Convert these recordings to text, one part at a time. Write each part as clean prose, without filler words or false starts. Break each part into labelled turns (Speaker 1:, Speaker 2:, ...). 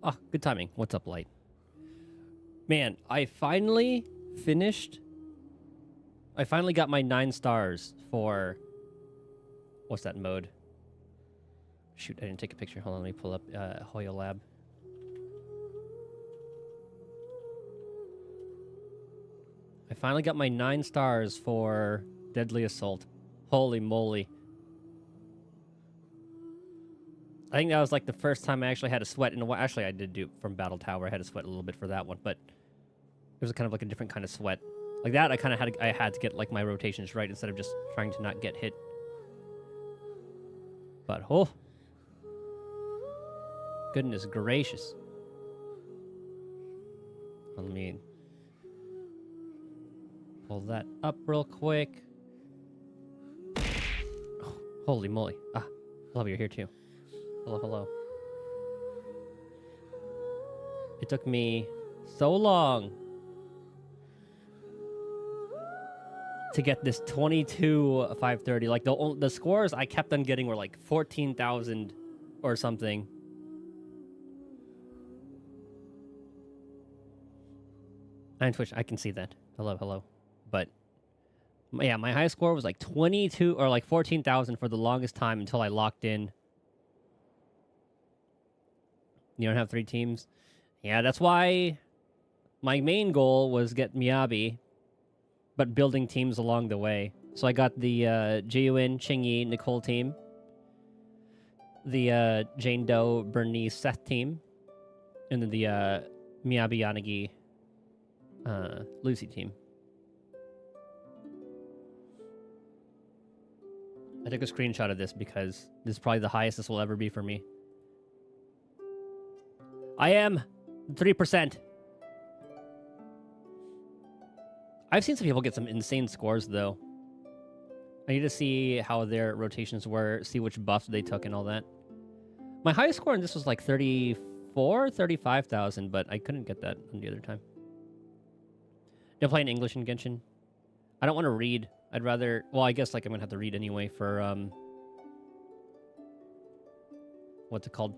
Speaker 1: Oh, good timing. What's up, Light? Man, I finally finished. I finally got my 9 stars for... What's that mode? Shoot, I didn't take a picture. Hold on, let me pull up Hoyo Lab. I finally got my 9 stars for Deadly Assault. Holy moly. I think that was like the first time I actually had a sweat in a while. Actually, I did do from Battle Tower. I had to sweat a little bit for that one, but it was kind of like a different kind of sweat. Like that, I kind of had to get like my rotations right instead of just trying to not get hit. But oh, goodness gracious! Let me pull that up real quick. Oh, holy moly! Ah, love you're here too. Hello, hello. It took me so long to get this 22,530. Like the scores I kept on getting were like 14,000 or something. And Twitch, I can see that. Hello, hello. But yeah, my high score was like 22 or like 14,000 for the longest time until I locked in. You don't have 3 teams? Yeah, that's why my main goal was get Miyabi, but building teams along the way. So I got the Jiwin, Qingyi, Nicole team, the Jane Doe, Bernice, Seth team, and then the Miyabi, Yanagi, Lucy team. I took a screenshot of this because this is probably the highest this will ever be for me. I am 3%. I've seen some people get some insane scores, though. I need to see how their rotations were, see which buffs they took and all that. My highest score in this was like 35,000, but I couldn't get that on the other time. They're playing English in Genshin. I don't want to read. I'd rather... Well, I guess like I'm going to have to read anyway for... What's it called?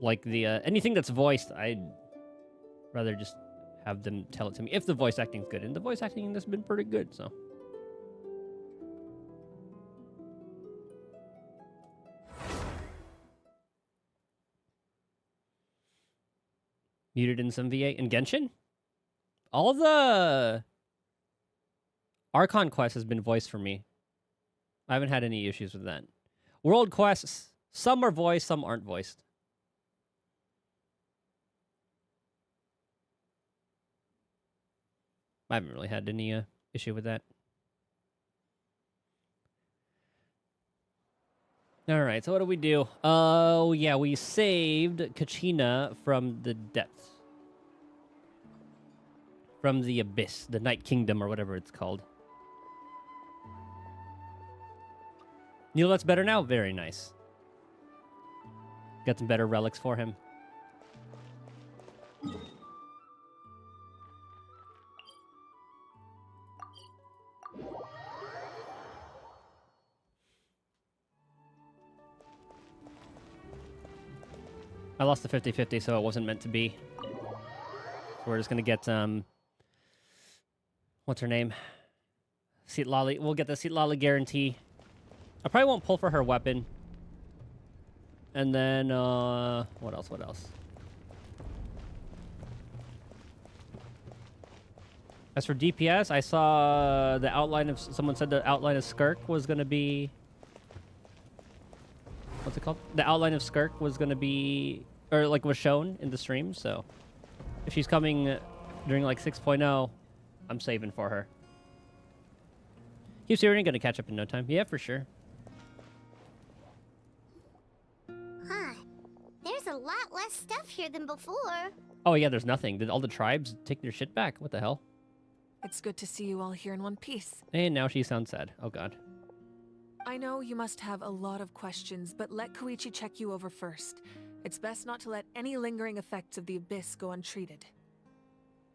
Speaker 1: Like the... anything that's voiced, I'd rather just have them tell it to me. If the voice acting's good. And the voice acting has been pretty good, so... Muted in some VA. In Genshin? All the Archon quest has been voiced for me. I haven't had any issues with that. World quests, some are voiced, some aren't voiced. I haven't really had any issue with that. All right, so what do we do? Oh, yeah, we saved Kachina from the depths. From the abyss, the Night Kingdom, or whatever it's called. Neil, that's better now? Very nice. Got some better relics for him. I lost the 50-50, so it wasn't meant to be. So we're just going to get, what's her name? Seatlali. We'll get the Seatlali guarantee. I probably won't pull for her weapon. And then, what else? What else? As for DPS, I saw the outline of... Someone said the outline of Skirk was going to be... What's it called? The outline of Skirk was going to be... Or, like, was shown in the stream, so... If she's coming during, like, 6.0, I'm saving for her. He's going to catch up in no time. Yeah, for sure.
Speaker 2: Huh. There's a lot less stuff here than before.
Speaker 1: Oh, yeah, there's nothing. Did all the tribes take their shit back? What the hell?
Speaker 3: It's good to see you all here in one piece.
Speaker 1: And now she sounds sad. Oh, God.
Speaker 3: I know you must have a lot of questions, but let Koichi check you over first. It's best not to let any lingering effects of the Abyss go untreated.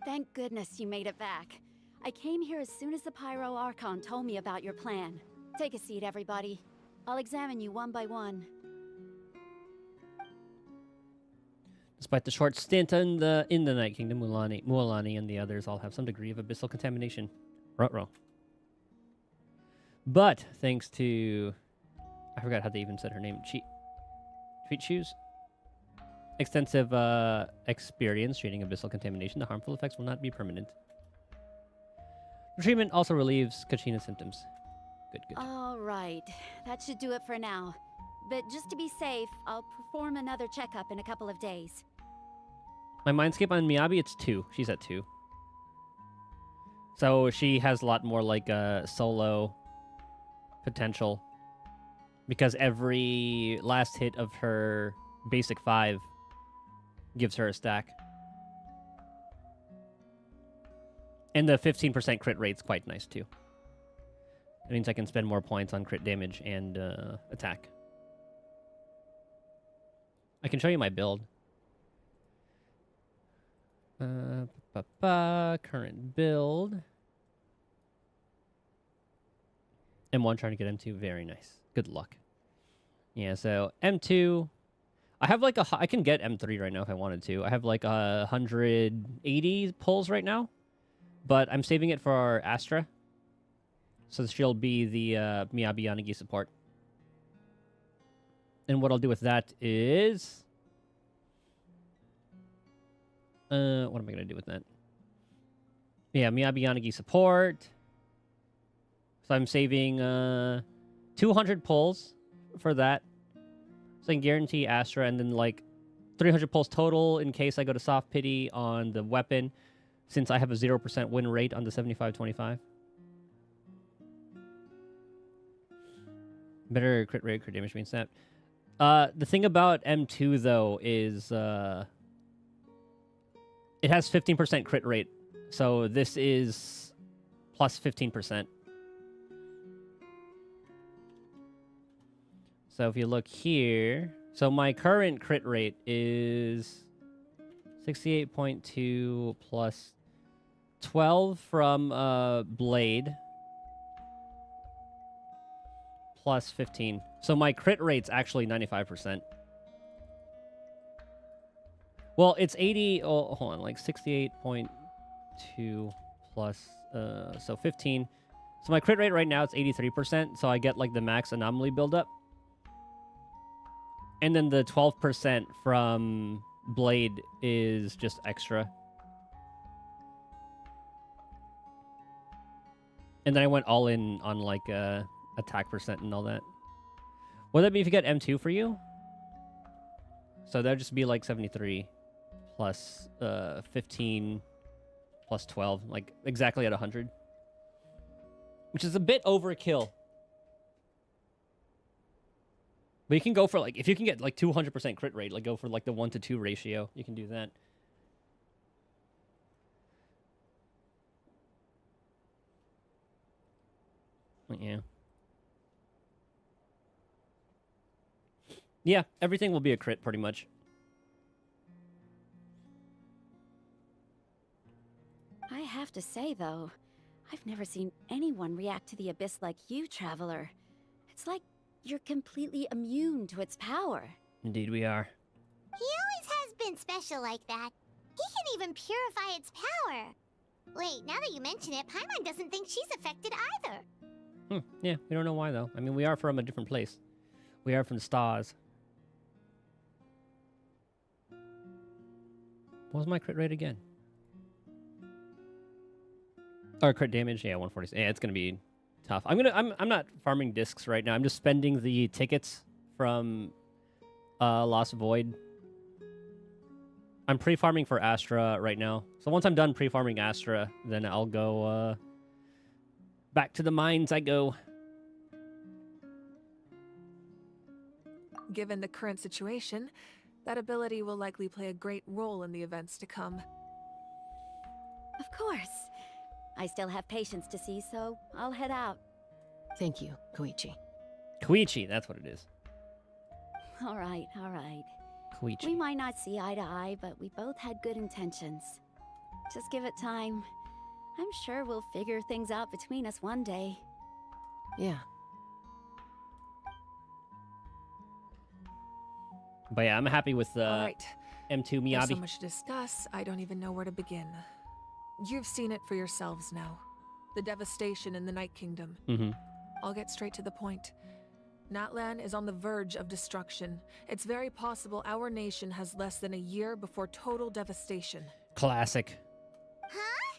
Speaker 4: Thank goodness you made it back. I came here as soon as the Pyro Archon told me about your plan. Take a seat, everybody. I'll examine you one by one.
Speaker 1: Despite the short stint in the Night Kingdom, Mualani and the others all have some degree of abyssal contamination. Ruh-roh. But thanks to... I forgot how they even said her name. Treat Shoes? Extensive experience treating abyssal contamination, the harmful effects will not be permanent. The treatment also relieves Kachina's symptoms. Good.
Speaker 4: All right. That should do it for now. But just to be safe, I'll perform another checkup in a couple of days.
Speaker 1: My mindscape on Miyabi, it's 2. She's at 2. So she has a lot more like solo potential. Because every last hit of her basic 5 gives her a stack. And the 15% crit rate's quite nice too. It means I can spend more points on crit damage and attack. I can show you my build. Current build. M1 trying to get M2. Very nice. Good luck. Yeah, so M2. I have like I can get M3 right now if I wanted to. I have like 180 pulls right now. But I'm saving it for Astra. So she'll be the Miyabi Yanagi support. And what I'll do with that is... what am I going to do with that? Yeah, Miyabi Yanagi support. So I'm saving 200 pulls for that. So I can guarantee Astra and then like 300 pulls total in case I go to soft pity on the weapon. Since I have a 0% win rate on the 75-25. Better crit rate, crit damage means that. The thing about M2, though, is it has 15% crit rate. So this is plus 15%. So if you look here... So my current crit rate is 68.2 plus 12 from Blade. Plus 15. So my crit rate's actually 95%. Well, it's 80... Oh, hold on. Like 68.2 plus... so 15. So my crit rate right now is 83%. So I get like the max anomaly buildup. And then the 12% from Blade is just extra. And then I went all in on like attack percent and all that. Would that be if you get M2 for you? So that'd just be like 73 plus 15 plus 12, like exactly at 100. Which is a bit overkill. But you can go for like, if you can get like 200% crit rate, like go for like the 1-to-2 ratio, you can do that. Yeah. Yeah, everything will be a crit pretty much.
Speaker 4: I have to say, though, I've never seen anyone react to the Abyss like you, Traveler. It's like you're completely immune to its power.
Speaker 1: Indeed we are.
Speaker 2: He always has been special like that. He can even purify its power. Wait, now that you mention it, Paimon doesn't think she's affected either.
Speaker 1: Yeah, we don't know why though. I mean, we are from a different place. We are from the stars. What was my crit rate again? Or crit damage? Yeah, 140. Yeah, it's gonna be tough. I'm not farming discs right now. I'm just spending the tickets from Lost Void. I'm pre-farming for Astra right now. So once I'm done pre-farming Astra, then I'll go back to the mines I go.
Speaker 3: Given the current situation, that ability will likely play a great role in the events to come.
Speaker 4: Of course. I still have patients to see, so I'll head out.
Speaker 5: Thank you, Koichi.
Speaker 1: Koichi, that's what it is.
Speaker 4: All right, all right.
Speaker 1: Koichi.
Speaker 4: We might not see eye to eye, but we both had good intentions. Just give it time. I'm sure we'll figure things out between us one day.
Speaker 5: Yeah.
Speaker 1: But yeah, I'm happy with
Speaker 3: All right.
Speaker 1: M2
Speaker 3: There's so
Speaker 1: Miyabi.
Speaker 3: much to discuss, I don't even know where to begin. You've seen it for yourselves now. The devastation in the Night Kingdom.
Speaker 1: Mm-hmm.
Speaker 3: I'll get straight to the point. Natlan is on the verge of destruction. It's very possible our nation has less than a year before total devastation.
Speaker 1: Classic.
Speaker 2: Huh?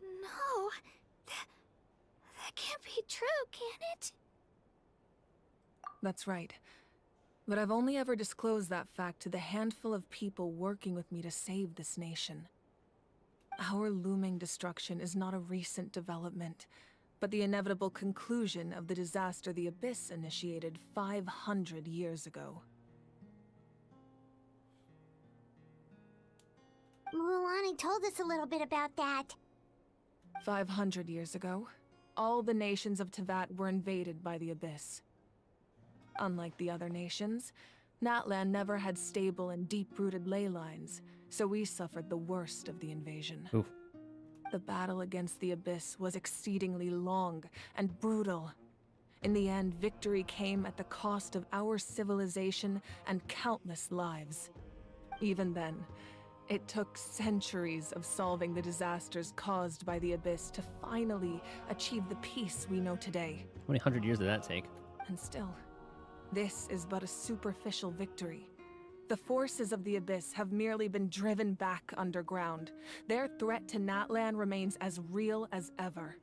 Speaker 4: No. That can't be true, can it?
Speaker 3: That's right. But I've only ever disclosed that fact to the handful of people working with me to save this nation. Our looming destruction is not a recent development, but the inevitable conclusion of the disaster the Abyss initiated 500 years ago.
Speaker 2: Mualani told us a little bit about that.
Speaker 3: 500 years ago, all the nations of Tevat were invaded by the Abyss. Unlike the other nations, Natlan never had stable and deep-rooted ley lines, so we suffered the worst of the invasion.
Speaker 1: Oof.
Speaker 3: The battle against the Abyss was exceedingly long and brutal. In the end, victory came at the cost of our civilization and countless lives. Even then, it took centuries of solving the disasters caused by the Abyss to finally achieve the peace we know today.
Speaker 1: How many hundred years did that take?
Speaker 3: And still, this is but a superficial victory. The forces of the Abyss have merely been driven back underground. Their threat to Natlan remains as real as ever.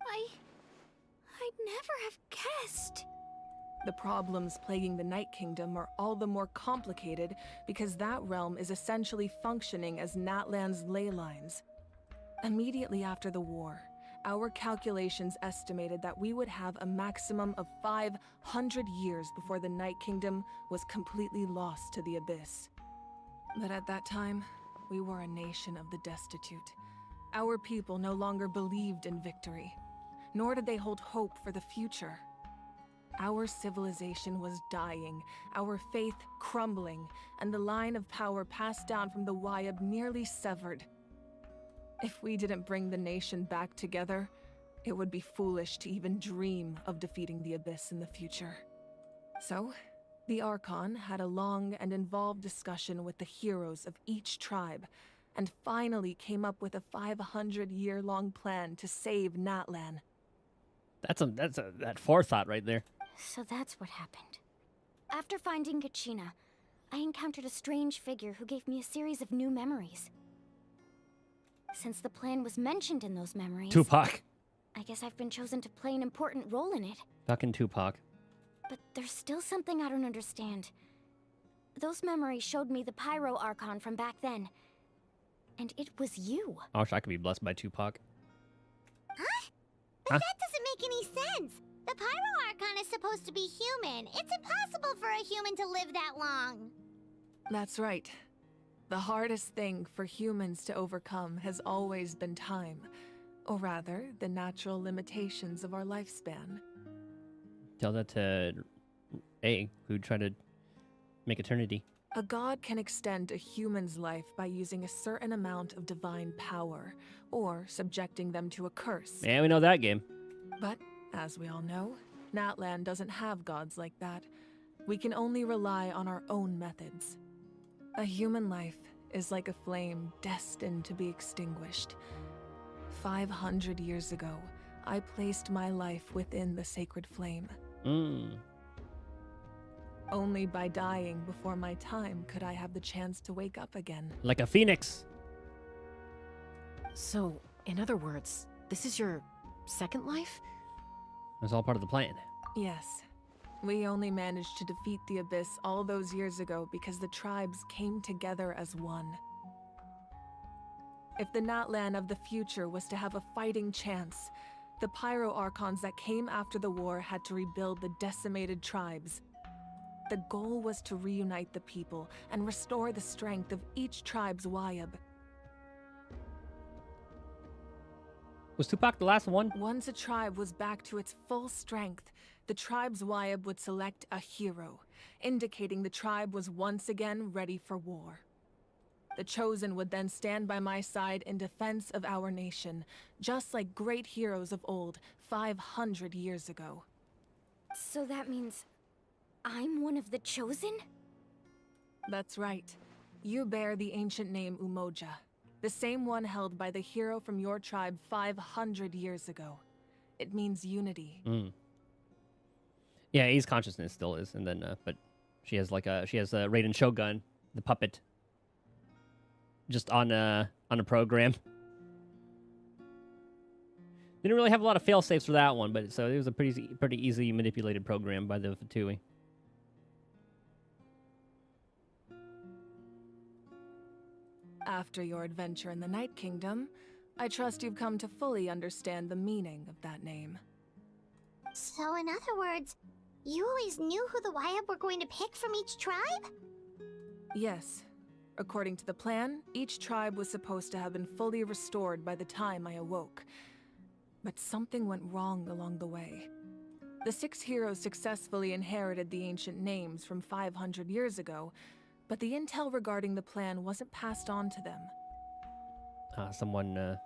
Speaker 4: I'd never have guessed.
Speaker 3: The problems plaguing the Night Kingdom are all the more complicated because that realm is essentially functioning as Natlan's ley lines. Immediately after the war, our calculations estimated that we would have a maximum of 500 years before the Night Kingdom was completely lost to the Abyss. But at that time, we were a nation of the destitute. Our people no longer believed in victory, nor did they hold hope for the future. Our civilization was dying, our faith crumbling, and the line of power passed down from the Wayab nearly severed. If we didn't bring the nation back together, it would be foolish to even dream of defeating the Abyss in the future. So, the Archon had a long and involved discussion with the heroes of each tribe, and finally came up with a 500-year-long plan to save Natlan.
Speaker 1: That forethought right there.
Speaker 4: So that's what happened. After finding Kachina, I encountered a strange figure who gave me a series of new memories. Since the plan was mentioned in those memories,
Speaker 1: Tupac.
Speaker 4: I guess I've been chosen to play an important role in it.
Speaker 1: Fucking Tupac.
Speaker 4: But there's still something I don't understand. Those memories showed me the Pyro Archon from back then. And it was you.
Speaker 1: I wish I could be blessed by Tupac.
Speaker 2: But that doesn't make any sense. The Pyro Archon is supposed to be human. It's impossible for a human to live that long.
Speaker 3: That's right. The hardest thing for humans to overcome has always been time, or rather, the natural limitations of our lifespan.
Speaker 1: Tell that to A, who tried to make eternity.
Speaker 3: A god can extend a human's life by using a certain amount of divine power, or subjecting them to a curse.
Speaker 1: Yeah, we know that game.
Speaker 3: But, as we all know, Natlan doesn't have gods like that. We can only rely on our own methods. A human life is like a flame destined to be extinguished. 500 years ago, I placed my life within the sacred flame. Only by dying before my time could I have the chance to wake up again.
Speaker 1: Like a phoenix.
Speaker 5: So, in other words, this is your second life?
Speaker 1: That's all part of the plan.
Speaker 3: Yes. We only managed to defeat the Abyss all those years ago because the tribes came together as one. If the Natlan of the future was to have a fighting chance, the Pyro Archons that came after the war had to rebuild the decimated tribes. The goal was to reunite the people and restore the strength of each tribe's Wayab.
Speaker 1: Was Tupac the last one?
Speaker 3: Once a tribe was back to its full strength, the tribe's Wayab would select a hero, indicating the tribe was once again ready for war. The Chosen would then stand by my side in defense of our nation, just like great heroes of old, 500 years ago.
Speaker 4: So that means I'm one of the chosen?
Speaker 3: That's right. You bear the ancient name Umoja, the same one held by the hero from your tribe 500 years ago. It means unity.
Speaker 1: Yeah, A's consciousness still is, and then but she has Raiden Shogun, the puppet, just on a program. Didn't really have a lot of fail safes for that one, but so it was a pretty easy manipulated program by the Fatui.
Speaker 3: After your adventure in the Night Kingdom, I trust you've come to fully understand the meaning of that name.
Speaker 2: So in other words, you always knew who the Wyatt were going to pick from each tribe?
Speaker 3: Yes. According to the plan, each tribe was supposed to have been fully restored by the time I awoke. But something went wrong along the way. The 6 heroes successfully inherited the ancient names from 500 years ago, but the intel regarding the plan wasn't passed on to them.
Speaker 1: Someone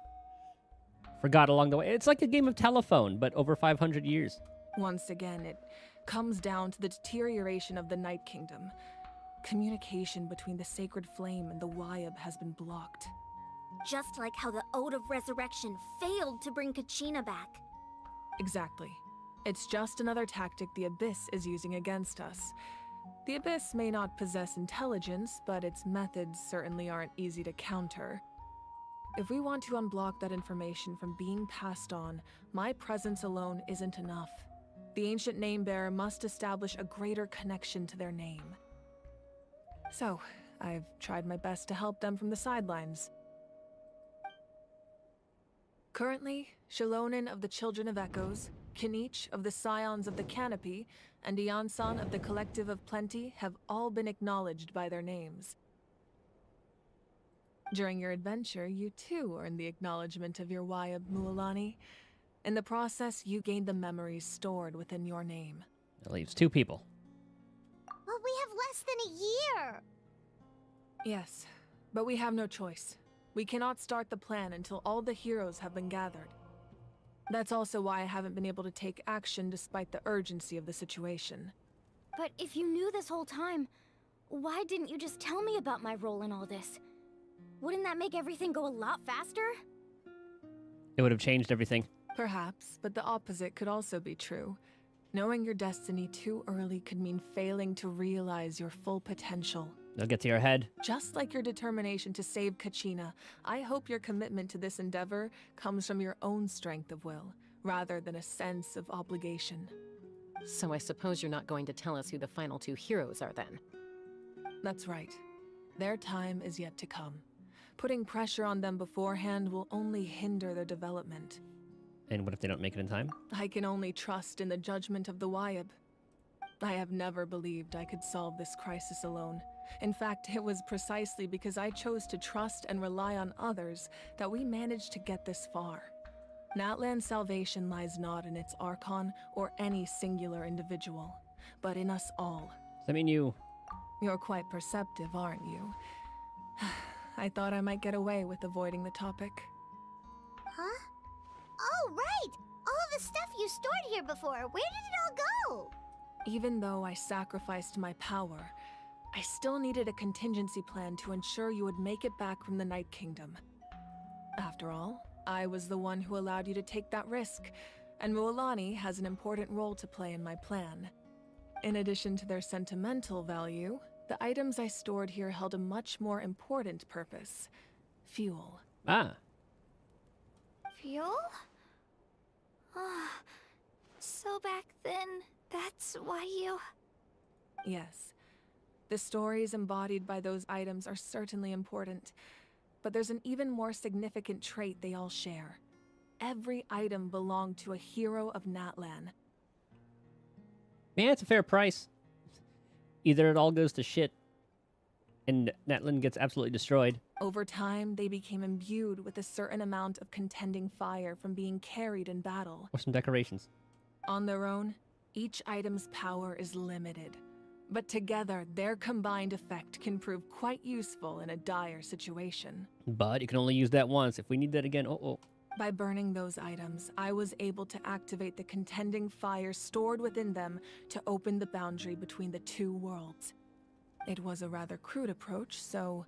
Speaker 1: forgot along the way. It's like a game of telephone, but over 500 years.
Speaker 3: Once again, it comes down to the deterioration of the Night Kingdom. Communication between the Sacred Flame and the Wyab has been blocked.
Speaker 6: Just like how the Ode of Resurrection failed to bring Kachina back.
Speaker 3: Exactly. It's just another tactic the Abyss is using against us. The Abyss may not possess intelligence, but its methods certainly aren't easy to counter. If we want to unblock that information from being passed on, my presence alone isn't enough. The ancient name-bearer must establish a greater connection to their name. So, I've tried my best to help them from the sidelines. Currently, Shilonin of the Children of Echoes, Kinich of the Scions of the Canopy, and Iansan of the Collective of Plenty have all been acknowledged by their names. During your adventure, you too earned the acknowledgement of your Wyab, Mualani. In the process, you gained the memories stored within your name.
Speaker 1: That leaves 2 people.
Speaker 2: Well, we have less than a year.
Speaker 3: Yes, but we have no choice. We cannot start the plan until all the heroes have been gathered. That's also why I haven't been able to take action despite the urgency of the situation.
Speaker 4: But if you knew this whole time, why didn't you just tell me about my role in all this? Wouldn't that make everything go a lot faster?
Speaker 1: It would have changed everything.
Speaker 3: Perhaps, but the opposite could also be true. Knowing your destiny too early could mean failing to realize your full potential.
Speaker 1: They'll get to your head.
Speaker 3: Just like your determination to save Kachina, I hope your commitment to this endeavor comes from your own strength of will, rather than a sense of obligation.
Speaker 5: So I suppose you're not going to tell us who the final 2 heroes are then?
Speaker 3: That's right. Their time is yet to come. Putting pressure on them beforehand will only hinder their development.
Speaker 1: And what if they don't make it in time?
Speaker 3: I can only trust in the judgment of the Wyab. I have never believed I could solve this crisis alone. In fact, it was precisely because I chose to trust and rely on others that we managed to get this far. Natlan's salvation lies not in its Archon or any singular individual, but in us all.
Speaker 1: Does that mean you...
Speaker 3: You're quite perceptive, aren't you? I thought I might get away with avoiding the topic.
Speaker 2: Huh? Oh, right! All the stuff you stored here before, where did it all go?
Speaker 3: Even though I sacrificed my power, I still needed a contingency plan to ensure you would make it back from the Night Kingdom. After all, I was the one who allowed you to take that risk, and Mualani has an important role to play in my plan. In addition to their sentimental value, the items I stored here held a much more important purpose: fuel.
Speaker 1: Ah.
Speaker 6: Fuel? Ah, so back then, that's why you...
Speaker 3: Yes. The stories embodied by those items are certainly important, but there's an even more significant trait they all share. Every item belonged to a hero of Natlan.
Speaker 1: Man, it's a fair price. Either it all goes to shit, and Natlan gets absolutely destroyed.
Speaker 3: Over time, they became imbued with a certain amount of contending fire from being carried in battle.
Speaker 1: Or some decorations.
Speaker 3: On their own, each item's power is limited. But together, their combined effect can prove quite useful in a dire situation.
Speaker 1: But you can only use that once. If we need that again, oh.
Speaker 3: By burning those items, I was able to activate the contending fire stored within them to open the boundary between the two worlds. It was a rather crude approach, so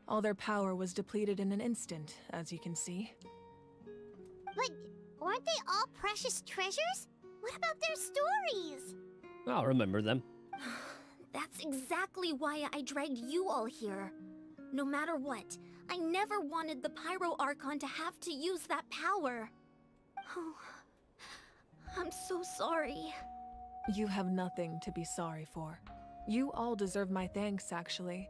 Speaker 3: all their power was depleted in an instant, as you can see.
Speaker 2: But weren't they all precious treasures? What about their stories?
Speaker 1: I'll remember them.
Speaker 6: That's exactly why I dragged you all here. No matter what, I never wanted the Pyro Archon to have to use that power. Oh, I'm so sorry.
Speaker 3: You have nothing to be sorry for. You all deserve my thanks, actually.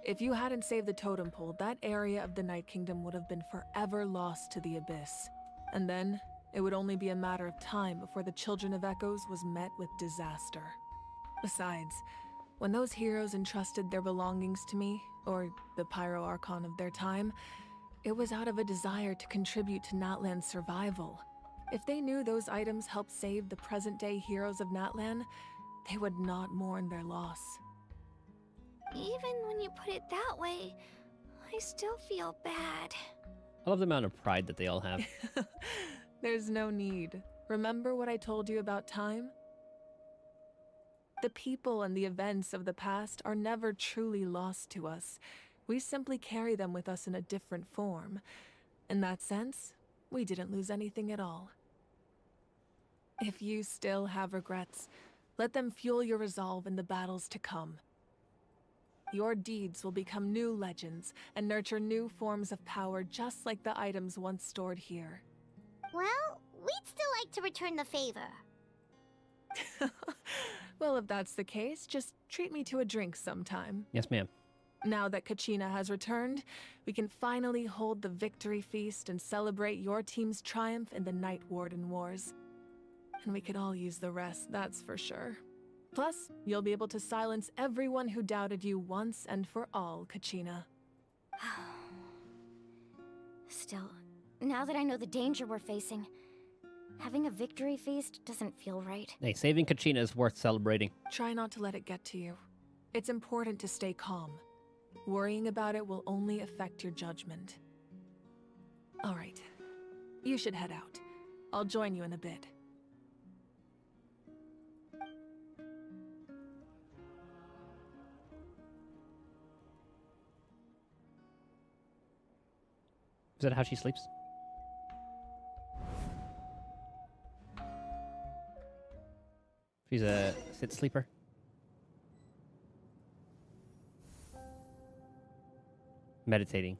Speaker 3: If you hadn't saved the totem pole, that area of the Night Kingdom would have been forever lost to the Abyss. And then, it would only be a matter of time before the Children of Echoes was met with disaster. Besides, when those heroes entrusted their belongings to me, or the Pyro Archon of their time, it was out of a desire to contribute to Natlan's survival. If they knew those items helped save the present-day heroes of Natlan, they would not mourn their loss.
Speaker 6: Even when you put it that way, I still feel bad.
Speaker 1: I love the amount of pride that they all have.
Speaker 3: There's no need. Remember what I told you about time? The people and the events of the past are never truly lost to us. We simply carry them with us in a different form. In that sense, we didn't lose anything at all. If you still have regrets, let them fuel your resolve in the battles to come. Your deeds will become new legends and nurture new forms of power just like the items once stored here.
Speaker 2: Well, we'd still like to return the favor.
Speaker 3: Well, if that's the case, just treat me to a drink sometime.
Speaker 1: Yes, ma'am.
Speaker 3: Now that Kachina has returned, we can finally hold the victory feast and celebrate your team's triumph in the Night Warden Wars. And we could all use the rest, that's for sure. Plus, you'll be able to silence everyone who doubted you once and for all, Kachina.
Speaker 4: Still, now that I know the danger we're facing, having a victory feast doesn't feel right.
Speaker 1: Hey, saving Kachina is worth celebrating.
Speaker 3: Try not to let it get to you. It's important to stay calm. Worrying about it will only affect your judgment. All right. You should head out. I'll join you in a bit.
Speaker 1: Is that how she sleeps? She's a sit sleeper. Meditating.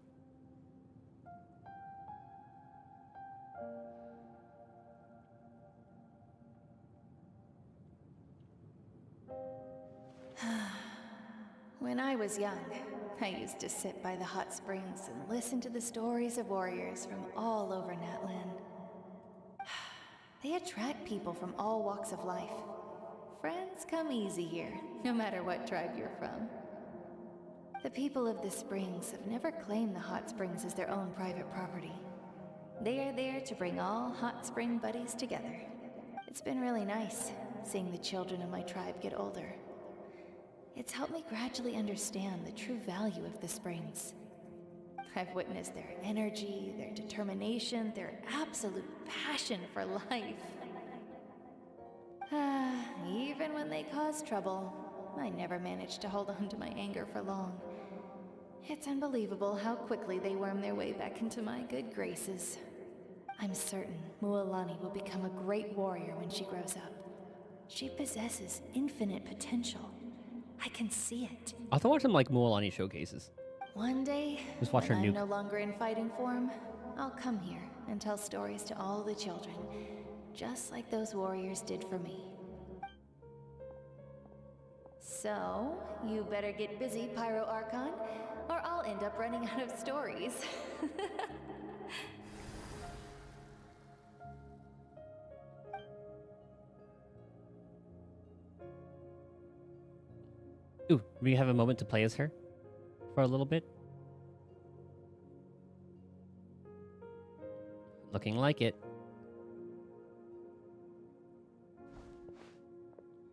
Speaker 7: When I was young, I used to sit by the hot springs and listen to the stories of warriors from all over Natlan. They attract people from all walks of life. Friends come easy here, no matter what tribe you're from. The people of the springs have never claimed the hot springs as their own private property. They are there to bring all hot spring buddies together. It's been really nice, seeing the children of my tribe get older. It's helped me gradually understand the true value of the springs. I've witnessed their energy, their determination, their absolute passion for life. Even when they cause trouble, I never managed to hold on to my anger for long. It's unbelievable how quickly they worm their way back into my good graces. I'm certain Mualani will become a great warrior when she grows up. She possesses infinite potential. I can see it.
Speaker 1: I have to watch some like Mualani showcases.
Speaker 7: One day,
Speaker 1: Just watch her
Speaker 7: when I'm
Speaker 1: nuke.
Speaker 7: no longer in fighting form, I'll come here and tell stories to all the children, just like those warriors did for me. So, you better get busy, Pyro Archon, or I'll end up running out of stories.
Speaker 1: Ooh, we have a moment to play as her for a little bit. Looking like it.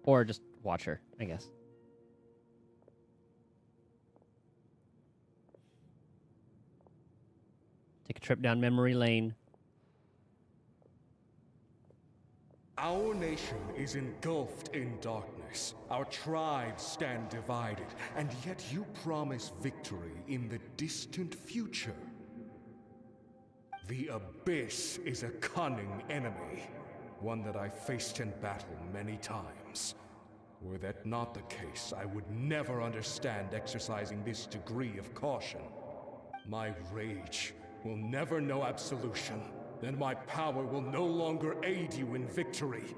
Speaker 1: Or just watch her, I guess. Take a trip down memory lane.
Speaker 8: Our nation is engulfed in darkness. Our tribes stand divided, and yet you promise victory in the distant future. The Abyss is a cunning enemy, one that I faced in battle many times. Were that not the case, I would never understand exercising this degree of caution. My rage will never know absolution, and my power will no longer aid you in victory.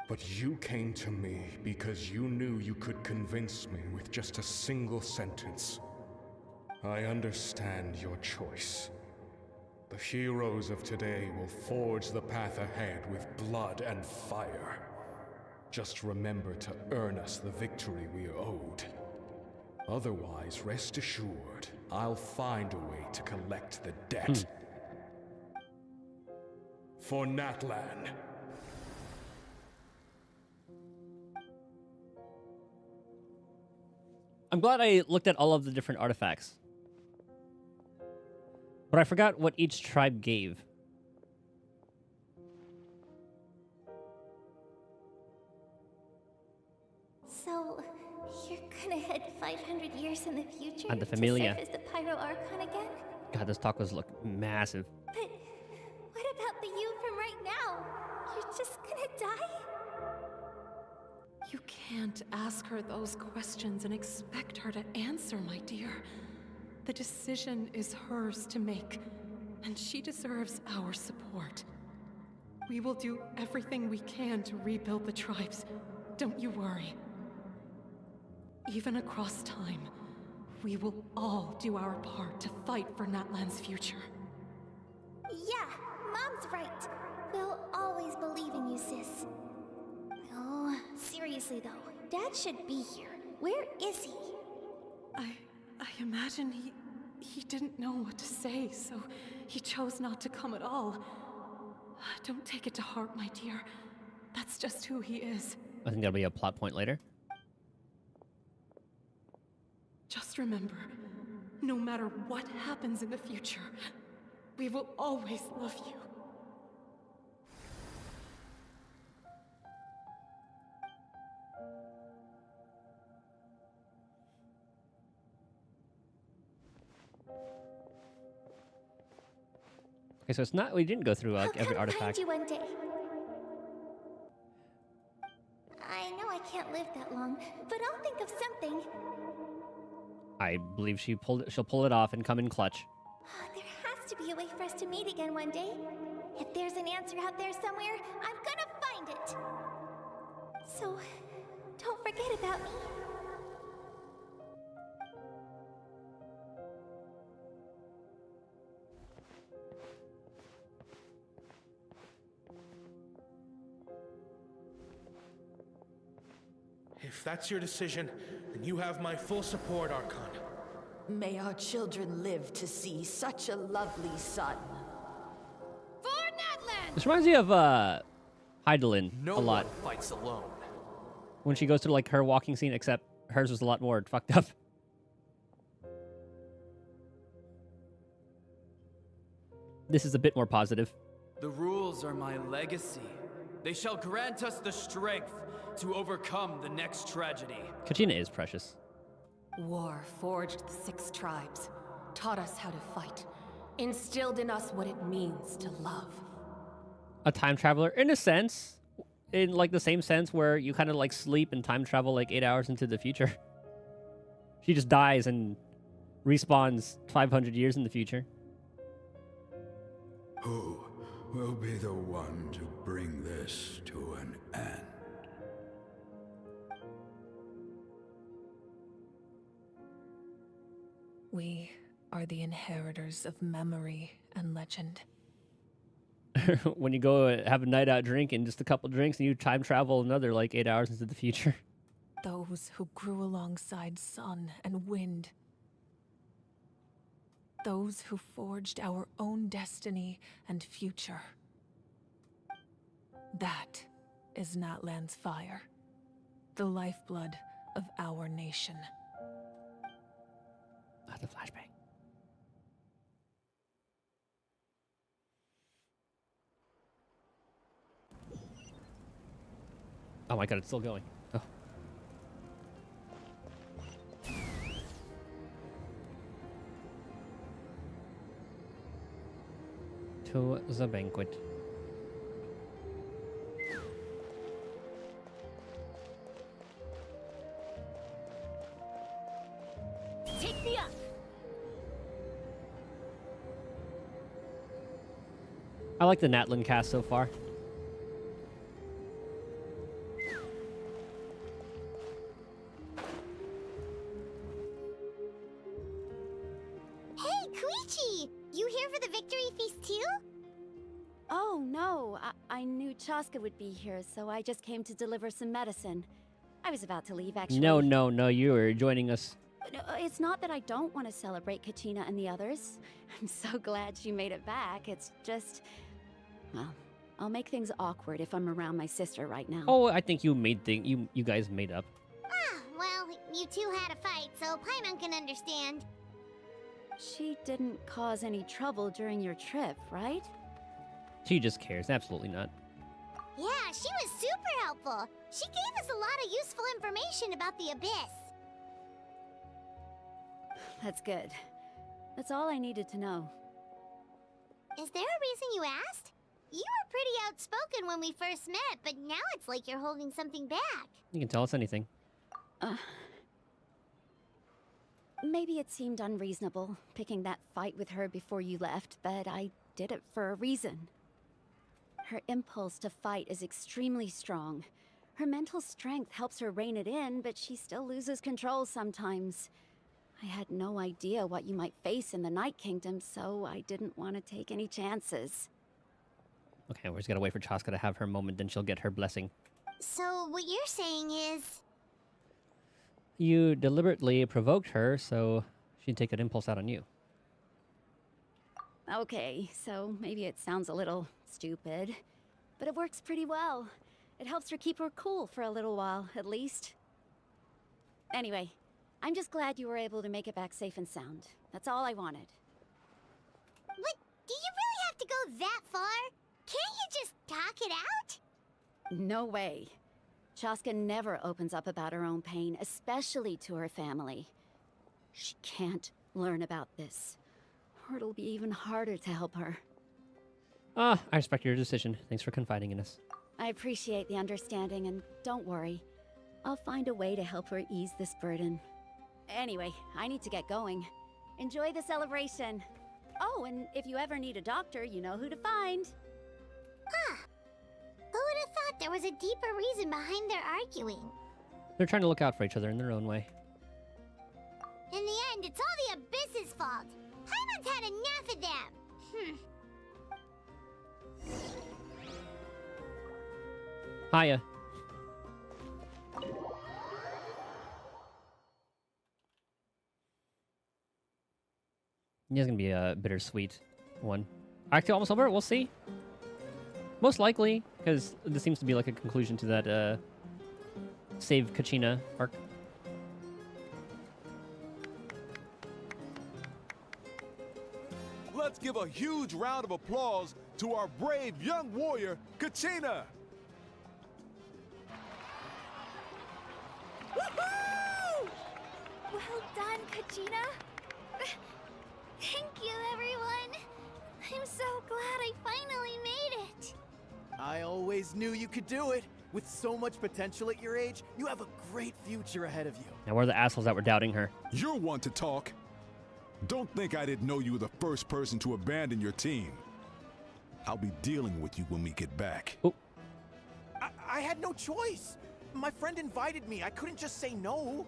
Speaker 8: But you came to me because you knew you could convince me with just a single sentence. I understand your choice. The heroes of today will forge the path ahead with blood and fire. Just remember to earn us the victory we are owed. Otherwise, rest assured, I'll find a way to collect the debt. For Natlan.
Speaker 1: I'm glad I looked at all of the different artifacts. But I forgot what each tribe gave.
Speaker 6: So, you're gonna head 500 years in the future
Speaker 1: And the
Speaker 6: to
Speaker 1: Familia.
Speaker 6: surface the Pyro Archon again?
Speaker 1: God, those tacos look massive.
Speaker 6: But what about the you from right now? You're just gonna die?
Speaker 5: You can't ask her those questions and expect her to answer, my dear. The decision is hers to make, and she deserves our support. We will do everything we can to rebuild the tribes. Don't you worry. Even across time, we will all do our part to fight for Natlan's future.
Speaker 6: Yeah, Mom's right. We'll always believe in you, sis. Oh, seriously though, Dad should be here. Where is he?
Speaker 5: I imagine he didn't know what to say, so he chose not to come at all. Don't take it to heart, my dear. That's just who he is.
Speaker 1: I think that'll be a plot point later.
Speaker 5: Just remember, no matter what happens in the future, we will always love you.
Speaker 1: Okay, so it's not, we didn't go through like
Speaker 6: I'll
Speaker 1: every
Speaker 6: come
Speaker 1: artifact.
Speaker 6: find you one day. I know I can't live that long, but I'll think of something.
Speaker 1: I believe she'll pull it off and come in clutch.
Speaker 6: There has to be a way for us to meet again one day. If there's an answer out there somewhere, I'm gonna find it. So, don't forget about me.
Speaker 9: If that's your decision, then you have my full support, Archon.
Speaker 10: May our children live to see such a lovely son.
Speaker 4: For Natlan!
Speaker 1: This reminds me of Heidelin a lot.
Speaker 11: one fights alone.
Speaker 1: When she goes through like her walking scene, except hers was a lot more fucked up. This is a bit more positive.
Speaker 11: The rules are my legacy. They shall grant us the strength to overcome the next tragedy.
Speaker 1: Kachina is precious.
Speaker 7: War forged the 6 tribes, taught us how to fight, instilled in us what it means to love.
Speaker 1: A time traveler, in a sense, in like the same sense where you kind of like sleep and time travel like 8 hours into the future. She just dies and respawns 500 years in the future.
Speaker 12: Who will be the one to bring this to an end?
Speaker 3: We are the inheritors of memory and legend.
Speaker 1: When you go have a night out drinking, just a couple drinks, and you time travel another like 8 hours into the future.
Speaker 3: Those who grew alongside sun and wind. Those who forged our own destiny and future. That is Natlan's fire, the lifeblood of our nation.
Speaker 1: The flashbang. Oh my god, it's still going. Oh. To the banquet.
Speaker 4: Take me up!
Speaker 1: I like the Natlan cast so far.
Speaker 2: Hey, Koichi! You here for the victory feast too?
Speaker 4: Oh, no. I knew Chaska would be here, so I just came to deliver some medicine. I was about to leave, actually.
Speaker 1: No, no, no, you are joining us.
Speaker 4: No, it's not that I don't want to celebrate Kachina and the others. I'm so glad she made it back. It's just... Well, I'll make things awkward if I'm around my sister right now.
Speaker 1: Oh, I think you made you guys made up.
Speaker 2: Ah, well, you two had a fight, so Paimon can understand.
Speaker 4: She didn't cause any trouble during your trip, right?
Speaker 1: She just cares. Absolutely not.
Speaker 2: Yeah, she was super helpful. She gave us a lot of useful information about the Abyss.
Speaker 4: That's good. That's all I needed to know.
Speaker 2: Is there a reason you asked? You were pretty outspoken when we first met, but now it's like you're holding something back.
Speaker 1: You can tell us anything.
Speaker 4: Maybe it seemed unreasonable, picking that fight with her before you left, but I did it for a reason. Her impulse to fight is extremely strong. Her mental strength helps her rein it in, but she still loses control sometimes. I had no idea what you might face in the Night Kingdom, so I didn't want to take any chances.
Speaker 1: Okay, we're just gotta wait for Chaska to have her moment, then she'll get her blessing.
Speaker 2: So what you're saying is...
Speaker 1: You deliberately provoked her, so she'd take that impulse out on you.
Speaker 4: Okay, so maybe it sounds a little stupid, but it works pretty well. It helps her keep her cool for a little while, at least. Anyway, I'm just glad you were able to make it back safe and sound. That's all I wanted.
Speaker 2: But do you really have to go that far? Can't you just talk it out?
Speaker 4: No way. Chaska never opens up about her own pain, especially to her family. She can't learn about this, or it'll be even harder to help her.
Speaker 1: I respect your decision. Thanks for confiding in us.
Speaker 4: I appreciate the understanding, and don't worry. I'll find a way to help her ease this burden. Anyway, I need to get going. Enjoy the celebration. Oh, and if you ever need a doctor, you know who to find.
Speaker 2: Huh. Who would have thought there was a deeper reason behind their arguing?
Speaker 1: They're trying to look out for each other in their own way.
Speaker 2: In the end, it's all the Abyss's fault. Paimon's had enough of them.
Speaker 1: Hiya. Yeah, it's gonna be a bittersweet one. Actually, almost over. We'll see. Most likely, because this seems to be like a conclusion to that save Kachina arc.
Speaker 13: Let's give a huge round of applause to our brave young warrior, Kachina!
Speaker 6: Woohoo! Well done, Kachina. Thank you, everyone. I'm so glad I finally made it.
Speaker 14: I always knew you could do it. With so much potential at your age, you have a great future ahead of you.
Speaker 1: Now, we're the assholes that were doubting her.
Speaker 13: You're one to talk. Don't think I didn't know you were the first person to abandon your team. I'll be dealing with you when we get back.
Speaker 1: Oh.
Speaker 14: I had no choice. My friend invited me. I couldn't just say no.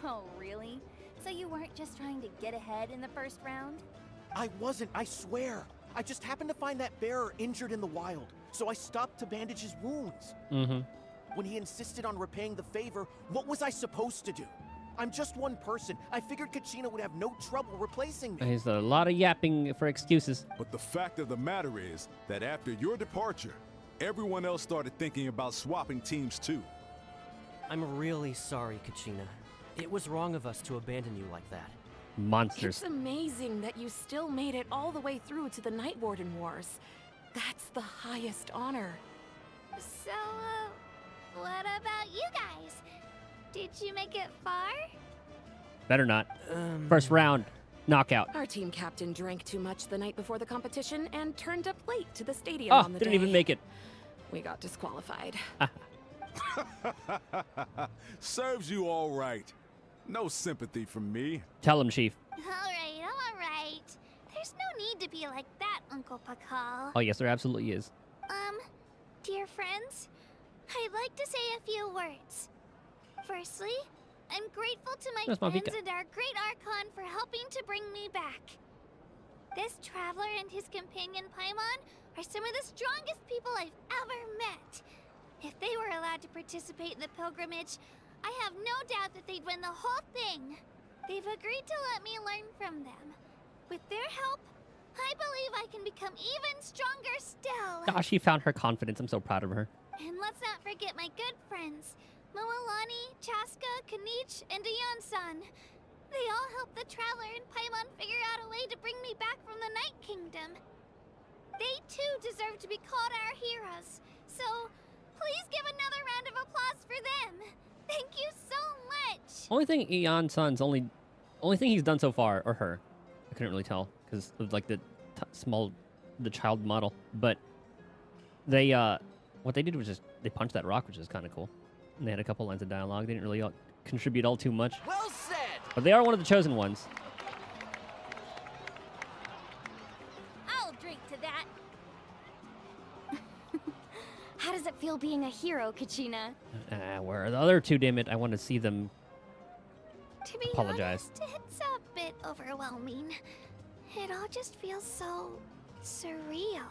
Speaker 6: Oh, really? So you weren't just trying to get ahead in the first round?
Speaker 14: I wasn't, I swear. I just happened to find that bearer injured in the wild, so I stopped to bandage his wounds. When he insisted on repaying the favor, what was I supposed to do? I'm just one person. I figured Kachina would have no trouble replacing me.
Speaker 1: There's a lot of yapping for excuses.
Speaker 13: But the fact of the matter is that after your departure, everyone else started thinking about swapping teams too.
Speaker 15: I'm really sorry, Kachina. It was wrong of us to abandon you like that.
Speaker 1: Monsters.
Speaker 3: It's amazing that you still made it all the way through to the Night Warden Wars. That's the highest honor.
Speaker 6: So, What about you guys? Did you make it far?
Speaker 1: Better not. First round, knockout.
Speaker 3: Our team captain drank too much the night before the competition and turned up late to the stadium
Speaker 1: Oh,
Speaker 3: on the
Speaker 1: didn't
Speaker 3: day.
Speaker 1: even make it.
Speaker 3: We got disqualified.
Speaker 13: Serves you all right. No sympathy from me.
Speaker 1: Tell him, Chief.
Speaker 6: Alright. There's no need to be like that, Uncle Pakal.
Speaker 1: Oh, yes, there absolutely is.
Speaker 6: Dear friends, I'd like to say a few words. Firstly, I'm grateful to my
Speaker 1: That's
Speaker 6: friends
Speaker 1: Malvika.
Speaker 6: and our great Archon for helping to bring me back. This traveler and his companion Paimon are some of the strongest people I've ever met. If they were allowed to participate in the pilgrimage, I have no doubt that they'd win the whole thing. They've agreed to let me learn from them. With their help, I believe I can become even stronger still.
Speaker 1: Ah, she found her confidence. I'm so proud of her.
Speaker 6: And let's not forget my good friends, Moalani, Chaska, Kanich, and Aeon-san. They all helped the Traveler and Paimon figure out a way to bring me back from the Night Kingdom. They too deserve to be called our heroes. So, please give another round of applause for them. Thank you so much.
Speaker 1: Only thing Eon-san's only thing he's done so far, or her, I couldn't really tell because of like the child model. But they what they did was just they punched that rock, which is kind of cool. And they had a couple lines of dialogue. They didn't really contribute all too much.
Speaker 11: Well said.
Speaker 1: But they are one of the chosen ones.
Speaker 6: I'll drink to that.
Speaker 4: How does it feel being a hero, Kachina?
Speaker 1: Where are the other two? Damn it! I want to see them
Speaker 6: To be
Speaker 1: apologize.
Speaker 6: honest, it's a bit overwhelming. It all just feels so surreal.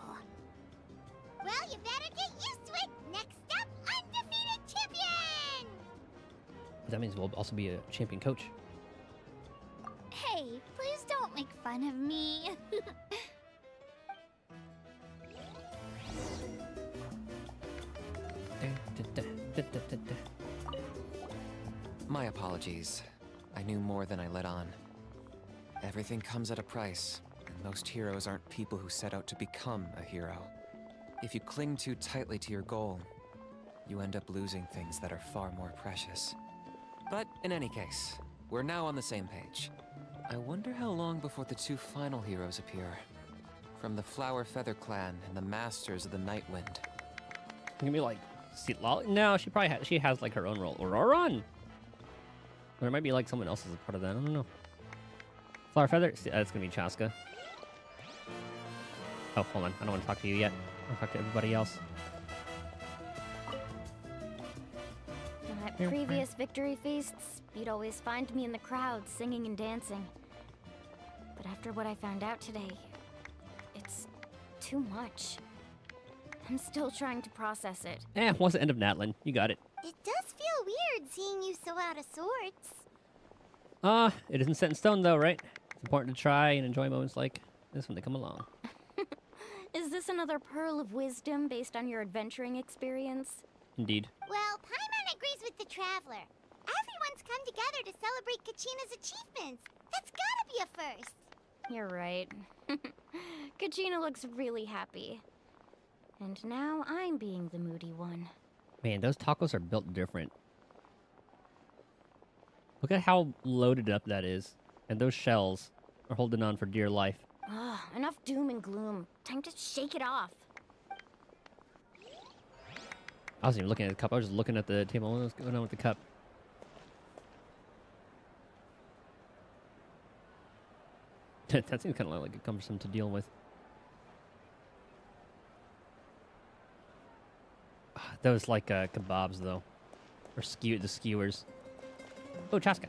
Speaker 2: Well, you better get used to it. Next up, undefeated champion!
Speaker 1: That means we'll also be a champion coach.
Speaker 6: Hey, please don't make fun of me.
Speaker 16: My apologies. I knew more than I let on. Everything comes at a price, and most heroes aren't people who set out to become a hero. If you cling too tightly to your goal, you end up losing things that are far more precious. But in any case, we're now on the same page. I wonder how long before the two final heroes appear. From the Flower Feather Clan and the Masters of the Night Wind.
Speaker 1: Gonna be like, no, she probably she has like her own role. Auroron! Or it might be like someone else is a part of that. I don't know. Flower Feather? That's gonna be Chaska. Oh, hold on. I don't want to talk to you yet. I'll talk to everybody else.
Speaker 4: At previous victory feasts, you'd always find me in the crowd singing and dancing. But after what I found out today, it's too much. I'm still trying to process it.
Speaker 1: What's the end of Natlan? You got it.
Speaker 2: It does feel weird seeing you so out of sorts.
Speaker 1: It isn't set in stone though, right? It's important to try and enjoy moments like this when they come along.
Speaker 4: Is this another pearl of wisdom based on your adventuring experience?
Speaker 1: Indeed.
Speaker 2: Well, Paimon agrees with the Traveler. Everyone's come together to celebrate Kachina's achievements. That's gotta be a first.
Speaker 4: You're right. Kachina looks really happy. And now I'm being the moody one.
Speaker 1: Man, those tacos are built different. Look at how loaded up that is. And those shells are holding on for dear life.
Speaker 4: Enough doom and gloom. Time to shake it off.
Speaker 1: I wasn't even looking at the cup. I was just looking at the table. What's going on with the cup? That seems kind of like cumbersome to deal with. Those like kebabs though, or the skewers. Oh, Chaska.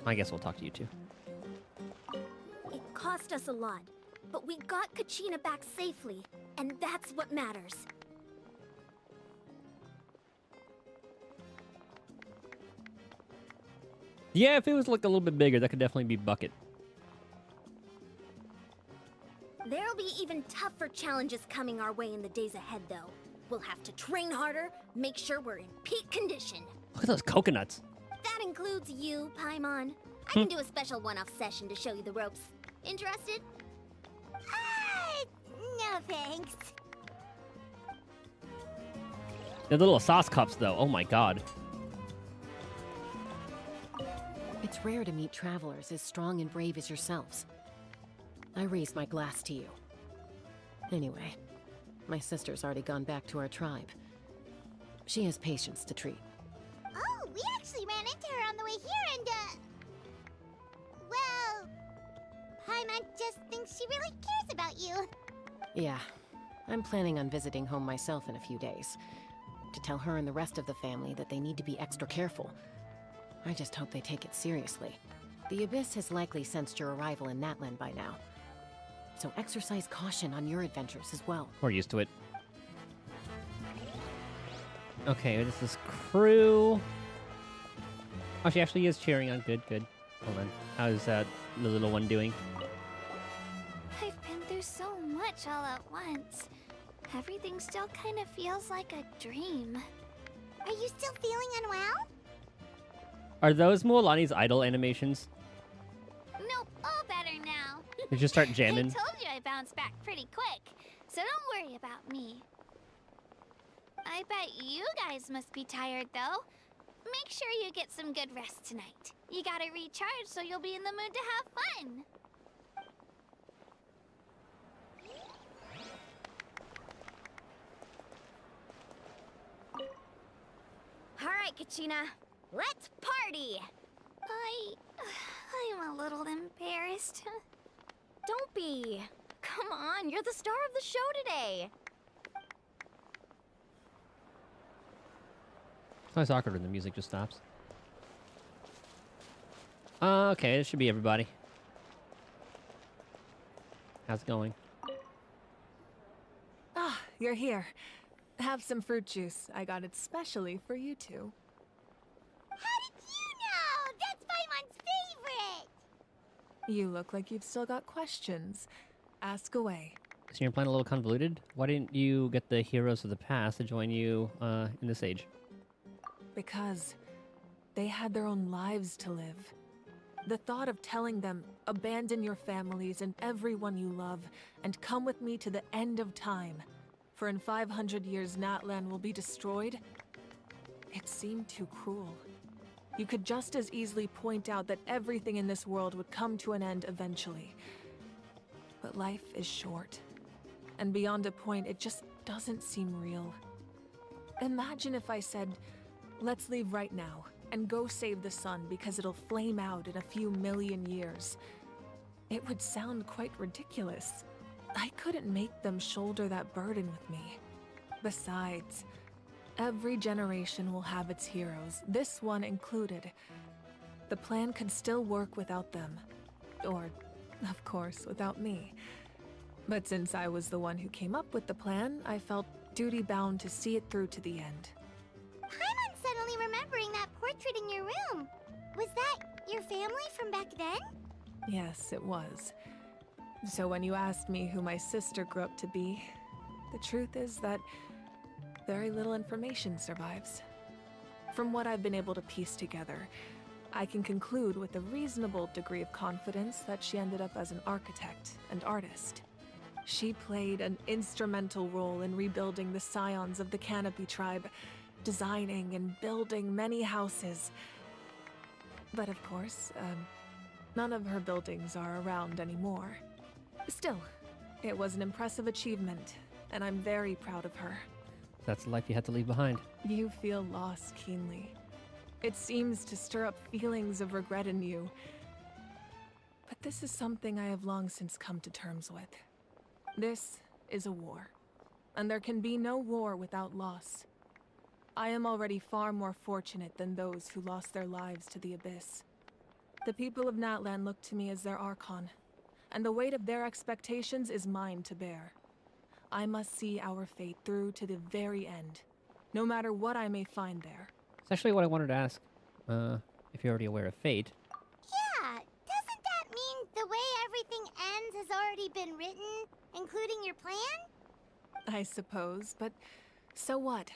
Speaker 1: I guess we'll talk to you too.
Speaker 6: It cost us a lot, but we got Kachina back safely, and that's what matters.
Speaker 1: Yeah, if it was like a little bit bigger, that could definitely be Bucket.
Speaker 6: There'll be even tougher challenges coming our way in the days ahead, though. We'll have to train harder, make sure we're in peak condition.
Speaker 1: Look at those coconuts.
Speaker 6: That includes you, Paimon. I can do a special one-off session to show you the ropes. Interested?
Speaker 2: No thanks.
Speaker 1: The little sauce cups, though. Oh my god.
Speaker 17: It's rare to meet travelers as strong and brave as yourselves. I raise my glass to you. Anyway, my sister's already gone back to our tribe. She has patients to treat.
Speaker 2: Oh, we actually ran into her on the way here and, well, Paimon just thinks she really cares about you.
Speaker 17: Yeah, I'm planning on visiting home myself in a few days. To tell her and the rest of the family that they need to be extra careful. I just hope they take it seriously. The Abyss has likely sensed your arrival in Natlan by now. So exercise caution on your adventures as well.
Speaker 1: We're used to it. Okay, this is crew. Oh, she actually is cheering on. Good, good. Hold on. How's the little one doing?
Speaker 2: I've been through so much all at once. Everything still kind of feels like a dream. Are you still feeling unwell?
Speaker 1: Are those Mualani's idol animations?
Speaker 2: Nope, all better now.
Speaker 1: You just start jamming.
Speaker 2: I told you I bounced back pretty quick, so don't worry about me. I bet you guys must be tired, though. Make sure you get some good rest tonight. You gotta recharge so you'll be in the mood to have fun.
Speaker 6: All right, Kachina, let's party!
Speaker 2: I'm a little embarrassed.
Speaker 6: Don't be. Come on, you're the star of the show today.
Speaker 1: It's nice awkward when the music just stops. Okay, this should be everybody. How's it going?
Speaker 3: Ah, you're here. Have some fruit juice. I got it specially for you two.
Speaker 2: How did you know? That's Paimon's favorite!
Speaker 3: You look like you've still got questions. Ask away.
Speaker 1: So you're playing a little convoluted? Why didn't you get the heroes of the past to join you in this age?
Speaker 3: Because they had their own lives to live. The thought of telling them, abandon your families and everyone you love, and come with me to the end of time, for in 500 years Natlan will be destroyed, it seemed too cruel. You could just as easily point out that everything in this world would come to an end eventually. But life is short, and beyond a point, it just doesn't seem real. Imagine if I said, let's leave right now, and go save the sun because it'll flame out in a few million years. It would sound quite ridiculous. I couldn't make them shoulder that burden with me. Besides, every generation will have its heroes, this one included. The plan could still work without them. Or, of course, without me. But since I was the one who came up with the plan, I felt duty-bound to see it through to the end.
Speaker 2: Paimon's suddenly remembering that portrait in your room. Was that your family from back then?
Speaker 3: Yes, it was. So when you asked me who my sister grew up to be, the truth is that very little information survives. From what I've been able to piece together, I can conclude with a reasonable degree of confidence that she ended up as an architect and artist. She played an instrumental role in rebuilding the scions of the Canopy tribe, designing and building many houses. But of course, none of her buildings are around anymore. Still, it was an impressive achievement, and I'm very proud of her.
Speaker 1: That's the life you had to leave behind.
Speaker 3: You feel loss keenly. It seems to stir up feelings of regret in you. But this is something I have long since come to terms with. This is a war, and there can be no war without loss. I am already far more fortunate than those who lost their lives to the Abyss. The people of Natlan look to me as their Archon, and the weight of their expectations is mine to bear. I must see our fate through to the very end, no matter what I may find there.
Speaker 1: It's actually what I wanted to ask. If you're already aware of fate.
Speaker 2: Yeah, doesn't that mean the way everything ends has already been written, including your plan?
Speaker 3: I suppose, but so what?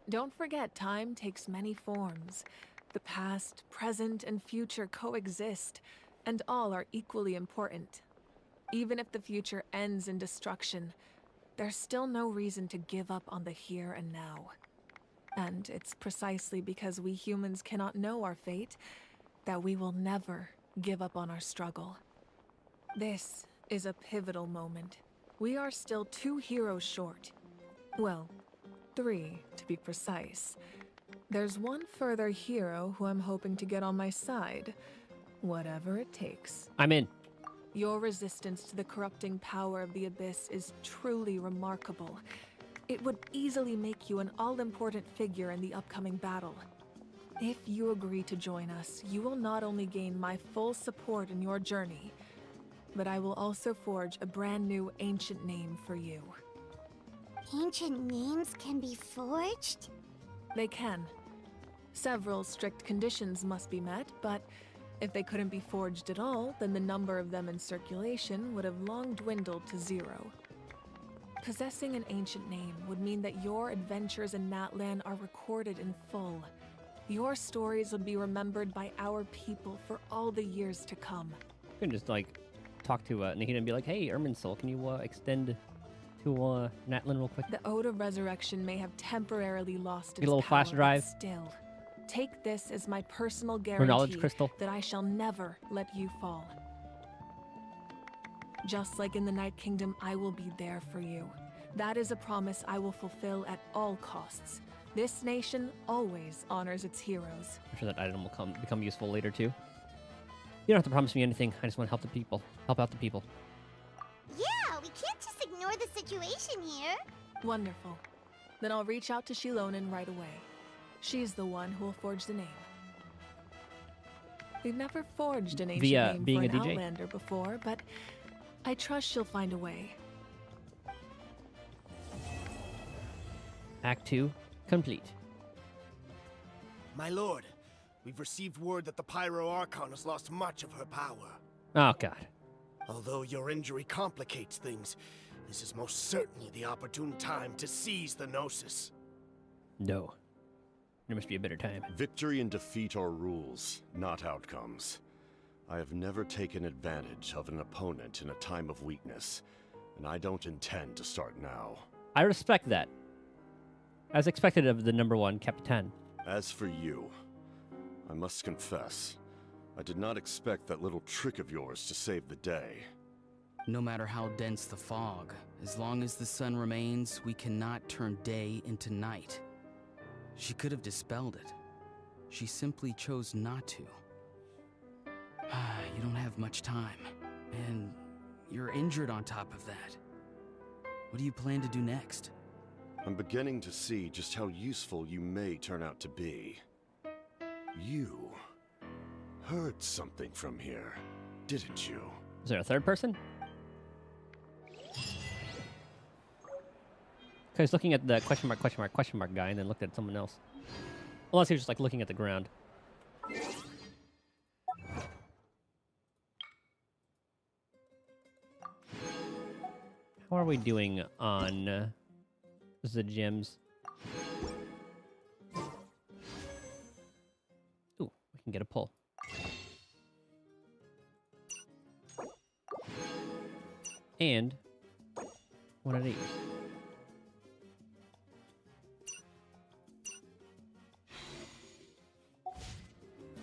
Speaker 3: Don't forget, time takes many forms. The past, present, and future coexist, and all are equally important. Even if the future ends in destruction, there's still no reason to give up on the here and now. And it's precisely because we humans cannot know our fate that we will never give up on our struggle. This is a pivotal moment. We are still 2 heroes short. Well, 3 to be precise. There's one further hero who I'm hoping to get on my side, whatever it takes.
Speaker 1: I'm in.
Speaker 3: Your resistance to the corrupting power of the Abyss is truly remarkable. It would easily make you an all-important figure in the upcoming battle. If you agree to join us, you will not only gain my full support in your journey, but I will also forge a brand new ancient name for you.
Speaker 2: Ancient names can be forged?
Speaker 3: They can. Several strict conditions must be met, but if they couldn't be forged at all, then the number of them in circulation would have long dwindled to 0. Possessing an ancient name would mean that your adventures in Natlan are recorded in full. Your stories would be remembered by our people for all the years to come.
Speaker 1: You can just, like, talk to Nahida and be like, hey, Irminsul, can you extend to Natlan real quick?
Speaker 3: The Ode of Resurrection may have temporarily lost its
Speaker 1: Get a little
Speaker 3: power,
Speaker 1: flash drive.
Speaker 3: but still, take this as my personal
Speaker 1: Her knowledge
Speaker 3: guarantee
Speaker 1: crystal.
Speaker 3: that I shall never let you fall. Just like in the Night Kingdom, I will be there for you. That is a promise I will fulfill at all costs. This nation always honors its heroes.
Speaker 1: I'm sure that item will become useful later, too. You don't have to promise me anything. I just want to help the people. Help out the people.
Speaker 2: Yeah, we can't just ignore the situation here.
Speaker 3: Wonderful. Then I'll reach out to Shilonen right away. She's the one who will forge the name. We've never forged an ancient
Speaker 1: Via
Speaker 3: name
Speaker 1: being
Speaker 3: for
Speaker 1: a
Speaker 3: an
Speaker 1: DJ?
Speaker 3: Outlander before, but I trust she'll find a way.
Speaker 1: Act 2 complete.
Speaker 9: My lord, we've received word that the Pyro Archon has lost much of her power.
Speaker 1: Oh, God.
Speaker 9: Although your injury complicates things, this is most certainly the opportune time to seize the Gnosis.
Speaker 1: No. There must be a better time.
Speaker 18: Victory and defeat are rules, not outcomes. I have never taken advantage of an opponent in a time of weakness, and I don't intend to start now.
Speaker 1: I respect that. As expected of the number 1 Captain.
Speaker 18: As for you, I must confess, I did not expect that little trick of yours to save the day.
Speaker 19: No matter how dense the fog, as long as the sun remains, we cannot turn day into night. She could have dispelled it. She simply chose not to. You don't have much time, and you're injured on top of that. What do you plan to do next?
Speaker 18: I'm beginning to see just how useful you may turn out to be. You heard something from here, didn't you?
Speaker 1: Is there a third person? Because looking at the question mark guy and then looked at someone else. Unless he was just like looking at the ground. How are we doing on the gems? Ooh, we can get a pull. And one of these.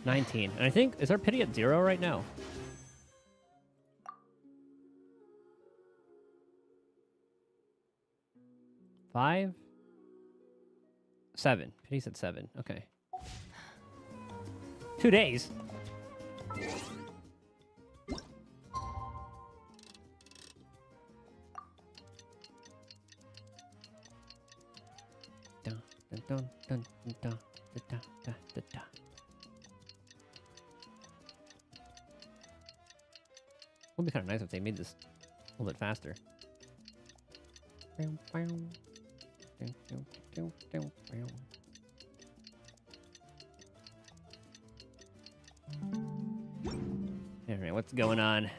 Speaker 1: $19. And I think, is our pity at 0 right now? $5? $7. Pity's at 7. Okay. 2 days. Dun, dun, dun, dun, dun, dun, dun, dun, dun, dun. Would be kind of nice if they made this a little bit faster. Alright, what's going on?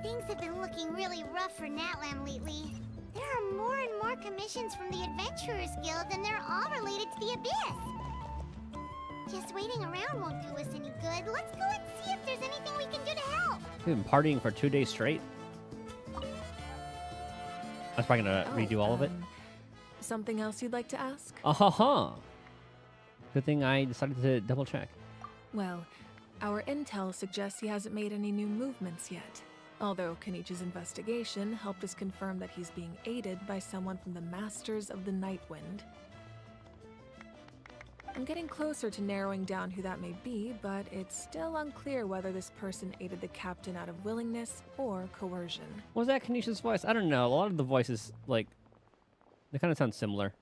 Speaker 2: Things have been looking really rough for Natlan lately. There are more and more commissions from the Adventurers Guild, and they're all related to the Abyss. Just waiting around won't do us any good. Let's go and see if there's anything we can do to help.
Speaker 1: We've been partying for 2 days straight. I was probably gonna redo all of it.
Speaker 3: Something else you'd like to ask?
Speaker 1: Ha! Good thing I decided to double check.
Speaker 3: Well, our intel suggests he hasn't made any new movements yet. Although Kenichi's investigation helped us confirm that he's being aided by someone from the Masters of the Nightwind. I'm getting closer to narrowing down who that may be, but it's still unclear whether this person aided the captain out of willingness or coercion.
Speaker 1: Was that Kanisha's voice? I don't know. A lot of the voices, like, they kind of sound similar.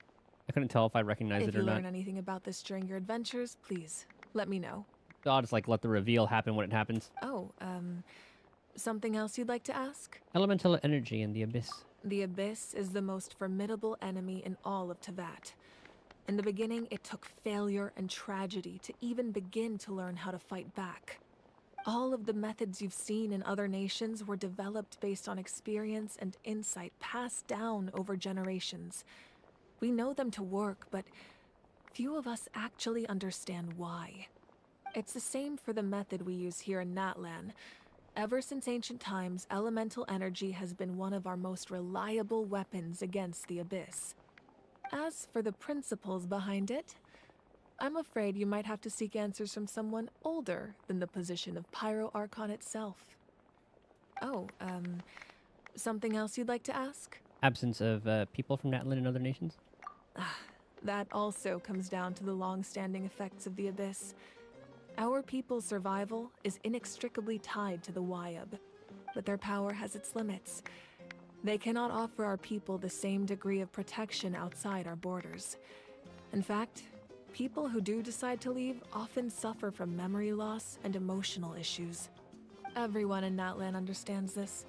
Speaker 1: I couldn't tell if I recognized it or
Speaker 3: If you
Speaker 1: not.
Speaker 3: learn anything about this during your adventures, please let me know.
Speaker 1: I'll just, like, let the reveal happen when it happens.
Speaker 3: Oh, something else you'd like to ask?
Speaker 1: Elemental energy in the Abyss.
Speaker 3: The Abyss is the most formidable enemy in all of Teyvat. In the beginning, it took failure and tragedy to even begin to learn how to fight back. All of the methods you've seen in other nations were developed based on experience and insight passed down over generations. We know them to work, but few of us actually understand why. It's the same for the method we use here in Natlan. Ever since ancient times, elemental energy has been one of our most reliable weapons against the Abyss. As for the principles behind it, I'm afraid you might have to seek answers from someone older than the position of Pyro Archon itself. Oh, something else you'd like to ask?
Speaker 1: Absence of people from Natlan and other nations?
Speaker 3: That also comes down to the long-standing effects of the Abyss. Our people's survival is inextricably tied to the Wyab, but their power has its limits. They cannot offer our people the same degree of protection outside our borders. In fact, people who do decide to leave often suffer from memory loss and emotional issues. Everyone in Natlan understands this.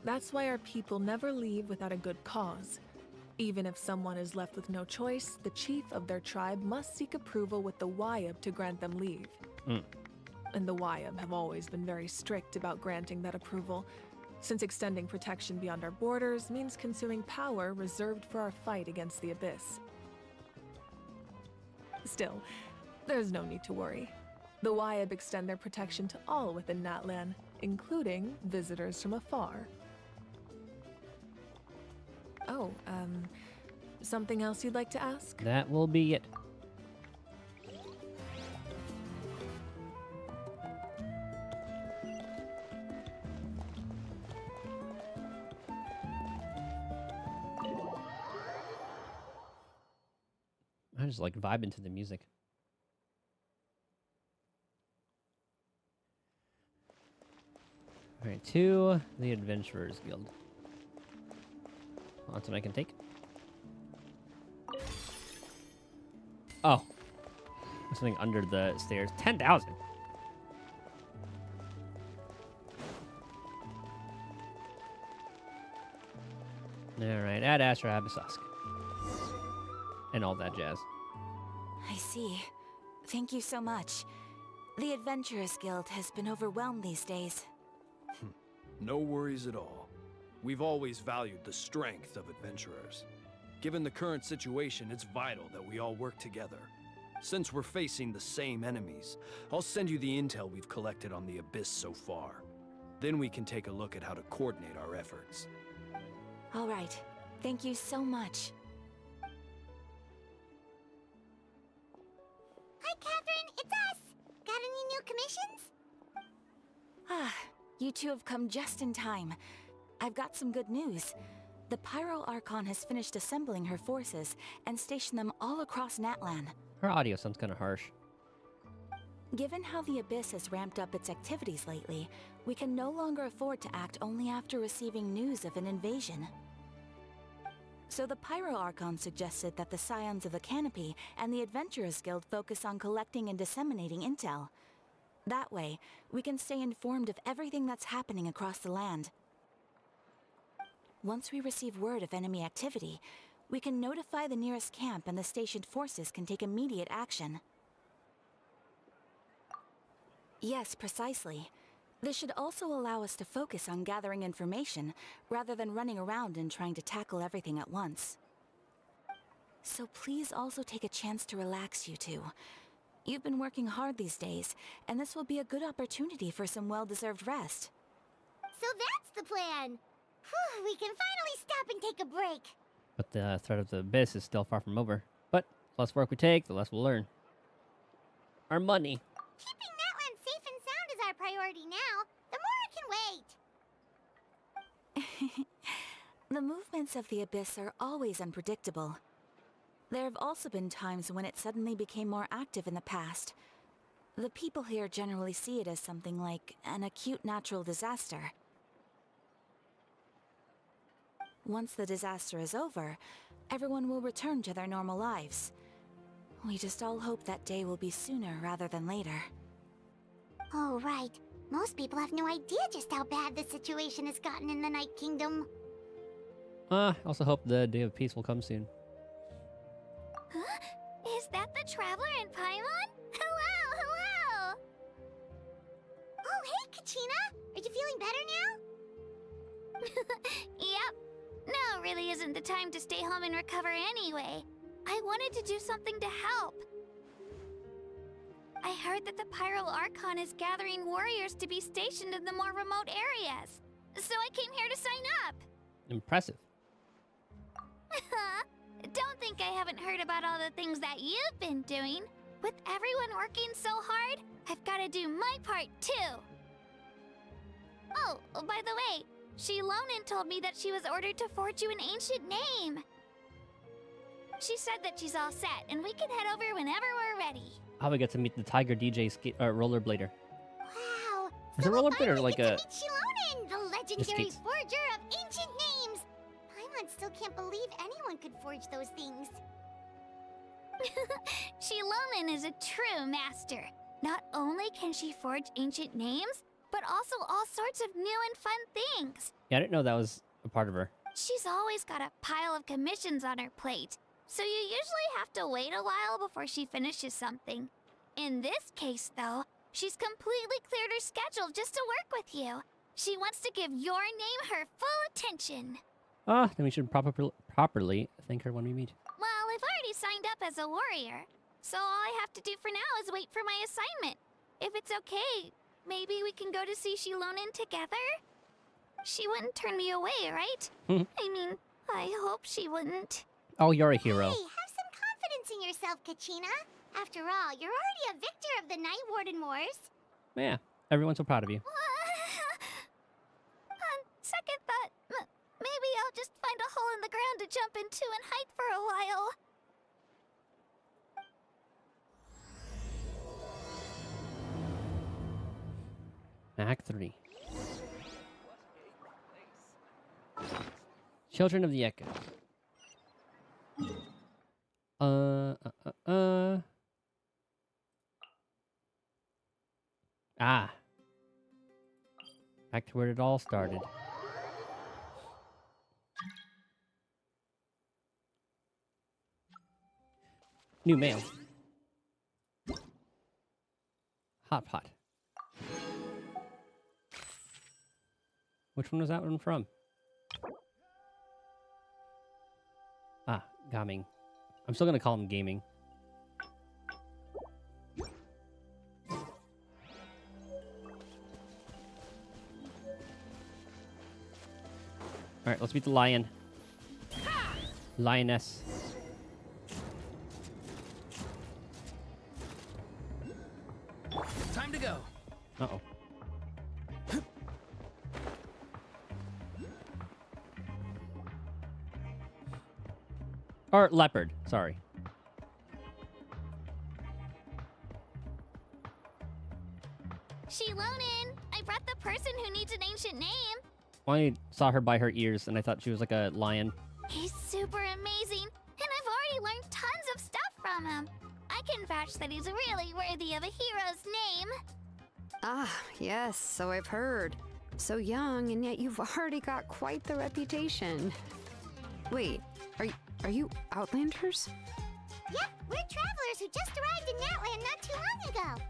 Speaker 3: That's why our people never leave without a good cause. Even if someone is left with no choice, the chief of their tribe must seek approval with the Wyab to grant them leave. And the Wyab have always been very strict about granting that approval, since extending protection beyond our borders means consuming power reserved for our fight against the Abyss. Still, there's no need to worry. The Wyab extend their protection to all within Natlan, including visitors from afar. Oh, something else you'd like to ask?
Speaker 1: That will be it. I just like vibing to the music. Alright, to the Adventurers Guild. That's what I can take. Oh. There's something under the stairs. 10,000. Alright, add Astra Abyssosque. And all that jazz.
Speaker 20: I see. Thank you so much. The Adventurers Guild has been overwhelmed these days.
Speaker 21: No worries at all. We've always valued the strength of adventurers. Given the current situation, it's vital that we all work together. Since we're facing the same enemies, I'll send you the intel we've collected on the Abyss so far. Then we can take a look at how to coordinate our efforts.
Speaker 20: All right. Thank you so much.
Speaker 2: Hi, Catherine. It's us. Got any new commissions?
Speaker 20: Ah, you two have come just in time. I've got some good news. The Pyro Archon has finished assembling her forces and stationed them all across Natlan.
Speaker 1: Her audio sounds kind of harsh.
Speaker 20: Given how the Abyss has ramped up its activities lately, we can no longer afford to act only after receiving news of an invasion. So the Pyro Archon suggested that the Scions of the Canopy and the Adventurers Guild focus on collecting and disseminating intel. That way, we can stay informed of everything that's happening across the land. Once we receive word of enemy activity, we can notify the nearest camp and the stationed forces can take immediate action. Yes, precisely. This should also allow us to focus on gathering information, rather than running around and trying to tackle everything at once. So please also take a chance to relax, you two. You've been working hard these days, and this will be a good opportunity for some well-deserved rest.
Speaker 2: So that's the plan. Whew, we can finally stop and take a break.
Speaker 1: But the threat of the Abyss is still far from over. But the less work we take, the less we'll learn. our money.
Speaker 6: Keeping Natlan safe and sound is our priority now. The more can wait.
Speaker 20: The movements of the Abyss are always unpredictable. There have also been times when it suddenly became more active in the past. The people here generally see it as something like an acute natural disaster. Once the disaster is over, everyone will return to their normal lives. We just all hope that day will be sooner rather than later.
Speaker 6: Oh, right. Most people have no idea just how bad the situation has gotten in the Night Kingdom.
Speaker 1: I also hope the day of peace will come soon.
Speaker 2: Huh? Is that the Traveler in Paimon? Hello, hello!
Speaker 6: Oh, hey, Kachina! Are you feeling better now?
Speaker 2: Yep. Now really isn't the time to stay home and recover anyway. I wanted to do something to help. I heard that the Pyro Archon is gathering warriors to be stationed in the more remote areas. So I came here to sign up.
Speaker 1: Impressive.
Speaker 2: Don't think I haven't heard about all the things that you've been doing. With everyone working so hard, I've got to do my part too. Oh, by the way, Shilonin told me that she was ordered to forge you an ancient name. She said that she's all set, and we can head over whenever we're ready.
Speaker 1: How we get to meet the Tiger DJ rollerblader.
Speaker 6: Wow!
Speaker 1: Is it rollerblader or like a...
Speaker 6: Meet Shilonin, the legendary
Speaker 1: skates.
Speaker 6: forger of ancient names! Paimon still can't believe anyone could forge those things.
Speaker 2: Shilonin is a true master. Not only can she forge ancient names, but also all sorts of new and fun things.
Speaker 1: Yeah, I didn't know that was a part of her.
Speaker 2: She's always got a pile of commissions on her plate, so you usually have to wait a while before she finishes something. In this case, though, she's completely cleared her schedule just to work with you. She wants to give your name her full attention.
Speaker 1: Ah, then we should properly thank her when we meet.
Speaker 2: Well, I've already signed up as a warrior, so all I have to do for now is wait for my assignment. If it's okay, maybe we can go to see Shilonin together? She wouldn't turn me away, right? I mean, I hope she wouldn't.
Speaker 1: Oh, you're a hero.
Speaker 6: Hey, have some confidence in yourself, Kachina. After all, you're already a victor of the Night Warden Wars.
Speaker 1: Yeah, everyone's so proud of you.
Speaker 2: On second thought, maybe I'll just find a hole in the ground to jump into and hide for a while.
Speaker 1: Act 3. Children of the Echo. Ah. Back to where it all started. New mail. Hot pot. Which one was that one from? Ah, gaming. I'm still gonna call him gaming. Alright, let's meet the lion. Lioness.
Speaker 19: Time to go.
Speaker 1: Uh-oh. Or leopard, sorry.
Speaker 2: Shilonin, I brought the person who needs an ancient name.
Speaker 1: I saw her by her ears and I thought she was like a lion.
Speaker 2: He's super amazing, and I've already learned tons of stuff from him. I can vouch that he's really worthy of a hero's name.
Speaker 8: Ah, yes, so I've heard. So young, and yet you've already got quite the reputation. Wait, are you Outlanders?
Speaker 6: Yep, we're travelers who just arrived in Natlan not too long ago.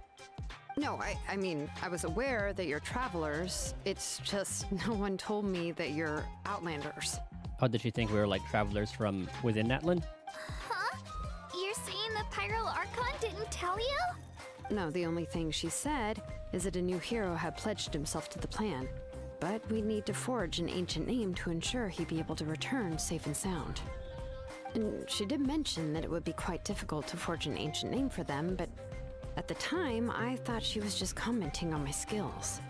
Speaker 8: No, I mean, I was aware that you're travelers. It's just no one told me that you're Outlanders.
Speaker 1: Oh, did she think we were like travelers from within Natlan?
Speaker 2: Huh? You're saying the Pyro Archon didn't tell you?
Speaker 8: No, the only thing she said is that a new hero had pledged himself to the plan. But we'd need to forge an ancient name to ensure he'd be able to return safe and sound. And she did mention that it would be quite difficult to forge an ancient name for them, but At the time, I thought she was just commenting on my skills.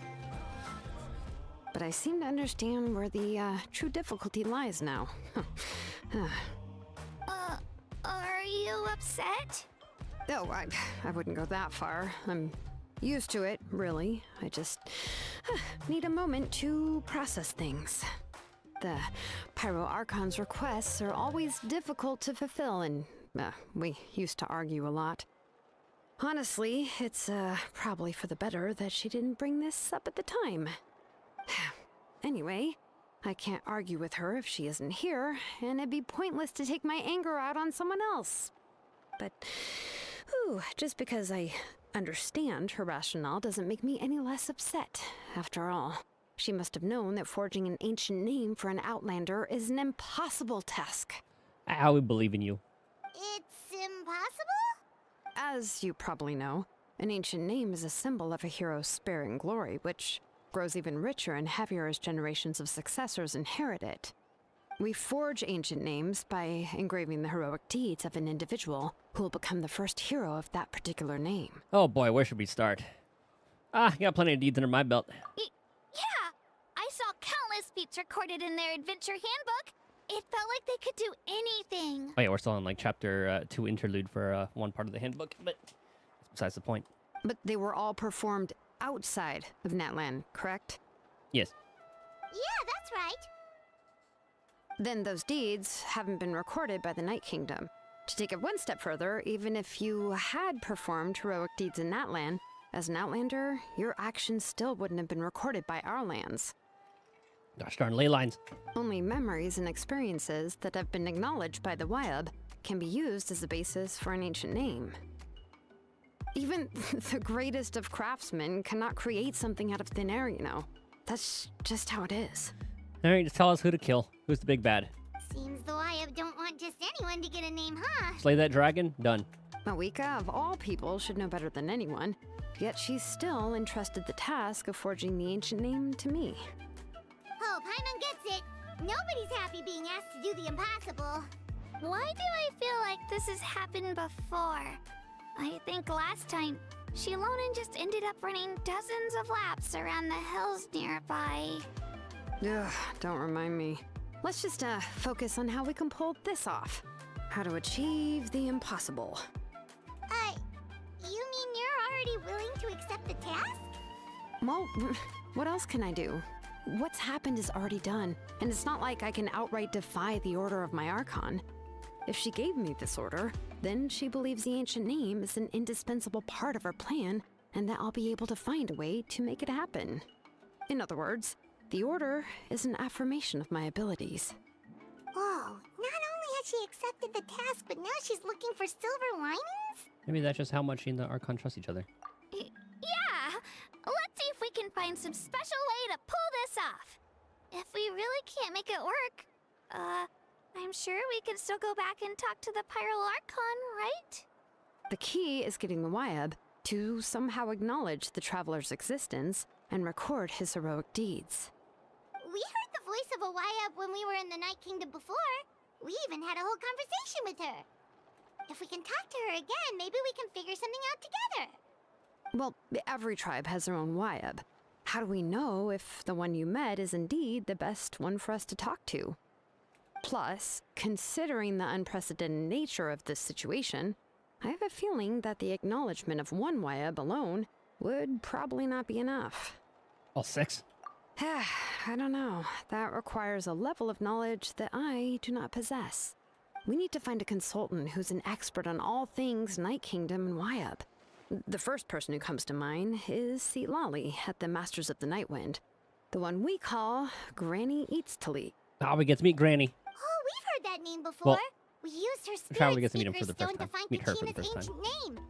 Speaker 8: But I seem to understand where the true difficulty lies now.
Speaker 2: Are you upset?
Speaker 8: Oh, I wouldn't go that far. I'm used to it, really. I just need a moment to process things. The Pyro Archon's requests are always difficult to fulfill, and we used to argue a lot. Honestly, it's probably for the better that she didn't bring this up at the time. Anyway, I can't argue with her if she isn't here, and it'd be pointless to take my anger out on someone else. But, just because I understand her rationale doesn't make me any less upset. After all, she must have known that forging an ancient name for an Outlander is an impossible task.
Speaker 1: I would believe in you.
Speaker 6: It's impossible?
Speaker 8: As you probably know, an ancient name is a symbol of a hero's spirit and glory, which grows even richer and heavier as generations of successors inherit it. We forge ancient names by engraving the heroic deeds of an individual who will become the first hero of that particular name.
Speaker 1: Oh boy, where should we start? Got plenty of deeds under my belt.
Speaker 2: Yeah, I saw countless feats recorded in their adventure handbook. It felt like they could do anything.
Speaker 1: Oh yeah, we're still on like chapter 2 interlude for one part of the handbook, but besides the point.
Speaker 8: But they were all performed outside of Natlan, correct?
Speaker 1: Yes.
Speaker 6: Yeah, that's right.
Speaker 8: Then those deeds haven't been recorded by the Night Kingdom. To take it one step further, even if you had performed heroic deeds in Natlan, as an Outlander, your actions still wouldn't have been recorded by our lands.
Speaker 1: Gosh darn ley lines.
Speaker 8: Only memories and experiences that have been acknowledged by the Wyab can be used as a basis for an ancient name. Even the greatest of craftsmen cannot create something out of thin air, you know. That's just how it is.
Speaker 1: All right, just tell us who to kill. Who's the big bad?
Speaker 6: Seems the Wyab don't want just anyone to get a name, huh?
Speaker 1: Slay that dragon? Done.
Speaker 8: Mawika, of all people, should know better than anyone. Yet she's still entrusted the task of forging the ancient name to me.
Speaker 6: Oh, Paimon gets it. Nobody's happy being asked to do the impossible.
Speaker 2: Why do I feel like this has happened before? I think last time, Shilonen just ended up running dozens of laps around the hills nearby.
Speaker 8: Ugh, don't remind me. Let's just focus on how we can pull this off. How to achieve the impossible.
Speaker 6: You mean you're already willing to accept the task?
Speaker 8: Well, what else can I do? What's happened is already done, and it's not like I can outright defy the order of my Archon. If she gave me this order, then she believes the ancient name is an indispensable part of her plan, and that I'll be able to find a way to make it happen. In other words, the order is an affirmation of my abilities.
Speaker 6: Whoa, not only has she accepted the task, but now she's looking for silver linings?
Speaker 1: Maybe that's just how much she and the Archon trust each other.
Speaker 2: Yeah! Let's see if we can find some special way to pull this off. If we really can't make it work, I'm sure we can still go back and talk to the Pyro Archon, right?
Speaker 8: The key is getting the Wyab to somehow acknowledge the Traveler's existence and record his heroic deeds.
Speaker 6: We heard the voice of a Wyab when we were in the Night Kingdom before. We even had a whole conversation with her. If we can talk to her again, maybe we can figure something out together.
Speaker 8: Well, every tribe has their own Wyab. How do we know if the one you met is indeed the best one for us to talk to? Plus, considering the unprecedented nature of this situation, I have a feeling that the acknowledgement of one Wyab alone would probably not be enough.
Speaker 1: All 6?
Speaker 8: I don't know. That requires a level of knowledge that I do not possess. We need to find a consultant who's an expert on all things Night Kingdom and Wyab. The first person who comes to mind is Seatlali at the Masters of the Nightwind. The one we call Granny Eatstali.
Speaker 1: We get to meet Granny.
Speaker 6: Oh, we've heard that name before.
Speaker 1: Well,
Speaker 6: we used her spirit
Speaker 1: Traveler gets to meet him
Speaker 6: speaker
Speaker 1: for the first
Speaker 6: stone
Speaker 1: time.
Speaker 6: to find
Speaker 1: Meet her for the
Speaker 6: Kachina's
Speaker 1: first time.
Speaker 6: ancient name.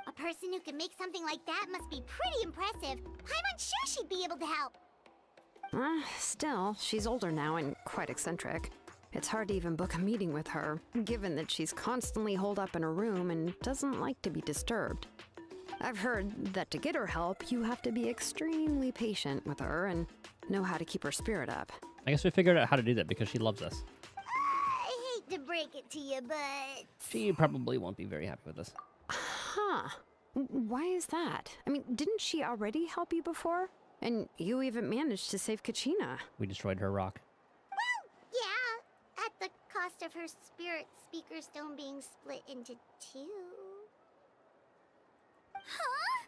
Speaker 6: A person who can make something like that must be pretty impressive. I'm unsure she'd be able to help.
Speaker 8: Still, she's older now and quite eccentric. It's hard to even book a meeting with her, given that she's constantly holed up in her room and doesn't like to be disturbed. I've heard that to get her help, you have to be extremely patient with her and know how to keep her spirit up.
Speaker 1: I guess we figured out how to do that because she loves us.
Speaker 6: I hate to break it to you, but...
Speaker 1: She probably won't be very happy with us.
Speaker 8: Huh. Why is that? I mean, didn't she already help you before? And you even managed to save Kachina.
Speaker 1: We destroyed her rock.
Speaker 6: Yeah, at the cost of her spirit speaker stone being split into two. Huh?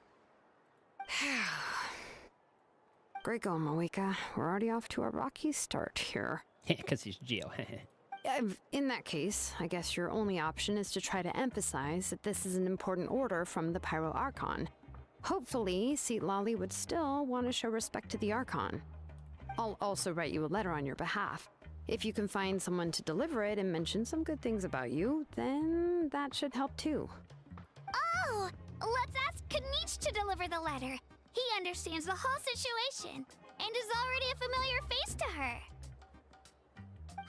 Speaker 8: Great going, Moeka. We're already off to a rocky start here.
Speaker 1: Because he's Geo.
Speaker 8: In that case, I guess your only option is to try to emphasize that this is an important order from the Pyro Archon. Hopefully, Seat Lolly would still want to show respect to the Archon. I'll also write you a letter on your behalf. If you can find someone to deliver it and mention some good things about you, then that should help too.
Speaker 2: Oh, let's ask Kanich to deliver the letter. He understands the whole situation and is already a familiar face to her.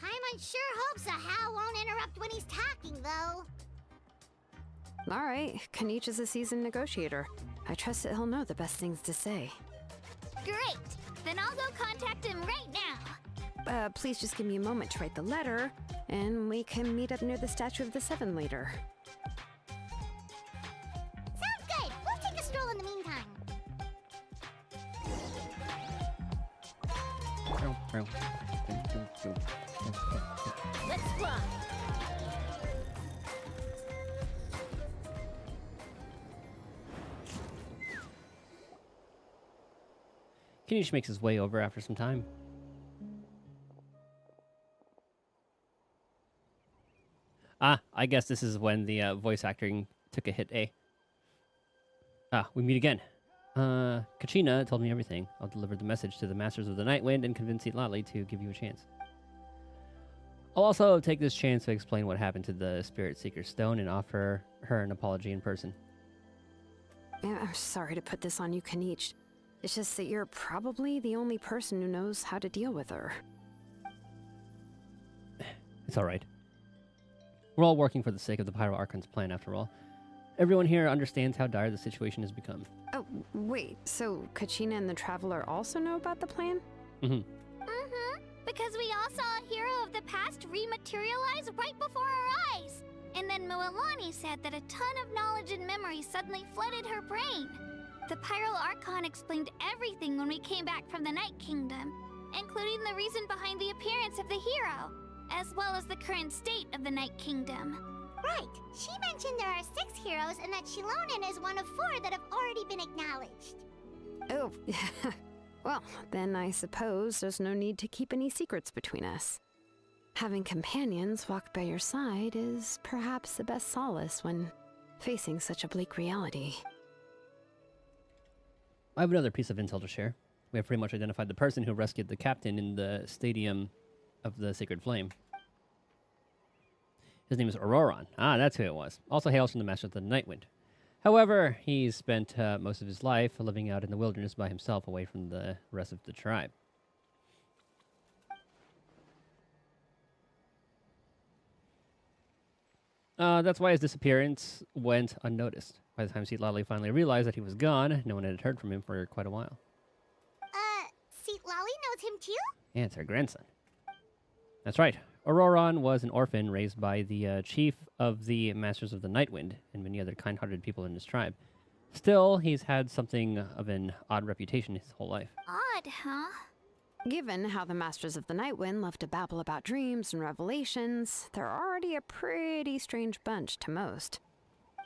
Speaker 6: Paimon sure hopes a Hal won't interrupt when he's talking, though.
Speaker 8: All right, Kanich is a seasoned negotiator. I trust that he'll know the best things to say.
Speaker 2: Great! Then I'll go contact him right now.
Speaker 8: Please just give me a moment to write the letter, and we can meet up near the Statue of the Seven later.
Speaker 6: Sounds good. We'll take a stroll in the meantime.
Speaker 2: Let's fly.
Speaker 1: Kanich makes his way over after some time. I guess this is when the voice acting took a hit, eh? We meet again. Kachina told me everything. I'll deliver the message to the Masters of the Nightwind and convince Itlali to give you a chance. I'll also take this chance to explain what happened to the Spirit Seeker Stone and offer her an apology in person.
Speaker 8: Yeah, I'm sorry to put this on you, Kanich. It's just that you're probably the only person who knows how to deal with her.
Speaker 1: It's alright. We're all working for the sake of the Pyro Archon's plan, after all. Everyone here understands how dire the situation has become.
Speaker 8: Oh, wait, so Kachina and the Traveler also know about the plan?
Speaker 1: Mm-hmm.
Speaker 2: Because we all saw a hero of the past rematerialize right before our eyes. And then Mualani said that a ton of knowledge and memory suddenly flooded her brain. The Pyro Archon explained everything when we came back from the Night Kingdom, including the reason behind the appearance of the hero, as well as the current state of the Night Kingdom.
Speaker 6: Right. She mentioned there are 6 heroes and that Shilonen is one of 4 that have already been acknowledged.
Speaker 8: Oh, well, then I suppose there's no need to keep any secrets between us. Having companions walk by your side is perhaps the best solace when facing such a bleak reality.
Speaker 1: I have another piece of intel to share. We have pretty much identified the person who rescued the captain in the Stadium of the Sacred Flame. His name is Auroron. That's who it was. Also hails from the Master of the Nightwind. However, he's spent most of his life living out in the wilderness by himself, away from the rest of the tribe. That's why his disappearance went unnoticed. By the time Seatlali finally realized that he was gone, no one had heard from him for quite a while.
Speaker 6: Seat Lolly knows him too?
Speaker 1: Yeah, it's her grandson. That's right. Auroron was an orphan raised by the chief of the Masters of the Nightwind and many other kind-hearted people in his tribe. Still, he's had something of an odd reputation his whole life.
Speaker 2: Odd, huh?
Speaker 8: Given how the Masters of the Nightwind love to babble about dreams and revelations, they're already a pretty strange bunch to most.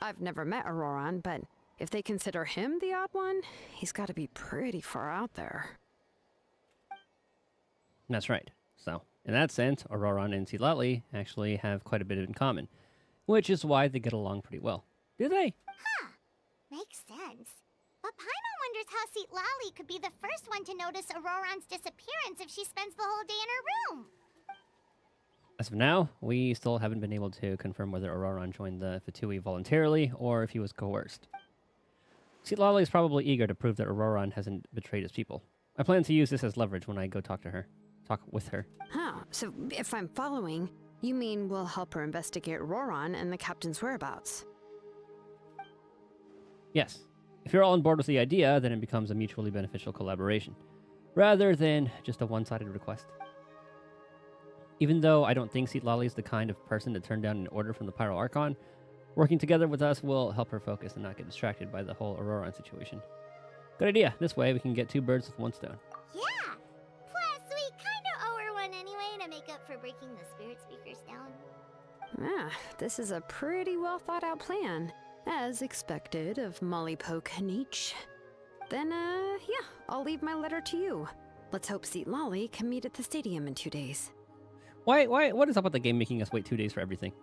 Speaker 8: I've never met Auroron, but if they consider him the odd one, he's got to be pretty far out there.
Speaker 1: That's right. So, in that sense, Auroron and Seatlali actually have quite a bit in common, which is why they get along pretty well. Do they?
Speaker 6: Huh. Makes sense. But Paimon wonders how Seat Lolly could be the first one to notice Auroron's disappearance if she spends the whole day in her room.
Speaker 1: As of now, we still haven't been able to confirm whether Auroron joined the Fatui voluntarily or if he was coerced. Seatlali is probably eager to prove that Auroron hasn't betrayed his people. I plan to use this as leverage when I go talk with her.
Speaker 8: Huh, so if I'm following, you mean we'll help her investigate Auroron and the captain's whereabouts?
Speaker 1: Yes. If you're all on board with the idea, then it becomes a mutually beneficial collaboration, rather than just a one-sided request. Even though I don't think Seat Lolly is the kind of person to turn down an order from the Pyro Archon, working together with us will help her focus and not get distracted by the whole Auroran situation. Good idea. This way we can get 2 birds with 1 stone.
Speaker 6: Yeah! Plus, we kinda owe her one anyway to make up for breaking the spirit speakers down.
Speaker 8: Ah, this is a pretty well thought out plan. As expected of Molly Poke Nietzsche. Then, yeah, I'll leave my letter to you. Let's hope Seat Lolly can meet at the stadium in 2 days.
Speaker 1: What is up with the game making us wait 2 days for everything?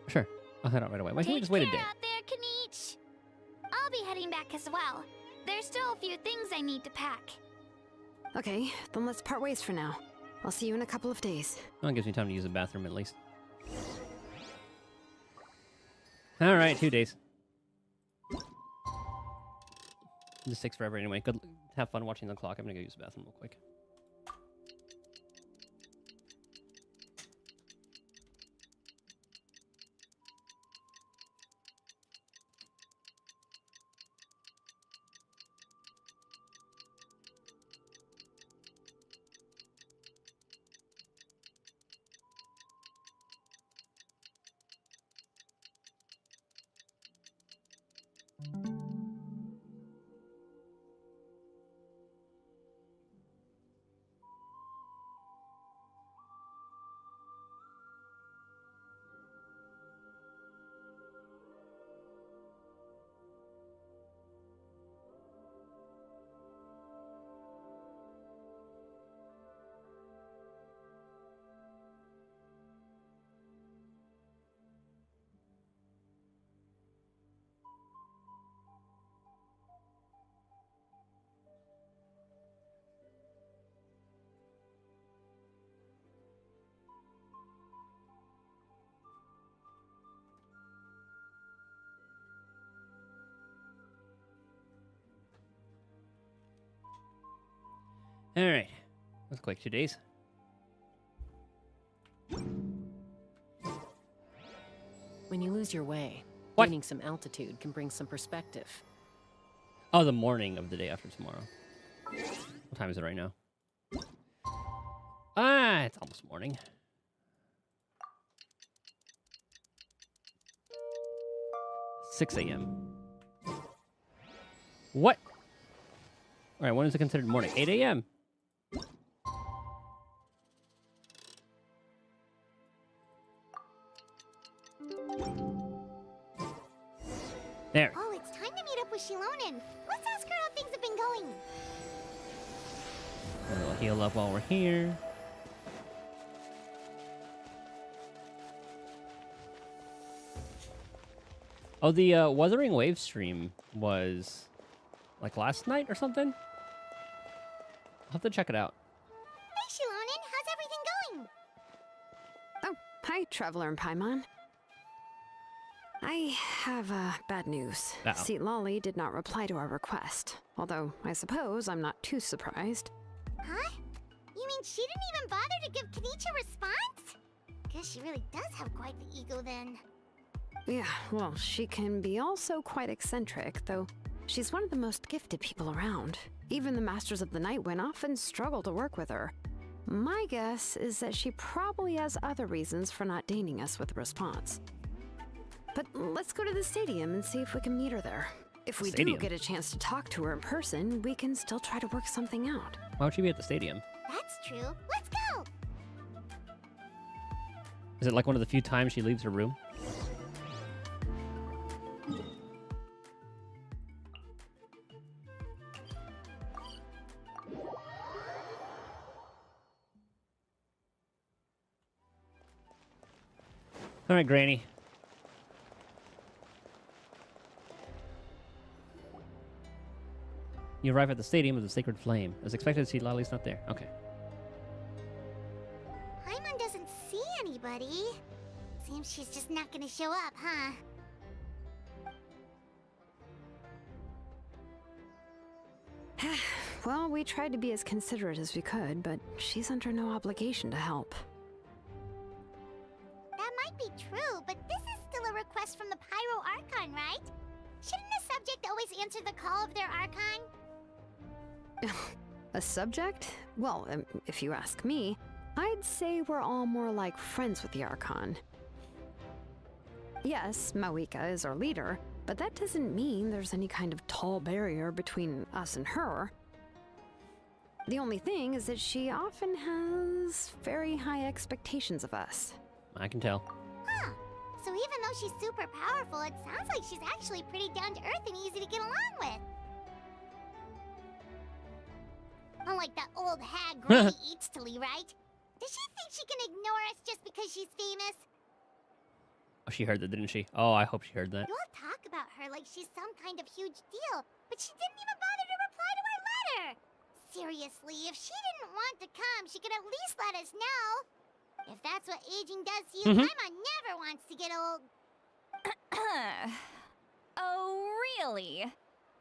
Speaker 1: Sure, I'll head out right away. Why can't we just wait a day?
Speaker 2: Out there, Kanich. I'll be heading back as well. There's still a few things I need to pack.
Speaker 8: Okay, then let's part ways for now. I'll see you in a couple of days.
Speaker 1: Well, it gives me time to use the bathroom at least. Alright, 2 days. This takes forever anyway. Good. Have fun watching the clock. I'm gonna go use the bathroom real quick. Alright. That's quick, 2 days.
Speaker 17: When you lose your way,
Speaker 1: What?
Speaker 17: gaining some altitude can bring some perspective.
Speaker 1: Oh, the morning of the day after tomorrow. What time is it right now? Ah, it's almost morning. "6 a.m. What? Alright, when is it considered morning? 8 a.m. There.
Speaker 6: Oh, it's time to meet up with Shilonen. Let's ask her how things have been going.
Speaker 1: A little heal up while we're here. Oh, the Wuthering Waves stream was like last night or something? I'll have to check it out.
Speaker 6: Hey, Shilonen, how's everything going?
Speaker 8: Oh, hi, Traveler and Paimon. I have bad news.
Speaker 1: Uh-oh.
Speaker 8: Seat Lolly did not reply to our request, although I suppose I'm not too surprised.
Speaker 6: Huh? You mean she didn't even bother to give Kanichi a response? Guess she really does have quite the ego then.
Speaker 8: Yeah, well, she can be also quite eccentric, though she's one of the most gifted people around. Even the Masters of the Nightwind often struggle to work with her. My guess is that she probably has other reasons for not deigning us with a response. But let's go to the stadium and see if we can meet her there. If we do get a chance to talk to her in person, we can still try to work something out.
Speaker 1: Why would she be at the stadium?
Speaker 6: That's true. Let's go!
Speaker 1: Is it like one of the few times she leaves her room? All right, Granny. You arrive at the stadium of the Sacred Flame. As expected, Seat Lolly's not there. Okay.
Speaker 6: Paimon doesn't see anybody. Seems she's just not gonna show up, huh?
Speaker 8: Well, we tried to be as considerate as we could, but she's under no obligation to help.
Speaker 6: That might be true, but this is still a request from the Pyro Archon, right? Shouldn't a subject always answer the call of their Archon?
Speaker 8: A subject? Well, if you ask me, I'd say we're all more like friends with the Archon. Yes, Mawika is our leader, but that doesn't mean there's any kind of tall barrier between us and her. The only thing is that she often has very high expectations of us.
Speaker 1: I can tell.
Speaker 2: Huh. So even though she's super powerful, it sounds like she's actually pretty down to earth and easy to get along with. Unlike that old hag Granny Eatstily, right? Does she think she can ignore us just because she's famous?
Speaker 1: Oh, she heard that, didn't she? Oh, I hope she heard that.
Speaker 2: You all talk about her like she's some kind of huge deal, but she didn't even bother to reply to our letter. Seriously, if she didn't want to come, she could at least let us know. If that's what aging does to you, Paimon never wants to get old.
Speaker 5: Oh, really?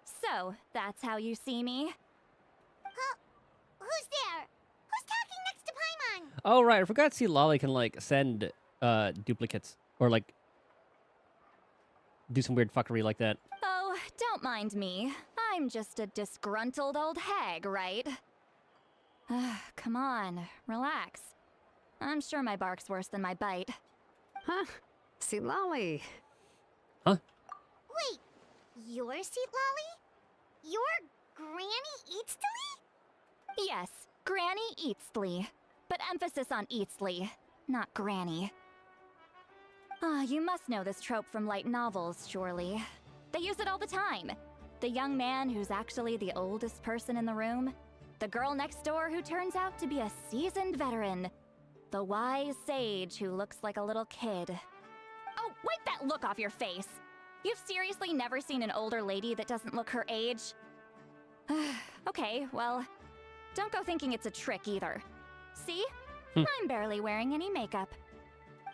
Speaker 5: So, that's how you see me?
Speaker 2: Who's there? Who's talking next to Paimon?
Speaker 1: Oh, right. I forgot to see Lolly can, like, send duplicates. Or, like, do some weird fuckery like that.
Speaker 5: Oh, don't mind me. I'm just a disgruntled old hag, right? Come on, relax. I'm sure my bark's worse than my bite.
Speaker 8: Huh? See Lolly.
Speaker 1: Huh?
Speaker 2: Wait, you're Seat Lolly? You're Granny Eatstily?
Speaker 5: Yes, Granny Eatstly. But emphasis on Eatstly, not Granny. You must know this trope from light novels, surely. They use it all the time. The young man who's actually the oldest person in the room. The girl next door who turns out to be a seasoned veteran. The wise sage who looks like a little kid. Oh, wipe that look off your face! You've seriously never seen an older lady that doesn't look her age? Okay, well, don't go thinking it's a trick either. See? I'm barely wearing any makeup.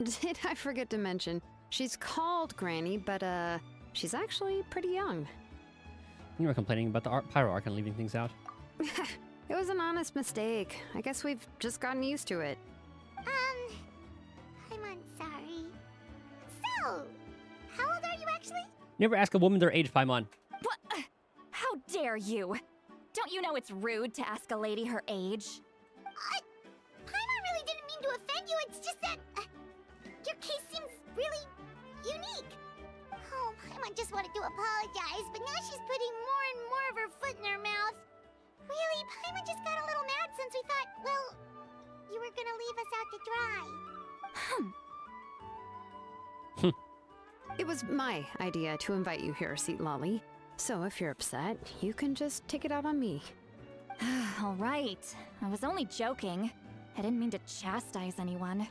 Speaker 8: Did I forget to mention, she's called Granny, but she's actually pretty young.
Speaker 1: You were complaining about the Pyro Archon leaving things out.
Speaker 8: It was an honest mistake. I guess we've just gotten used to it.
Speaker 2: I'm sorry. So, how old are you actually?
Speaker 1: Never ask a woman their age, Paimon.
Speaker 5: What? How dare you? Don't you know it's rude to ask a lady her age?
Speaker 2: Paimon really didn't mean to offend you, it's just that your case seems really unique. Oh, Paimon just wanted to apologize, but now she's putting more and more of her foot in her mouth. Really, Paimon just got a little mad since we thought, well, you were gonna leave us out to dry.
Speaker 8: It was my idea to invite you here, Seat Lolly. So if you're upset, you can just take it out on me.
Speaker 5: All right. I was only joking. I didn't mean to chastise anyone.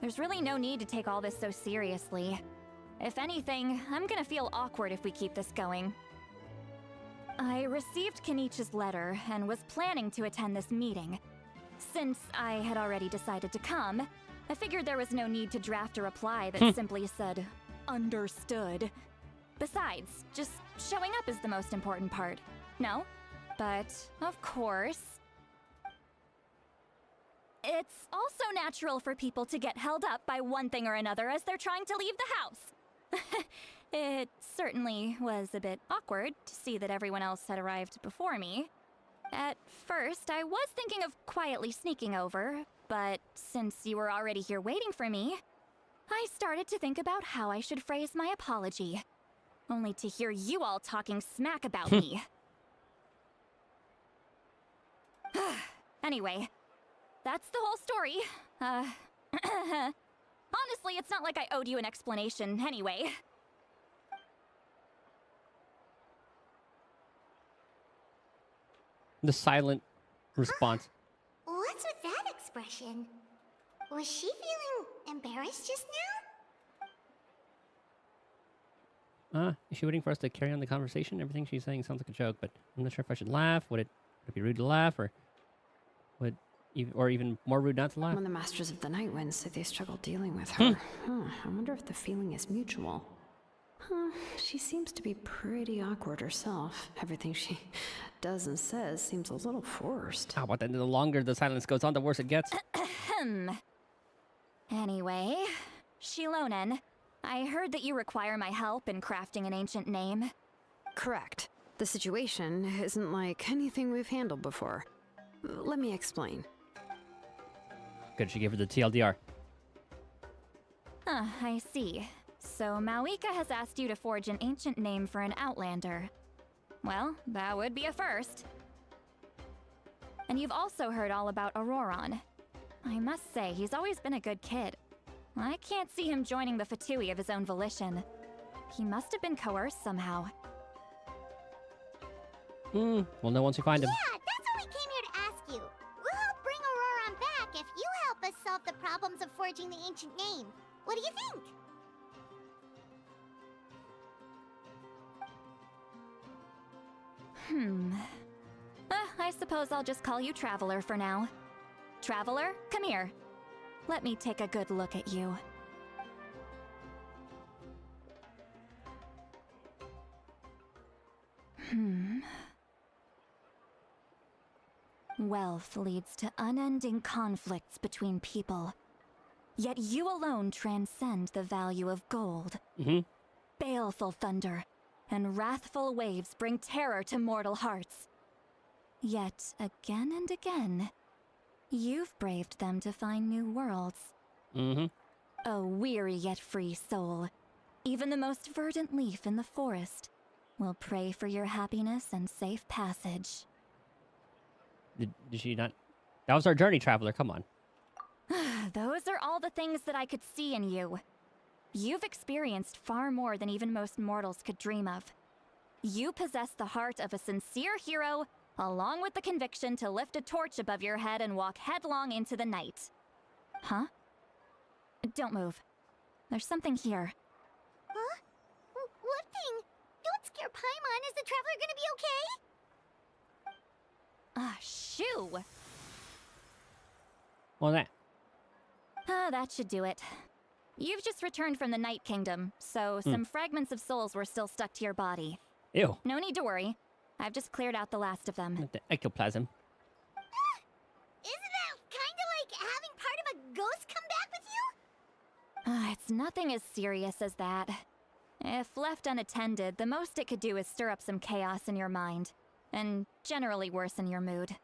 Speaker 5: There's really no need to take all this so seriously. If anything, I'm gonna feel awkward if we keep this going. I received Kenichi's letter and was planning to attend this meeting. Since I had already decided to come, I figured there was no need to draft a reply that simply said, "Understood." Besides, just showing up is the most important part. No? But, of course... It's also natural for people to get held up by one thing or another as they're trying to leave the house. It certainly was a bit awkward to see that everyone else had arrived before me. At first, I was thinking of quietly sneaking over, but since you were already here waiting for me, I started to think about how I should phrase my apology. Only to hear you all talking smack about me. Anyway, that's the whole story. Honestly, it's not like I owed you an explanation anyway.
Speaker 1: The silent response.
Speaker 2: What's with that expression? Was she feeling embarrassed just now?
Speaker 1: Is she waiting for us to carry on the conversation? Everything she's saying sounds like a joke, but I'm not sure if I should laugh. Would it be rude to laugh, or even more rude not to laugh?
Speaker 8: When the Masters of the Night Winds say they struggle dealing with her. I wonder if the feeling is mutual. She seems to be pretty awkward herself. Everything she does and says seems a little forced.
Speaker 1: How about that? The longer the silence goes on, the worse it gets.
Speaker 5: Anyway, Shilonen, I heard that you require my help in crafting an ancient name.
Speaker 8: Correct. The situation isn't like anything we've handled before. Let me explain.
Speaker 1: Good, she gave her the TLDR.
Speaker 5: I see. So Mawika has asked you to forge an ancient name for an outlander. Well, that would be a first. And you've also heard all about Auroron. I must say, he's always been a good kid. I can't see him joining the Fatui of his own volition. He must have been coerced somehow.
Speaker 1: We'll know once we find him.
Speaker 2: Yeah, that's what we came here to ask you. We'll help bring Auroron back if you help us solve the problems of forging the ancient name. What do you think?
Speaker 5: I suppose I'll just call you Traveler for now. Traveler, come here. Let me take a good look at you. Wealth leads to unending conflicts between people. Yet you alone transcend the value of gold. Baleful thunder and wrathful waves bring terror to mortal hearts. Yet again and again, you've braved them to find new worlds. A weary yet free soul, even the most verdant leaf in the forest, will pray for your happiness and safe passage.
Speaker 1: Did she not? That was our journey, Traveler. Come on.
Speaker 5: Those are all the things that I could see in you. You've experienced far more than even most mortals could dream of. You possess the heart of a sincere hero, along with the conviction to lift a torch above your head and walk headlong into the night. Huh? Don't move. There's something here.
Speaker 2: Huh? What thing? Don't scare Paimon. Is the Traveler gonna be okay?
Speaker 5: Shoo!
Speaker 1: Well, that.
Speaker 5: That should do it. You've just returned from the Night Kingdom, so some fragments of souls were still stuck to your body.
Speaker 1: Ew.
Speaker 5: No need to worry. I've just cleared out the last of them.
Speaker 1: The ectoplasm.
Speaker 2: Isn't that kinda like having part of a ghost come back with you?
Speaker 5: It's nothing as serious as that. If left unattended, the most it could do is stir up some chaos in your mind, and generally worsen your mood.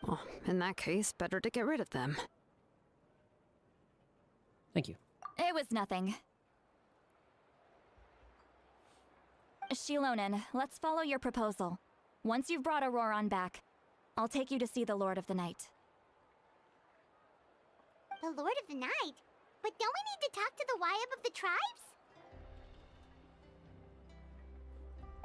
Speaker 8: Well, in that case, better to get rid of them.
Speaker 1: Thank you.
Speaker 5: It was nothing. Shilonen, let's follow your proposal. Once you've brought Auroron back, I'll take you to see the Lord of the Night.
Speaker 2: The Lord of the Night? But don't we need to talk to the Wyab of the tribes?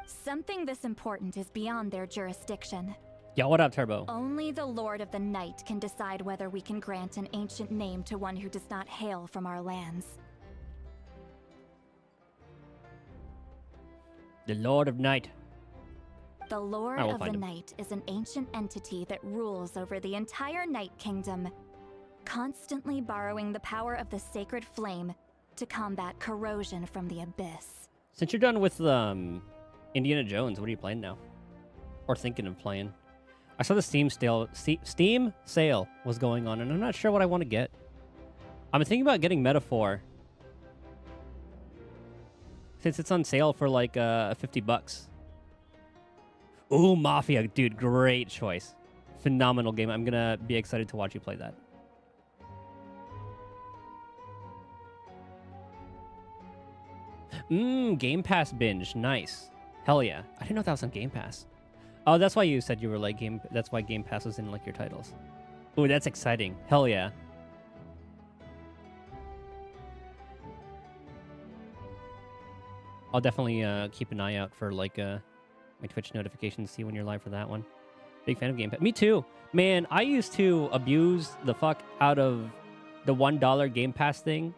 Speaker 5: Something this important is beyond their jurisdiction.
Speaker 1: Yo, what up, Turbo?
Speaker 5: Only the Lord of the Night can decide whether we can grant an ancient name to one who does not hail from our lands.
Speaker 1: The Lord of Night.
Speaker 5: The Lord of the Night is an ancient entity that rules over the entire Night Kingdom, constantly borrowing the power of the sacred flame to combat corrosion from the abyss.
Speaker 1: Since you're done with Indiana Jones, what are you playing now? Or thinking of playing? I saw the Steam sale was going on, and I'm not sure what I want to get. I'm thinking about getting Metaphor, since it's on sale for like $50. Ooh, Mafia, dude, great choice. Phenomenal game. I'm gonna be excited to watch you play that. Game Pass binge, nice. Hell yeah. I didn't know that was on Game Pass. Oh, that's why you said you were like that's why Game Pass was in like your titles. Ooh, that's exciting. Hell yeah. I'll definitely keep an eye out for like my Twitch notifications, see when you're live for that one. Big fan of Game Pass. Me too. Man, I used to abuse the fuck out of the $1 Game Pass thing.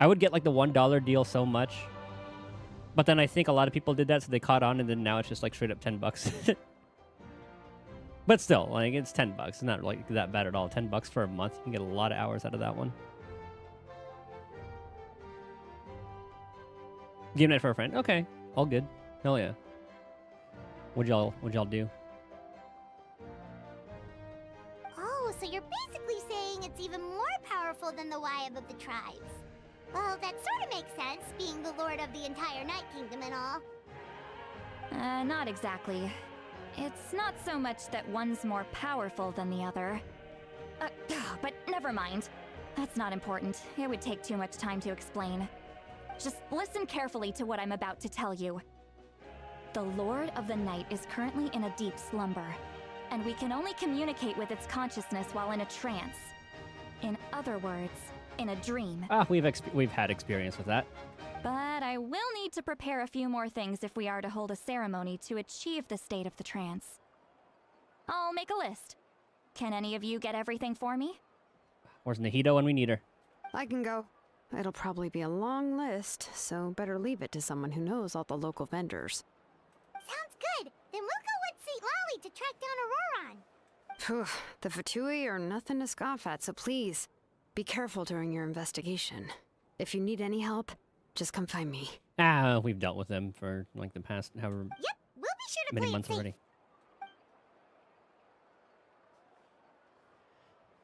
Speaker 1: I would get like the $1 deal so much. But then I think a lot of people did that, so they caught on, and then now it's just like straight up $10. But still, like, it's $10. It's not like that bad at all. $10 for a month. You can get a lot of hours out of that one. Game night for a friend. Okay. All good. Hell yeah. What'd y'all do?
Speaker 2: Oh, so you're basically saying it's even more powerful than the Wyab of the tribes. Well, that sort of makes sense, being the lord of the entire Night Kingdom and all.
Speaker 5: Not exactly. It's not so much that one's more powerful than the other. But never mind. That's not important. It would take too much time to explain. Just listen carefully to what I'm about to tell you. The Lord of the Night is currently in a deep slumber, and we can only communicate with its consciousness while in a trance. In other words, in a dream.
Speaker 1: We've had experience with that.
Speaker 5: But I will need to prepare a few more things if we are to hold a ceremony to achieve the state of the trance. I'll make a list. Can any of you get everything for me?
Speaker 1: Where's Nahito when we need her?
Speaker 8: I can go. It'll probably be a long list, so better leave it to someone who knows all the local vendors.
Speaker 6: Sounds good. Then we'll go with St. Lally to track down Auroron.
Speaker 8: Phew, the Fatui are nothing to scoff at, so please, be careful during your investigation. If you need any help, just come find me.
Speaker 1: We've dealt with them for like the past however
Speaker 6: Yep, we'll be sure to
Speaker 1: many
Speaker 6: play
Speaker 1: months
Speaker 6: it safe.
Speaker 1: already.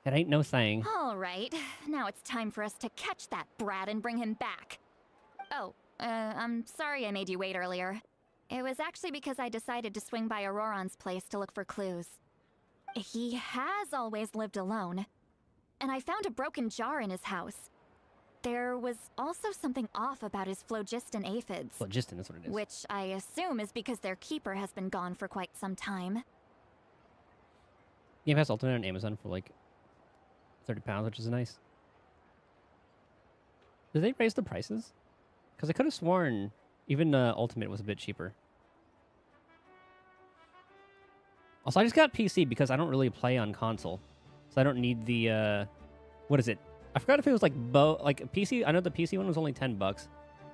Speaker 1: It ain't no thing.
Speaker 5: All right, now it's time for us to catch that brat and bring him back. Oh, I'm sorry I made you wait earlier. It was actually because I decided to swing by Auroron's place to look for clues. He has always lived alone, and I found a broken jar in his house. There was also something off about his phlogiston aphids.
Speaker 1: Phlogiston, that's what it is.
Speaker 5: Which I assume is because their keeper has been gone for quite some time.
Speaker 1: Game Pass Ultimate on Amazon for like £30, which is nice. Did they raise the prices? Because I could have sworn even Ultimate was a bit cheaper. Also, I just got PC because I don't really play on console. So I don't need the, what is it? I forgot if it was like PC. I know the PC one was only $10. But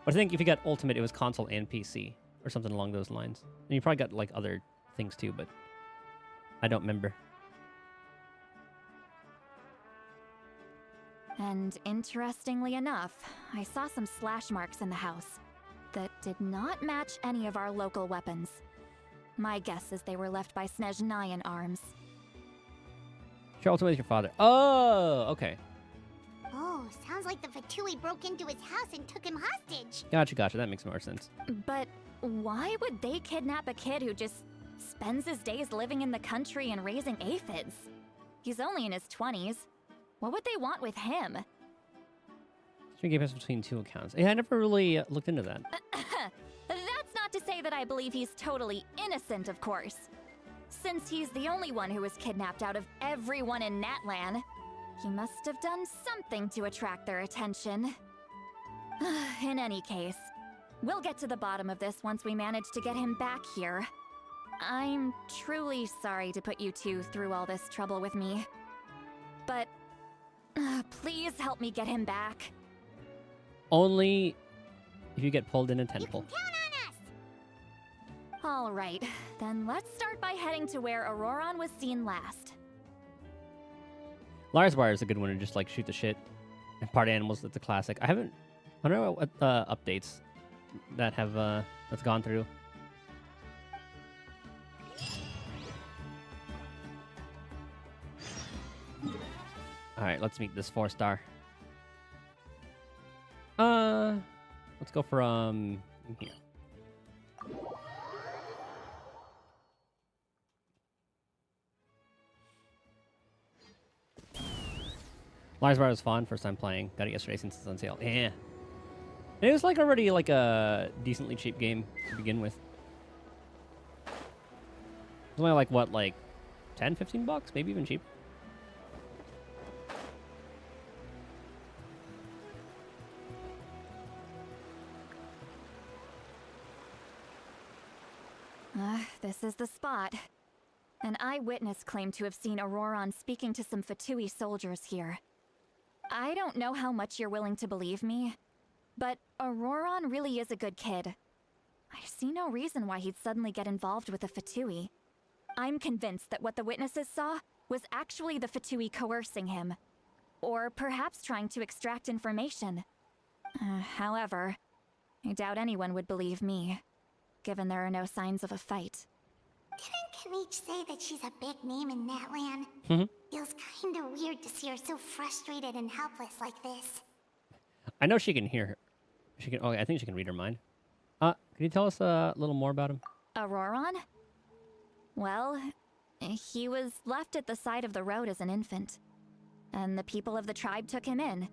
Speaker 1: I think if you got Ultimate, it was console and PC. Or something along those lines. And you probably got like other things too, but I don't remember.
Speaker 5: And interestingly enough, I saw some slash marks in the house that did not match any of our local weapons. My guess is they were left by Snezhnayan arms.
Speaker 1: Share Ultimate with your father. Oh, okay.
Speaker 6: Oh, sounds like the Fatui broke into his house and took him hostage.
Speaker 1: Gotcha. That makes more sense.
Speaker 5: But why would they kidnap a kid who just spends his days living in the country and raising aphids? He's only in his 20s. What would they want with him?
Speaker 1: Stream Game Pass between two accounts. Yeah, I never really looked into that.
Speaker 5: That's not to say that I believe he's totally innocent, of course. Since he's the only one who was kidnapped out of everyone in Natlan, he must have done something to attract their attention. In any case, we'll get to the bottom of this once we manage to get him back here. I'm truly sorry to put you two through all this trouble with me. But please help me get him back.
Speaker 1: Only if you get pulled in a tentpole.
Speaker 5: All right, then let's start by heading to where Auroron was seen last.
Speaker 1: Lars Wire is a good one to just like shoot the shit. And Part Animals, that's a classic. I don't know what updates that have that's gone through. All right, let's meet this 4-star. Let's go from here. Lars Bar was fun, first time playing. Got it yesterday since it's on sale. Yeah. It was like already like a decently cheap game to begin with. It was only like what, like 10, 15 bucks, maybe even cheaper.
Speaker 5: This is the spot. An eyewitness claimed to have seen Auroron speaking to some Fatui soldiers here. I don't know how much you're willing to believe me, but Auroron really is a good kid. I see no reason why he'd suddenly get involved with the Fatui. I'm convinced that what the witnesses saw was actually the Fatui coercing him, or perhaps trying to extract information. However, I doubt anyone would believe me, given there are no signs of a fight.
Speaker 6: Didn't Kanich say that she's a big name in Natlan? Feels kinda weird to see her so frustrated and helpless like this.
Speaker 1: I know she can hear her. She can. Oh, I think she can read her mind. Can you tell us a little more about him?
Speaker 5: Auroron? Well, he was left at the side of the road as an infant. and the people of the tribe took him in.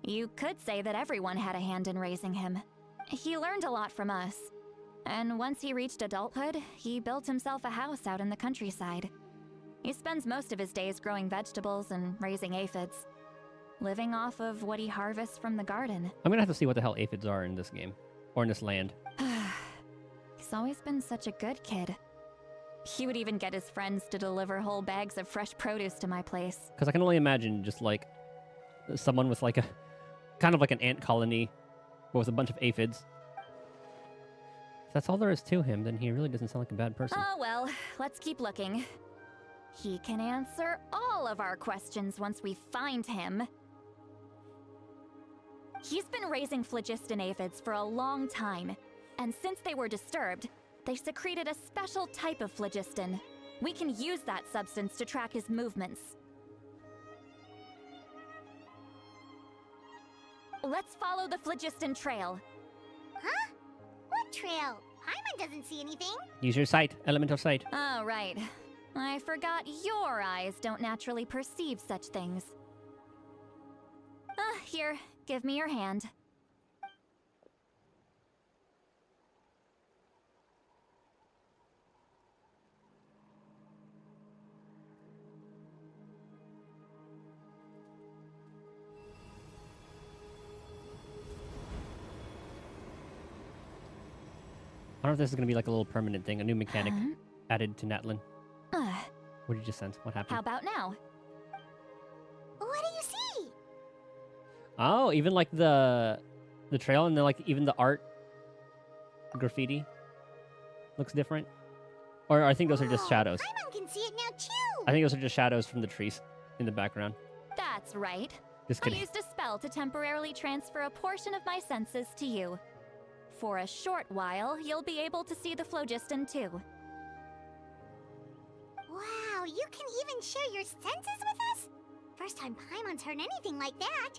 Speaker 5: You could say that everyone had a hand in raising him. He learned a lot from us. And once he reached adulthood, he built himself a house out in the countryside. He spends most of his days growing vegetables and raising aphids, living off of what he harvests from the garden.
Speaker 1: I'm gonna have to see what the hell aphids are in this game. Or in this land.
Speaker 5: He's always been such a good kid. He would even get his friends to deliver whole bags of fresh produce to my place.
Speaker 1: Because I can only imagine just like someone with like a kind of like an ant colony, but with a bunch of aphids. If that's all there is to him, then he really doesn't sound like a bad person.
Speaker 5: Oh well, let's keep looking. He can answer all of our questions once we find him. He's been raising phlogiston aphids for a long time, and since they were disturbed, they secreted a special type of phlogiston. We can use that substance to track his movements. Let's follow the phlogiston trail.
Speaker 6: Huh? What trail? Paimon doesn't see anything.
Speaker 1: Use your sight, elemental sight.
Speaker 5: Oh, right. I forgot your eyes don't naturally perceive such things. Here, give me your hand.
Speaker 1: I don't know if this is going to be like a little permanent thing, a new mechanic added to Natlan. What did you just sense? What happened?
Speaker 5: How about now?
Speaker 6: What do you see?
Speaker 1: Oh, even like the trail and then like even the art graffiti looks different. Or I think those are just shadows.
Speaker 6: Paimon can see it now too.
Speaker 1: I think those are just shadows from the trees in the background.
Speaker 5: That's right.
Speaker 1: Just
Speaker 5: I
Speaker 1: kidding.
Speaker 5: used a spell to temporarily transfer a portion of my senses to you. For a short while, you'll be able to see the phlogiston too.
Speaker 6: Wow, you can even share your senses with us? First time Paimon's heard anything like that.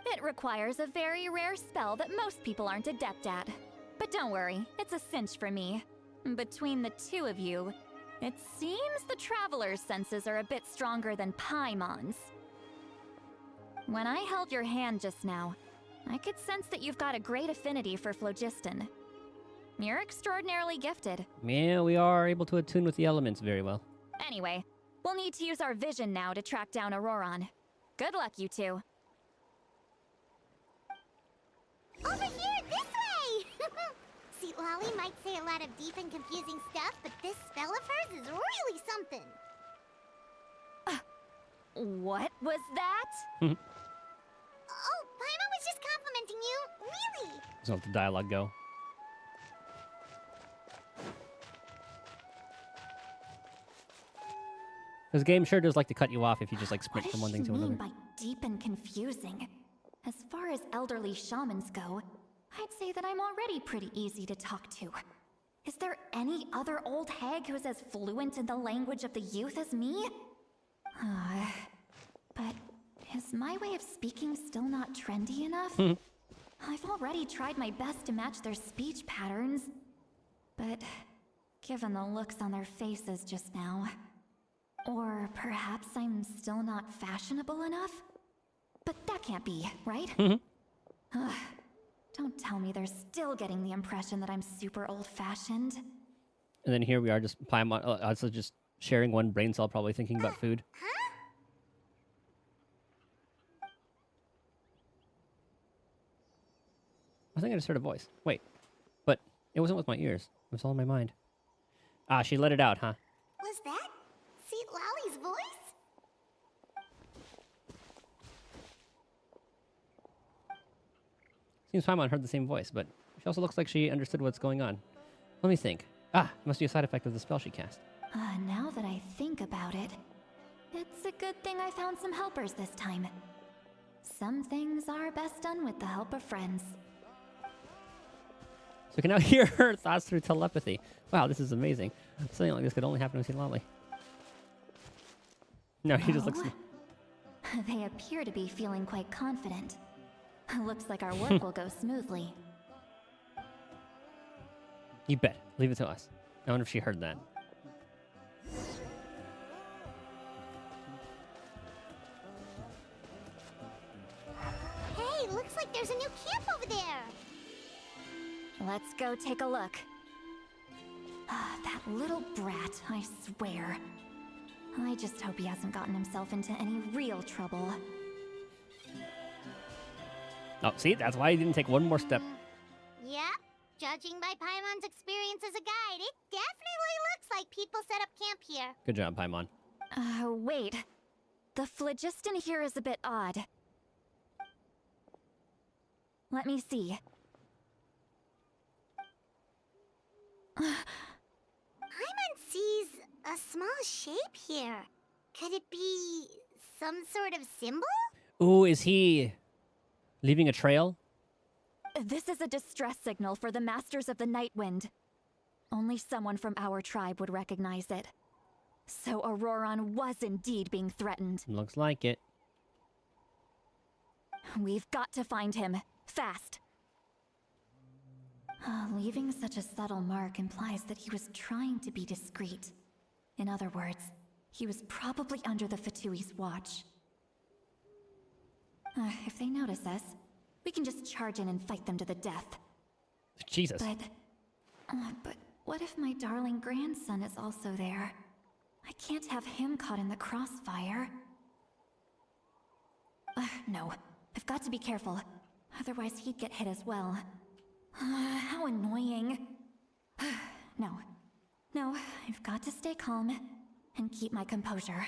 Speaker 5: It requires a very rare spell that most people aren't adept at. But don't worry, it's a cinch for me. Between the two of you, it seems the Traveler's senses are a bit stronger than Paimon's. When I held your hand just now, I could sense that you've got a great affinity for phlogiston. You're extraordinarily gifted.
Speaker 1: Yeah, we are able to attune with the elements very well.
Speaker 5: Anyway, we'll need to use our vision now to track down Auroron. Good luck, you two.
Speaker 6: Over here, this way! See, Lolly might say a lot of deep and confusing stuff, but this spell of hers is really something.
Speaker 5: What was that?
Speaker 6: Oh, Paimon was just complimenting you. Really?
Speaker 1: So let the dialogue go. This game sure does like to cut you off if you just like sprint from one thing to another.
Speaker 5: What does she mean by deep and confusing? As far as elderly shamans go, I'd say that I'm already pretty easy to talk to. Is there any other old hag who's as fluent in the language of the youth as me? But is my way of speaking still not trendy enough? I've already tried my best to match their speech patterns. But given the looks on their faces just now... Or perhaps I'm still not fashionable enough? But that can't be, right? Don't tell me they're still getting the impression that I'm super old-fashioned.
Speaker 1: And then here we are, just also just sharing one brain cell, probably thinking about food. I think I just heard a voice. Wait, but it wasn't with my ears. It was all in my mind. Ah, she let it out, huh?
Speaker 6: Was that Seat Lolly's voice?
Speaker 1: Seems Paimon heard the same voice, but she also looks like she understood what's going on. Let me think. Ah, it must be a side effect of the spell she cast.
Speaker 5: Now that I think about it, it's a good thing I found some helpers this time. Some things are best done with the help of friends.
Speaker 1: So we can now hear her thoughts through telepathy. Wow, this is amazing. Something like this could only happen with Lolly. No, he just looks...
Speaker 5: They appear to be feeling quite confident. Looks like our work will go smoothly.
Speaker 1: You bet. Leave it to us. I wonder if she heard that.
Speaker 2: looks like there's a new camp over there.
Speaker 5: Let's go take a look. That little brat, I swear. I just hope he hasn't gotten himself into any real trouble.
Speaker 1: Oh, see? That's why he didn't take one more step.
Speaker 2: Yep. Judging by Paimon's experience as a guide, it definitely looks like people set up camp here.
Speaker 1: Good job, Paimon.
Speaker 5: Wait. The phlogiston here is a bit odd. Let me see.
Speaker 2: Paimon sees a small shape here. Could it be some sort of symbol?
Speaker 1: Ooh, is he leaving a trail?
Speaker 5: This is a distress signal for the Masters of the Night Wind. Only someone from our tribe would recognize it. So Auroron was indeed being threatened.
Speaker 1: Looks like it.
Speaker 5: We've got to find him. Fast. Leaving such a subtle mark implies that he was trying to be discreet. In other words, he was probably under the Fatui's watch. If they notice us, we can just charge in and fight them to the death.
Speaker 1: Jesus.
Speaker 5: But what if my darling grandson is also there? I can't have him caught in the crossfire. No, I've got to be careful. Otherwise he'd get hit as well. How annoying. No, I've got to stay calm and keep my composure.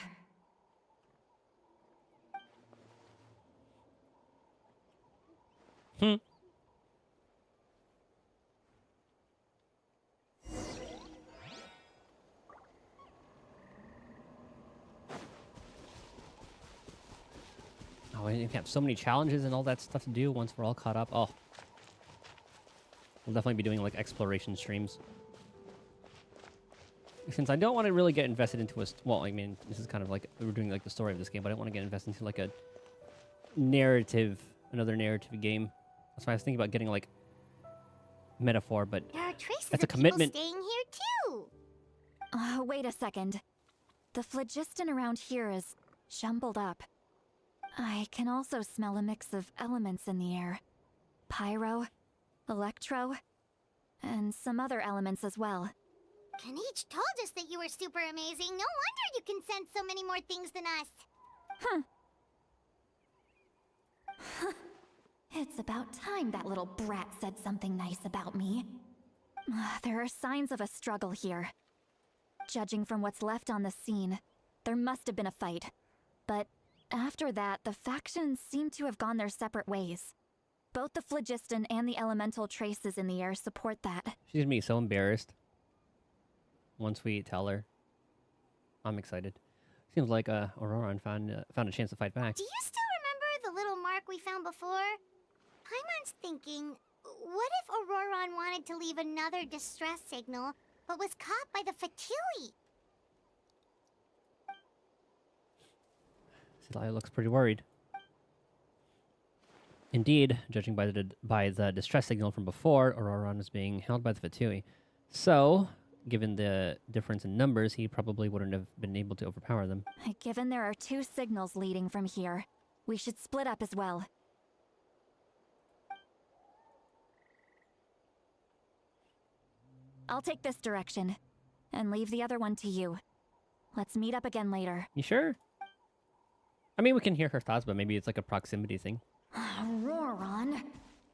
Speaker 1: Oh, we have so many challenges and all that stuff to do once we're all caught up. Oh. We'll definitely be doing, like, exploration streams. Since I don't want to really get invested into a... Well, I mean, this is kind of like... We're doing, like, the story of this game, but I don't want to get invested into, like, a narrative... Another narrative game. That's why I was thinking about getting, like... Metaphor, but...
Speaker 2: There are traces
Speaker 1: that's a
Speaker 2: of people
Speaker 1: commitment.
Speaker 2: staying here, too!
Speaker 5: Wait a second. The phlogiston around here is jumbled up. I can also smell a mix of elements in the air. Pyro, electro, and some other elements as well.
Speaker 2: Kanich told us that you were super amazing. No wonder you can sense so many more things than us.
Speaker 5: It's about time that little brat said something nice about me. There are signs of a struggle here. Judging from what's left on the scene, there must have been a fight. But after that, the factions seem to have gone their separate ways. Both the phlogiston and the elemental traces in the air support that.
Speaker 1: She's gonna be so embarrassed once we tell her. I'm excited. Seems like Auroron found a chance to fight back.
Speaker 2: Do you still remember the little mark we found before? Paimon's thinking, what if Auroron wanted to leave another distress signal, but was caught by the Fatui?
Speaker 1: Celia looks pretty worried. Indeed, judging by the distress signal from before, Auroron is being held by the Fatui. So, given the difference in numbers, he probably wouldn't have been able to overpower them.
Speaker 5: Given there are two signals leading from here, we should split up as well. I'll take this direction, and leave the other one to you. Let's meet up again later.
Speaker 1: You sure? I mean, we can hear her thoughts, but maybe it's like a proximity thing.
Speaker 5: Auroron,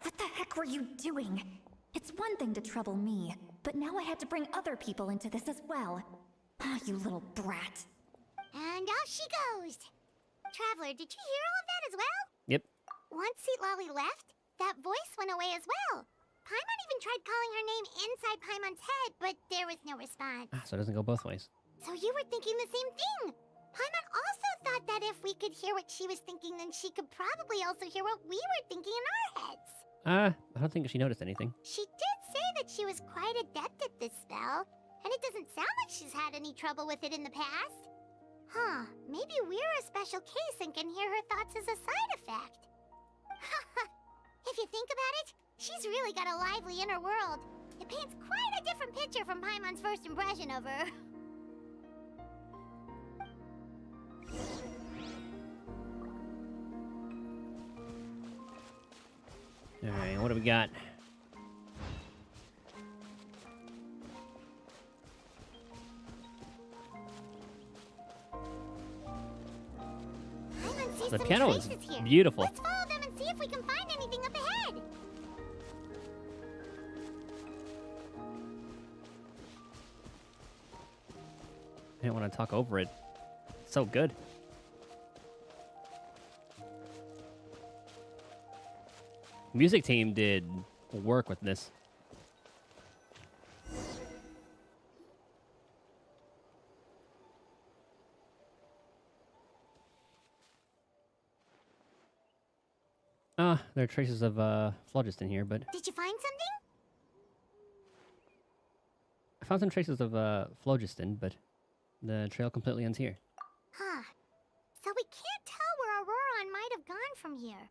Speaker 5: what the heck were you doing? It's one thing to trouble me, but now I had to bring other people into this as well. You little brat.
Speaker 2: And off she goes. Traveler, did you hear all of that as well?
Speaker 1: Yep.
Speaker 2: Once Lolly left, that voice went away as well. Paimon even tried calling her name inside Paimon's head, but there was no response.
Speaker 1: So it doesn't go both ways.
Speaker 2: So you were thinking the same thing. Paimon also thought that if we could hear what she was thinking, then she could probably also hear what we were thinking in our heads.
Speaker 1: I don't think she noticed anything.
Speaker 2: She did say that she was quite adept at this spell, and it doesn't sound like she's had any trouble with it in the past. Huh, maybe we're a special case and can hear her thoughts as a side effect. If you think about it, she's really got a lively inner world. It paints quite a different picture from Paimon's first impression of her.
Speaker 1: Alright, what do we got? The piano is beautiful.
Speaker 2: Let's follow them and see if we can find anything up ahead.
Speaker 1: I didn't want to talk over it. It's so good. Music team did work with this. There are traces of phlogiston here, but
Speaker 2: Did you find something?
Speaker 1: I found some traces of phlogiston, but the trail completely ends here.
Speaker 2: Huh. So we can't tell where Auroron might have gone from here.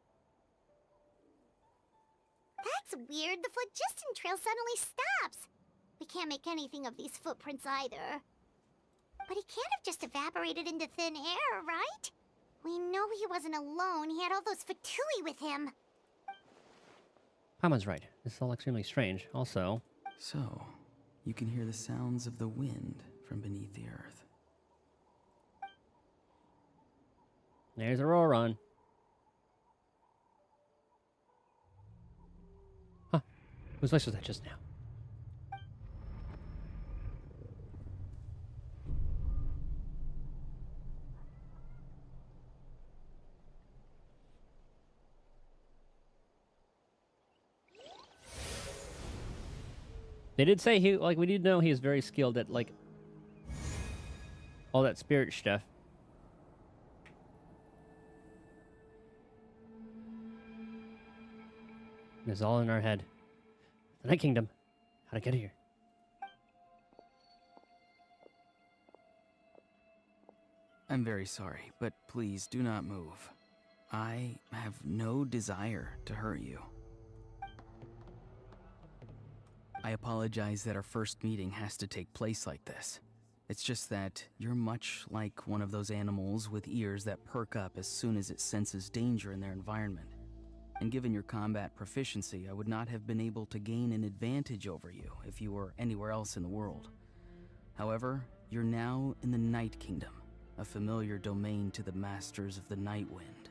Speaker 2: That's weird. The phlogiston trail suddenly stops. We can't make anything of these footprints either. But he can't have just evaporated into thin air, right? We know he wasn't alone. He had all those Fatui with him.
Speaker 1: Paimon's right. This is all extremely strange. Also...
Speaker 19: So, you can hear the sounds of the wind from beneath the earth.
Speaker 1: There's Auroron. Huh. Whose voice was that just now? They did say he, like, we did know he is very skilled at, like, all that spirit stuff. It's all in our head. The Night Kingdom. How'd I get here?
Speaker 19: I'm very sorry, but please do not move. I have no desire to hurt you. I apologize that our first meeting has to take place like this. It's just that you're much like one of those animals with ears that perk up as soon as it senses danger in their environment. And given your combat proficiency, I would not have been able to gain an advantage over you if you were anywhere else in the world. However, you're now in the Night Kingdom, a familiar domain to the masters of the Night Wind.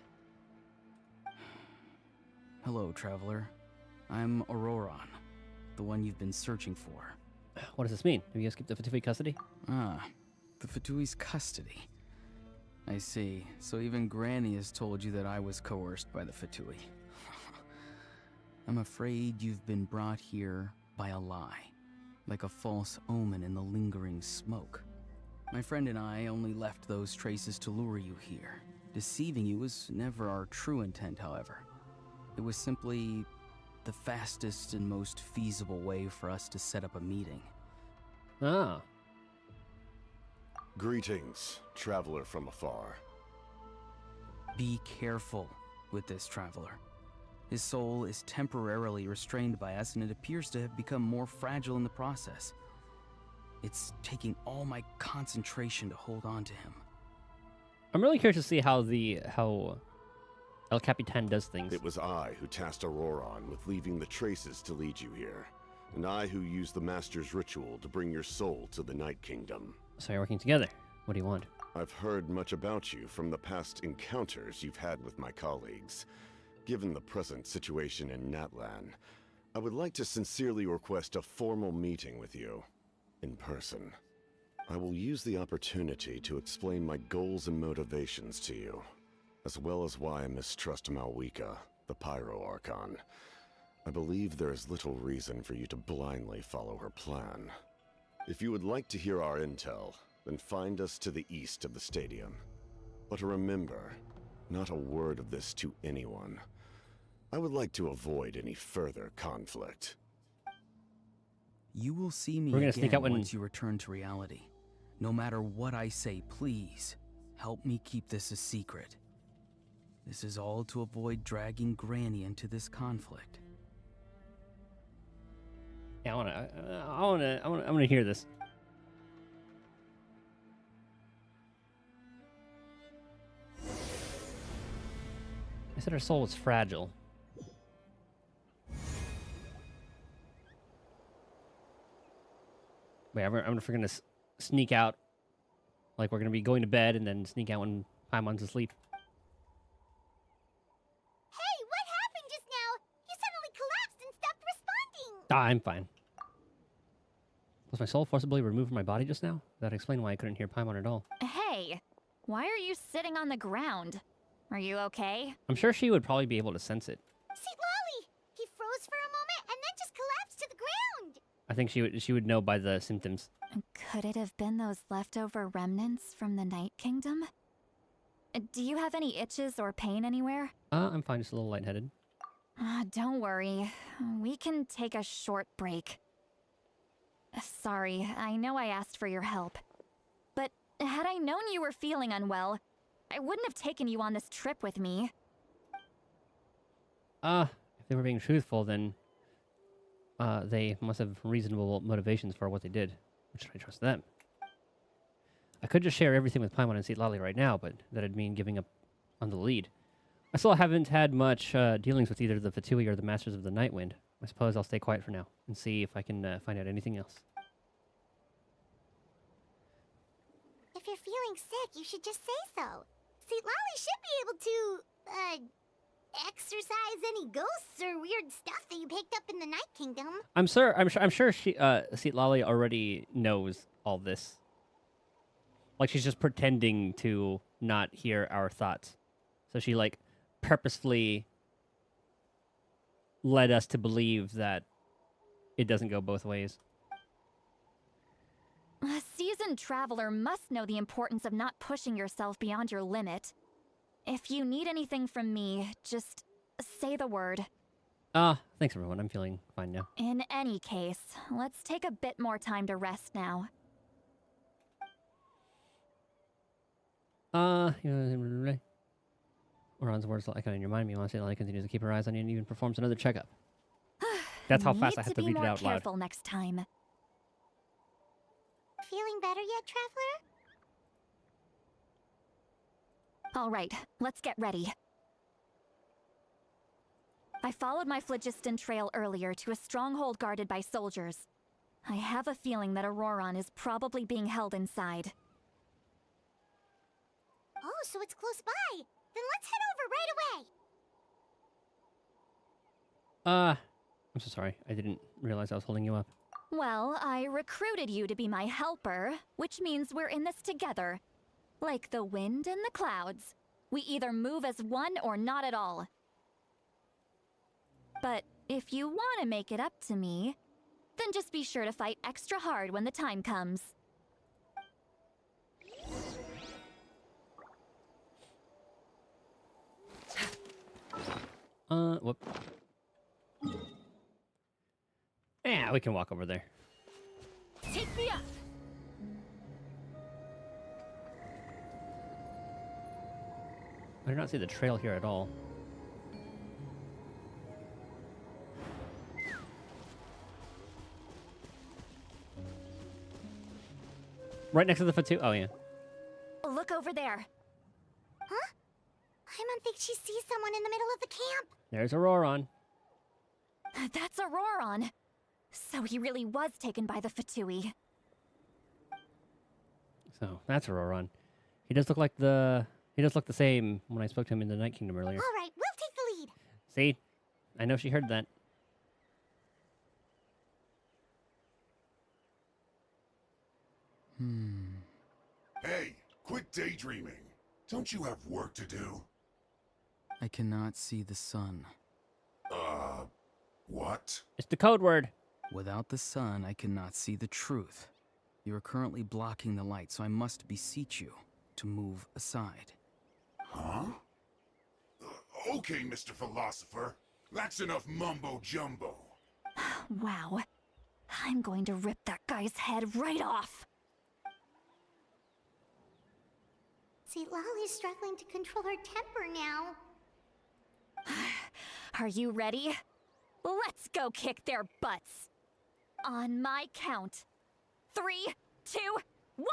Speaker 19: Hello, traveler. I'm Auroron, the one you've been searching for.
Speaker 1: What does this mean? Have you escaped the Fatui custody?
Speaker 19: Ah, the Fatui's custody. I see. So even Granny has told you that I was coerced by the Fatui. I'm afraid you've been brought here by a lie, like a false omen in the lingering smoke. My friend and I only left those traces to lure you here. Deceiving you was never our true intent, however. It was simply the fastest and most feasible way for us to set up a meeting.
Speaker 1: Ah.
Speaker 18: Greetings, traveler from afar.
Speaker 19: Be careful with this traveler. His soul is temporarily restrained by us, and it appears to have become more fragile in the process. It's taking all my concentration to hold on to him.
Speaker 1: I'm really curious to see how El Capitan does things.
Speaker 18: It was I who tasked Auroron with leaving the traces to lead you here, and I who used the Master's ritual to bring your soul to the Night Kingdom.
Speaker 1: So you're working together. What do you want?
Speaker 18: I've heard much about you from the past encounters you've had with my colleagues. Given the present situation in Natlan, I would like to sincerely request a formal meeting with you, in person. I will use the opportunity to explain my goals and motivations to you, as well as why I mistrust Malwika, the Pyro Archon. I believe there is little reason for you to blindly follow her plan. If you would like to hear our intel, then find us to the east of the stadium. But remember, not a word of this to anyone. I would like to avoid any further conflict.
Speaker 19: You will see me
Speaker 1: We're gonna
Speaker 19: again
Speaker 1: sneak out when...
Speaker 19: once you return to reality. No matter what I say, please, help me keep this a secret. This is all to avoid dragging Granny into this conflict.
Speaker 1: Yeah, I wanna hear this. I said her soul was fragile. Wait, I'm gonna sneak out. Like we're gonna be going to bed and then sneak out when Paimon's asleep.
Speaker 2: Hey, what happened just now? You suddenly collapsed and stopped responding.
Speaker 1: Ah, I'm fine. Was my soul forcibly removed from my body just now? That explains why I couldn't hear Paimon at all.
Speaker 5: Hey, why are you sitting on the ground? Are you okay?
Speaker 1: I'm sure she would probably be able to sense it.
Speaker 2: See, Lolly, he froze for a moment and then just collapsed to the ground.
Speaker 1: I think she would know by the symptoms.
Speaker 5: Could it have been those leftover remnants from the Night Kingdom? Do you have any itches or pain anywhere?
Speaker 1: I'm fine, just a little lightheaded.
Speaker 5: Don't worry. We can take a short break. Sorry, I know I asked for your help. But had I known you were feeling unwell, I wouldn't have taken you on this trip with me.
Speaker 1: If they were being truthful, then they must have reasonable motivations for what they did. Should I trust them? I could just share everything with Paimon and Citlali right now, but that'd mean giving up on the lead. I still haven't had much dealings with either the Fatui or the Masters of the Nightwind. I suppose I'll stay quiet for now and see if I can find out anything else.
Speaker 2: If you're feeling sick, you should just say so. See, Lolly should be able to, exorcise any ghosts or weird stuff that you picked up in the Night Kingdom.
Speaker 1: I'm sure she Citlali already knows all this. Like she's just pretending to not hear our thoughts. So she like purposefully led us to believe that it doesn't go both ways.
Speaker 5: A seasoned traveler must know the importance of not pushing yourself beyond your limit. If you need anything from me, just say the word.
Speaker 1: Thanks everyone. I'm feeling fine now.
Speaker 5: In any case, let's take a bit more time to rest now.
Speaker 1: Oran's words like in your mind. Me, Citlali continues to keep her eyes on you and even performs another checkup. That's how fast I have to read it out loud.
Speaker 5: Be more careful next time.
Speaker 2: Feeling better yet, Traveler?
Speaker 5: All right, let's get ready. I followed my phlogiston trail earlier to a stronghold guarded by soldiers. I have a feeling that Auroron is probably being held inside.
Speaker 2: Oh, so it's close by. Then let's head over right away.
Speaker 1: I'm so sorry. I didn't realize I was holding you up.
Speaker 5: Well, I recruited you to be my helper, which means we're in this together. Like the wind and the clouds. We either move as one or not at all. But if you want to make it up to me, then just be sure to fight extra hard when the time comes.
Speaker 1: Whoop. Yeah, we can walk over there.
Speaker 5: Take me up!
Speaker 1: I do not see the trail here at all. Right next to the Fatu. Oh, yeah.
Speaker 5: Look over there.
Speaker 2: Huh? Paimon thinks she sees someone in the middle of the camp.
Speaker 1: There's Auroron.
Speaker 5: That's Auroron. So he really was taken by the Fatui.
Speaker 1: So that's Auroron. He does look like the. He does look the same when I spoke to him in the Night Kingdom earlier.
Speaker 2: All right, we'll take the lead.
Speaker 1: See? I know she heard that.
Speaker 12: Hey, quit daydreaming. Don't you have work to do?
Speaker 19: I cannot see the sun.
Speaker 12: What?
Speaker 1: It's the code word.
Speaker 19: Without the sun, I cannot see the truth. You are currently blocking the light, so I must beseech you to move aside.
Speaker 12: Huh? Okay, Mr. Philosopher. That's enough mumbo-jumbo.
Speaker 5: Wow. I'm going to rip that guy's head right off.
Speaker 2: See, Lolly's struggling to control her temper now.
Speaker 5: Are you ready? Let's go kick their butts. On my count. 3, 2, 1!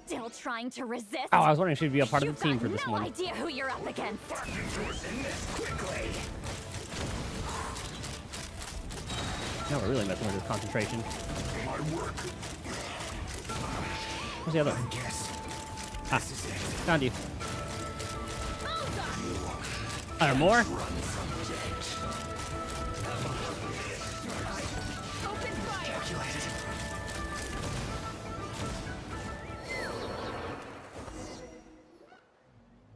Speaker 5: Still trying to resist?
Speaker 1: Oh, I was wondering if she'd be a part of the team for this
Speaker 5: You've got
Speaker 1: one.
Speaker 5: no idea who you're up against.
Speaker 1: Now we're really messing with his concentration. Where's the other? Ah, found you. Are there more?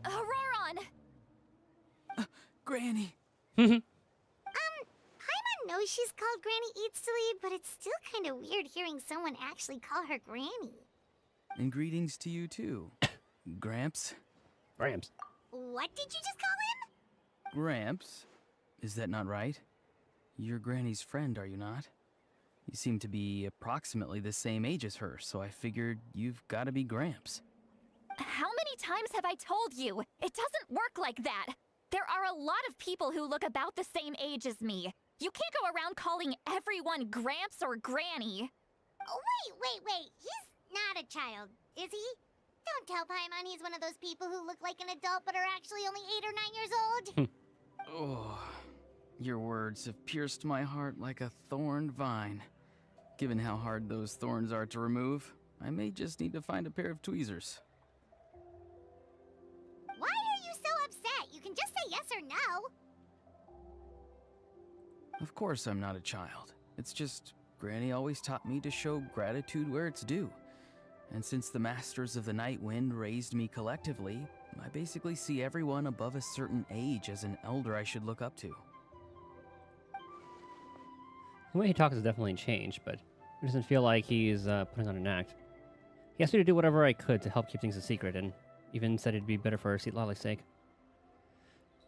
Speaker 5: Auroron!
Speaker 19: Granny!
Speaker 2: Paimon knows she's called Granny Eats to Lead, but it's still kind of weird hearing someone actually call her Granny.
Speaker 19: And greetings to you too, Gramps.
Speaker 1: Gramps.
Speaker 2: What did you just call him?
Speaker 19: Gramps? Is that not right? You're Granny's friend, are you not? You seem to be approximately the same age as her, so I figured you've got to be Gramps.
Speaker 5: How many times have I told you? It doesn't work like that. There are a lot of people who look about the same age as me. You can't go around calling everyone Gramps or Granny.
Speaker 2: Oh, wait. He's not a child, is he? Don't tell Paimon he's one of those people who look like an adult but are actually only 8 or 9 years old.
Speaker 19: Oh, your words have pierced my heart like a thorned vine. Given how hard those thorns are to remove, I may just need to find a pair of tweezers.
Speaker 2: Why are you so upset? You can just say yes or no.
Speaker 19: Of course I'm not a child. It's just Granny always taught me to show gratitude where it's due. And since the Masters of the Night Wind raised me collectively, I basically see everyone above a certain age as an elder I should look up to.
Speaker 1: The way he talks has definitely changed, but it doesn't feel like he's putting on an act. He asked me to do whatever I could to help keep things a secret, and even said it'd be better for Seat Lala's sake.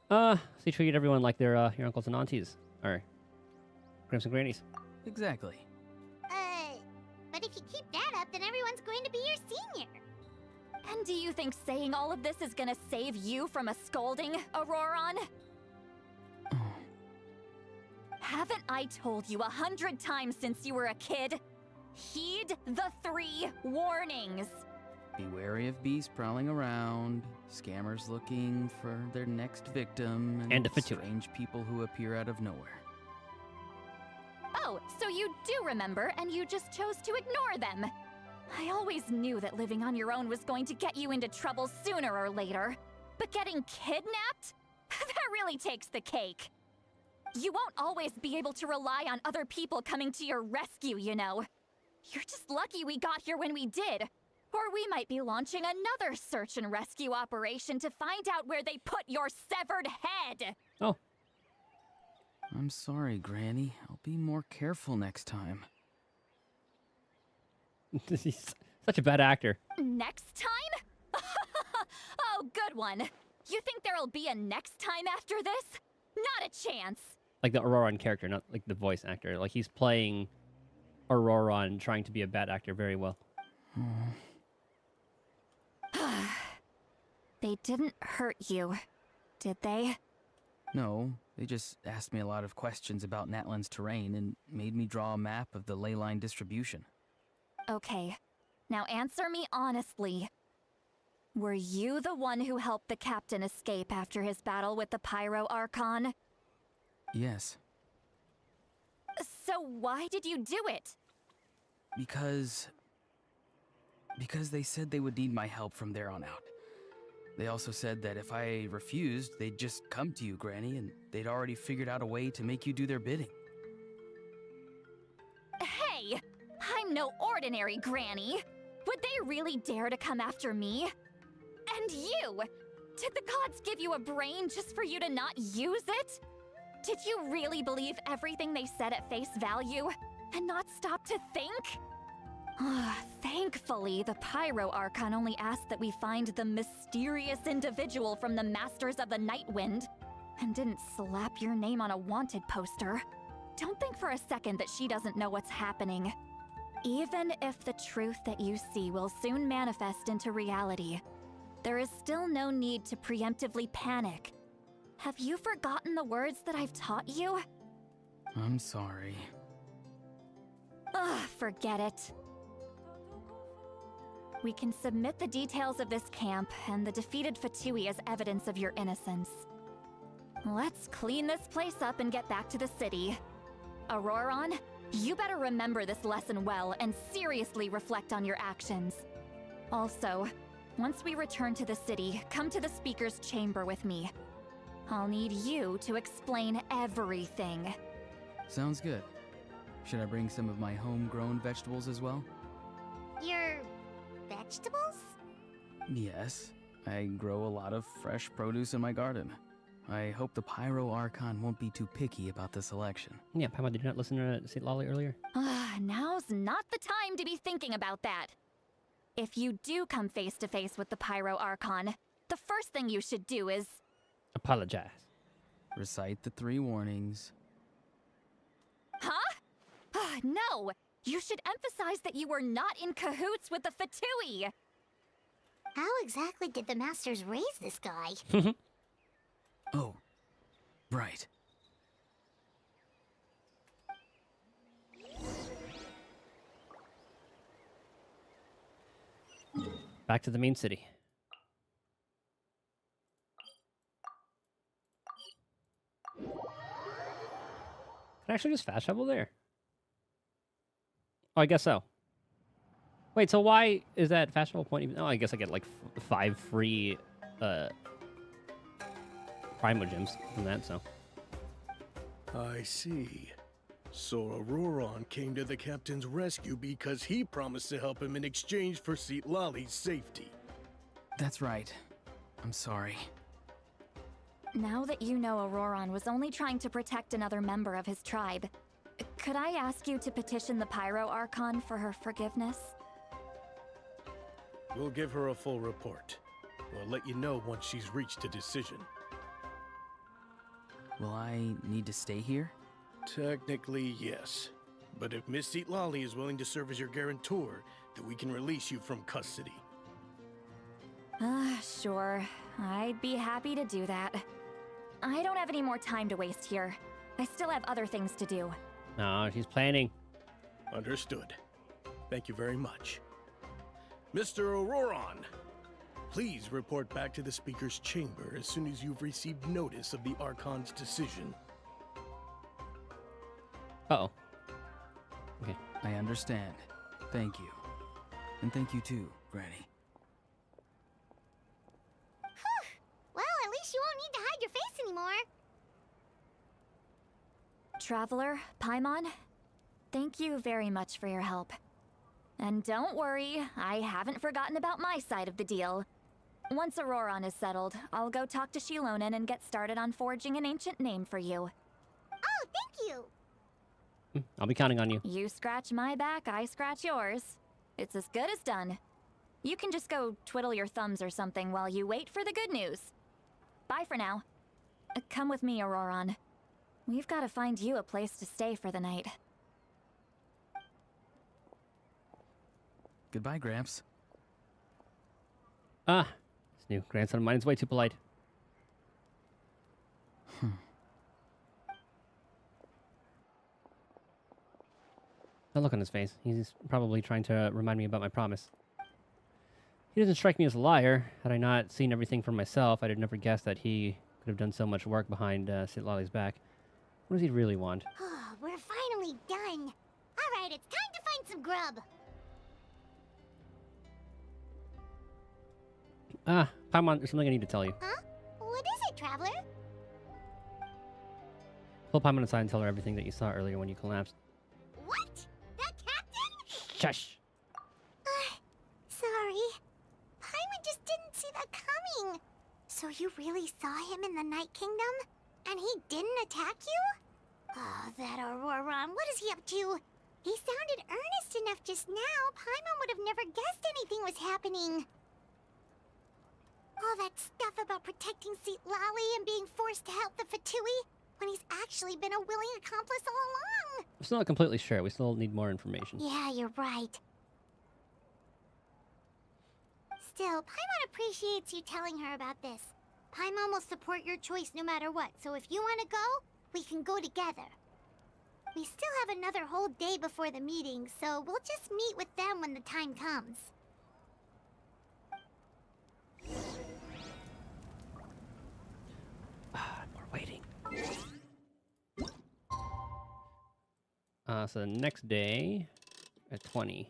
Speaker 1: So he treated everyone like they're your uncles and aunties, or gramps and grannies.
Speaker 19: Exactly.
Speaker 2: But if you keep that up, then everyone's going to be your senior.
Speaker 5: And do you think saying all of this is gonna save you from a scolding, Auroron? Haven't I told you 100 times since you were a kid? Heed the 3 warnings.
Speaker 19: Be wary of bees prowling around, scammers looking for their next victim, and strange people who appear out of nowhere.
Speaker 5: Oh, so you do remember, and you just chose to ignore them. I always knew that living on your own was going to get you into trouble sooner or later. But getting kidnapped? That really takes the cake. You won't always be able to rely on other people coming to your rescue, you know. You're just lucky we got here when we did. Or we might be launching another search and rescue operation to find out where they put your severed head.
Speaker 1: Oh.
Speaker 19: I'm sorry, Granny. I'll be more careful next time.
Speaker 1: He's such a bad actor.
Speaker 5: Next time? Oh, good one. You think there'll be a next time after this? Not a chance.
Speaker 1: Like the Auroron character, not like the voice actor. Like he's playing Auroron, trying to be a bad actor very well.
Speaker 5: They didn't hurt you, did they?
Speaker 19: No, they just asked me a lot of questions about Natlan's terrain and made me draw a map of the ley line distribution.
Speaker 5: Okay, now answer me honestly. Were you the one who helped the captain escape after his battle with the Pyro Archon?
Speaker 19: Yes.
Speaker 5: So why did you do it?
Speaker 19: Because they said they would need my help from there on out. They also said that if I refused, they'd just come to you, Granny, and they'd already figured out a way to make you do their bidding.
Speaker 5: Hey! I'm no ordinary Granny! Would they really dare to come after me? And you! Did the gods give you a brain just for you to not use it? Did you really believe everything they said at face value, and not stop to think? Thankfully, the Pyro Archon only asked that we find the mysterious individual from the Masters of the Night Wind, and didn't slap your name on a wanted poster. Don't think for a second that she doesn't know what's happening. Even if the truth that you see will soon manifest into reality, there is still no need to preemptively panic. Have you forgotten the words that I've taught you?
Speaker 19: I'm sorry.
Speaker 5: Forget it. We can submit the details of this camp and the defeated Fatui as evidence of your innocence. Let's clean this place up and get back to the city. Auroron, You better remember this lesson well and seriously reflect on your actions. Also, once we return to the city, come to the speaker's chamber with me. I'll need you to explain everything.
Speaker 19: Sounds good. Should I bring some of my homegrown vegetables as well?
Speaker 6: Your vegetables?
Speaker 19: Yes. I grow a lot of fresh produce in my garden. I hope the Pyro Archon won't be too picky about the selection.
Speaker 1: Yeah, Paimon, did you not listen to St. Lolly earlier?
Speaker 5: Now's not the time to be thinking about that. If you do come face to face with the Pyro Archon, the first thing you should do is...
Speaker 1: apologize.
Speaker 19: Recite the 3 warnings.
Speaker 5: Huh? No! You should emphasize that you were not in cahoots with the Fatui!
Speaker 6: How exactly did the Masters raise this guy?
Speaker 19: Oh, right.
Speaker 1: Back to the main city. Can I actually just fast travel there? Oh, I guess so. Wait, so why is that fast travel point even... Oh, I guess I get like 5 free Primogems from that, so...
Speaker 9: I see. So Auroron came to the captain's rescue because he promised to help him in exchange for Seat Lolly's safety.
Speaker 19: That's right. I'm sorry.
Speaker 5: Now that you know Auroron was only trying to protect another member of his tribe, could I ask you to petition the Pyro Archon for her forgiveness?
Speaker 9: We'll give her a full report. We'll let you know once she's reached a decision.
Speaker 19: Will I need to stay here?
Speaker 9: Technically, yes. But if Miss Seat Lolly is willing to serve as your guarantor, then we can release you from custody.
Speaker 5: Sure. I'd be happy to do that. I don't have any more time to waste here. I still have other things to do.
Speaker 1: No, she's planning.
Speaker 9: Understood. Thank you very much. Mr. Auroron, please report back to the Speaker's chamber as soon as you've received notice of the Archon's decision.
Speaker 1: Uh-oh. Okay.
Speaker 19: I understand. Thank you. And thank you too, Granny.
Speaker 6: Well, at least you won't need to hide your face anymore.
Speaker 5: Traveler, Paimon, thank you very much for your help. And don't worry, I haven't forgotten about my side of the deal. Once Auroron is settled, I'll go talk to Shilonen and get started on forging an ancient name for you.
Speaker 6: Oh, thank you!
Speaker 1: I'll be counting on you.
Speaker 5: You scratch my back, I scratch yours. It's as good as done. You can just go twiddle your thumbs or something while you wait for the good news. Bye for now. Come with me, Auroron. We've got to find you a place to stay for the night.
Speaker 19: Goodbye, Gramps.
Speaker 1: This new grandson of mine is way too polite. The look on his face. He's probably trying to remind me about my promise. He doesn't strike me as a liar. Had I not seen everything for myself, I'd have never guessed that he could have done so much work behind St. Lolly's back. What does he really want?
Speaker 6: We're finally done. All right, it's time to find some grub.
Speaker 1: Paimon, there's something I need to tell you.
Speaker 6: Huh? What is it, Traveler?
Speaker 1: Pull Paimon aside and tell her everything that you saw earlier when you collapsed.
Speaker 6: What? That captain?
Speaker 1: Shush!
Speaker 6: Sorry. Paimon just didn't see that coming. So you really saw him in the Night Kingdom? And he didn't attack you? Oh, that Auroron, what is he up to? He sounded earnest enough just now. Paimon would have never guessed anything was happening. All that stuff about protecting Seat Lolly and being forced to help the Fatui, when he's actually been a willing accomplice all along.
Speaker 1: I'm still not completely sure. We still need more information.
Speaker 6: Yeah, you're right. Still, Paimon appreciates you telling her about this. Paimon will support your choice no matter what, so if you want to go, we can go together. We still have another whole day before the meeting, so we'll just meet with them when the time comes.
Speaker 1: We're waiting. So the next day at 20.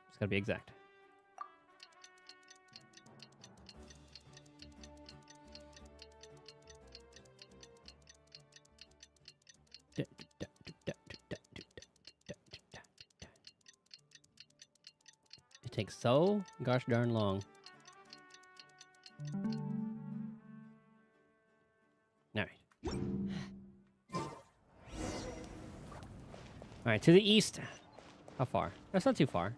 Speaker 1: It's gotta be exact. It takes so gosh darn long. All right. All right, to the east. How far? That's not too far.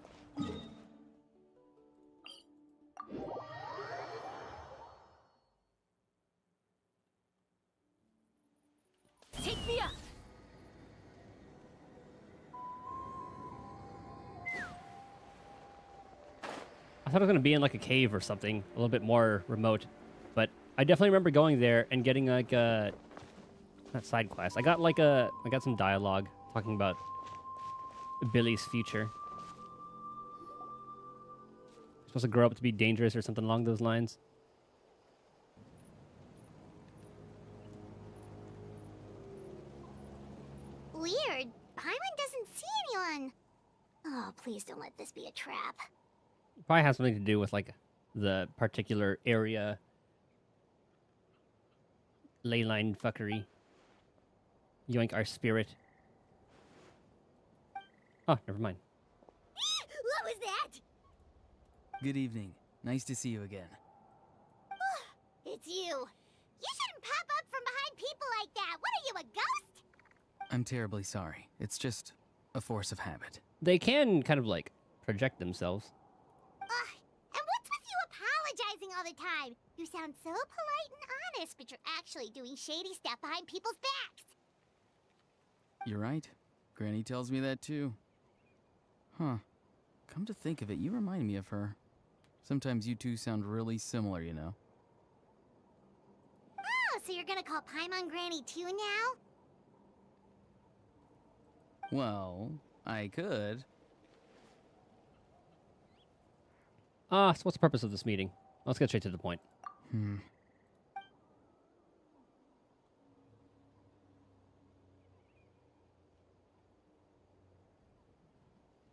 Speaker 20: Take me up.
Speaker 1: I thought it was going to be in like a cave or something, a little bit more remote. But I definitely remember going there and getting like a... Not side quest. I got some dialogue talking about Billy's future. Supposed to grow up to be dangerous or something along those lines.
Speaker 2: Weird. Paimon doesn't see anyone. Oh, please don't let this be a trap.
Speaker 1: Probably has something to do with like the particular area ley line fuckery. Yoink our spirit. Oh, never mind.
Speaker 2: What was that?
Speaker 19: Good evening. Nice to see you again.
Speaker 2: It's you. You shouldn't pop up from behind people like that. What are you, a ghost?
Speaker 19: I'm terribly sorry. It's just a force of habit.
Speaker 1: They can kind of like project themselves.
Speaker 2: And what's with you apologizing all the time? You sound so polite and honest, but you're actually doing shady stuff behind people's backs.
Speaker 19: You're right. Granny tells me that too. Huh. Come to think of it, you remind me of her. Sometimes you two sound really similar, you know.
Speaker 2: Oh, so you're gonna call Paimon Granny too now?
Speaker 19: Well, I could.
Speaker 1: So what's the purpose of this meeting? Let's get straight to the point.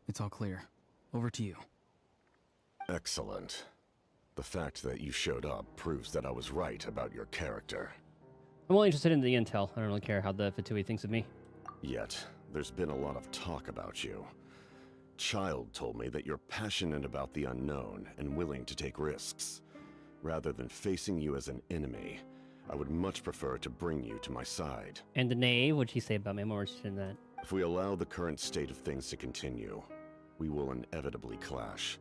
Speaker 19: It's all clear. Over to you.
Speaker 18: Excellent. The fact that you showed up proves that I was right about your character.
Speaker 1: I'm only interested in the intel. I don't really care how the Fatui thinks of me.
Speaker 18: Yet, there's been a lot of talk about you. Child told me that you're passionate about the unknown and willing to take risks. Rather than facing you as an enemy, I would much prefer to bring you to my side.
Speaker 1: And the knave, what'd she say about me? I'm more interested in that.
Speaker 18: If we allow the current state of things to continue, we will inevitably clash.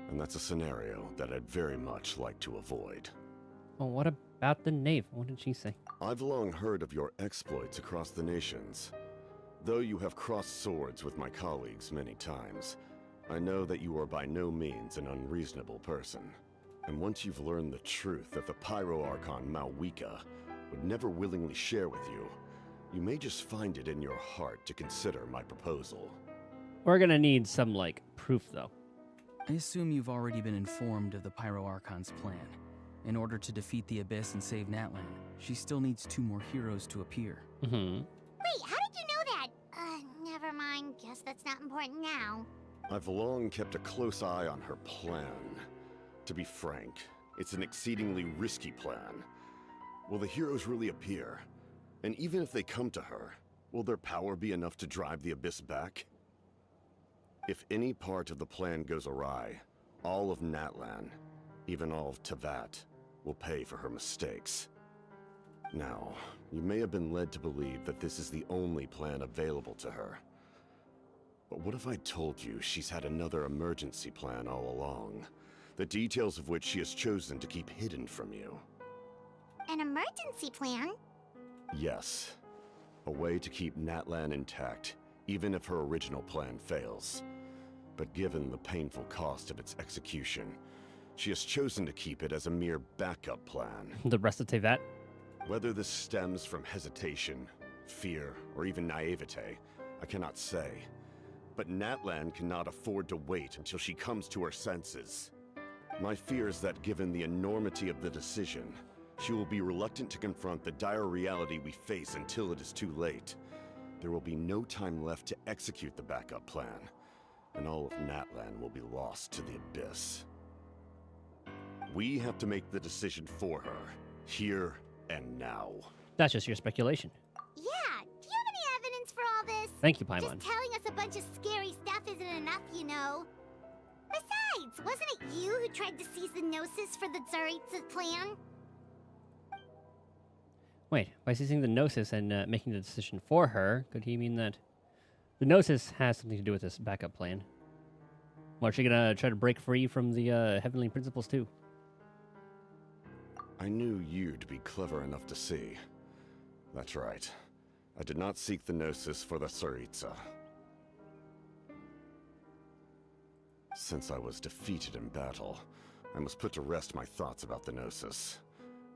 Speaker 18: And that's a scenario that I'd very much like to avoid.
Speaker 1: Oh, what about the knave? What did she say?
Speaker 18: I've long heard of your exploits across the nations. Though you have crossed swords with my colleagues many times, I know that you are by no means an unreasonable person. And once you've learned the truth that the Pyro Archon Malwika would never willingly share with you, you may just find it in your heart to consider my proposal.
Speaker 1: We're gonna need some, like, proof, though.
Speaker 19: I assume you've already been informed of the Pyro Archon's plan. In order to defeat the Abyss and save Natlan, she still needs 2 more heroes to appear.
Speaker 1: Mm-hmm.
Speaker 2: Wait, how did you know that? Never mind. Guess that's not important now.
Speaker 18: I've long kept a close eye on her plan. To be frank, it's an exceedingly risky plan. Will the heroes really appear? And even if they come to her, will their power be enough to drive the Abyss back? If any part of the plan goes awry, all of Natlan, even all of Tevat, will pay for her mistakes. Now, you may have been led to believe that this is the only plan available to her. But what if I told you she's had another emergency plan all along, the details of which she has chosen to keep hidden from you?
Speaker 2: An emergency plan?
Speaker 18: Yes. A way to keep Natlan intact, even if her original plan fails. But given the painful cost of its execution, she has chosen to keep it as a mere backup plan.
Speaker 1: The rest of Tevat?
Speaker 18: Whether this stems from hesitation, fear, or even naivete, I cannot say. But Natlan cannot afford to wait until she comes to her senses. My fear is that given the enormity of the decision, She will be reluctant to confront the dire reality we face until it is too late. There will be no time left to execute the backup plan, and all of Natlan will be lost to the Abyss. We have to make the decision for her, here and now.
Speaker 1: That's just your speculation.
Speaker 2: Yeah, do you have any evidence for all this?
Speaker 1: Thank you, Paimon.
Speaker 2: Just telling us a bunch of scary stuff isn't enough, you know. Besides, wasn't it you who tried to seize the Gnosis for the Tsaritsa plan?
Speaker 1: Wait, by seizing the Gnosis and making the decision for her, could he mean that the Gnosis has something to do with this backup plan? Or is she gonna try to break free from the Heavenly Principles too?
Speaker 18: I knew you'd be clever enough to see. That's right. I did not seek the Gnosis for the Tsaritsa. Since I was defeated in battle, I must put to rest my thoughts about the Gnosis.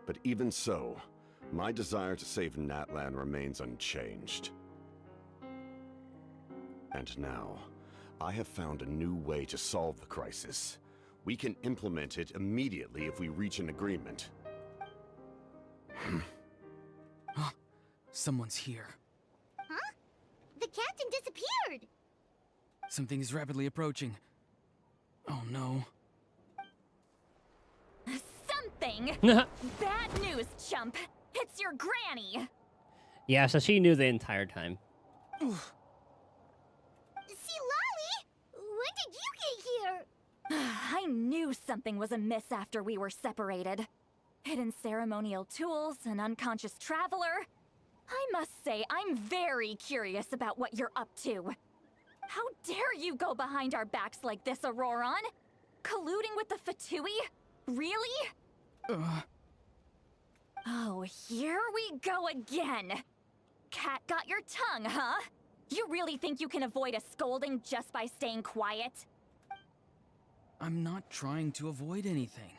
Speaker 18: But even so, my desire to save Natlan remains unchanged. And now, I have found a new way to solve the crisis. We can implement it immediately if we reach an agreement.
Speaker 19: Someone's here.
Speaker 2: Huh? The captain disappeared!
Speaker 19: Something is rapidly approaching. Oh no.
Speaker 5: Something? Bad news, chump. It's your granny.
Speaker 1: Yeah, so she knew the entire time.
Speaker 2: See, Lolly! When did you get here?
Speaker 5: I knew something was amiss after we were separated. Hidden ceremonial tools, an unconscious traveler. I must say, I'm very curious about what you're up to. How dare you go behind our backs like this, Auroron? Colluding with the Fatui? Really? Oh, here we go again. Cat got your tongue, huh? You really think you can avoid a scolding just by staying quiet?
Speaker 19: I'm not trying to avoid anything.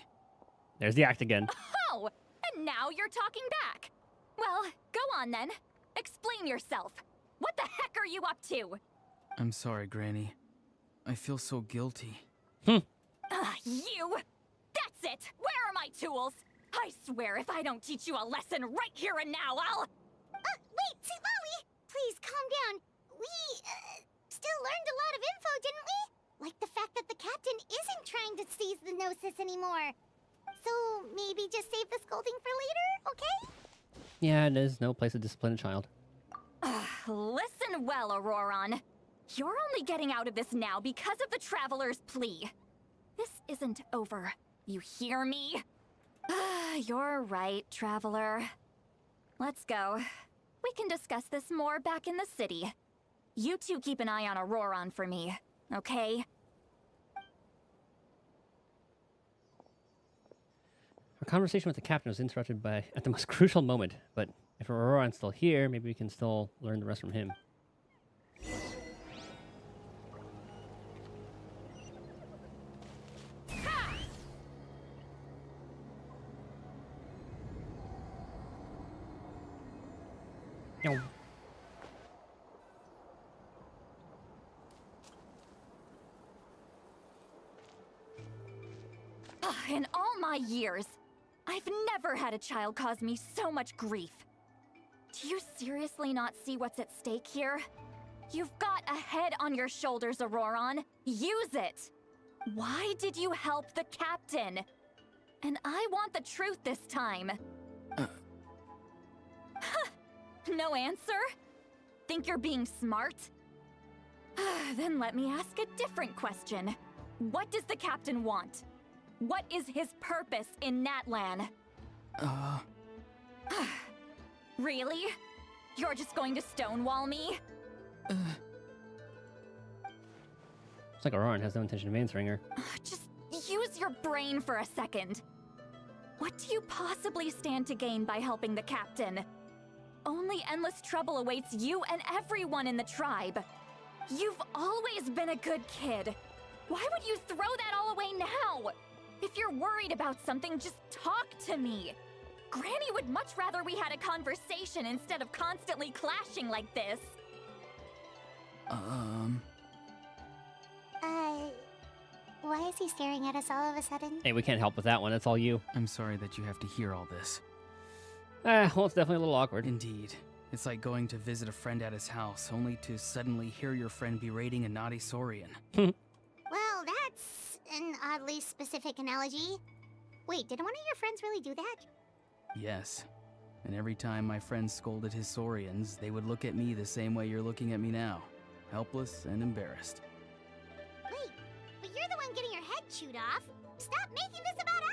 Speaker 1: There's the act again.
Speaker 5: Oh, and now you're talking back. Well, go on then. Explain yourself. What the heck are you up to?
Speaker 19: I'm sorry, Granny. I feel so guilty.
Speaker 5: You! That's it! Where are my tools? I swear if I don't teach you a lesson right here and now, I'll...
Speaker 2: Wait, Lolly! Please, calm down. We, still learned a lot of info, didn't we? Like the fact that the captain isn't trying to seize the Gnosis anymore. So, maybe just save the scolding for later, okay?
Speaker 1: Yeah, there's no place to discipline a child.
Speaker 5: Listen well, Auroron. You're only getting out of this now because of the Traveler's plea. This isn't over. You hear me? You're right, Traveler. Let's go. We can discuss this more back in the city. You two keep an eye on Auroron for me, okay?
Speaker 1: Our conversation with the captain was interrupted at the most crucial moment, but if Auroron's still here, maybe we can still learn the rest from him. No.
Speaker 5: In all my years, I've never had a child cause me so much grief. Do you seriously not see what's at stake here? You've got a head on your shoulders, Auroron. Use it! Why did you help the captain? And I want the truth this time. No answer? Think you're being smart? Then let me ask a different question. What does the captain want? What is his purpose in Natlan? Really? You're just going to stonewall me?
Speaker 1: It's like Auroron has no intention of answering her.
Speaker 5: Just use your brain for a second. What do you possibly stand to gain by helping the captain? Only endless trouble awaits you and everyone in the tribe. You've always been a good kid. Why would you throw that all away now? If you're worried about something, just talk to me. Granny would much rather we had a conversation instead of constantly clashing like this.
Speaker 2: Why is he staring at us all of a sudden?
Speaker 1: Hey, we can't help with that one. That's all you.
Speaker 19: I'm sorry that you have to hear all this.
Speaker 1: Well, it's definitely a little awkward.
Speaker 19: Indeed. It's like going to visit a friend at his house, only to suddenly hear your friend berating a naughty Saurian.
Speaker 6: Well, that's an oddly specific analogy. Wait, did one of your friends really do that?
Speaker 19: Yes. And every time my friends scolded his Saurians, they would look at me the same way you're looking at me now. Helpless and embarrassed.
Speaker 6: Wait, but you're the one getting your head chewed off. Stop making this about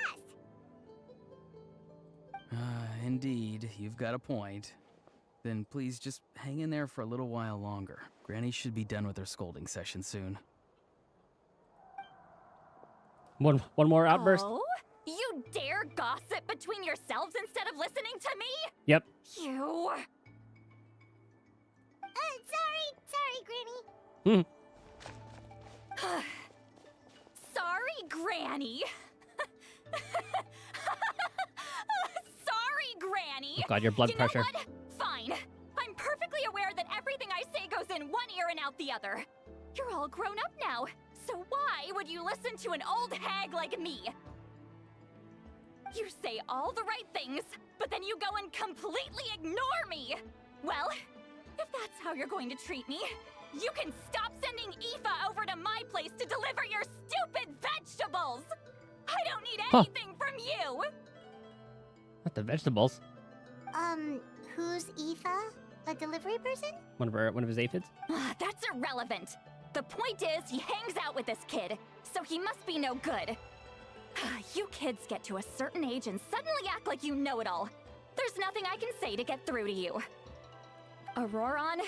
Speaker 6: us!
Speaker 19: Indeed, you've got a point. Then please just hang in there for a little while longer. Granny should be done with her scolding session soon.
Speaker 1: One more outburst.
Speaker 5: Oh? You dare gossip between yourselves instead of listening to me?
Speaker 1: Yep.
Speaker 5: You...
Speaker 6: Sorry, Granny.
Speaker 5: Sorry, Granny. Sorry, Granny.
Speaker 1: Oh God, your blood pressure.
Speaker 5: Know what? Fine. I'm perfectly aware that everything I say goes in one ear and out the other. You're all grown up now, so why would you listen to an old hag like me? You say all the right things, but then you go and completely ignore me. Well, if that's how you're going to treat me, you can stop sending Aoife over to my place to deliver your stupid vegetables. I don't need anything from you.
Speaker 1: Not the vegetables.
Speaker 6: Who's Aoife? A delivery person?
Speaker 1: One of his aphids.
Speaker 5: That's irrelevant. The point is, he hangs out with this kid, so he must be no good. You kids get to a certain age and suddenly act like you know it all. There's nothing I can say to get through to you. Auroron,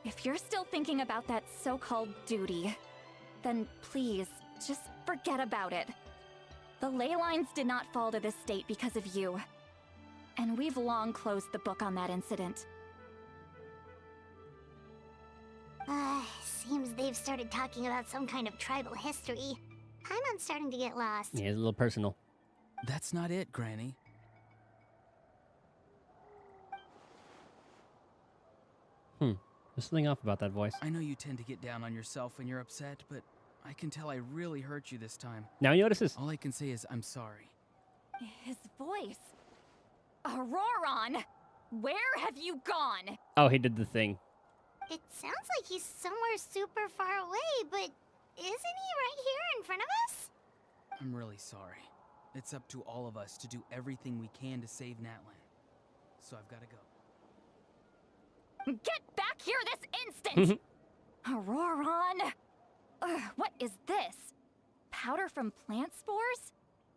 Speaker 5: if you're still thinking about that so-called duty, then please, just forget about it. The ley lines did not fall to this state because of you. And we've long closed the book on that incident.
Speaker 6: Seems they've started talking about some kind of tribal history. I'm starting to get lost.
Speaker 1: Yeah, it's a little personal.
Speaker 19: That's not it, Granny.
Speaker 1: There's something off about that voice.
Speaker 19: I know you tend to get down on yourself when you're upset, but I can tell I really hurt you this time.
Speaker 1: Now he notices.
Speaker 19: All I can say is I'm sorry.
Speaker 5: His voice. Auroron! Where have you gone?
Speaker 1: Oh, he did the thing.
Speaker 6: It sounds like he's somewhere super far away, but isn't he right here in front of us?
Speaker 19: I'm really sorry. It's up to all of us to do everything we can to save Natlan. So I've got to go.
Speaker 5: Get back here this instant! Auroron! What is this? Powder from plant spores?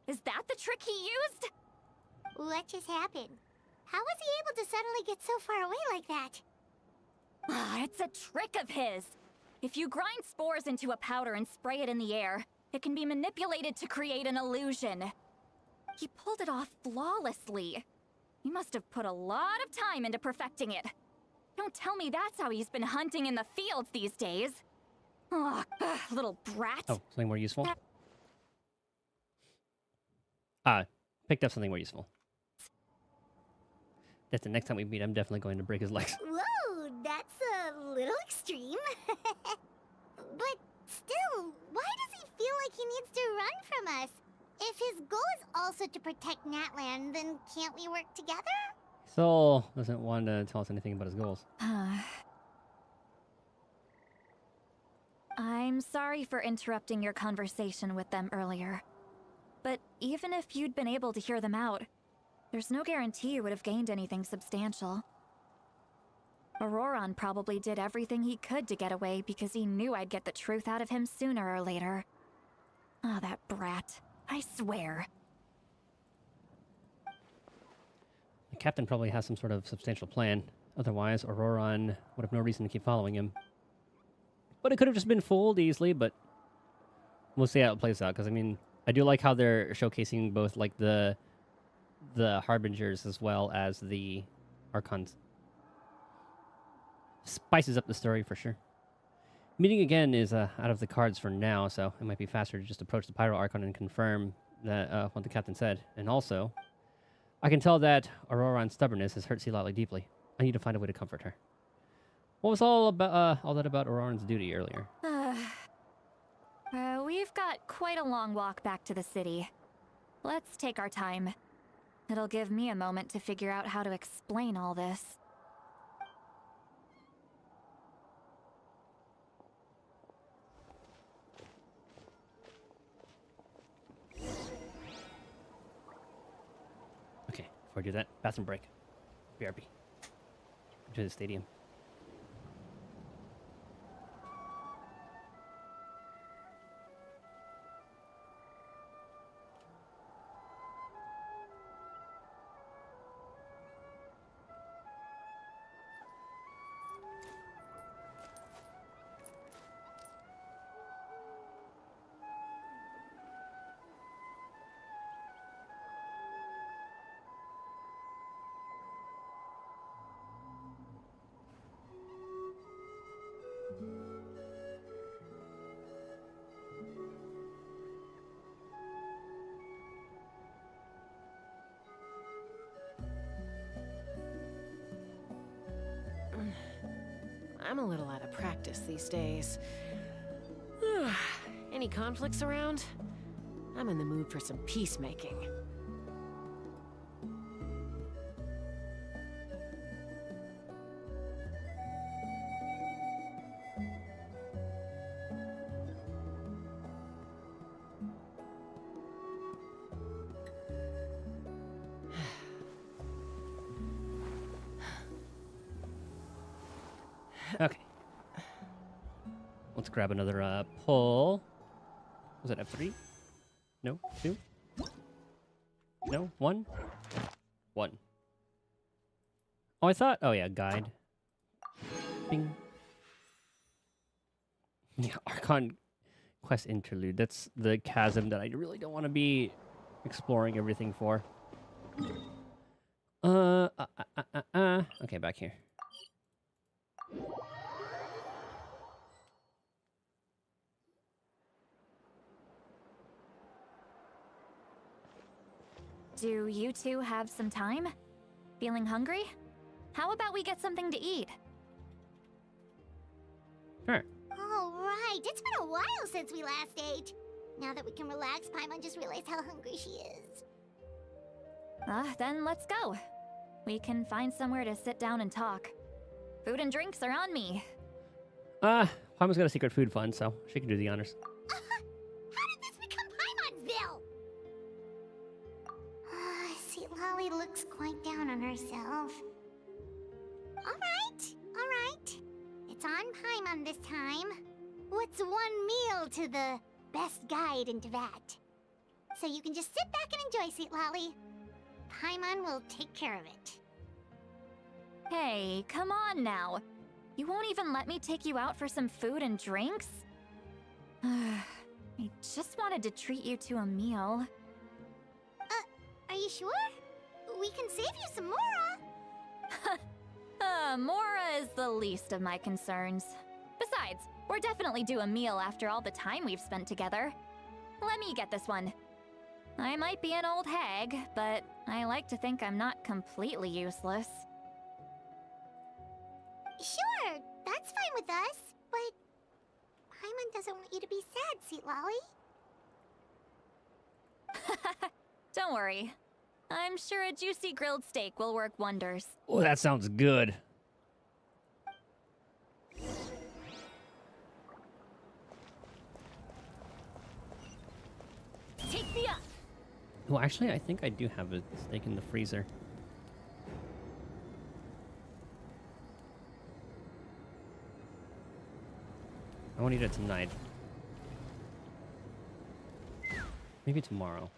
Speaker 5: Is that the trick he used?
Speaker 6: What just happened? How was he able to suddenly get so far away like that?
Speaker 5: It's a trick of his. If you grind spores into a powder and spray it in the air, it can be manipulated to create an illusion. He pulled it off flawlessly. He must have put a lot of time into perfecting it. Don't tell me that's how he's been hunting in the fields these days. Oh, little brat.
Speaker 1: Oh, something more useful? Picked up something more useful. That's the next time we meet, I'm definitely going to break his legs.
Speaker 6: Whoa, that's a little extreme. But still, why does he feel like he needs to run from us? If his goal is also to protect Natlan, then can't we work together?
Speaker 1: Soul doesn't want to tell us anything about his goals.
Speaker 5: I'm sorry for interrupting your conversation with them earlier. But even if you'd been able to hear them out, there's no guarantee you would have gained anything substantial. Auroron probably did everything he could to get away because he knew I'd get the truth out of him sooner or later. Ah, that brat. I swear.
Speaker 1: The captain probably has some sort of substantial plan. Otherwise, Auroron would have no reason to keep following him. But it could have just been fooled easily, but we'll see how it plays out. Because, I mean, I do like how they're showcasing both, like, the Harbingers as well as the Archons. Spices up the story for sure. Meeting again is out of the cards for now, so it might be faster to just approach the Pyro Archon and confirm that what the captain said. And also, I can tell that Auroron's stubbornness has hurt Celatli deeply. I need to find a way to comfort her. What was all that about Auroron's duty earlier?
Speaker 5: We've got quite a long walk back to the city. Let's take our time. It'll give me a moment to figure out how to explain all this.
Speaker 1: Okay, before I do that, bathroom break. BRB. To the stadium.
Speaker 17: I'm a little out of practice these days. Any conflicts around? I'm in the mood for some peacemaking.
Speaker 1: Okay. Let's grab another pull. Was that F3? No? 2? No? 1? 1. Oh, I thought... Oh, yeah, guide. Bing. Yeah, Archon Quest Interlude. That's the chasm that I really don't want to be exploring everything for. Okay, back here.
Speaker 5: Do you two have some time? Feeling hungry? How about we get something to eat?
Speaker 1: Sure.
Speaker 6: All right, it's been a while since we last ate. Now that we can relax, Paimon just realized how hungry she is.
Speaker 5: Then let's go. We can find somewhere to sit down and talk. Food and drinks are on me.
Speaker 1: Paimon's got a secret food fund, so she can do the honors.
Speaker 6: How did this become Paimon'sville? See, Lolly looks quite down on herself. All right. It's on Paimon this time. What's one meal to the best guide into that? So you can just sit back and enjoy, Sweet Lolly. Paimon will take care of it.
Speaker 5: Hey, come on now. You won't even let me take you out for some food and drinks? I just wanted to treat you to a meal.
Speaker 6: Are you sure? We can save you some Mora.
Speaker 5: Mora is the least of my concerns. Besides, we're definitely due a meal after all the time we've spent together. Let me get this one. I might be an old hag, but I like to think I'm not completely useless.
Speaker 6: Sure, that's fine with us, but Paimon doesn't want you to be sad, Sweet Lolly.
Speaker 5: Don't worry. I'm sure a juicy grilled steak will work wonders.
Speaker 1: Oh, that sounds good.
Speaker 5: Take me up!
Speaker 1: Well, actually, I think I do have a steak in the freezer. I won't eat it tonight. Maybe tomorrow.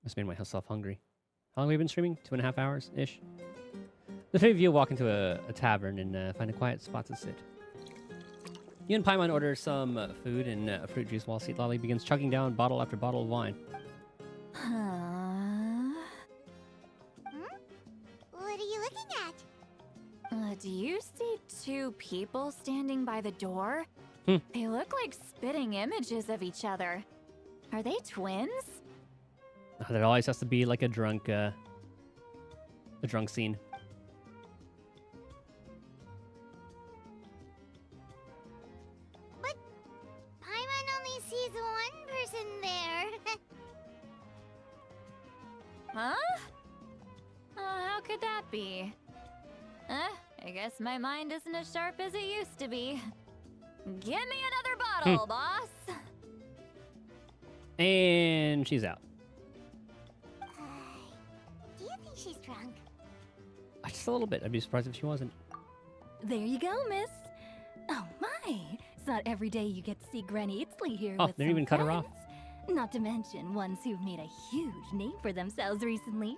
Speaker 1: Just made myself hungry. How long have we been streaming? 2.5 hours-ish? The three of you walk into a tavern and find a quiet spot to sit. You and Paimon order some food and fruit juice while Sweet Lolly begins chugging down bottle after bottle of wine.
Speaker 6: What are you looking at?
Speaker 5: Do you see two people standing by the door? They look like spitting images of each other. Are they twins?
Speaker 1: There always has to be like a drunk scene.
Speaker 6: But Paimon only
Speaker 5: Huh? How could that be? I guess my mind isn't as sharp as it used to be. Give me another bottle, boss!
Speaker 1: And she's out.
Speaker 2: Do you think she's drunk?
Speaker 1: Just a little bit. I'd be surprised if she wasn't.
Speaker 10: There you go, miss. Oh my! It's not every day you get to see Granny Itzley here
Speaker 1: Oh,
Speaker 10: with
Speaker 1: they
Speaker 10: some
Speaker 1: didn't even cut her off.
Speaker 10: friends. Not to mention ones who've made a huge name for themselves recently.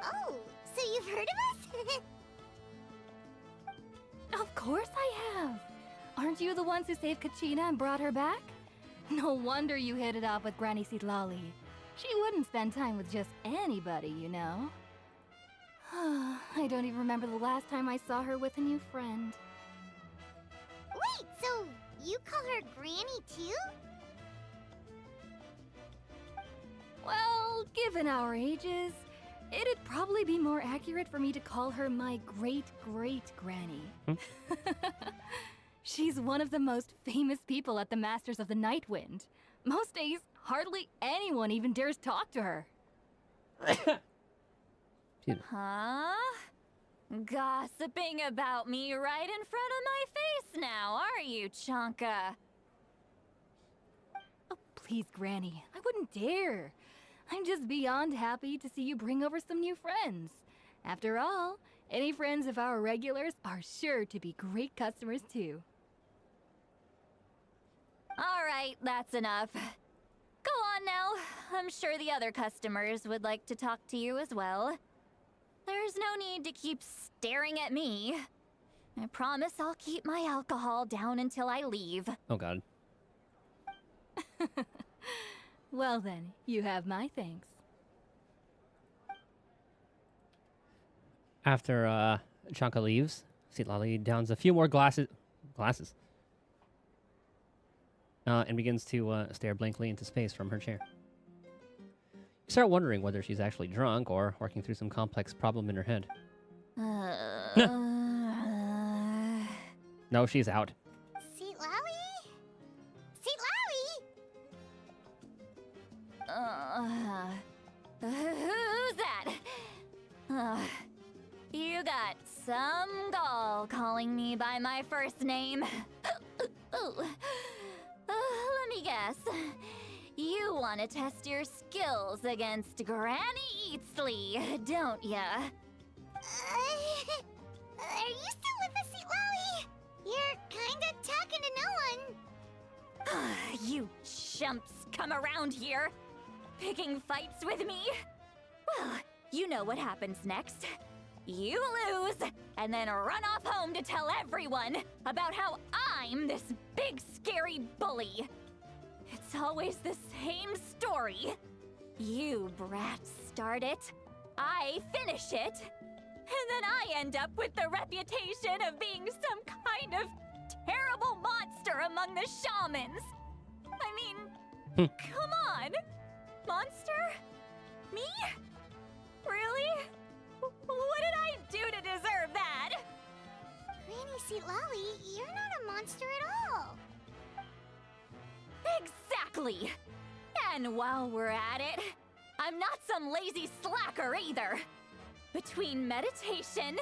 Speaker 2: Oh, so you've heard of us?
Speaker 10: Of course I have. Aren't you the ones who saved Kachina and brought her back? No wonder you hit it off with Granny Sitlali. She wouldn't spend time with just anybody, you know. I don't even remember the last time I saw her with a new friend.
Speaker 2: Wait, so you call her Granny too?
Speaker 10: Well, given our ages, it'd probably be more accurate for me to call her my great-great-granny. She's one of the most famous people at the Masters of the Night Wind. Most days, hardly anyone even dares talk to her.
Speaker 5: Huh? Gossiping about me right in front of my face now, are you, Chonka?
Speaker 10: Oh, please, Granny. I wouldn't dare. I'm just beyond happy to see you bring over some new friends. After all, any friends of our regulars are sure to be great customers too.
Speaker 5: All right, that's enough. Go on now. I'm sure the other customers would like to talk to you as well. There's no need to keep staring at me. I promise I'll keep my alcohol down until I leave.
Speaker 1: Oh god.
Speaker 10: Well then, you have my thanks.
Speaker 1: After Chanka leaves, Sitlali downs a few more glasses, and begins to stare blankly into space from her chair. You start wondering whether she's actually drunk or working through some complex problem in her head. No, she's out.
Speaker 2: Sitlali? Sitlali?
Speaker 5: Who's that? You got some gall calling me by my first name. Let me guess. You want to test your skills against Granny Eatsley, don't ya?
Speaker 2: Are you still with us, Sitlali? You're kinda talking to no one.
Speaker 5: You chumps come around here, picking fights with me? Well, you know what happens next. You lose, and then run off home to tell everyone about how I'm this big scary bully. It's always the same story. You brats start it, I finish it, and then I end up with the reputation of being some kind of terrible monster among the shamans. I mean, come on. Monster? Me? Really? What did I do to deserve that?
Speaker 2: Granny Sitlali, you're not a monster at all.
Speaker 5: Exactly! And while we're at it, I'm not some lazy slacker either. Between meditation,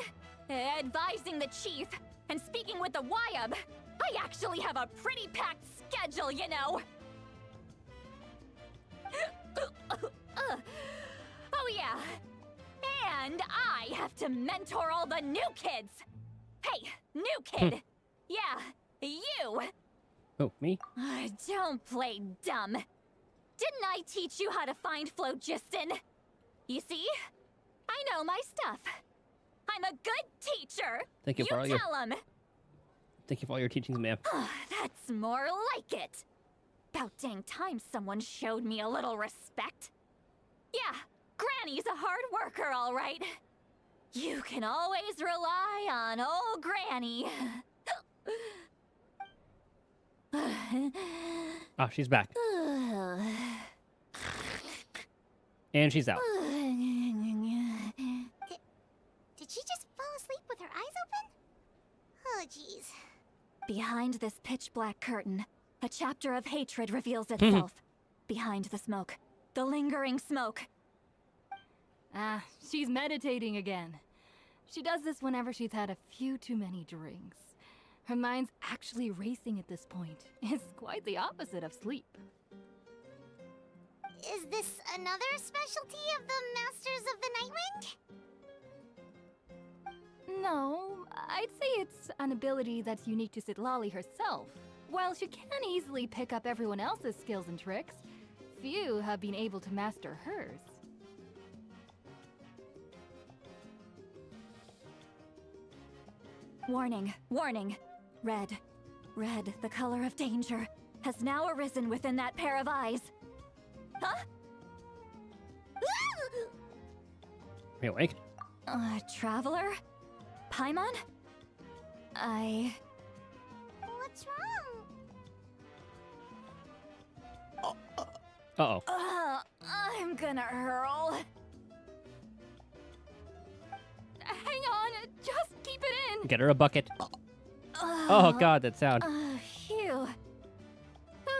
Speaker 5: advising the chief, and speaking with the Wyab, I actually have a pretty packed schedule, you know! Oh yeah, and I have to mentor all the new kids! Hey, new kid! Yeah, you!
Speaker 1: Oh, me?
Speaker 5: Don't play dumb. Didn't I teach you how to find Phlogiston? You see? I know my stuff. I'm a good teacher.
Speaker 1: Thank you for all your...
Speaker 5: tell him.
Speaker 1: Thank you for all your teachings, ma'am.
Speaker 5: That's more like it. About dang time someone showed me a little respect. Yeah, Granny's a hard worker, all right. You can always rely on old Granny.
Speaker 1: Oh, she's back. And she's out.
Speaker 2: Did she just fall asleep with her eyes open? Oh, jeez.
Speaker 5: Behind this pitch-black curtain, a chapter of hatred reveals itself. Behind the smoke, The lingering smoke.
Speaker 10: Ah, she's meditating again. She does this whenever she's had a few too many drinks. Her mind's actually racing at this point. It's quite the opposite of sleep.
Speaker 2: Is this another specialty of the Masters of the Nightwind?
Speaker 10: No, I'd say it's an ability that's unique to Citlali herself. While she can easily pick up everyone else's skills and tricks, few have been able to master hers.
Speaker 5: Warning, warning. Red. Red, the color of danger, has now arisen within that pair of eyes. Huh?
Speaker 1: Are you awake?
Speaker 5: Traveler? Paimon?
Speaker 2: What's wrong?
Speaker 1: Uh-oh.
Speaker 5: I'm gonna hurl.
Speaker 10: Hang on, just keep it in.
Speaker 1: Get her a bucket. Oh god, that sound.
Speaker 5: Phew.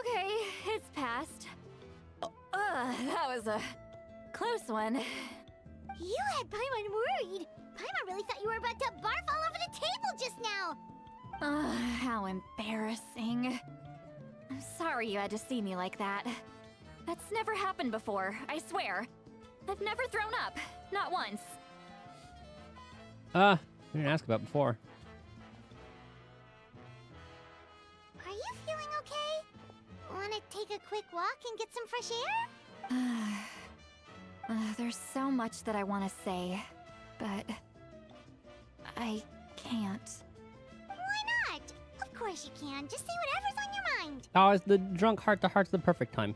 Speaker 5: Okay, it's passed. That was a close one.
Speaker 2: You had Paimon worried. Paimon really thought you were about to barf all over the table just now.
Speaker 5: How embarrassing. I'm sorry you had to see me like that. That's never happened before, I swear. I've never thrown up. Not once.
Speaker 1: We didn't ask about before.
Speaker 2: Are you feeling okay? Want to take a quick walk and get some fresh air?
Speaker 5: There's so much that I want to say, but I can't.
Speaker 2: Why not? Of course you can. Just say whatever's on your mind.
Speaker 1: Oh, is the drunk heart-to-heart's the perfect time.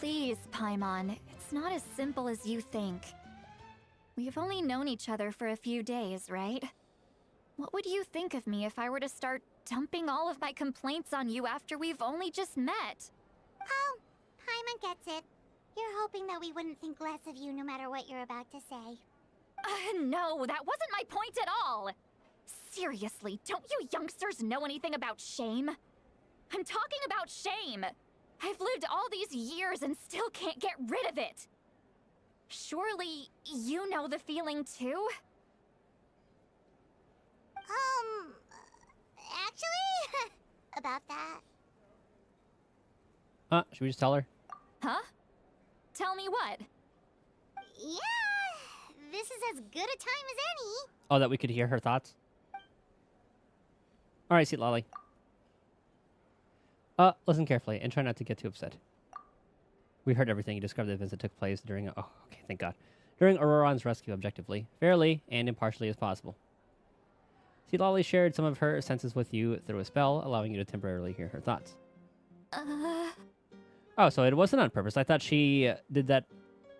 Speaker 5: Please, Paimon. It's not as simple as you think. We've only known each other for a few days, right? What would you think of me if I were to start dumping all of my complaints on you after we've only just met?
Speaker 2: Oh, Paimon gets it. You're hoping that we wouldn't think less of you no matter what you're about to say.
Speaker 5: No, that wasn't my point at all! Seriously, don't you youngsters know anything about shame? I'm talking about shame! I've lived all these years and still can't get rid of it! Surely, you know the feeling too?
Speaker 2: Actually, about that.
Speaker 1: Should we just tell her?
Speaker 5: Huh? Tell me what?
Speaker 2: Yeah, this is as good a time as any.
Speaker 1: Oh, that we could hear her thoughts? Alright, Citlali. Listen carefully and try not to get too upset. We heard everything you described the events that took place during... Oh, okay, thank God. During Auroran's rescue objectively, fairly, and impartially as possible. Citlali shared some of her senses with you through a spell, allowing you to temporarily hear her thoughts. Oh, so it wasn't on purpose. I thought she did that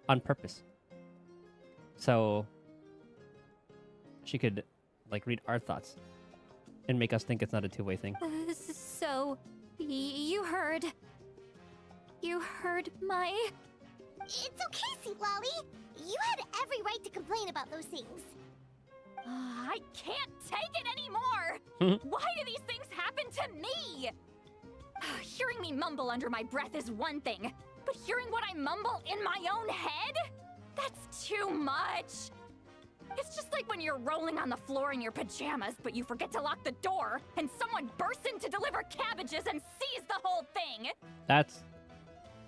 Speaker 1: on purpose. So she could, like, read our thoughts and make us think it's not a two-way thing.
Speaker 5: So, you heard... You heard my...
Speaker 2: It's okay, Citlali. You had every right to complain about those things.
Speaker 5: I can't take it anymore! Why do these things happen to me? Hearing me mumble under my breath is one thing, but hearing what I mumble in my own head? That's too much! It's just like when you're rolling on the floor in your pajamas, but you forget to lock the door, and someone bursts in to deliver cabbages and sees the whole thing!
Speaker 1: That's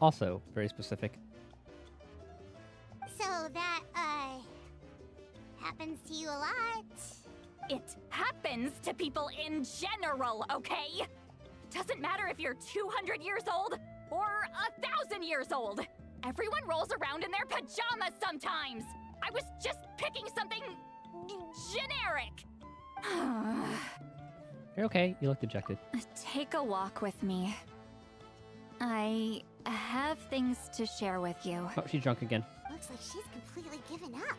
Speaker 1: also very specific.
Speaker 2: So that, happens to you a lot.
Speaker 5: It happens to people in general, okay? Doesn't matter if you're 200 years old or 1,000 years old. Everyone rolls around in their pajamas sometimes. I was just picking something generic.
Speaker 1: You're okay. You look dejected.
Speaker 5: Take a walk with me. I have things to share with you.
Speaker 1: Oh, she's drunk again.
Speaker 2: Looks like she's completely given up.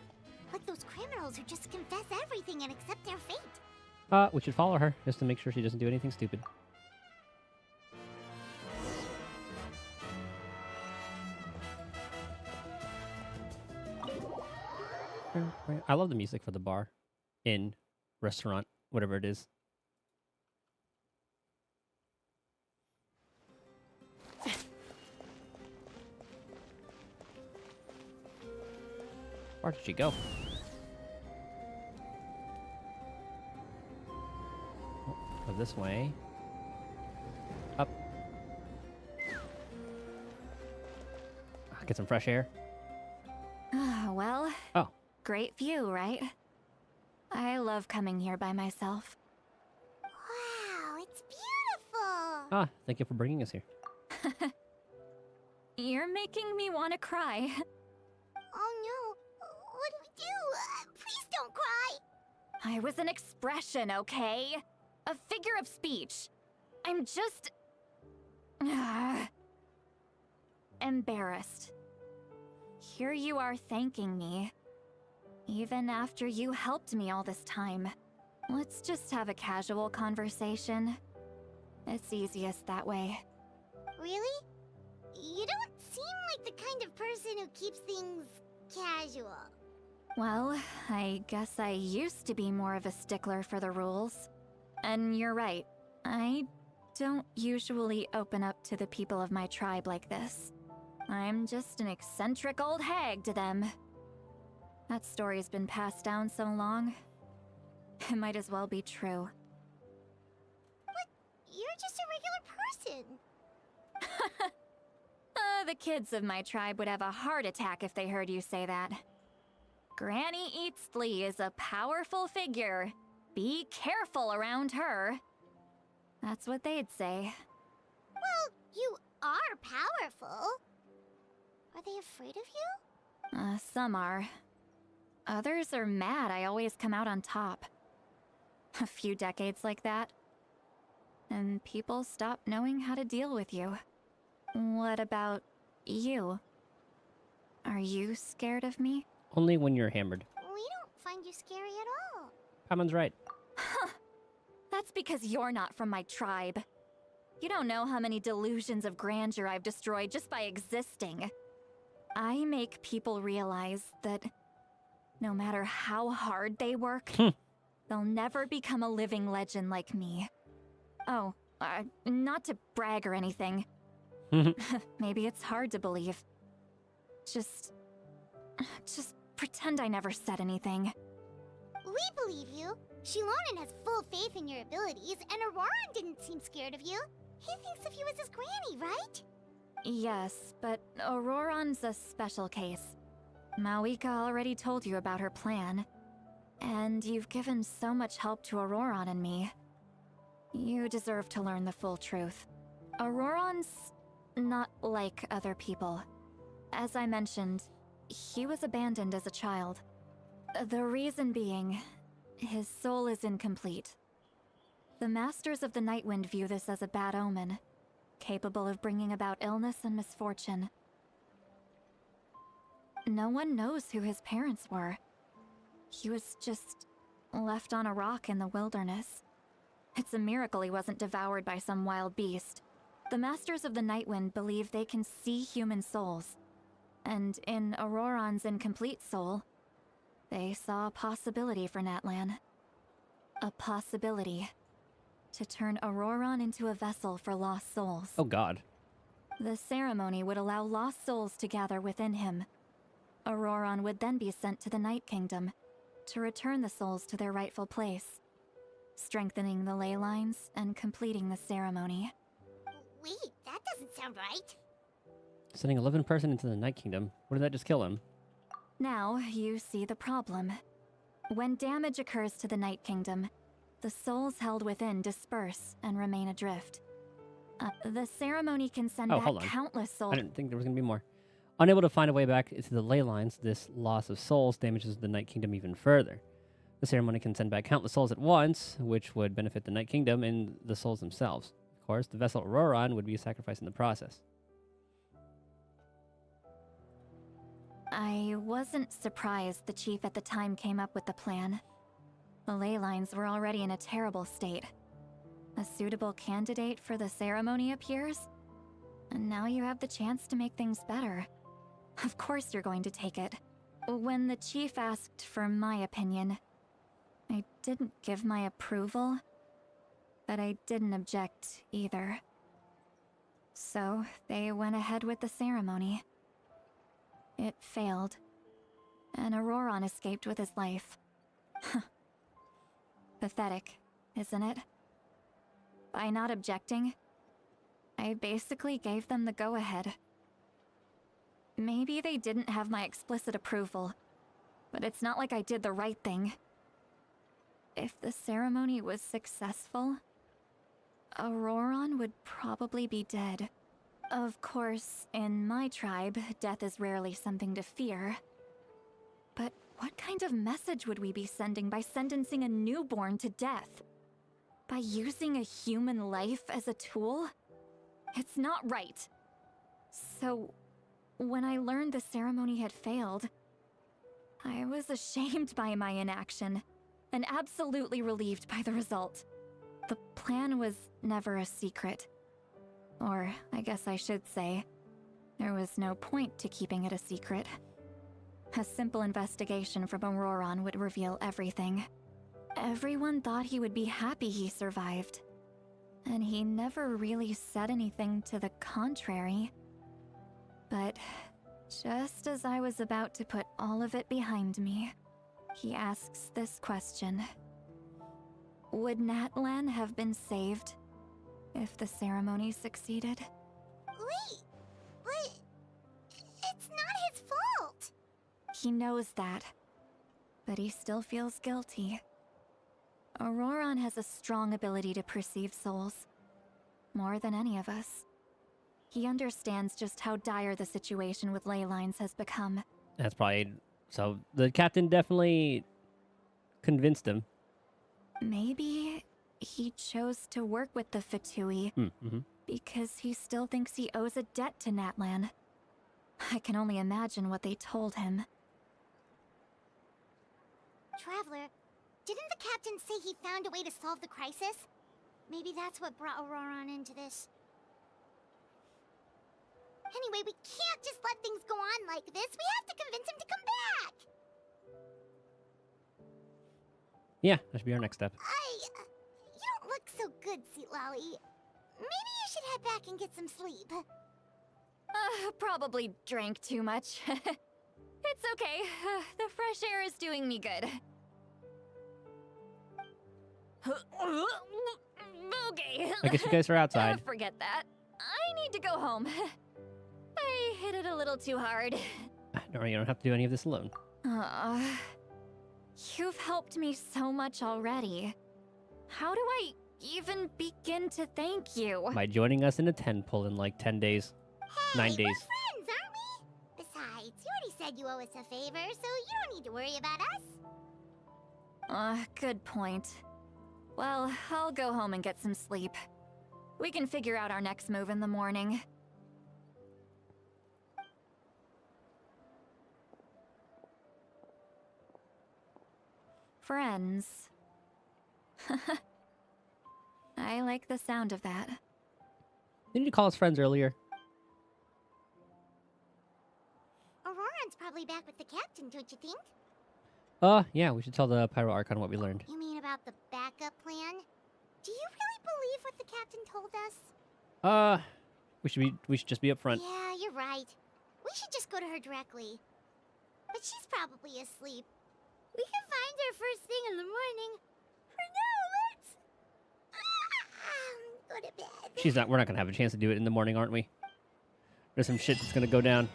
Speaker 2: Like those criminals who just confess everything and accept their fate.
Speaker 1: We should follow her just to make sure she doesn't do anything stupid. I love the music for the bar, inn, restaurant, whatever it is. Where did she go? Oh, go this way. Up. Get some fresh air.
Speaker 5: Well,
Speaker 1: Oh.
Speaker 5: great view, right? I love coming here by myself.
Speaker 6: Wow, it's beautiful!
Speaker 1: Ah, thank you for bringing us here.
Speaker 5: You're making me want to cry.
Speaker 6: Oh no, what do we do? Please don't cry!
Speaker 5: I was an expression, okay? A figure of speech. I'm just... embarrassed. Here you are thanking me. Even after you helped me all this time. Let's just have a casual conversation. It's easiest that way.
Speaker 6: Really? You don't seem like the kind of person who keeps things casual.
Speaker 5: Well, I guess I used to be more of a stickler for the rules. And you're right, I don't usually open up to the people of my tribe like this. I'm just an eccentric old hag to them. That story's been passed down so long, it might as well be true.
Speaker 6: But you're just a regular person.
Speaker 5: The kids of my tribe would have a heart attack if they heard you say that. Granny Eatsley is a powerful figure. Be careful around her. That's what they'd say.
Speaker 6: Well, you are powerful. Are they afraid of you?
Speaker 5: Some are. Others are mad I always come out on top. A few decades like that, and people stop knowing how to deal with you. What about you? Are you scared of me?
Speaker 1: Only when you're hammered.
Speaker 6: We don't find you scary at all.
Speaker 1: Paimon's right.
Speaker 5: That's because you're not from my tribe. You don't know how many delusions of grandeur I've destroyed just by existing. I make people realize that no matter how hard they work, they'll never become a living legend like me. Oh, not to brag or anything. Maybe it's hard to believe. Just pretend I never said anything.
Speaker 6: We believe you. Shilonen has full faith in your abilities, and Auroran didn't seem scared of you. He thinks of you as his granny, right?
Speaker 5: Yes, but Auroran's a special case. Mawika already told you about her plan. And you've given so much help to Auroran and me. You deserve to learn the full truth. Auroran's not like other people. As I mentioned, he was abandoned as a child. The reason being, his soul is incomplete. The Masters of the Nightwind view this as a bad omen, capable of bringing about illness and misfortune. No one knows who his parents were. He was just left on a rock in the wilderness. It's a miracle he wasn't devoured by some wild beast. The Masters of the Nightwind believe they can see human souls. And in Auroran's incomplete soul, they saw a possibility for Natlan. A possibility to turn Auroran into a vessel for lost souls.
Speaker 1: Oh god.
Speaker 5: The ceremony would allow lost souls to gather within him. Auroran would then be sent to the Night Kingdom to return the souls to their rightful place, strengthening the ley lines and completing the ceremony.
Speaker 6: Wait, that doesn't sound right.
Speaker 1: Sending 11 person into the Night Kingdom. Wouldn't that just kill him?
Speaker 5: Now you see the problem. When damage occurs to the Night Kingdom, the souls held within disperse and remain adrift. The ceremony can send back
Speaker 1: hold on.
Speaker 5: countless souls.
Speaker 1: I didn't think there was going to be more. Unable to find a way back into the ley lines, this loss of souls damages the Night Kingdom even further. The ceremony can send back countless souls at once, which would benefit the Night Kingdom and the souls themselves. Of course, the vessel Auroran would be sacrificed in the process.
Speaker 5: I wasn't surprised the chief at the time came up with the plan. The ley lines were already in a terrible state. A suitable candidate for the ceremony appears, and now you have the chance to make things better. Of course you're going to take it. When the chief asked for my opinion, I didn't give my approval, but I didn't object either. So they went ahead with the ceremony. It failed. and Auroron escaped with his life. Pathetic, isn't it? By not objecting, I basically gave them the go-ahead. Maybe they didn't have my explicit approval, but it's not like I did the right thing. If the ceremony was successful, Auroron would probably be dead. Of course, in my tribe, death is rarely something to fear. But what kind of message would we be sending by sentencing a newborn to death? By using a human life as a tool? It's not right. So, when I learned the ceremony had failed, I was ashamed by my inaction, and absolutely relieved by the result. The plan was never a secret. Or, I guess I should say, there was no point to keeping it a secret. A simple investigation from Auroron would reveal everything. Everyone thought he would be happy he survived. And he never really said anything to the contrary. But just as I was about to put all of it behind me, he asks this question. Would Natlan have been saved if the ceremony succeeded?
Speaker 6: Wait, but it's not his fault.
Speaker 5: He knows that, but he still feels guilty. Auroron has a strong ability to perceive souls, more than any of us. He understands just how dire the situation with ley lines has become.
Speaker 1: That's probably... So, the captain definitely convinced him.
Speaker 5: Maybe he chose to work with the Fatui because he still thinks he owes a debt to Natlan. I can only imagine what they told him.
Speaker 2: Traveler, didn't the captain say he found a way to solve the crisis? Maybe that's what brought Auroron into this. Anyway, we can't just let things go on like this. We have to convince him to come back!
Speaker 1: Yeah, that should be our next step.
Speaker 2: You don't look so good, Seatlolly. Maybe you should head back and get some sleep.
Speaker 5: Probably drank too much. It's okay. The fresh air is doing me good. Okay.
Speaker 1: I guess you guys are outside.
Speaker 5: Forget that. I need to go home. I hit it a little too hard.
Speaker 1: Don't worry, you don't have to do any of this alone.
Speaker 5: You've helped me so much already. How do I even begin to thank you?
Speaker 1: By joining us in a 10 pull in like 10 days. 9 days.
Speaker 2: We're friends, aren't we? Besides, you already said you owe us a favor, so you don't need to worry about us.
Speaker 5: Good point. Well, I'll go home and get some sleep. We can figure out our next move in the morning. Friends. I like the sound of that.
Speaker 1: Didn't you call us friends earlier?
Speaker 2: Auroron's probably back with the captain, don't you think?
Speaker 1: Yeah, we should tell the Pyro Archon what we learned.
Speaker 2: You mean about the backup plan? Do you really believe what the captain told us?
Speaker 1: We should just be upfront.
Speaker 2: Yeah, you're right. We should just go to her directly. But she's probably asleep. We can find her first thing in the morning. For now, let's go to bed.
Speaker 1: We're not gonna have a chance to do it in the morning, aren't we? There's some shit that's gonna go down.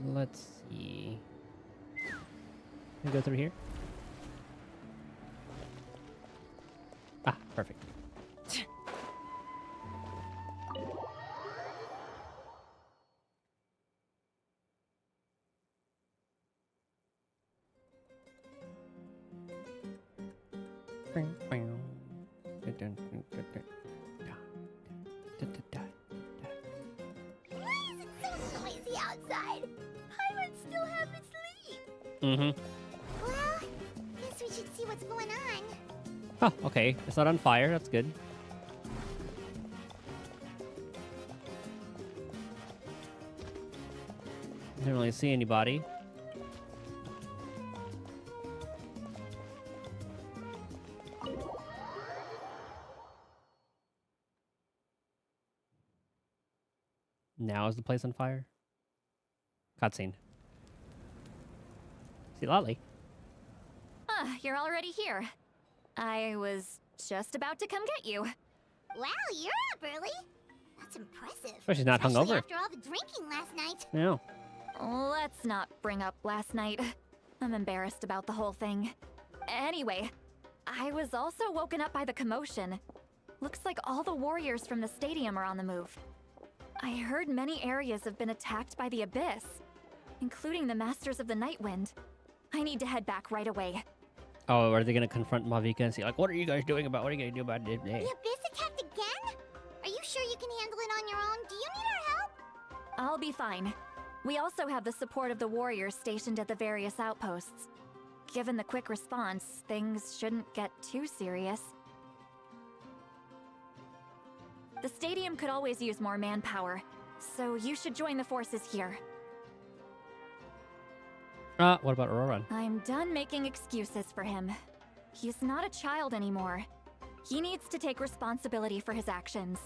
Speaker 1: Let's see. Can we go through here? Ah, perfect.
Speaker 2: Why is it so noisy outside? Pirates still haven't sleep. Well, guess we should see what's going on.
Speaker 1: Oh, okay. It's not on fire. That's good. Didn't really see anybody. Now is the place on fire? Cutscene. See Lolly.
Speaker 5: Ah, you're already here. I was just about to come get you.
Speaker 6: Wow, you're up early. That's impressive.
Speaker 1: Well, she's not
Speaker 6: Especially
Speaker 1: hungover.
Speaker 6: after all the drinking last night.
Speaker 1: Yeah.
Speaker 5: Let's not bring up last night. I'm embarrassed about the whole thing. Anyway, I was also woken up by the commotion. Looks like all the warriors from the stadium are on the move. I heard many areas have been attacked by the Abyss, including the Masters of the Nightwind. I need to head back right away.
Speaker 1: Oh, are they gonna confront Mavica and see, like, what are you guys doing about? What are you gonna do about it?
Speaker 6: The Abyss attacked again? Are you sure you can handle it on your own? Do you need our help?
Speaker 5: I'll be fine. We also have the support of the warriors stationed at the various outposts. Given the quick response, things shouldn't get too serious. The stadium could always use more manpower, so you should join the forces here.
Speaker 1: What about Auroran?
Speaker 5: I'm done making excuses for him. He's not a child anymore. He needs to take responsibility for his actions.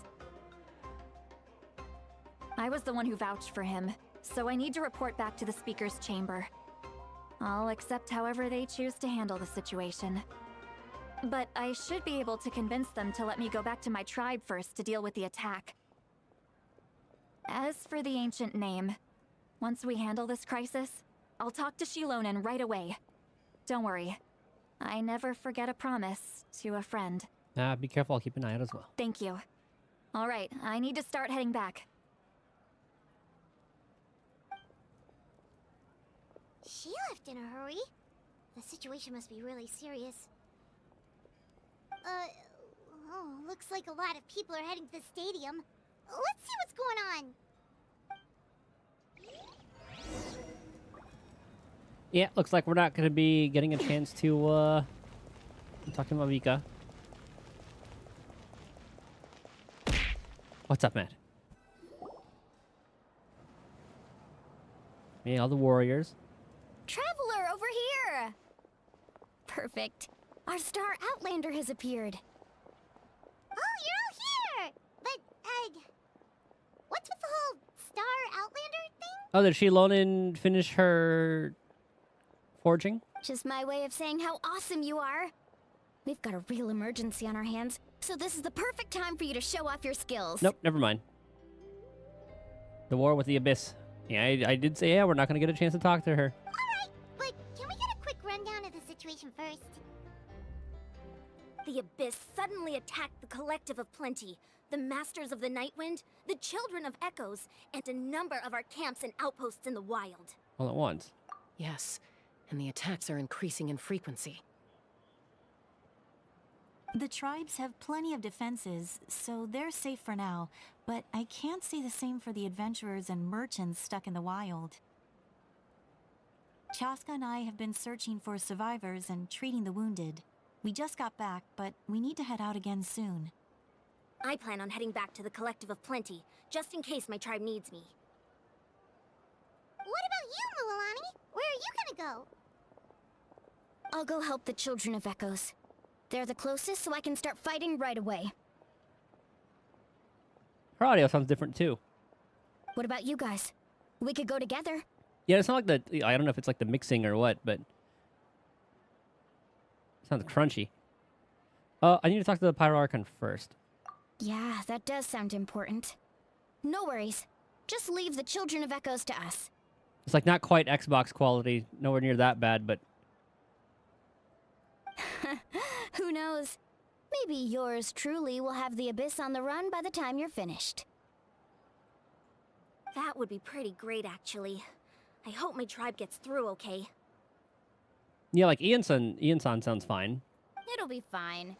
Speaker 5: I was the one who vouched for him, so I need to report back to the Speaker's chamber. I'll accept however they choose to handle the situation. But I should be able to convince them to let me go back to my tribe first to deal with the attack. As for the ancient name, once we handle this crisis, I'll talk to Shilonen right away. Don't worry. I never forget a promise to a friend.
Speaker 1: Be careful. I'll keep an eye out as well.
Speaker 5: Thank you. All right, I need to start heading back.
Speaker 6: She left in a hurry. The situation must be really serious. Looks like a lot of people are heading to the stadium. Let's see what's going on.
Speaker 1: Yeah, looks like we're not gonna be getting a chance to talk to Mavica. What's up, Matt? Yeah, all the warriors.
Speaker 6: Traveler, over here! Perfect. Our star Outlander has appeared. Oh, you're all here! But, what's with the whole star Outlander thing?
Speaker 1: Oh, did Shilonen finish her forging?
Speaker 6: Just my way of saying how awesome you are. We've got a real emergency on our hands, so this is the perfect time for you to show off your skills.
Speaker 1: Nope, never mind. The war with the Abyss. Yeah, I did say, yeah, we're not going to get a chance to talk to her.
Speaker 6: Alright, but can we get a quick rundown of the situation first? The Abyss suddenly attacked the Collective of Plenty, the Masters of the Nightwind, the Children of Echoes, and a number of our camps and outposts in the wild.
Speaker 1: All at once.
Speaker 17: Yes, and the attacks are increasing in frequency.
Speaker 20: The tribes have plenty of defenses, so they're safe for now, but I can't say the same for the adventurers and merchants stuck in the wild. Chaska and I have been searching for survivors and treating the wounded. We just got back, but we need to head out again soon.
Speaker 6: I plan on heading back to the Collective of Plenty, just in case my tribe needs me. What about you, Mualani? Where are you gonna go? I'll go help the Children of Echoes. They're the closest, so I can start fighting right away.
Speaker 1: Her audio sounds different too.
Speaker 6: What about you guys? We could go together.
Speaker 1: Yeah, it's not like the... I don't know if it's like the mixing or what, but... Sounds crunchy. I need to talk to the Pyro Archon first.
Speaker 6: Yeah, that does sound important. No worries. Just leave the Children of Echoes to us.
Speaker 1: It's like not quite Xbox quality, nowhere near that bad, but...
Speaker 6: Who knows? Maybe yours truly will have the Abyss on the run by the time you're finished. That would be pretty great, actually. I hope my tribe gets through okay.
Speaker 1: Yeah, like Ian-san sounds fine.
Speaker 6: It'll be fine.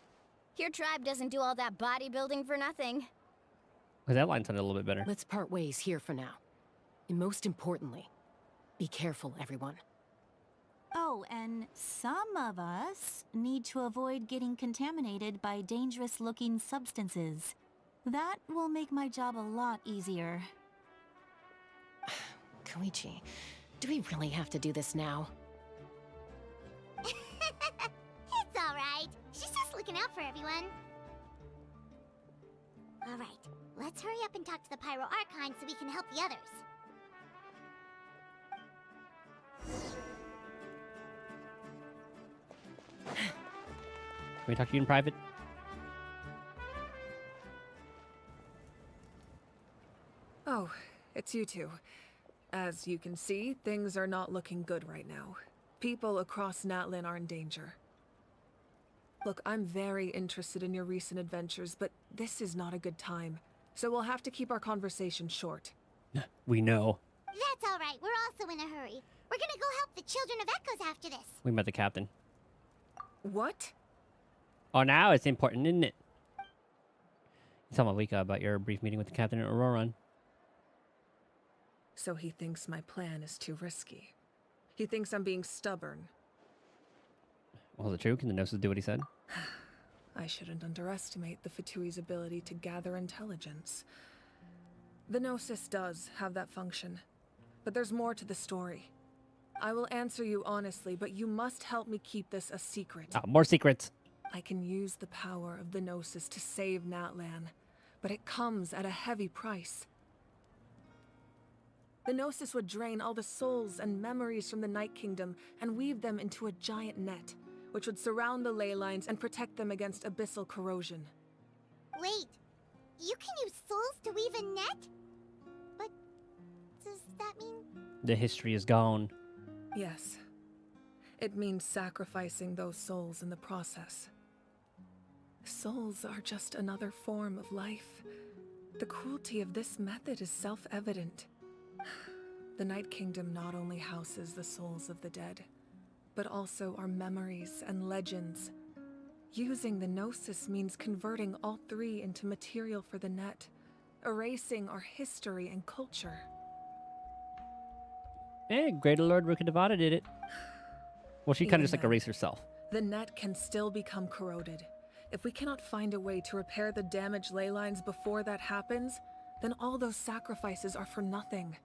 Speaker 6: Your tribe doesn't do all that bodybuilding for nothing.
Speaker 1: Because that line sounded a little bit better.
Speaker 17: Let's part ways here for now. And most importantly, be careful, everyone.
Speaker 20: Oh, and some of us need to avoid getting contaminated by dangerous-looking substances. That will make my job a lot easier.
Speaker 17: Koichi, do we really have to do this now?
Speaker 6: It's alright. She's just looking out for everyone.
Speaker 7: Alright, let's hurry up and talk to the Pyro Archon so we can help the others.
Speaker 1: Can we talk to you in private?
Speaker 3: Oh, it's you two. As you can see, things are not looking good right now. People across Natlan are in danger. Look, I'm very interested in your recent adventures, but this is not a good time. So we'll have to keep our conversation short.
Speaker 1: We know.
Speaker 7: That's alright, we're also in a hurry. We're gonna go help the Children of Echoes after this.
Speaker 1: We met the captain.
Speaker 3: What?
Speaker 1: Oh, now it's important, isn't it? You tell Malika about your brief meeting with the captain at Auroran.
Speaker 3: So he thinks my plan is too risky. He thinks I'm being stubborn.
Speaker 1: Was it true? Can the Gnosis do what he said?
Speaker 3: I shouldn't underestimate the Fatui's ability to gather intelligence. The Gnosis does have that function, but there's more to the story. I will answer you honestly, but you must help me keep this a secret.
Speaker 1: Oh, more secrets.
Speaker 3: I can use the power of the Gnosis to save Natlan, but it comes at a heavy price. The Gnosis would drain all the souls and memories from the Night Kingdom and weave them into a giant net, which would surround the ley lines and protect them against abyssal corrosion.
Speaker 7: Wait, you can use souls to weave a net? But does that mean...
Speaker 1: The history is gone.
Speaker 3: Yes. It means sacrificing those souls in the process. Souls are just another form of life. The cruelty of this method is self-evident. The Night Kingdom not only houses the souls of the dead, but also our memories and legends. Using the Gnosis means converting all three into material for the net, erasing our history and culture.
Speaker 1: Eh, Greater Lord Rukkhadevata did it. Well, she kind of just like
Speaker 3: then,
Speaker 1: erased herself.
Speaker 3: The net can still become corroded. If we cannot find a way to repair the damaged ley lines before that happens, then all those sacrifices are for nothing.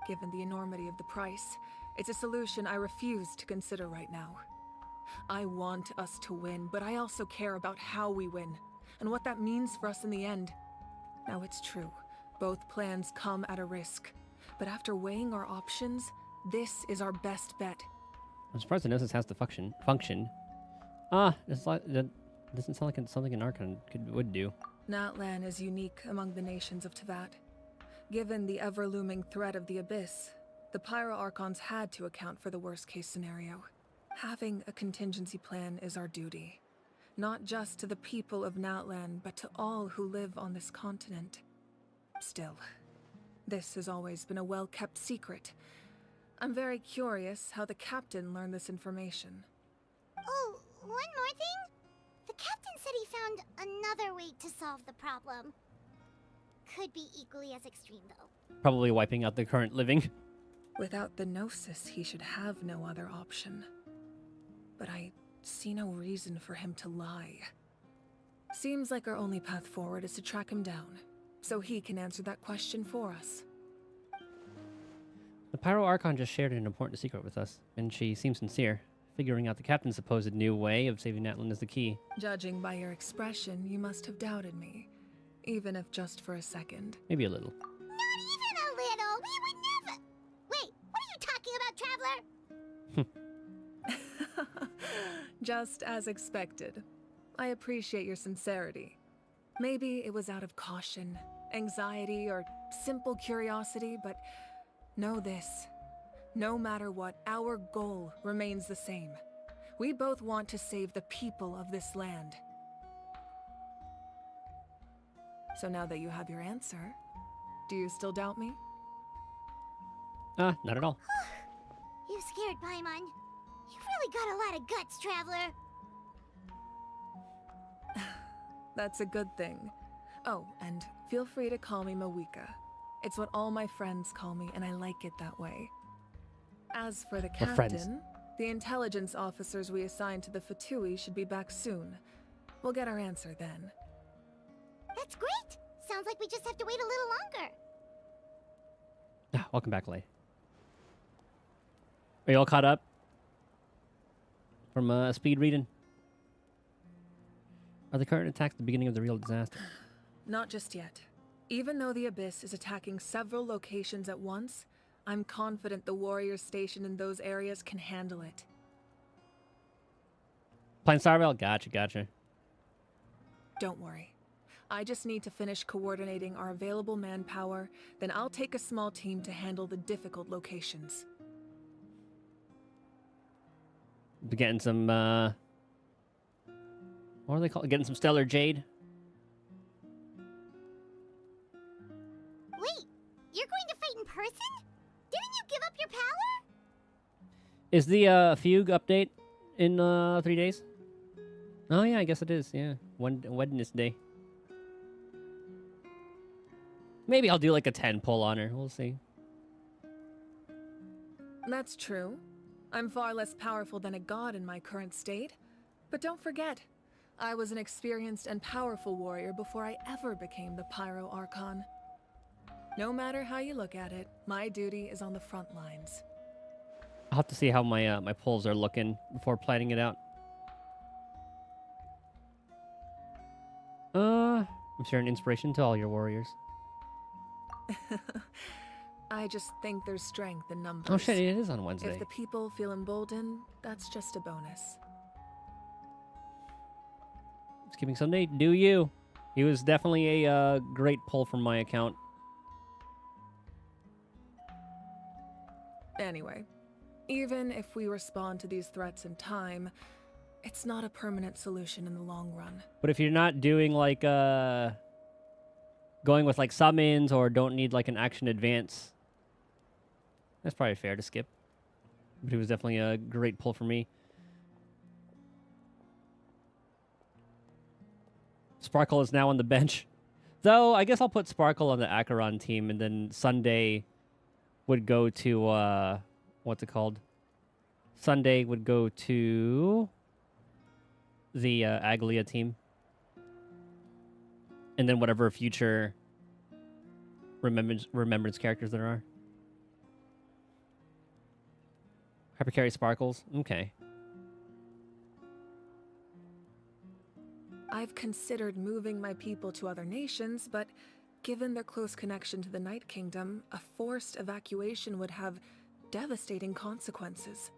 Speaker 3: Given the enormity of the price, it's a solution I refuse to consider right now. I want us to win, but I also care about how we win, and what that means for us in the end. Now it's true, both plans come at a risk, but after weighing our options, this is our best bet.
Speaker 1: I'm surprised the Gnosis has the function. It's like, that doesn't sound like something an Archon would do.
Speaker 3: Natlan is unique among the nations of Teyvat. Given the ever-looming threat of the Abyss, the Pyro Archons had to account for the worst-case scenario. Having a contingency plan is our duty. Not just to the people of Natlan, but to all who live on this continent. Still, this has always been a well-kept secret. I'm very curious how the captain learned this information.
Speaker 7: Oh, one more thing? The captain said he found another way to solve the problem. Could be equally as extreme, though.
Speaker 1: Probably wiping out the current living.
Speaker 3: Without the Gnosis, he should have no other option. But I see no reason for him to lie. Seems like our only path forward is to track him down, so he can answer that question for us.
Speaker 1: The Pyro Archon just shared an important secret with us, and she seems sincere. Figuring out the captain's supposed new way of saving Natlan is the key.
Speaker 3: Judging by your expression, you must have doubted me. Even if just for a second.
Speaker 1: Maybe a little.
Speaker 7: Not even a little! We would never... Wait, what are you talking about, Traveler?
Speaker 3: Just as expected. I appreciate your sincerity. Maybe it was out of caution, anxiety, or simple curiosity, but know this. No matter what, our goal remains the same. We both want to save the people of this land. So now that you have your answer, do you still doubt me?
Speaker 1: Not at all.
Speaker 7: You scared, Paimon. You've really got a lot of guts, Traveler.
Speaker 3: That's a good thing. Oh, and feel free to call me Mawika. It's what all my friends call me, and I like it that way. As for the captain, the intelligence officers we assigned to the Fatui should be back soon. We'll get our answer then.
Speaker 7: That's great! Sounds like we just have to wait a little longer.
Speaker 1: Welcome back, Lay. Are you all caught up? From speed reading? Are the current attacks the beginning of the real disaster?
Speaker 3: Not just yet. Even though the Abyss is attacking several locations at once, I'm confident the warriors stationed in those areas can handle it.
Speaker 1: Playing Starvale? Gotcha.
Speaker 3: Don't worry. I just need to finish coordinating our available manpower, then I'll take a small team to handle the difficult locations.
Speaker 1: Be getting some, what are they called? Getting some Stellar Jade?
Speaker 7: Wait, you're going to fight in person? Didn't you give up your power?
Speaker 1: Is the Fugue update in 3 days? Oh yeah, I guess it is. Yeah, Wednesday. Maybe I'll do like a 10 pull on her. We'll see.
Speaker 3: That's true. I'm far less powerful than a god in my current state. But don't forget, I was an experienced and powerful warrior before I ever became the Pyro Archon. No matter how you look at it, my duty is on the front lines.
Speaker 1: I'll have to see how my my pulls are looking before planning it out. I'm sharing inspiration to all your warriors.
Speaker 3: I just think there's strength in numbers.
Speaker 1: Oh shit, it is on Wednesday.
Speaker 3: If the people feel emboldened, that's just a bonus.
Speaker 1: Skipping Sunday, do you? He was definitely a great pull from my account.
Speaker 3: Anyway, even if we respond to these threats in time, it's not a permanent solution in the long run.
Speaker 1: But if you're not doing like going with like summons or don't need like an action advance, that's probably fair to skip. But he was definitely a great pull for me. Sparkle is now on the bench. Though, I guess I'll put Sparkle on the Acheron team, and then Sunday would go to, what's it called? Sunday would go to the Aglia team. And then whatever future remembrance characters there are. Hypercarry Sparkles? Okay.
Speaker 3: I've considered moving my people to other nations, but given their close connection to the Night Kingdom, a forced evacuation would have devastating consequences.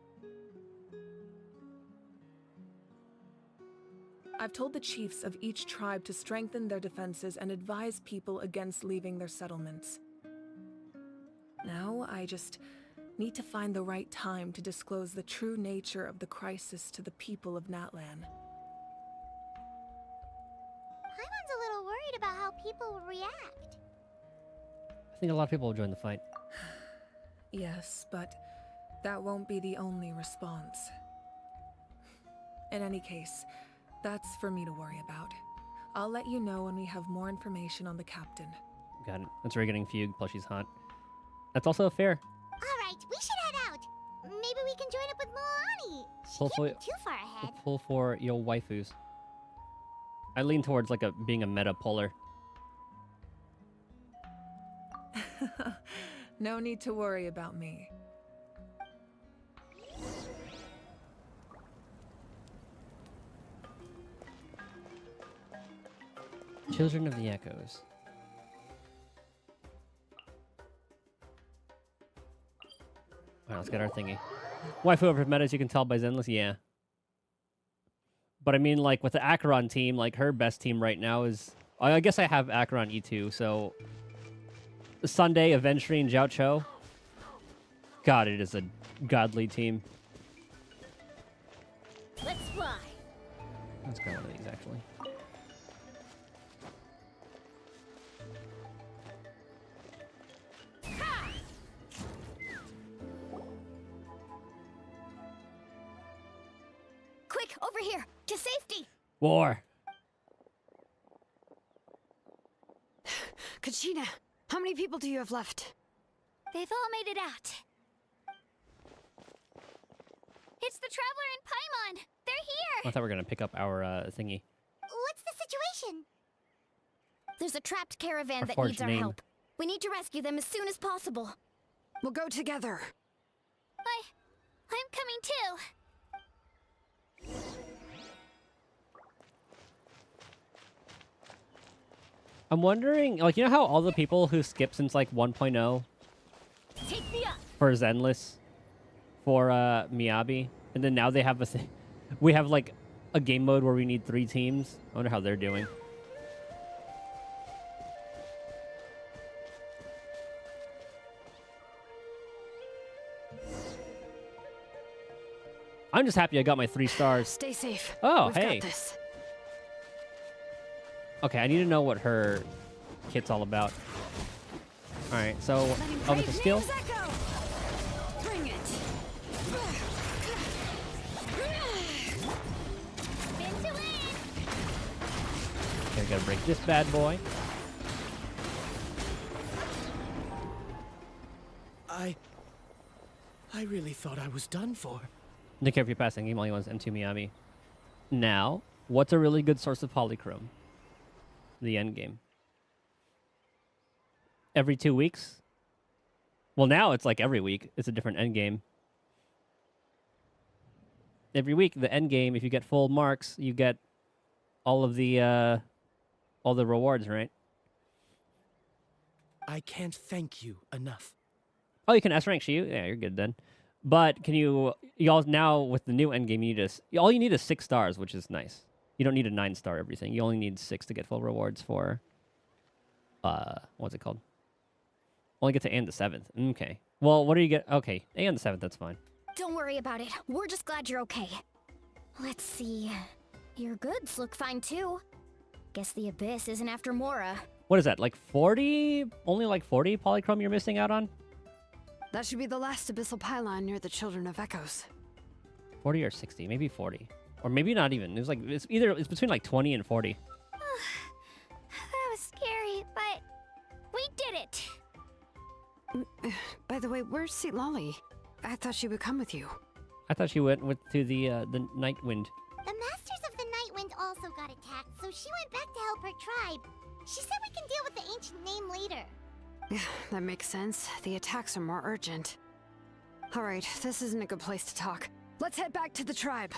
Speaker 3: I've told the chiefs of each tribe to strengthen their defenses and advise people against leaving their settlements. Now, I just need to find the right time to disclose the true nature of the crisis to the people of Natlan.
Speaker 7: Paimon's a little worried about how people will react.
Speaker 1: I think a lot of people will join the fight.
Speaker 3: Yes, but that won't be the only response. In any case, that's for me to worry about. I'll let you know when we have more information on the captain.
Speaker 1: Got it. That's where we're getting Fugue, plus she's hot. That's also fair.
Speaker 7: Alright, we should head out. Maybe we can join up with Milani. She
Speaker 1: Pull
Speaker 7: can't be too far ahead.
Speaker 1: Pull for your waifus. I lean towards like being a meta puller.
Speaker 3: No need to worry about me.
Speaker 1: Children of the Echoes. Alright, let's get our thingy. Waifu over meta, as you can tell by Zenless, yeah. But I mean, like, with the Acheron team, like, her best team right now is... I guess I have Acheron E2, so... Sunday, Aventry, and Jiao Cho. God, it is a godly team.
Speaker 7: Let's fly.
Speaker 1: Let's grab one of these, actually.
Speaker 6: Quick, over here! To safety!
Speaker 1: War!
Speaker 8: Kachina, how many people do you have left?
Speaker 2: They've all made it out. It's the Traveler and Paimon! They're here!
Speaker 1: I thought we were going to pick up our thingy.
Speaker 7: What's the situation?
Speaker 6: There's a trapped caravan
Speaker 1: Our
Speaker 6: that
Speaker 1: forged
Speaker 6: needs our
Speaker 1: name.
Speaker 6: help. We need to rescue them as soon as possible.
Speaker 8: We'll go together.
Speaker 2: I'm coming too.
Speaker 1: I'm wondering, like, you know how all the people who skip since like 1.0 for Zenless, for Miyabi, and then now they have a thing. We have like a game mode where we need 3 teams. I wonder how they're doing. I'm just happy I got my 3 stars.
Speaker 8: Stay safe.
Speaker 1: Oh,
Speaker 8: We've
Speaker 1: hey.
Speaker 8: got this.
Speaker 1: Okay, I need to know what her kit's all about. All right, so with the skill.
Speaker 8: Bring it.
Speaker 1: Okay, gotta break this bad boy.
Speaker 9: I really thought I was done for.
Speaker 1: Don't care if you're passing game, all you want is M2 Miyabi. Now, what's a really good source of polychrome? The end game. Every 2 weeks? Well, now it's like every week. It's a different end game. Every week, the end game, if you get full marks, you get all the rewards, right?
Speaker 9: I can't thank you enough.
Speaker 1: Oh, you can S rank Shiyu? Yeah, you're good then. But can you all now with the new end game, all you need is 6 stars, which is nice. You don't need a 9-star everything. You only need 6 to get full rewards for what's it called? Only get to A on the 7th. Okay. Well, what do you get? Okay, A on the 7th, that's fine.
Speaker 6: Don't worry about it. We're just glad you're okay. Let's see. Your goods look fine too. Guess the Abyss isn't after Mora.
Speaker 1: What is that? Like 40? Only like 40 polychrome you're missing out on?
Speaker 8: That should be the last abyssal pylon near the Children of Echoes.
Speaker 1: 40 or 60, maybe 40. Or maybe not even. It's between like 20 and 40.
Speaker 2: That was scary, but we did it.
Speaker 8: By the way, where's Seat Lolly? I thought she would come with you.
Speaker 1: I thought she went to the Night Wind.
Speaker 7: The Masters of the Night Wind also got attacked, so she went back to help her tribe. She said we can deal with the ancient name later.
Speaker 8: That makes sense. The attacks are more urgent. All right, this isn't a good place to talk. Let's head back to the tribe.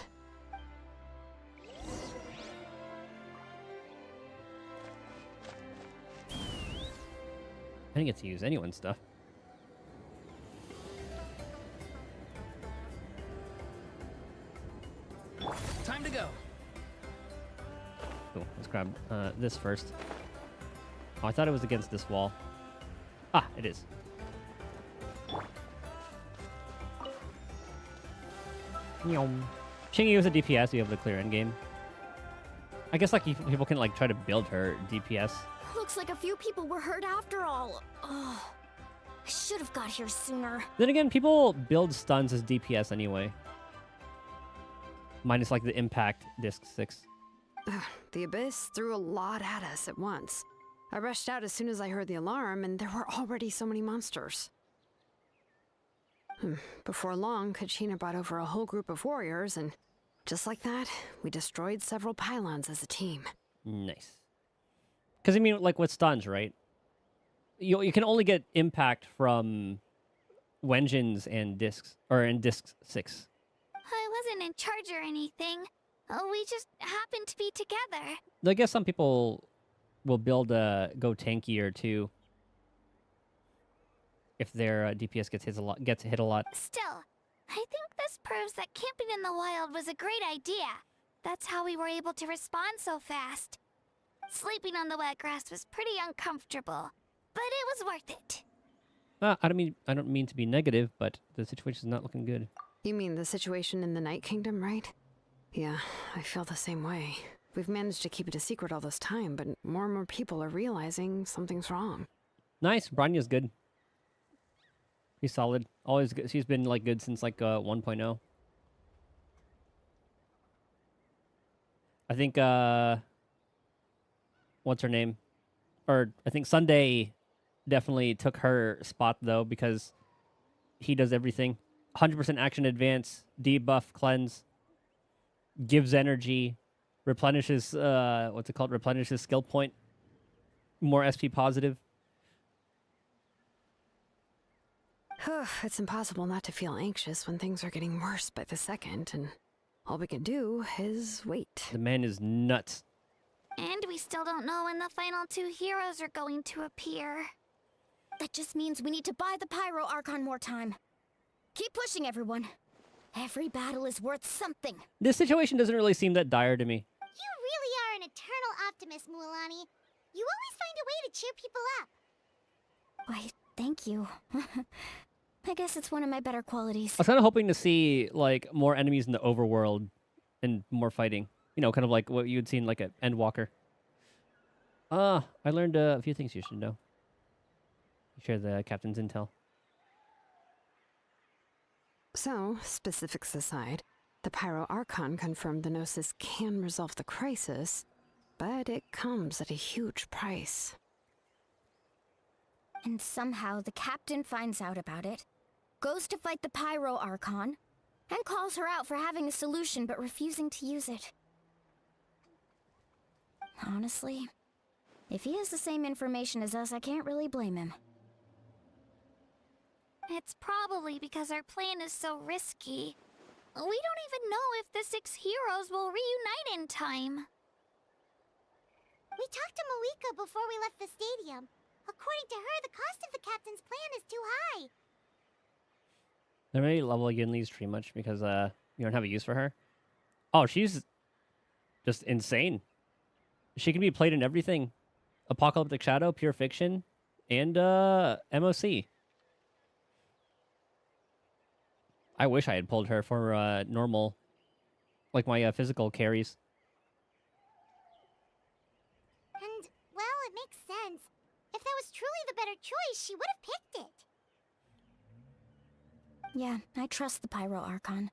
Speaker 1: I didn't get to use anyone's stuff.
Speaker 11: Time to go.
Speaker 1: Cool. Let's grab this first. Oh, I thought it was against this wall. Ah, it is. Shingy was a DPS, you have the clear end game. I guess like people can like try to build her DPS.
Speaker 6: Looks like a few people were hurt after all. Oh, I should have got here sooner.
Speaker 1: Then again, people build stuns as DPS anyway. Minus like the impact disc 6.
Speaker 8: The Abyss threw a lot at us at once. I rushed out as soon as I heard the alarm, and there were already so many monsters. Before long, Kachina brought over a whole group of warriors, and just like that, we destroyed several pylons as a team.
Speaker 1: Nice. Because I mean, like with stuns, right? You can only get impact from Wenjins and discs, or in disc 6.
Speaker 2: I wasn't in charge or anything. We just happened to be together.
Speaker 1: I guess some people will build go tankier too. If their DPS gets hit a lot.
Speaker 2: Still, I think this proves that camping in the wild was a great idea. That's how we were able to respond so fast. Sleeping on the wet grass was pretty uncomfortable, but it was worth it.
Speaker 1: I don't mean to be negative, but the situation's not looking good.
Speaker 8: You mean the situation in the Night Kingdom, right? Yeah, I feel the same way. We've managed to keep it a secret all this time, but more and more people are realizing something's wrong.
Speaker 1: Nice, Branya's good. He's solid. Always good. She's been like good since like 1.0. I think what's her name? Or I think Sunday definitely took her spot though, because he does everything. 100% action advance, debuff, cleanse, gives energy, replenishes replenishes skill point, more SP positive.
Speaker 8: It's impossible not to feel anxious when things are getting worse by the second, and all we can do is wait.
Speaker 1: The man is nuts.
Speaker 2: And we still don't know when the final 2 heroes are going to appear.
Speaker 6: That just means we need to buy the Pyro Archon more time. Keep pushing, everyone. Every battle is worth something.
Speaker 1: This situation doesn't really seem that dire to me.
Speaker 7: You really are an eternal optimist, Mualani. You always find a way to cheer people up.
Speaker 6: Why, thank you. I guess it's one of my better qualities.
Speaker 1: I was kind of hoping to see like more enemies in the overworld and more fighting. You know, kind of like what you'd seen like at Endwalker. I learned a few things you should know. Share the captain's intel.
Speaker 8: So, specifics aside, the Pyro Archon confirmed the Gnosis can resolve the crisis, but it comes at a huge price.
Speaker 6: And somehow the captain finds out about it, goes to fight the Pyro Archon, and calls her out for having a solution but refusing to use it. Honestly, if he has the same information as us, I can't really blame him.
Speaker 2: It's probably because our plan is so risky. We don't even know if the 6 heroes will reunite in time.
Speaker 7: We talked to Malika before we left the stadium. According to her, the cost of the captain's plan is too high.
Speaker 1: They're ready to level Yunli's tree much because you don't have a use for her. Oh, she's just insane. She can be played in everything. Apocalyptic Shadow, Pure Fiction, and MOC. I wish I had pulled her for normal, like my physical carries.
Speaker 7: And, well, it makes sense. If that was truly the better choice, she would have picked it.
Speaker 6: Yeah, I trust the Pyro Archon.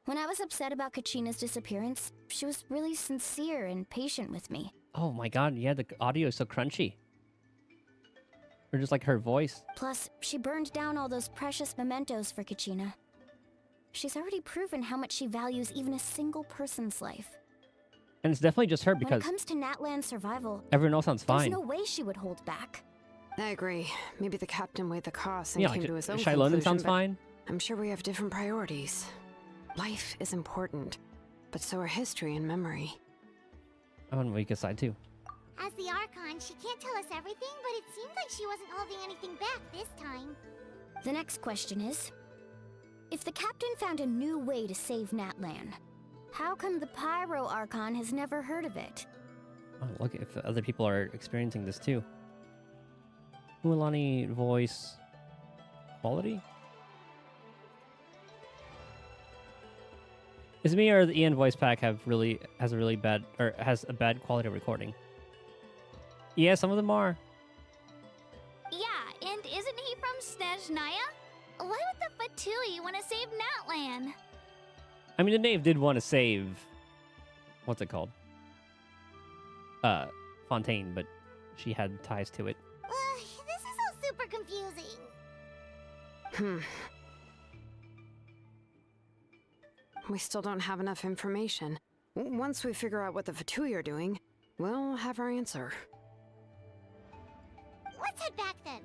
Speaker 6: When I was upset about Kachina's disappearance, she was really sincere and patient with me.
Speaker 1: Oh my god, yeah, the audio is so crunchy. Or just like her voice.
Speaker 6: Plus, she burned down all those precious mementos for Kachina. She's already proven how much she values even a single person's life.
Speaker 1: And it's definitely just her
Speaker 6: When
Speaker 1: because
Speaker 6: it comes to Natlan's survival,
Speaker 1: everyone else sounds fine.
Speaker 6: there's no way she would hold back.
Speaker 8: I agree. Maybe the captain weighed the cost and
Speaker 1: Yeah,
Speaker 8: came
Speaker 1: like
Speaker 8: to his own
Speaker 1: Shilonen
Speaker 8: conclusion,
Speaker 1: sounds
Speaker 8: but
Speaker 1: fine.
Speaker 8: I'm sure we have different priorities. Life is important, but so are history and memory.
Speaker 1: I'm on Malika's side too.
Speaker 7: As the Archon, she can't tell us everything, but it seemed like she wasn't holding anything back this time.
Speaker 6: The next question is, if the captain found a new way to save Natlan, how come the Pyro Archon has never heard of it?
Speaker 1: Oh, look, if other people are experiencing this too. Mualani voice quality? Is it me or the Ian voice pack has a bad quality of recording? Yeah, some of them are.
Speaker 2: Yeah, and isn't he from Snezhnaya? Why would the Fatui want to save Natlan?
Speaker 1: I mean, the knave did want to save... What's it called? Fontaine, but she had ties to it.
Speaker 7: This is all super confusing.
Speaker 8: We still don't have enough information. Once we figure out what the Fatui are doing, we'll have our answer.
Speaker 7: Let's head back then.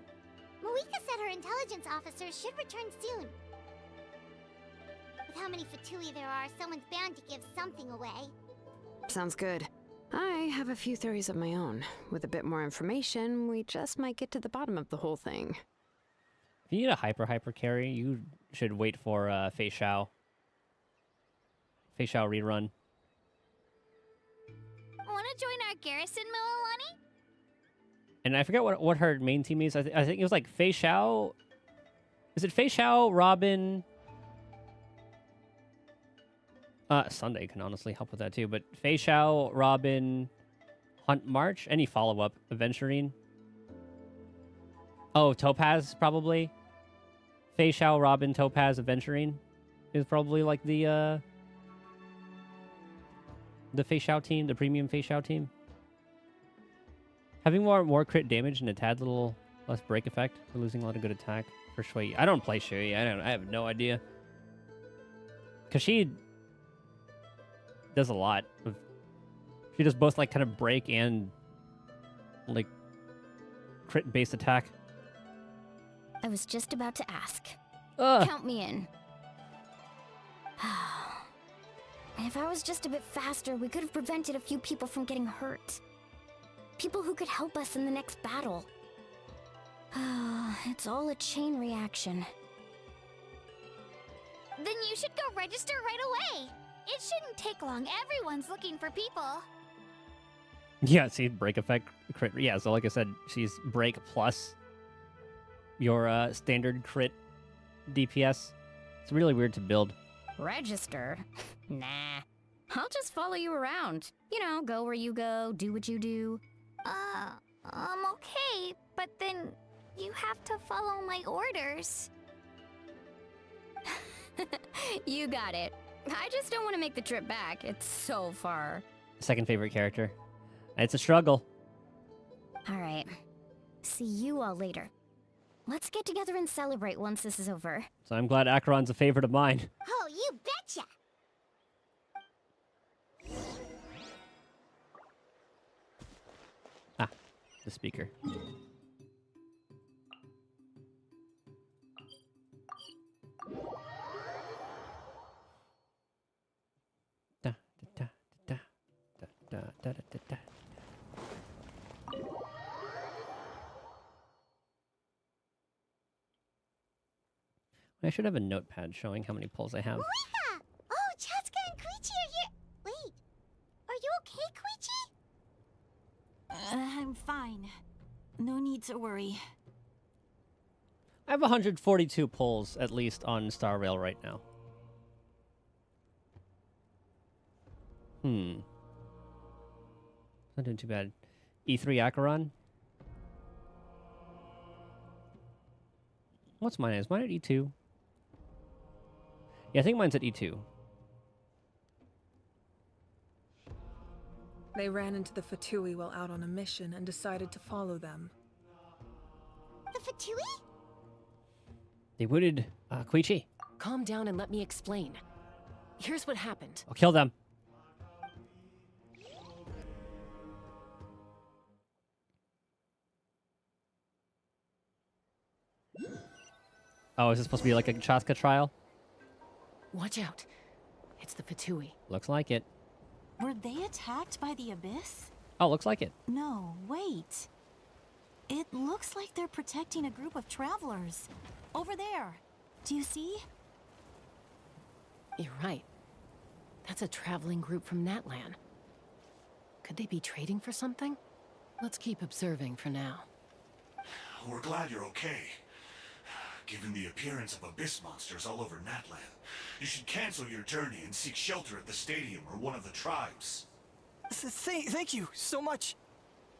Speaker 7: Malika said her intelligence officers should return soon. With how many Fatui there are, someone's bound to give something away.
Speaker 8: Sounds good. I have a few theories of my own. With a bit more information, we just might get to the bottom of the whole thing.
Speaker 1: If you need a hyper carry, you should wait for Fei Xiao. Fei Xiao rerun.
Speaker 2: Want to join our garrison, Mualani?
Speaker 1: And I forget what her main team is. I think it was like Fei Xiao. Is it Fei Xiao, Robin? Sunday can honestly help with that too. But Fei Xiao, Robin, Hunt March, any follow-up, Aventurine. Oh, Topaz probably. Fei Xiao, Robin, Topaz, Aventurine is probably like the Fei Xiao team, the premium Fei Xiao team. Having more crit damage and a tad little less break effect for losing a lot of good attack for Shui. I don't play Shui. I have no idea. Cause she does a lot of. She does both like kind of break and like crit based attack.
Speaker 6: I was just about to ask.
Speaker 1: Ugh.
Speaker 6: Count me in. If I was just a bit faster, we could have prevented a few people from getting hurt. People who could help us in the next battle. It's all a chain reaction.
Speaker 2: Then you should go register right away. It shouldn't take long. Everyone's looking for people.
Speaker 1: Yeah, see, break effect crit. Yeah, so like I said, she's break plus your standard crit DPS. It's really weird to build.
Speaker 5: Register? Nah. I'll just follow you around. You know, go where you go, do what you do.
Speaker 2: Okay, but then you have to follow my orders.
Speaker 5: You got it. I just don't want to make the trip back. It's so far.
Speaker 1: Second favorite character. It's a struggle.
Speaker 6: All right. See you all later. Let's get together and celebrate once this is over.
Speaker 1: So I'm glad Acheron's a favorite of mine.
Speaker 7: Oh, you betcha!
Speaker 1: Ah, the speaker. Da, da, da, da, da, da, da, da, da. I should have a notepad showing how many pulls I have.
Speaker 7: Weeha! Oh, Chaska and Koichi are here. Wait, are you okay, Koichi?
Speaker 20: I'm fine. No need to worry.
Speaker 1: I have 142 pulls, at least, on Star Rail right now. Not doing too bad. E3 Acheron? What's mine? Is mine at E2? Yeah, I think mine's at E2.
Speaker 3: They ran into the Fatui while out on a mission and decided to follow them.
Speaker 7: The Fatui?
Speaker 1: They wounded Koichi.
Speaker 17: Calm down and let me explain. Here's what happened.
Speaker 1: I'll kill them. Oh, is this supposed to be like a Chaska trial?
Speaker 17: Watch out. It's the Fatui.
Speaker 1: Looks like it.
Speaker 20: Were they attacked by the Abyss?
Speaker 1: Oh, looks like it.
Speaker 20: No, wait. It looks like they're protecting a group of travelers. Over there. Do you see?
Speaker 17: You're right. That's a traveling group from Natlan. Could they be trading for something? Let's keep observing for now.
Speaker 14: We're glad you're okay. Given the appearance of abyss monsters all over Natlan, you should cancel your journey and seek shelter at the stadium or one of the tribes.
Speaker 22: Thank you so much.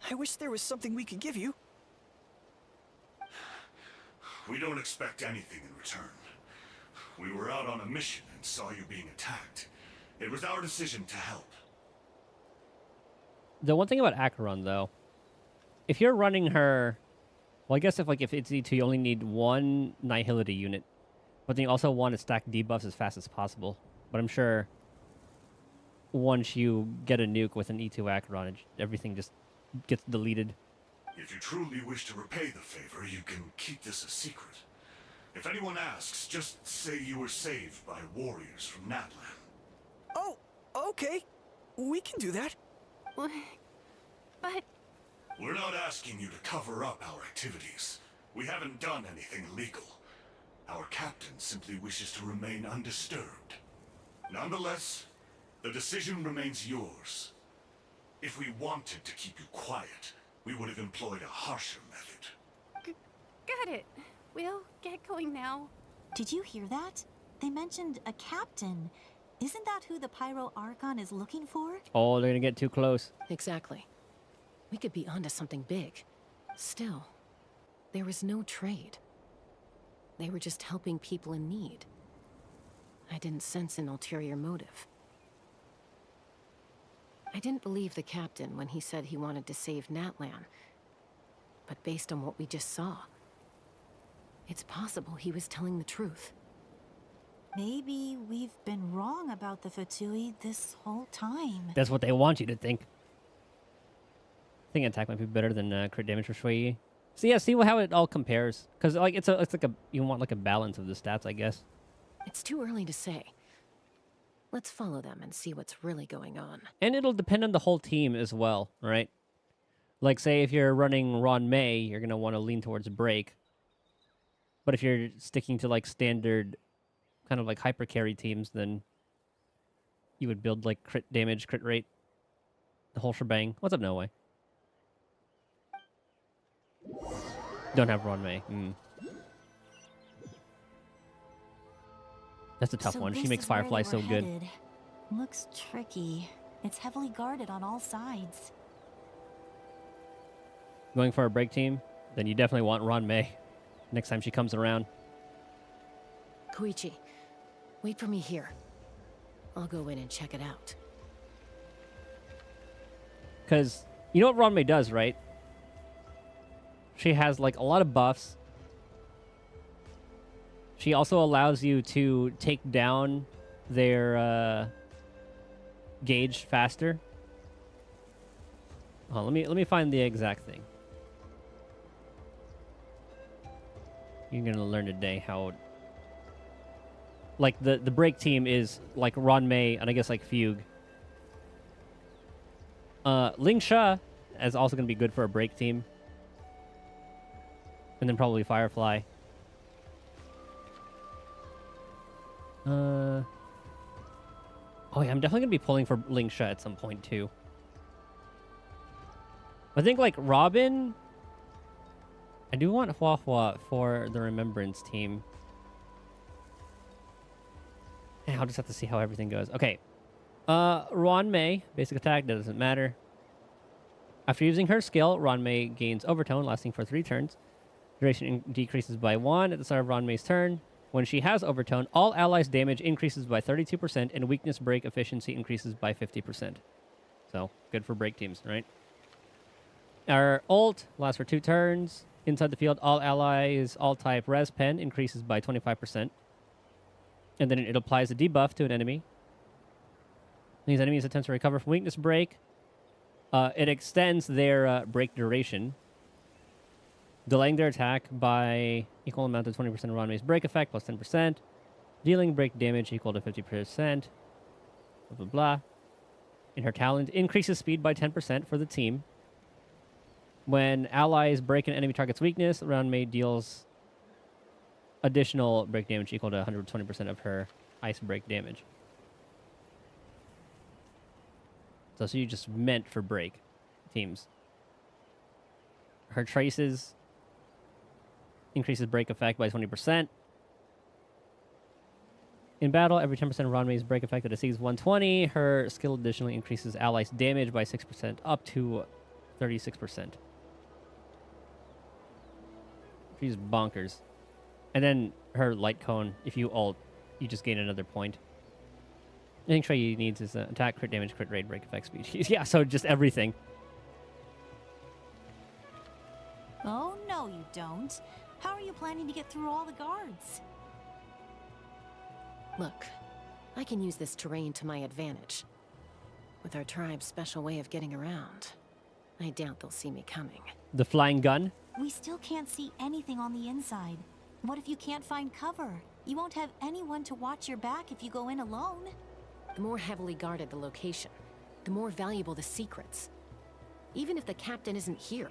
Speaker 22: I wish there was something we could give you.
Speaker 14: We don't expect anything in return. We were out on a mission and saw you being attacked. It was our decision to help.
Speaker 1: The one thing about Acheron, though, if you're running her... Well, I guess if it's E2, you only need one Nihility unit. But then you also want to stack debuffs as fast as possible. But I'm sure once you get a nuke with an E2 Acheron, everything just gets deleted.
Speaker 14: If you truly wish to repay the favor, you can keep this a secret. If anyone asks, just say you were saved by warriors from Natlan.
Speaker 22: Oh, okay. We can do that.
Speaker 5: But...
Speaker 14: We're not asking you to cover up our activities. We haven't done anything illegal. Our captain simply wishes to remain undisturbed. Nonetheless, the decision remains yours. If we wanted to keep you quiet, we would have employed a harsher method.
Speaker 20: Got it. We'll get going now. Did you hear that? They mentioned a captain. Isn't that who the Pyro Archon is looking for?
Speaker 1: Oh, they're gonna get too close.
Speaker 17: Exactly. We could be onto something big. Still, there was no trade. They were just helping people in need. I didn't sense an ulterior motive. I didn't believe the captain when he said he wanted to save Natlan. But based on what we just saw, it's possible he was telling the truth.
Speaker 20: Maybe we've been wrong about the Fatui this whole time.
Speaker 1: That's what they want you to think. I think attack might be better than crit damage for Shui. So yeah, see how it all compares. Because like it's like a you want like a balance of the stats, I guess.
Speaker 17: It's too early to say. Let's follow them and see what's really going on.
Speaker 1: And it'll depend on the whole team as well, right? Like, say if you're running Ron May, you're going to want to lean towards break. But if you're sticking to, like, standard kind of like hyper carry teams, then you would build, like, crit damage, crit rate, the whole shebang. What's up, No Way? Don't have Ron May. That's a tough one. She makes Firefly so good.
Speaker 13: Looks tricky. It's heavily guarded on all sides.
Speaker 1: Going for a break team, then you definitely want Ron May next time she comes around.
Speaker 17: Koichi, wait for me here. I'll go in and check it out.
Speaker 1: Because you know what Ron May does, right? She has, like, a lot of buffs. She also allows you to take down their gauge faster. Oh, let me find the exact thing. You're gonna learn today how, like, the break team is like Ron May and I guess like Fugue. Ling Sha is also gonna be good for a break team. And then probably Firefly. Oh yeah, I'm definitely gonna be pulling for Ling Sha at some point too. I think like Robin. I do want Hua Hua for the Remembrance team. And I'll just have to see how everything goes. Okay. Ron May, basic attack, doesn't matter. After using her skill, Ron May gains Overtone, lasting for 3 turns. Duration decreases by 1 at the start of Ron May's turn. When she has Overtone, all allies' damage increases by 32% and weakness break efficiency increases by 50%. So, good for break teams, right? Our ult lasts for 2 turns. Inside the field, all allies, all type res pen increases by 25%. And then it applies a debuff to an enemy. These enemies attempt to recover from weakness break. It extends their break duration, delaying their attack by equal amount of 20% of Ron May's break effect plus 10%. Dealing break damage equal to 50%. Blah, blah, blah. In her talent, increases speed by 10% for the team. When allies break an enemy target's weakness, Ron May deals additional break damage equal to 120% of her ice break damage. So you just meant for break teams. Her traces increases break effect by 20%. In battle, every 10% of Ron May's break effect that exceeds 120, her skill additionally increases allies' damage by 6% up to 36%. She's bonkers. And then her light cone, if you ult, you just gain another point. I think Trey needs is attack, crit damage, crit rate, break effect, speed. Yeah, so just everything.
Speaker 13: Oh, no, you don't. How are you planning to get through all the guards?
Speaker 17: Look, I can use this terrain to my advantage. With our tribe's special way of getting around, I doubt they'll see me coming.
Speaker 1: The flying gun?
Speaker 13: We still can't see anything on the inside. What if you can't find cover? You won't have anyone to watch your back if you go in alone.
Speaker 17: The more heavily guarded the location, the more valuable the secrets. Even if the captain isn't here,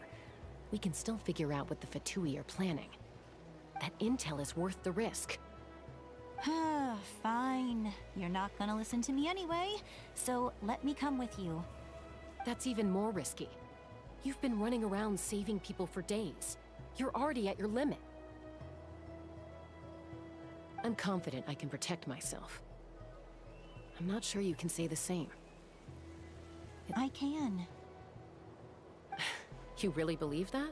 Speaker 17: we can still figure out what the Fatui are planning. That intel is worth the risk.
Speaker 13: Fine. You're not gonna listen to me anyway, so let me come with you.
Speaker 17: That's even more risky. You've been running around saving people for days. You're already at your limit. I'm confident I can protect myself. I'm not sure you can say the same.
Speaker 13: I can.
Speaker 17: You really believe that?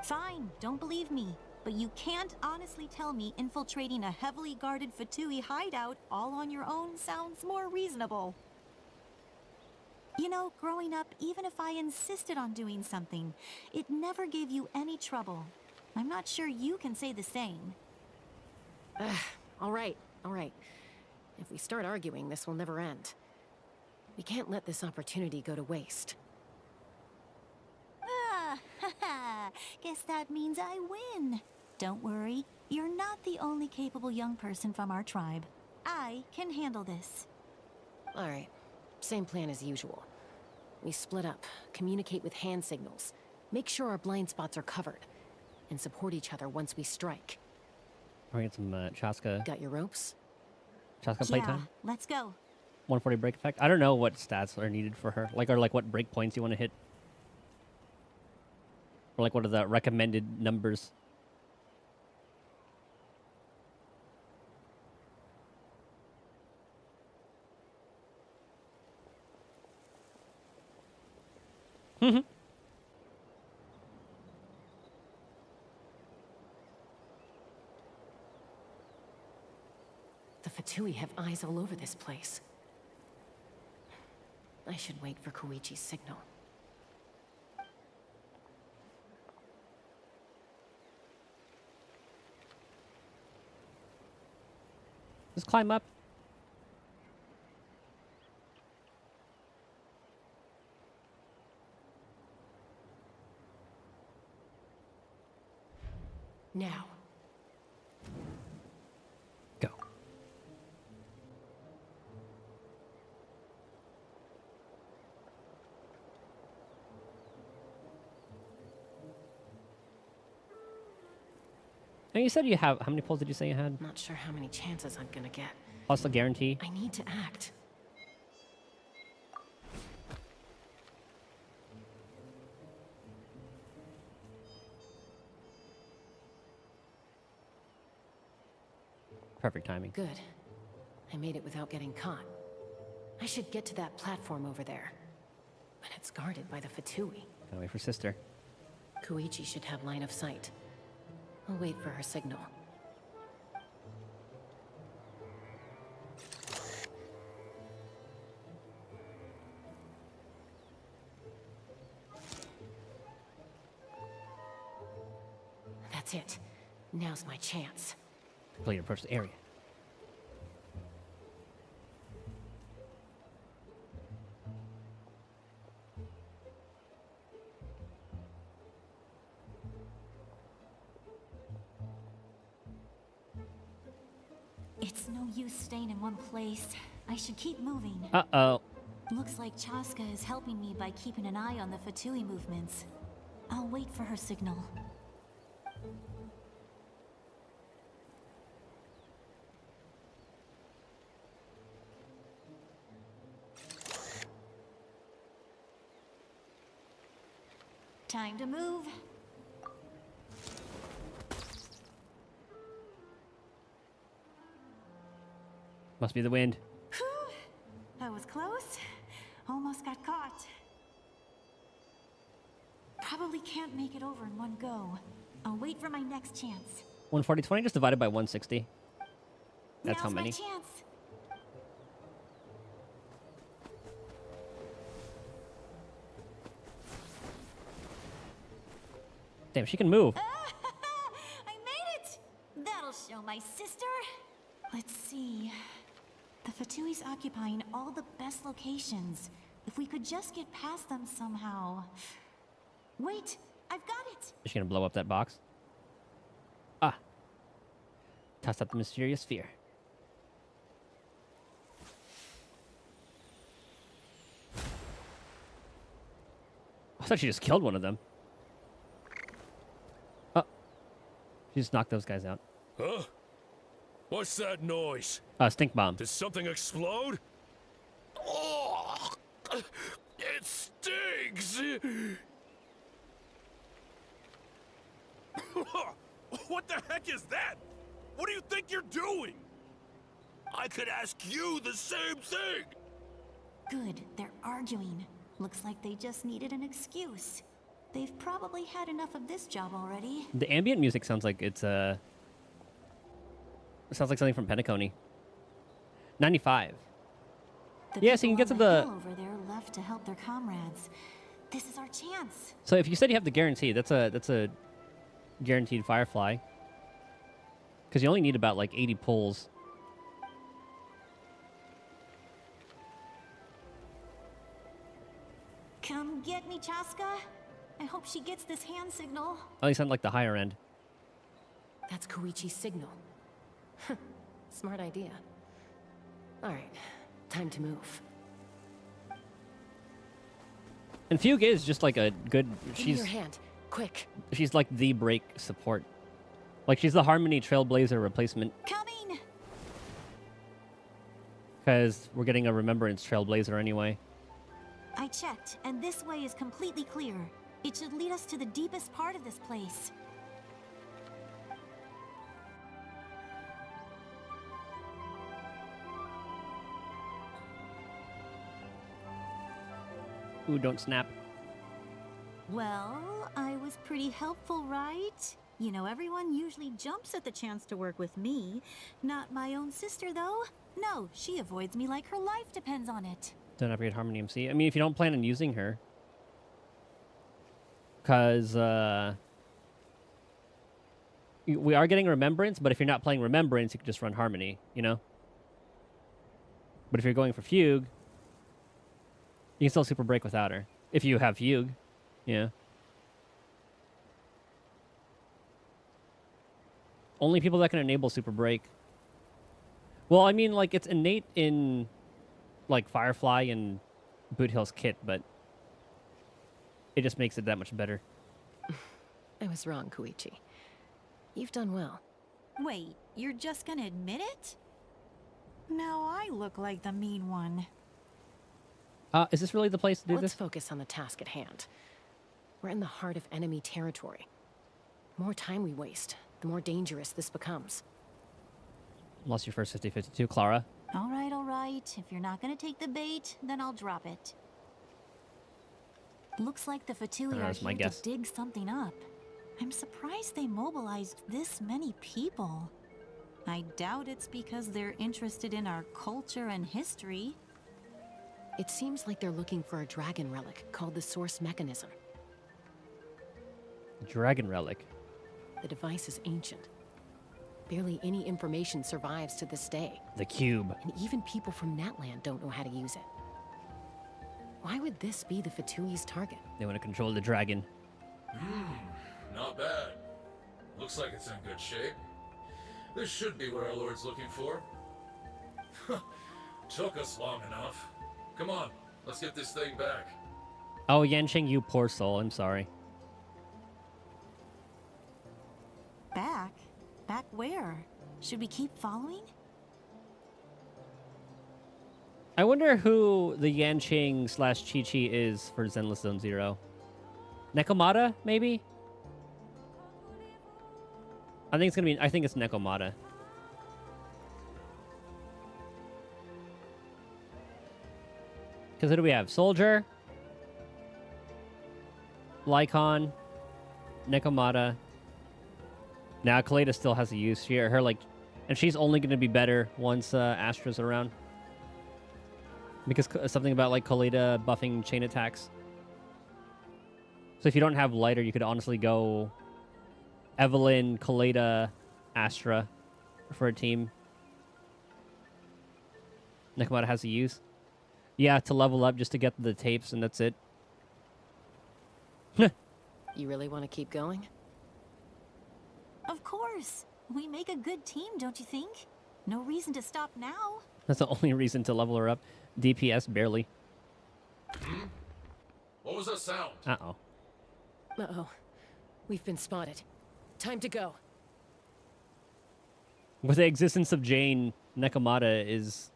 Speaker 13: Fine, don't believe me. But you can't honestly tell me infiltrating a heavily guarded Fatui hideout all on your own sounds more reasonable. You know, growing up, even if I insisted on doing something, it never gave you any trouble. I'm not sure you can say the same.
Speaker 17: All right. If we start arguing, this will never end. We can't let this opportunity go to waste.
Speaker 13: Guess that means I win. Don't worry, you're not the only capable young person from our tribe. I can handle this.
Speaker 17: Alright. Same plan as usual. We split up, communicate with hand signals, make sure our blind spots are covered, and support each other once we strike.
Speaker 1: We're gonna get some Chaska.
Speaker 17: Got your ropes?
Speaker 1: Chaska
Speaker 13: Yeah,
Speaker 1: playtime?
Speaker 13: let's go.
Speaker 1: 140 break effect? I don't know what stats are needed for her. Like, or like what break points you want to hit. Or like what are the recommended numbers? Mm-hmm.
Speaker 17: The Fatui have eyes all over this place. I should wait for Koichi's signal.
Speaker 1: Just climb up.
Speaker 17: Now.
Speaker 1: Go. And you said you have, how many pulls did you say you had?
Speaker 17: Not sure how many chances I'm gonna get.
Speaker 1: Plus the guarantee?
Speaker 17: I need to act.
Speaker 1: Perfect timing.
Speaker 17: Good. I made it without getting caught. I should get to that platform over there. But it's guarded by the Fatui.
Speaker 1: Gotta wait for sister.
Speaker 17: Koichi should have line of sight. I'll wait for her signal. That's it. Now's my chance.
Speaker 1: Complete approach the area.
Speaker 13: It's no use staying in one place. I should keep moving.
Speaker 1: Uh-oh.
Speaker 13: Looks like Chaska is helping me by keeping an eye on the Fatui movements. I'll wait for her signal. Time to move.
Speaker 1: Must be the wind.
Speaker 13: Whew. That was close. Almost got caught. Probably can't make it over in one go. I'll wait for my next chance.
Speaker 1: 140, 20 just divided by 160. That's
Speaker 13: Now's
Speaker 1: how many.
Speaker 13: My chance.
Speaker 1: Damn, she can move.
Speaker 13: I made it! That'll show my sister. Let's see. The Fatui's occupying all the best locations. If we could just get past them somehow. Wait, I've got it!
Speaker 1: Is she gonna blow up that box? Ah. Toss up the mysterious sphere. I thought she just killed one of them. Oh. She just knocked those guys out.
Speaker 15: Huh? What's that noise?
Speaker 1: Stink bomb.
Speaker 15: Did something explode? Oh, it stinks! What the heck is that? What do you think you're doing? I could ask you the same thing!
Speaker 13: Good, they're arguing. Looks like they just needed an excuse. They've probably had enough of this job already.
Speaker 1: The ambient music sounds like it's it sounds like something from Penacony. 95. Yeah, so you can get to the
Speaker 13: over there left to help their comrades. This is our chance.
Speaker 1: So if you said you have the guarantee, that's a guaranteed Firefly. Because you only need about like 80 pulls.
Speaker 13: Come get me, Chaska. I hope she gets this hand signal.
Speaker 1: At least on like the higher end.
Speaker 17: That's Koichi's signal. Smart idea. Alright, Time to move.
Speaker 1: And Fugue is just like a good.
Speaker 17: Give me your hand, quick.
Speaker 1: She's like the break support. Like she's the Harmony Trailblazer replacement.
Speaker 13: Coming.
Speaker 1: Because we're getting a Remembrance Trailblazer anyway.
Speaker 13: I checked, and this way is completely clear. It should lead us to the deepest part of this place.
Speaker 1: Ooh, don't snap.
Speaker 13: Well, I was pretty helpful, right? You know, everyone usually jumps at the chance to work with me. Not my own sister, though. No, she avoids me like her life depends on it.
Speaker 1: Don't upgrade Harmony MC. I mean, if you don't plan on using her. Because, we are getting Remembrance, but if you're not playing Remembrance, you can just run Harmony, you know? But if you're going for Fugue, you can still Super Break without her. If you have Fugue, yeah. Only people that can enable Super Break. Well, I mean, like, it's innate in, like, Firefly and Boot Hill's kit, but it just makes it that much better.
Speaker 17: I was wrong, Koichi. You've done well.
Speaker 13: Wait, you're just gonna admit it? Now I look like the mean one.
Speaker 1: Is this really the place to do
Speaker 17: Let's
Speaker 1: this?
Speaker 17: focus on the task at hand. We're in the heart of enemy territory. The more time we waste, the more dangerous this becomes.
Speaker 1: Lost your first 50-52, Clara.
Speaker 13: All right, all right. If you're not gonna take the bait, then I'll drop it. Looks like the Fatui are
Speaker 1: That's my
Speaker 13: here
Speaker 1: guess.
Speaker 13: to dig something up. I'm surprised they mobilized this many people. I doubt it's because they're interested in our culture and history.
Speaker 17: It seems like they're looking for a dragon relic called the Source Mechanism.
Speaker 1: Dragon Relic.
Speaker 17: The device is ancient. Barely any information survives to this day.
Speaker 1: The Cube.
Speaker 17: And even people from Natland don't know how to use it. Why would this be the Fatui's target?
Speaker 1: They want to control the dragon.
Speaker 4: Not bad. Looks like it's in good shape. This should be what our Lord's looking for. Took us long enough. Come on, let's get this thing back.
Speaker 1: Oh, Yanqing, you poor soul. I'm sorry.
Speaker 13: Back? Back where? Should we keep following?
Speaker 1: I wonder who the Yanqing / Chi-Chi is for Zenless Zone Zero. Nekomata, maybe? I think it's Nekomata. Because who do we have? Soldier, Lycon, Nekomata. Now Kaleda still has a use here. And she's only going to be better once Astra's around. Because something about like Kaleda buffing chain attacks. So if you don't have Lighter, you could honestly go Evelyn, Kaleda, Astra for a team. Nekomata has a use. Yeah, to level up just to get the tapes, and that's it.
Speaker 17: You really want to keep going?
Speaker 13: Of course. We make a good team, don't you think? No reason to stop now.
Speaker 1: That's the only reason to level her up. DPS barely.
Speaker 4: What was that sound?
Speaker 1: Uh-oh.
Speaker 17: Uh-oh. We've been spotted. Time to go.
Speaker 1: With the existence of Jane, Nekomata is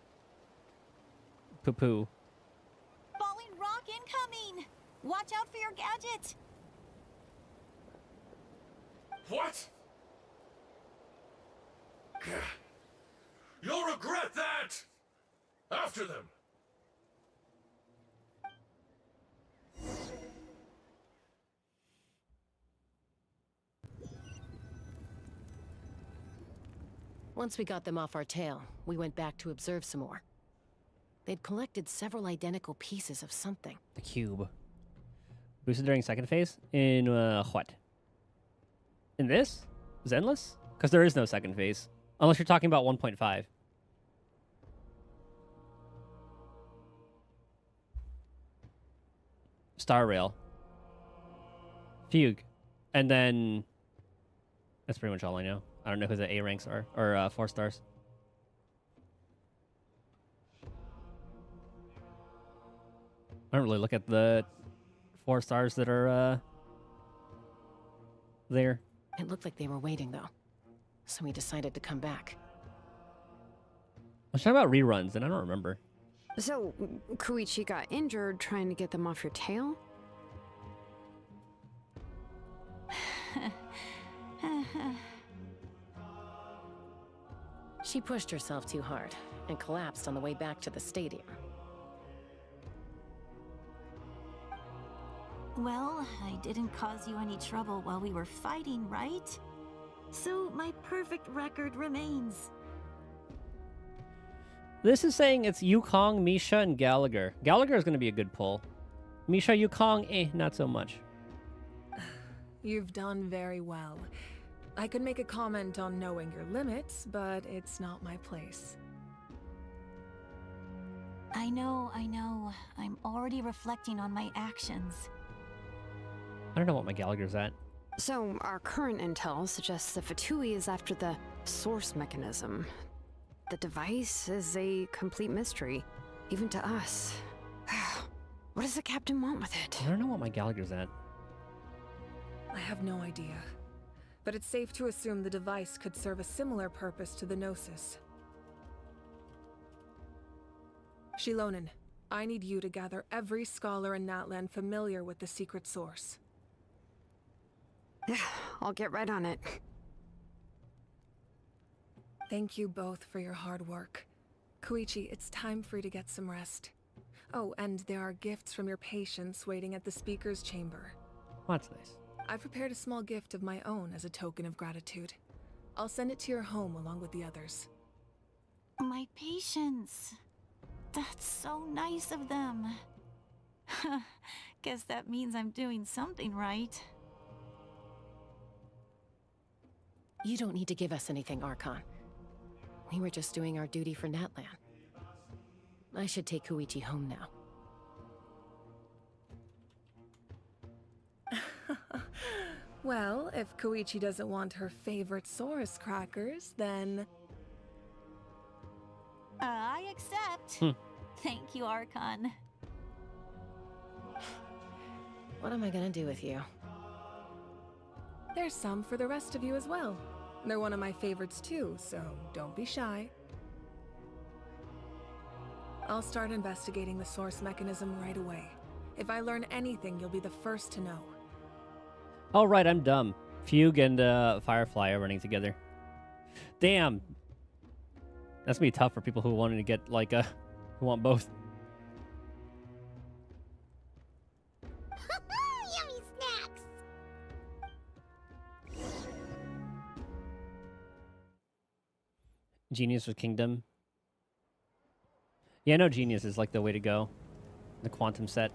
Speaker 1: poo-poo.
Speaker 13: Falling rock incoming! Watch out for your gadget!
Speaker 4: What? You'll regret that! After them!
Speaker 17: Once we got them off our tail, we went back to observe some more. They'd collected several identical pieces of something.
Speaker 1: The cube. Boosted during second phase? In what? In this? Zenless? Because there is no second phase. Unless you're talking about 1.5. Star Rail. Fugue. And then... That's pretty much all I know. I don't know who the A ranks are. Or 4 stars. I don't really look at the 4 stars that are there.
Speaker 17: It looked like they were waiting, though. So we decided to come back.
Speaker 1: I was talking about reruns, and I don't remember.
Speaker 8: So, Koichi got injured trying to get them off your tail?
Speaker 17: She pushed herself too hard and collapsed on the way back to the stadium.
Speaker 13: Well, I didn't cause you any trouble while we were fighting, right? So my perfect record remains.
Speaker 1: This is saying it's Yukong, Misha, and Gallagher. Gallagher is going to be a good pull. Misha, Yukong, not so much.
Speaker 3: You've done very well. I could make a comment on knowing your limits, but it's not my place.
Speaker 13: I know. I'm already reflecting on my actions.
Speaker 1: I don't know what my Gallagher's at.
Speaker 8: So, our current intel suggests that Fatui is after the source mechanism. The device is a complete mystery, even to us. What does the captain want with it?
Speaker 1: I don't know what my Gallagher's at.
Speaker 3: I have no idea. But it's safe to assume the device could serve a similar purpose to the Gnosis. Shilonen, I need you to gather every scholar in Natlan familiar with the secret source.
Speaker 8: Yeah, I'll get right on it.
Speaker 3: Thank you both for your hard work. Koichi, it's time for you to get some rest. Oh, and there are gifts from your patients waiting at the speaker's chamber.
Speaker 1: Oh, that's nice.
Speaker 3: I've prepared a small gift of my own as a token of gratitude. I'll send it to your home along with the others.
Speaker 13: My patience. That's so nice of them. Guess that means I'm doing something right.
Speaker 17: You don't need to give us anything, Archon. We were just doing our duty for Natlan. I should take Koichi home now.
Speaker 3: Well, if Koichi doesn't want her favorite Saurus crackers, then...
Speaker 13: I accept. Thank you, Archon.
Speaker 17: What am I gonna do with you?
Speaker 3: There's some for the rest of you as well. They're one of my favorites too, so don't be shy. I'll start investigating the source mechanism right away. If I learn anything, you'll be the first to know.
Speaker 1: Oh, right, I'm dumb. Fugue and Firefly are running together. Damn. That's gonna be tough for people who wanted to get, like, who want both.
Speaker 7: Yummy snacks!
Speaker 1: Genius with Kingdom. Yeah, no, Genius is, like, the way to go. The Quantum set.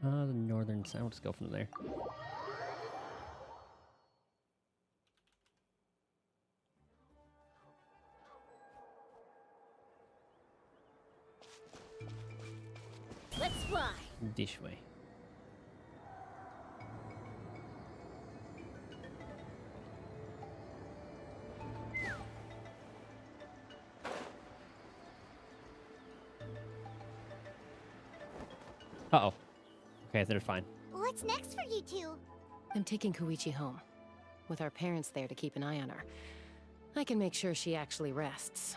Speaker 1: The northern side. I'll just go from there.
Speaker 7: Let's fly!
Speaker 1: This way. Uh-oh. Okay, they're fine.
Speaker 7: What's next for you two?
Speaker 17: I'm taking Koichi home. With our parents there to keep an eye on her. I can make sure she actually rests.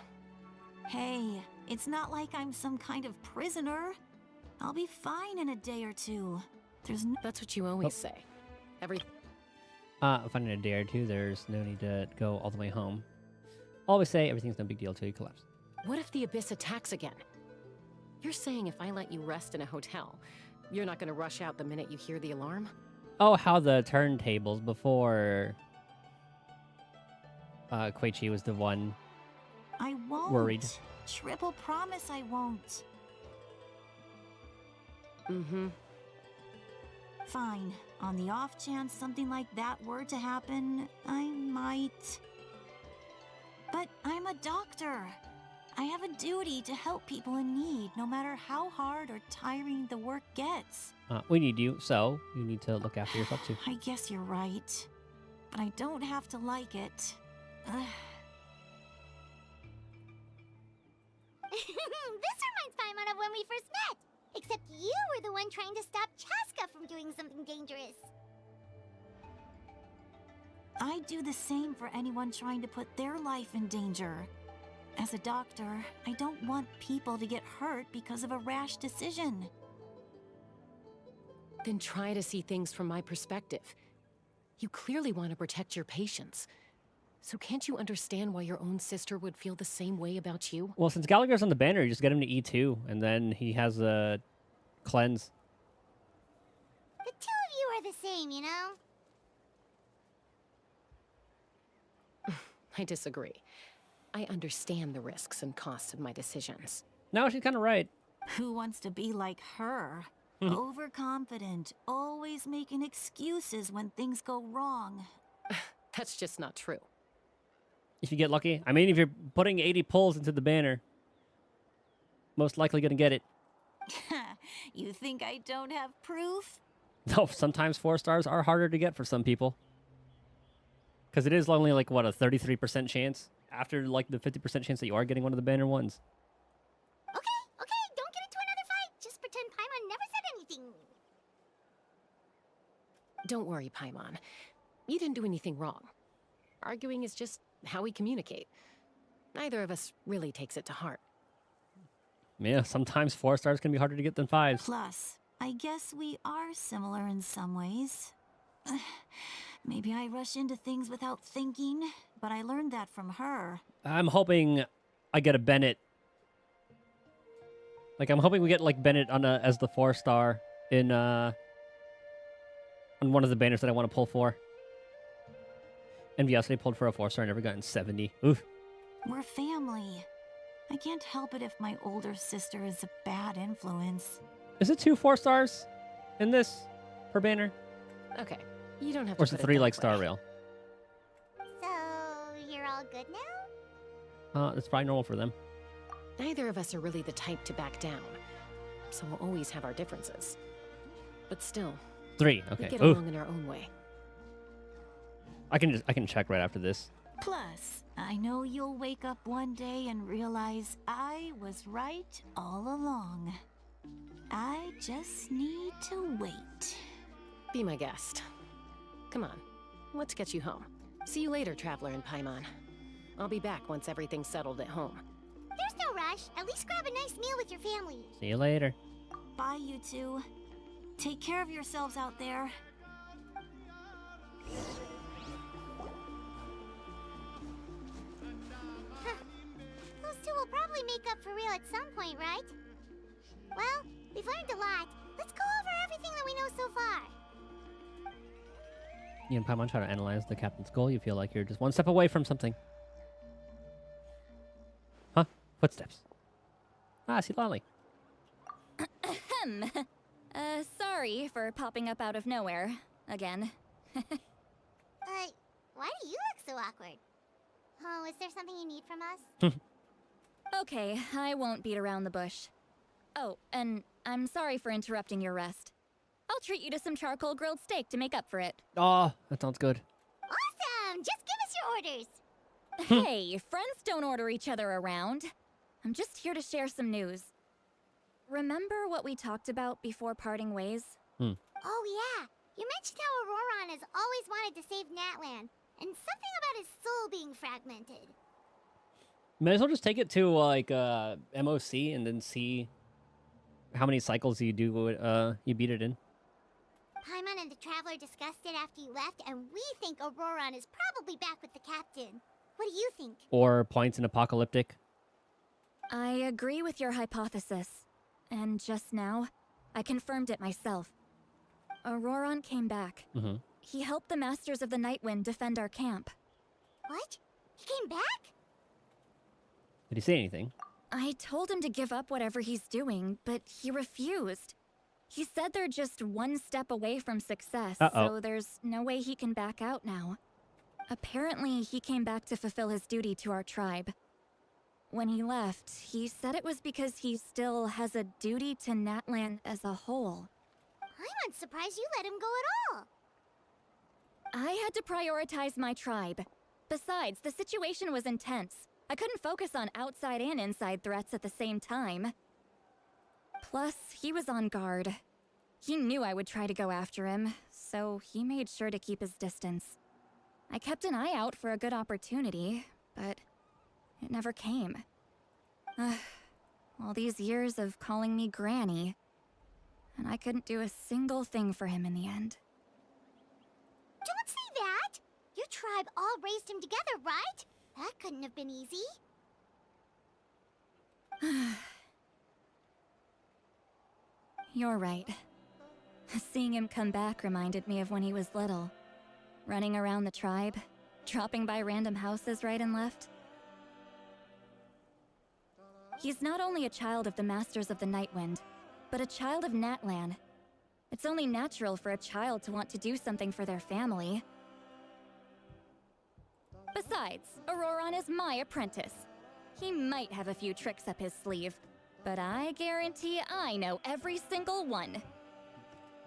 Speaker 13: Hey, it's not like I'm some kind of prisoner. I'll be fine in a day or two.
Speaker 17: That's what you always say.
Speaker 1: Finding a day or two, there's no need to go all the way home. Always say everything's no big deal till you collapse.
Speaker 17: What if the Abyss attacks again? You're saying if I let you rest in a hotel, you're not gonna rush out the minute you hear the alarm?
Speaker 1: Oh, how the turntables before Koichi was the one
Speaker 13: I won't.
Speaker 1: worried.
Speaker 13: Triple promise I won't.
Speaker 17: Mm-hmm.
Speaker 13: Fine. On the off chance something like that were to happen, I might. But I'm a doctor. I have a duty to help people in need, no matter how hard or tiring the work gets.
Speaker 1: We need you, so you need to look after yourself too.
Speaker 13: I guess you're right. But I don't have to like it. Ugh.
Speaker 7: of when we first met. Except you were the one trying to stop Chaska from doing something dangerous.
Speaker 13: I'd do the same for anyone trying to put their life in danger. As a doctor, I don't want people to get hurt because of a rash decision.
Speaker 17: Then try to see things from my perspective. You clearly want to protect your patients. So can't you understand why your own sister would feel the same way about you?
Speaker 1: Well, since Gallagher's on the banner, you just get him to E2, and then he has a cleanse.
Speaker 7: The two of you are the same, you know?
Speaker 17: I disagree. I understand the risks and costs of my decisions.
Speaker 1: No, she's kind of right.
Speaker 13: Who wants to be like her? Overconfident, always making excuses when things go wrong.
Speaker 17: That's just not true.
Speaker 1: If you get lucky. I mean, if you're putting 80 pulls into the banner, most likely gonna get it.
Speaker 13: You think I don't have proof?
Speaker 1: No, sometimes 4 stars are harder to get for some people. Because it is only like, what, a 33% chance? After, like, the 50% chance that you are getting one of the banner ones.
Speaker 7: Okay, don't get into another fight. Just pretend Paimon never said anything.
Speaker 17: Don't worry, Paimon. You didn't do anything wrong. Arguing is just how we communicate. Neither of us really takes it to heart.
Speaker 1: Yeah, sometimes 4 stars can be harder to get than 5s.
Speaker 13: Plus, I guess we are similar in some ways. Maybe I rush into things without thinking, but I learned that from her.
Speaker 1: I'm hoping I get a Bennett. Like, I'm hoping we get, like, Bennett on as the 4 star in, on one of the banners that I want to pull for. And yesterday pulled for a 4 star, never gotten 70. Oof.
Speaker 13: We're family. I can't help it if my older sister is a bad influence.
Speaker 1: Is it 2 4 stars in this per banner?
Speaker 17: Okay, you don't have to.
Speaker 1: Or is it 3 like Star Rail?
Speaker 7: So, you're all good now?
Speaker 1: It's probably normal for them.
Speaker 17: Neither of us are really the type to back down, so we'll always have our differences. But still,
Speaker 1: 3. Okay.
Speaker 17: we get
Speaker 1: Ooh.
Speaker 17: along in our own way.
Speaker 1: I can check right after this.
Speaker 13: Plus, I know you'll wake up one day and realize I was right all along. I just need to wait.
Speaker 17: Be my guest. Come on, let's get you home. See you later, Traveler and Paimon. I'll be back once everything's settled at home.
Speaker 7: There's no rush. At least grab a nice meal with your family.
Speaker 1: See you later.
Speaker 13: Bye, you two. Take care of yourselves out there.
Speaker 7: Those two will probably make up for real at some point, right? Well, we've learned a lot. Let's go over everything that we know so far.
Speaker 1: You and Paimon try to analyze the captain's goal. You feel like you're just one step away from something. Huh? Footsteps. Ah, I see Lolly.
Speaker 5: Ahem. Sorry for popping up out of nowhere. Again.
Speaker 7: Why do you look so awkward? Oh, is there something you need from us?
Speaker 5: Okay, I won't beat around the bush. Oh, and I'm sorry for interrupting your rest. I'll treat you to some charcoal grilled steak to make up for it.
Speaker 1: Oh, that sounds good.
Speaker 7: Awesome! Just give us your orders.
Speaker 5: Hey, friends don't order each other around. I'm just here to share some news. Remember what we talked about before parting ways?
Speaker 7: Oh yeah, you mentioned how Auroron has always wanted to save Natlan, and something about his soul being fragmented.
Speaker 1: Might as well just take it to, like, MOC and then see how many cycles you do, you beat it in.
Speaker 7: Paimon and the Traveler discussed it after you left, and we think Auroron is probably back with the captain. What do you think?
Speaker 1: Or points in Apocalyptic.
Speaker 5: I agree with your hypothesis. And just now, I confirmed it myself. Auroron came back. He helped the Masters of the Nightwind defend our camp.
Speaker 7: What? He came back?
Speaker 1: Did he say anything?
Speaker 5: I told him to give up whatever he's doing, but he refused. He said they're just one step away from success, so there's no way he can back out now. Apparently, he came back to fulfill his duty to our tribe. When he left, he said it was because he still has a duty to Natlan as a whole.
Speaker 7: I'm surprised you let him go at all.
Speaker 5: I had to prioritize my tribe. Besides, the situation was intense. I couldn't focus on outside and inside threats at the same time. Plus, he was on guard. He knew I would try to go after him, so he made sure to keep his distance. I kept an eye out for a good opportunity, but it never came. All these years of calling me Granny, and I couldn't do a single thing for him in the end.
Speaker 7: Don't say that! Your tribe all raised him together, right? That couldn't have been easy.
Speaker 5: You're right. Seeing him come back reminded me of when he was little. Running around the tribe, dropping by random houses right and left. He's not only a child of the Masters of the Nightwind, but a child of Natlan. It's only natural for a child to want to do something for their family. Besides, Auroron is my apprentice. He might have a few tricks up his sleeve, but I guarantee I know every single one.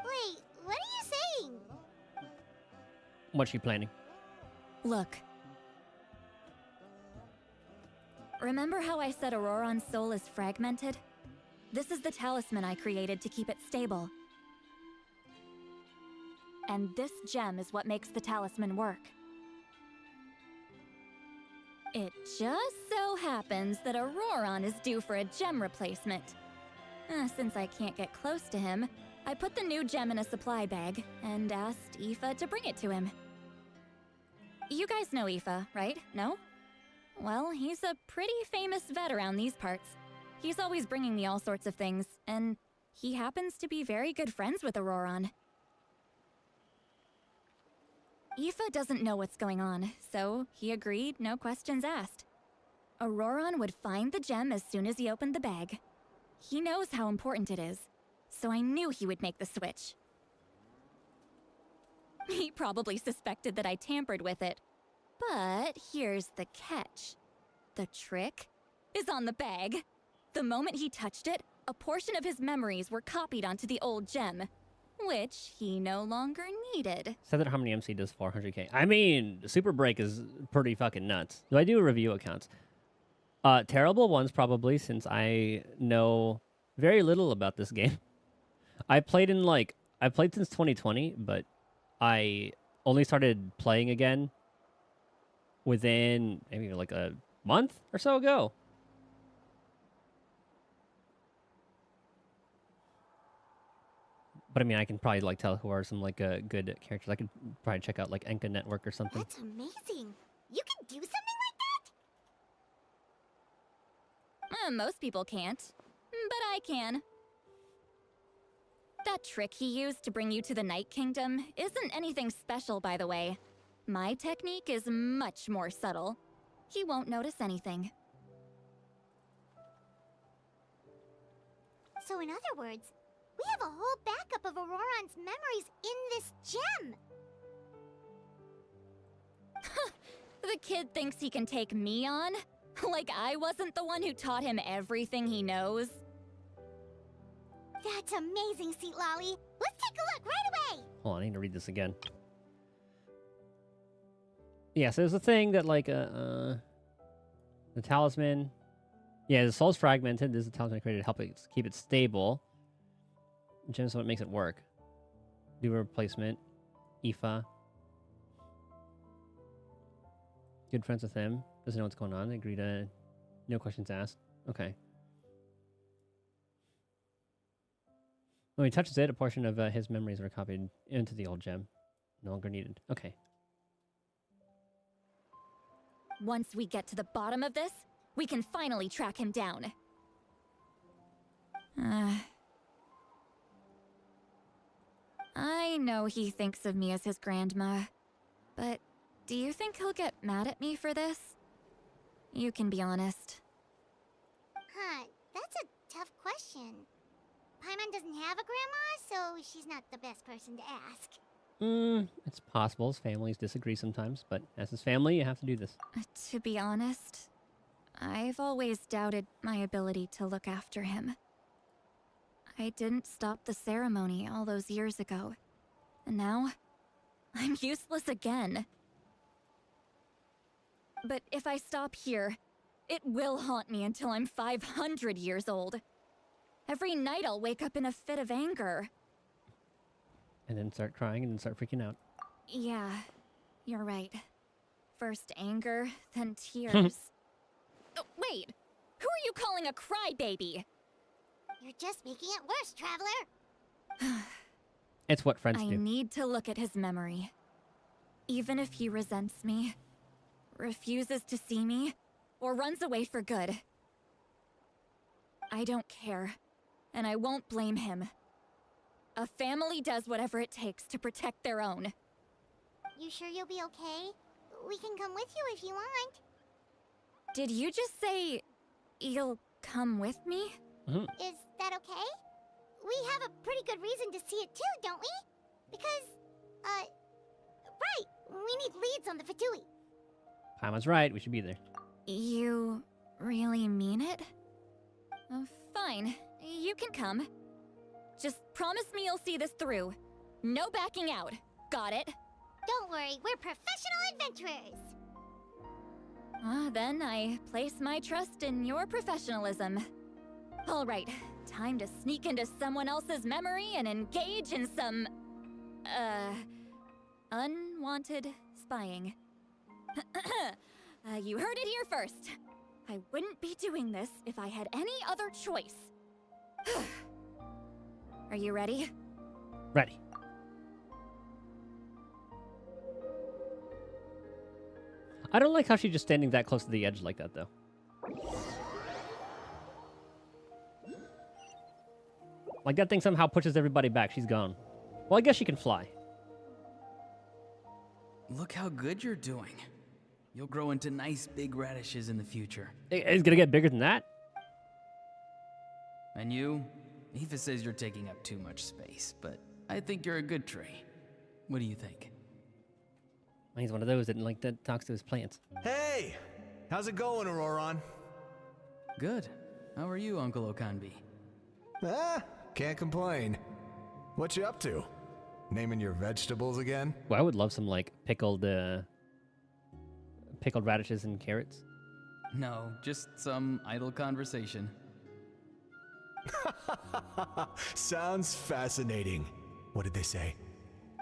Speaker 7: Wait, what are you saying?
Speaker 1: What's she planning?
Speaker 5: Look. Remember how I said Auroron's soul is fragmented? This is the talisman I created to keep it stable. And this gem is what makes the talisman work. It just so happens that Auroron is due for a gem replacement. Since I can't get close to him, I put the new gem in a supply bag and asked Aoife to bring it to him. You guys know Aoife, right? No? Well, he's a pretty famous vet around these parts. He's always bringing me all sorts of things, and he happens to be very good friends with Auroron. Aoife doesn't know what's going on, so he agreed, no questions asked. Auroron would find the gem as soon as he opened the bag. He knows how important it is, so I knew he would make the switch. He probably suspected that I tampered with it. But here's the catch. The trick is on the bag. The moment he touched it, a portion of his memories were copied onto the old gem, which he no longer needed.
Speaker 1: Said that Harmony MC does 400k. I mean, Super Break is pretty fucking nuts. Do I do review accounts? Terrible ones probably, since I know very little about this game. I played since 2020, but I only started playing again within maybe like a month or so ago. But I mean, I can probably like tell who are some like good characters. I could probably check out like Enka Network or something.
Speaker 7: That's amazing. You can do something like that?
Speaker 5: Most people can't, but I can. That trick he used to bring you to the Night Kingdom isn't anything special, by the way. My technique is much more subtle. He won't notice anything.
Speaker 7: So in other words, we have a whole backup of Auroron's memories in this gem!
Speaker 5: The kid thinks he can take me on? Like I wasn't the one who taught him everything he knows?
Speaker 7: That's amazing, Seat Lolly! Let's take a look right away!
Speaker 1: Hold on, I need to read this again. Yeah, so there's a thing that like the talisman. Yeah, the soul's fragmented. This is the talisman I created to help it keep it stable. Gem's what makes it work. Do a replacement. Aoife. Good friends with him. Doesn't know what's going on. Agree to no questions asked. Okay. When he touches it, a portion of his memories are copied into the old gem. No longer needed. Okay.
Speaker 5: Once we get to the bottom of this, we can finally track him down. I know he thinks of me as his grandma, but do you think he'll get mad at me for this? You can be honest.
Speaker 7: Huh, that's a tough question. Paimon doesn't have a grandma, so she's not the best person to ask.
Speaker 1: It's possible. His families disagree sometimes, but as his family, you have to do this.
Speaker 5: To be honest, I've always doubted my ability to look after him. I didn't stop the ceremony all those years ago, and now I'm useless again. But if I stop here, it will haunt me until I'm 500 years old. Every night I'll wake up in a fit of anger.
Speaker 1: And then start crying and then start freaking out.
Speaker 5: Yeah, you're right. First anger, then tears. Oh, wait, who are you calling a crybaby?
Speaker 7: You're just making it worse, Traveler.
Speaker 1: It's what friends
Speaker 5: I
Speaker 1: do.
Speaker 5: need to look at his memory. Even if he resents me, refuses to see me, or runs away for good. I don't care, and I won't blame him. A family does whatever it takes to protect their own.
Speaker 7: You sure you'll be okay? We can come with you if you want.
Speaker 5: Did you just say you'll come with me?
Speaker 7: Is that okay? We have a pretty good reason to see it too, don't we? Because, right, we need leads on the Fatui.
Speaker 1: Paimon's right, we should be there.
Speaker 5: You really mean it? Fine, you can come. Just promise me you'll see this through. No backing out. Got it?
Speaker 7: Don't worry, we're professional adventurers.
Speaker 5: Then I place my trust in your professionalism. All right, time to sneak into someone else's memory and engage in some, unwanted spying. You heard it here first. I wouldn't be doing this if I had any other choice. Are you ready?
Speaker 1: Ready. I don't like how she's just standing that close to the edge like that, though. Like, that thing somehow pushes everybody back. She's gone. Well, I guess she can fly.
Speaker 19: Look how good you're doing. You'll grow into nice big radishes in the future.
Speaker 1: It's gonna get bigger than that?
Speaker 19: And you? Aoife says you're taking up too much space, but I think you're a good tree. What do you think?
Speaker 1: He's one of those that talks to his plants.
Speaker 16: Hey! How's it going, Auroron?
Speaker 19: Good. How are you, Uncle Okanbi?
Speaker 16: Can't complain. What you up to? Naming your vegetables again?
Speaker 1: Well, I would love some, like, pickled radishes and carrots.
Speaker 19: No, just some idle conversation.
Speaker 16: Sounds fascinating. What did they say?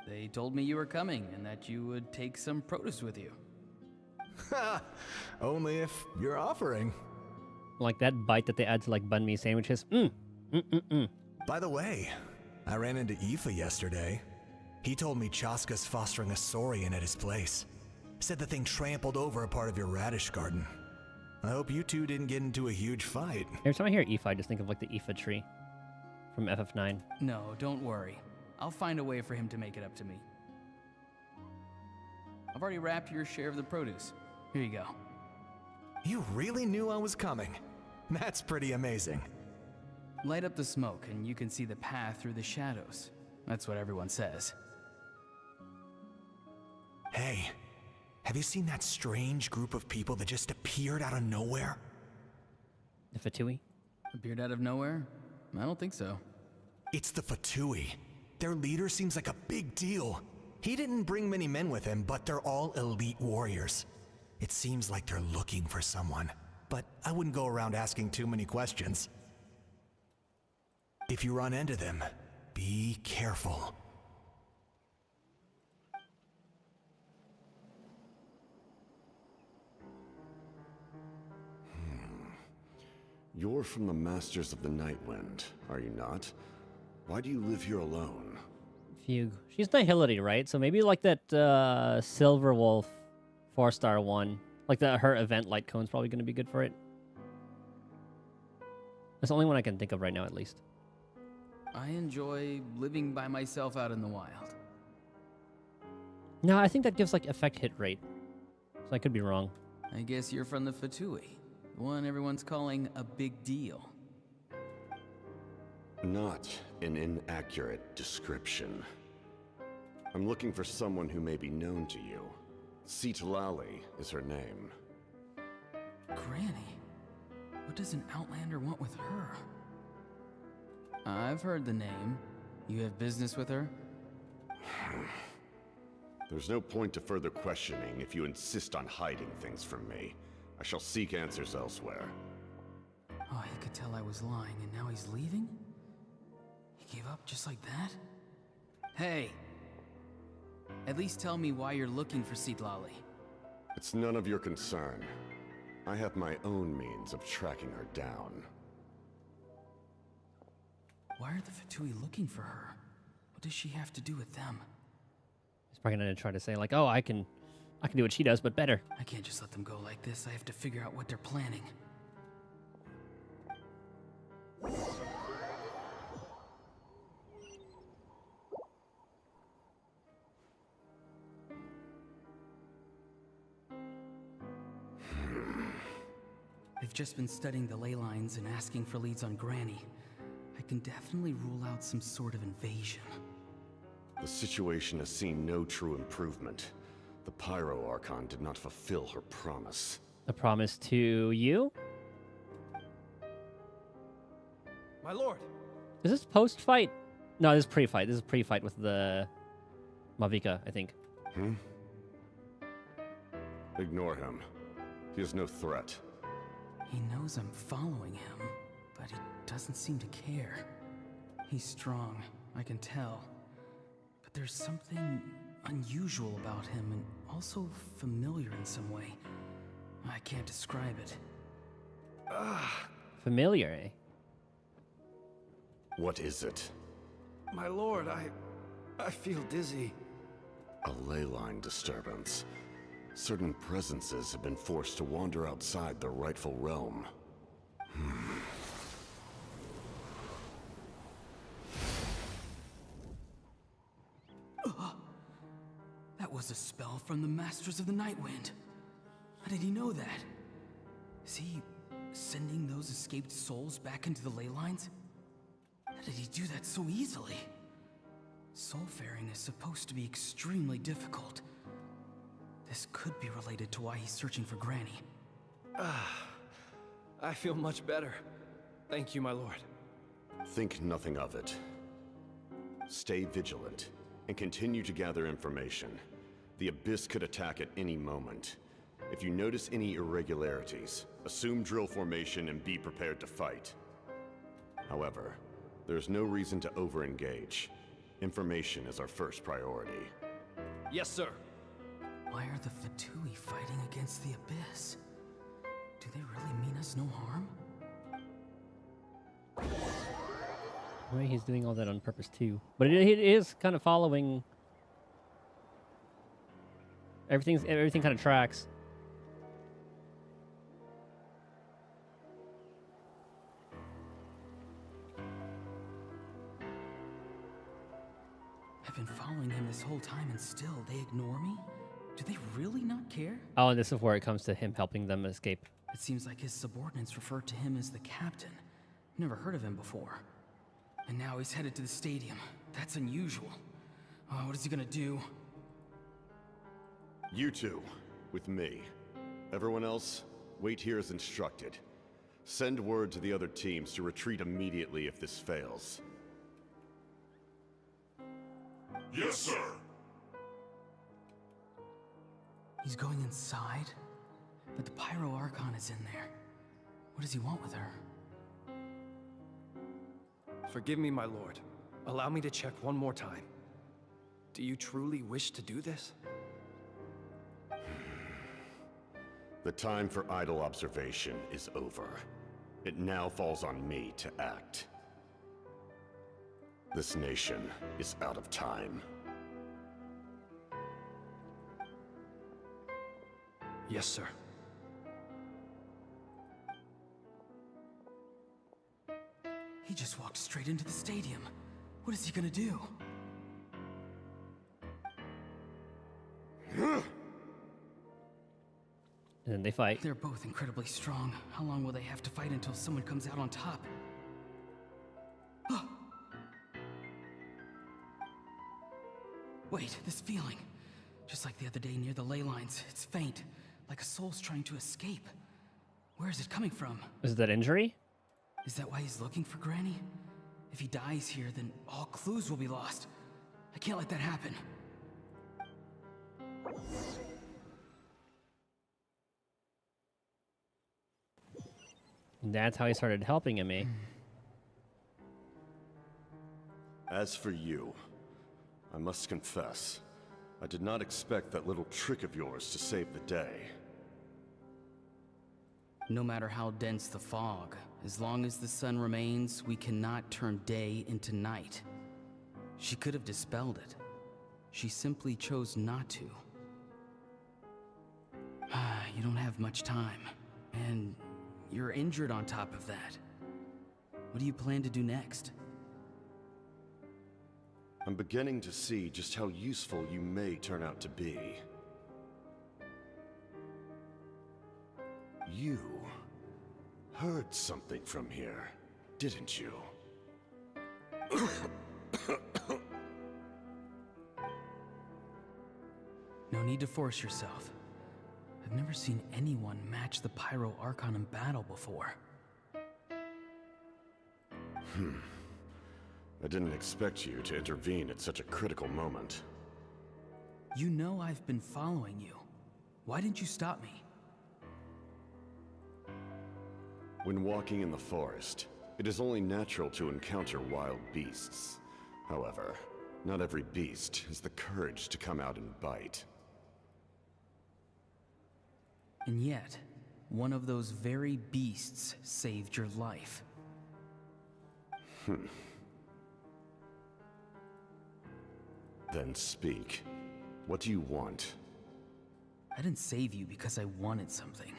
Speaker 19: They told me you were coming and that you would take some produce with you.
Speaker 16: Only if you're offering.
Speaker 1: Like that bite that they add to, like, banh mi sandwiches.
Speaker 16: By the way, I ran into Aoife yesterday. He told me Chaska's fostering a saurian at his place. Said the thing trampled over a part of your radish garden. I hope you two didn't get into a huge fight.
Speaker 1: Every time I hear Aoife, I just think of, like, the Aoife tree from FF9.
Speaker 19: No, don't worry. I'll find a way for him to make it up to me. I've already wrapped your share of the produce. Here you go.
Speaker 16: You really knew I was coming. That's pretty amazing.
Speaker 19: Light up the smoke and you can see the path through the shadows. That's what everyone says.
Speaker 16: Hey, have you seen that strange group of people that just appeared out of nowhere?
Speaker 1: The Fatui?
Speaker 19: Appeared out of nowhere? I don't think so.
Speaker 16: It's the Fatui. Their leader seems like a big deal. He didn't bring many men with him, but they're all elite warriors. It seems like they're looking for someone, but I wouldn't go around asking too many questions. If you run into them, be careful.
Speaker 18: You're from the Masters of the Nightwind, are you not? Why do you live here alone?
Speaker 1: Fugue. She's Nihility, right? So maybe like that Silver Wolf 4-star one. Like her event light cone's probably going to be good for it. That's the only one I can think of right now, at least.
Speaker 19: I enjoy living by myself out in the wild.
Speaker 1: No, I think that gives like effect hit rate. So I could be wrong.
Speaker 19: I guess you're from the Fatui, the one everyone's calling a big deal.
Speaker 18: Not an inaccurate description. I'm looking for someone who may be known to you. Citlali is her name.
Speaker 19: Granny? What does an Outlander want with her? I've heard the name. You have business with her?
Speaker 18: There's no point to further questioning if you insist on hiding things from me. I shall seek answers elsewhere.
Speaker 19: Oh, you could tell I was lying, and now he's leaving? He gave up just like that? Hey! At least tell me why you're looking for Seedlolly.
Speaker 18: It's none of your concern. I have my own means of tracking her down.
Speaker 19: Why are the Fatui looking for her? What does she have to do with them?
Speaker 1: He's probably gonna try to say like, "Oh, I can do what she does, but better."
Speaker 19: I can't just let them go like this. I have to figure out what they're planning. They've just been studying the ley lines and asking for leads on Granny. I can definitely rule out some sort of invasion.
Speaker 18: The situation has seen no true improvement. The Pyro Archon did not fulfill her promise.
Speaker 1: A promise to you?
Speaker 22: My lord!
Speaker 1: Is this post-fight? No, this is pre-fight. This is pre-fight with the Mavika, I think.
Speaker 18: Ignore him. He is no threat.
Speaker 19: He knows I'm following him, but he doesn't seem to care. He's strong, I can tell. But there's something unusual about him and also familiar in some way. I can't describe it.
Speaker 1: Familiar, eh?
Speaker 18: What is it?
Speaker 22: My lord, I feel dizzy.
Speaker 18: A ley line disturbance. Certain presences have been forced to wander outside their rightful realm.
Speaker 19: That was a spell from the Masters of the Nightwind. How did he know that? Is he sending those escaped souls back into the ley lines? How did he do that so easily? Soulfaring is supposed to be extremely difficult. This could be related to why he's searching for Granny.
Speaker 22: I feel much better. Thank you, my lord.
Speaker 18: Think nothing of it. Stay vigilant, and continue to gather information. The Abyss could attack at any moment. If you notice any irregularities, assume drill formation and be prepared to fight. However, there's no reason to over-engage. Information is our first priority.
Speaker 22: Yes, sir.
Speaker 19: Why are the Fatui fighting against the Abyss? Do they really mean us no harm?
Speaker 1: Well, he's doing all that on purpose too. But it is kind of following. Everything kind of tracks.
Speaker 19: I've been following him this whole time and still they ignore me? Do they really not care?
Speaker 1: Oh, and this is where it comes to him helping them escape.
Speaker 19: It seems like his subordinates refer to him as the captain. Never heard of him before. And now he's headed to the stadium. That's unusual. Oh, what is he gonna do?
Speaker 18: You two, with me. Everyone else, wait here as instructed. Send word to the other teams to retreat immediately if this fails.
Speaker 14: Yes, sir.
Speaker 19: He's going inside? But the Pyro Archon is in there. What does he want with her?
Speaker 22: Forgive me, my lord. Allow me to check one more time. Do you truly wish to do this?
Speaker 18: The time for idle observation is over. It now falls on me to act. This nation is out of time.
Speaker 22: Yes, sir.
Speaker 19: He just walked straight into the stadium. What is he gonna do?
Speaker 1: And then they fight.
Speaker 19: They're both incredibly strong. How long will they have to fight until someone comes out on top? Wait, this feeling. Just like the other day near the ley lines. It's faint, like a soul's trying to escape. Where is it coming from?
Speaker 1: Is that injury?
Speaker 19: Is that why he's looking for Granny? If he dies here, then all clues will be lost. I can't let that happen.
Speaker 1: That's how he started helping me.
Speaker 18: As for you, I must confess, I did not expect that little trick of yours to save the day.
Speaker 19: No matter how dense the fog, as long as the sun remains, we cannot turn day into night. She could have dispelled it. She simply chose not to. You don't have much time, and you're injured on top of that. What do you plan to do next?
Speaker 18: I'm beginning to see just how useful you may turn out to be. You heard something from here, didn't you?
Speaker 19: No need to force yourself. I've never seen anyone match the Pyro Archon in battle before.
Speaker 18: I didn't expect you to intervene at such a critical moment.
Speaker 19: You know I've been following you. Why didn't you stop me?
Speaker 18: When walking in the forest, it is only natural to encounter wild beasts. However, not every beast has the courage to come out and bite.
Speaker 19: And yet, one of those very beasts saved your life.
Speaker 18: Then speak. What do you want?
Speaker 19: I didn't save you because I wanted something.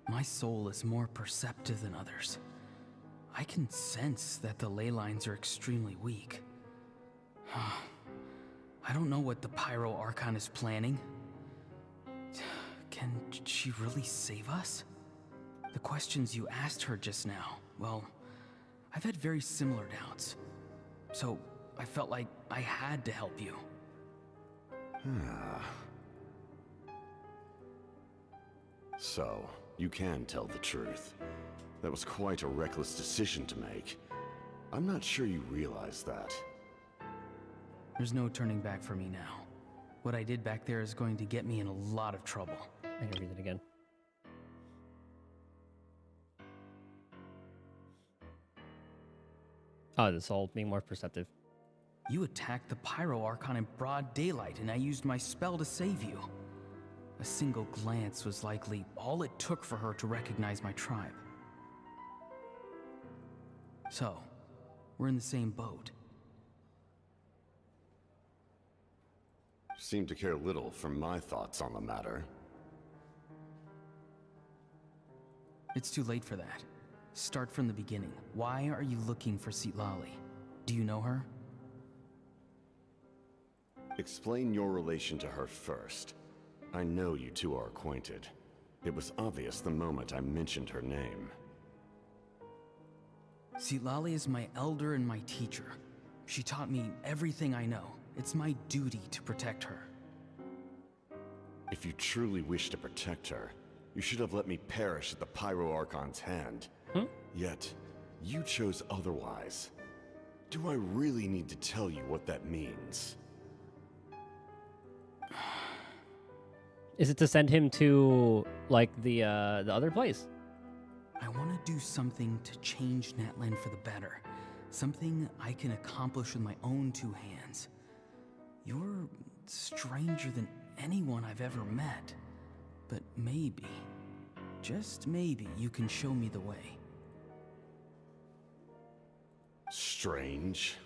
Speaker 19: My soul is more perceptive than others. I can sense that the ley lines are extremely weak. I don't know what the Pyro Archon is planning. Can she really save us? The questions you asked her just now, well, I've had very similar doubts. So I felt like I had to help you.
Speaker 18: So, you can tell the truth. That was quite a reckless decision to make. I'm not sure you realize that.
Speaker 19: There's no turning back for me now. What I did back there is going to get me in a lot of trouble.
Speaker 1: I can read it again. Oh, the soul being more perceptive.
Speaker 19: You attacked the Pyro Archon in broad daylight, and I used my spell to save you. A single glance was likely all it took for her to recognize my tribe. So, we're in the same boat.
Speaker 18: Seem to care little for my thoughts on the matter.
Speaker 19: It's too late for that. Start from the beginning. Why are you looking for Citlali? Do you know her?
Speaker 18: Explain your relation to her first. I know you two are acquainted. It was obvious the moment I mentioned her name.
Speaker 19: Citlali is my elder and my teacher. She taught me everything I know. It's my duty to protect her.
Speaker 18: If you truly wish to protect her, you should have let me perish at the Pyro Archon's hand. Yet, you chose otherwise. Do I really need to tell you what that means?
Speaker 1: Is it to send him to, like, the other place?
Speaker 19: I want to do something to change Natlan for the better. Something I can accomplish with my own two hands. You're stranger than anyone I've ever met. But maybe, just maybe, you can show me the way.
Speaker 18: Strange?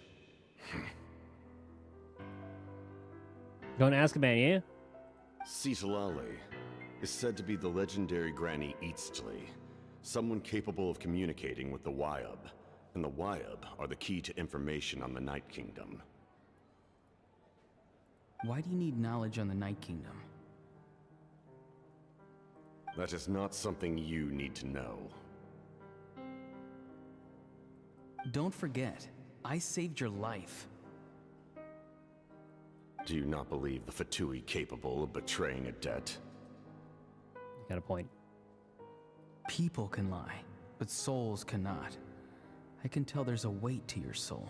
Speaker 1: Go and ask about you.
Speaker 18: Citlali is said to be the legendary Granny Eastly, someone capable of communicating with the Wyub, and the Wyub are the key to information on the Night Kingdom.
Speaker 19: Why do you need knowledge on the Night Kingdom?
Speaker 18: That is not something you need to know.
Speaker 19: Don't forget, I saved your life.
Speaker 18: Do you not believe the Fatui capable of betraying a debt?
Speaker 1: You got a point.
Speaker 19: People can lie, but souls cannot. I can tell there's a weight to your soul,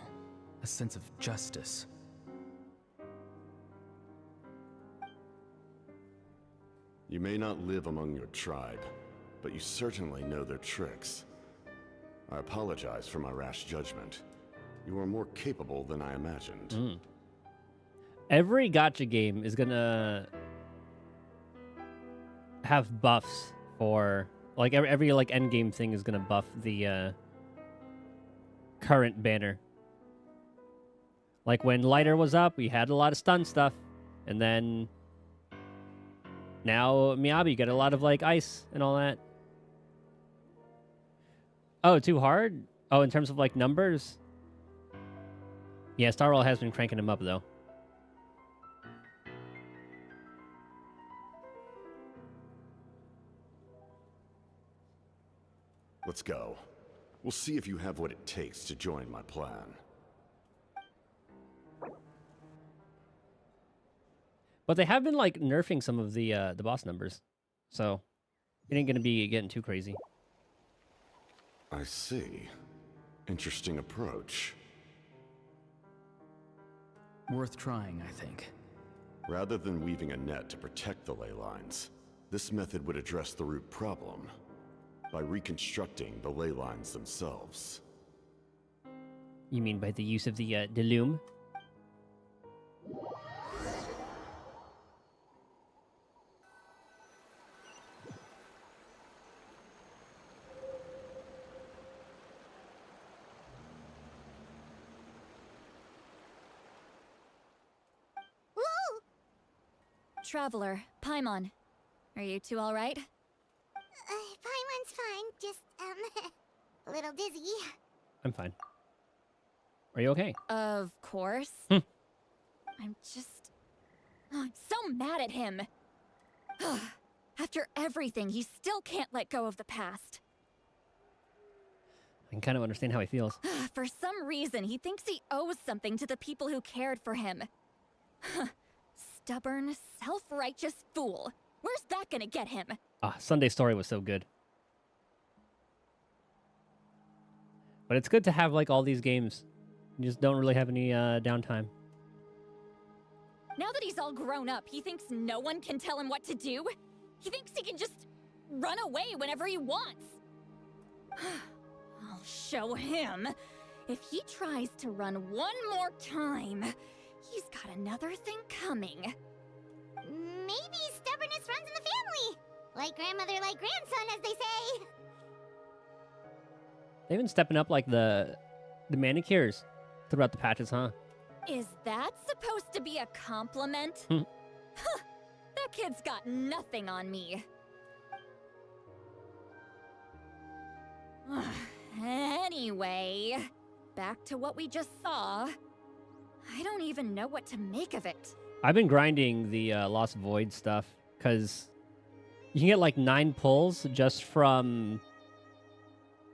Speaker 19: a sense of justice.
Speaker 18: You may not live among your tribe, but you certainly know their tricks. I apologize for my rash judgment. You are more capable than I imagined.
Speaker 1: Every gacha game is gonna have buffs for like every like end game thing is gonna buff the current banner. Like when Lighter was up, we had a lot of stun stuff, and then now Miyabi, you get a lot of like ice and all that. Oh, too hard? Oh, in terms of like numbers? Yeah, Star Roll has been cranking them up though.
Speaker 18: Let's go. We'll see if you have what it takes to join my plan.
Speaker 1: But they have been like nerfing some of the boss numbers, so it ain't gonna be getting too crazy.
Speaker 18: I see. Interesting approach.
Speaker 19: Worth trying, I think.
Speaker 18: Rather than weaving a net to protect the ley lines, this method would address the root problem by reconstructing the ley lines themselves.
Speaker 1: You mean by the use of the loom?
Speaker 5: Traveler, Paimon. Are you two all right?
Speaker 7: Paimon's fine, just, a little dizzy.
Speaker 1: I'm fine. Are you okay?
Speaker 5: Of course.
Speaker 1: Hmm.
Speaker 5: I'm so mad at him. After everything, he still can't let go of the past.
Speaker 1: I can kind of understand how he feels.
Speaker 5: For some reason, he thinks he owes something to the people who cared for him. Stubborn, self-righteous fool. Where's that gonna get him?
Speaker 1: Ah, Sunday Story was so good. But it's good to have like all these games. You just don't really have any downtime.
Speaker 5: Now that he's all grown up, he thinks no one can tell him what to do? He thinks he can just run away whenever he wants. I'll show him. If he tries to run one more time, he's got another thing coming.
Speaker 7: Maybe stubbornness runs in the family. Like grandmother, like grandson, as they say.
Speaker 1: They've been stepping up like the manicures throughout the patches, huh?
Speaker 5: Is that supposed to be a compliment?
Speaker 1: Hmm.
Speaker 5: Huh, that kid's got nothing on me. Anyway, back to what we just saw. I don't even know what to make of it.
Speaker 1: I've been grinding the Lost Void stuff because you can get like 9 pulls just from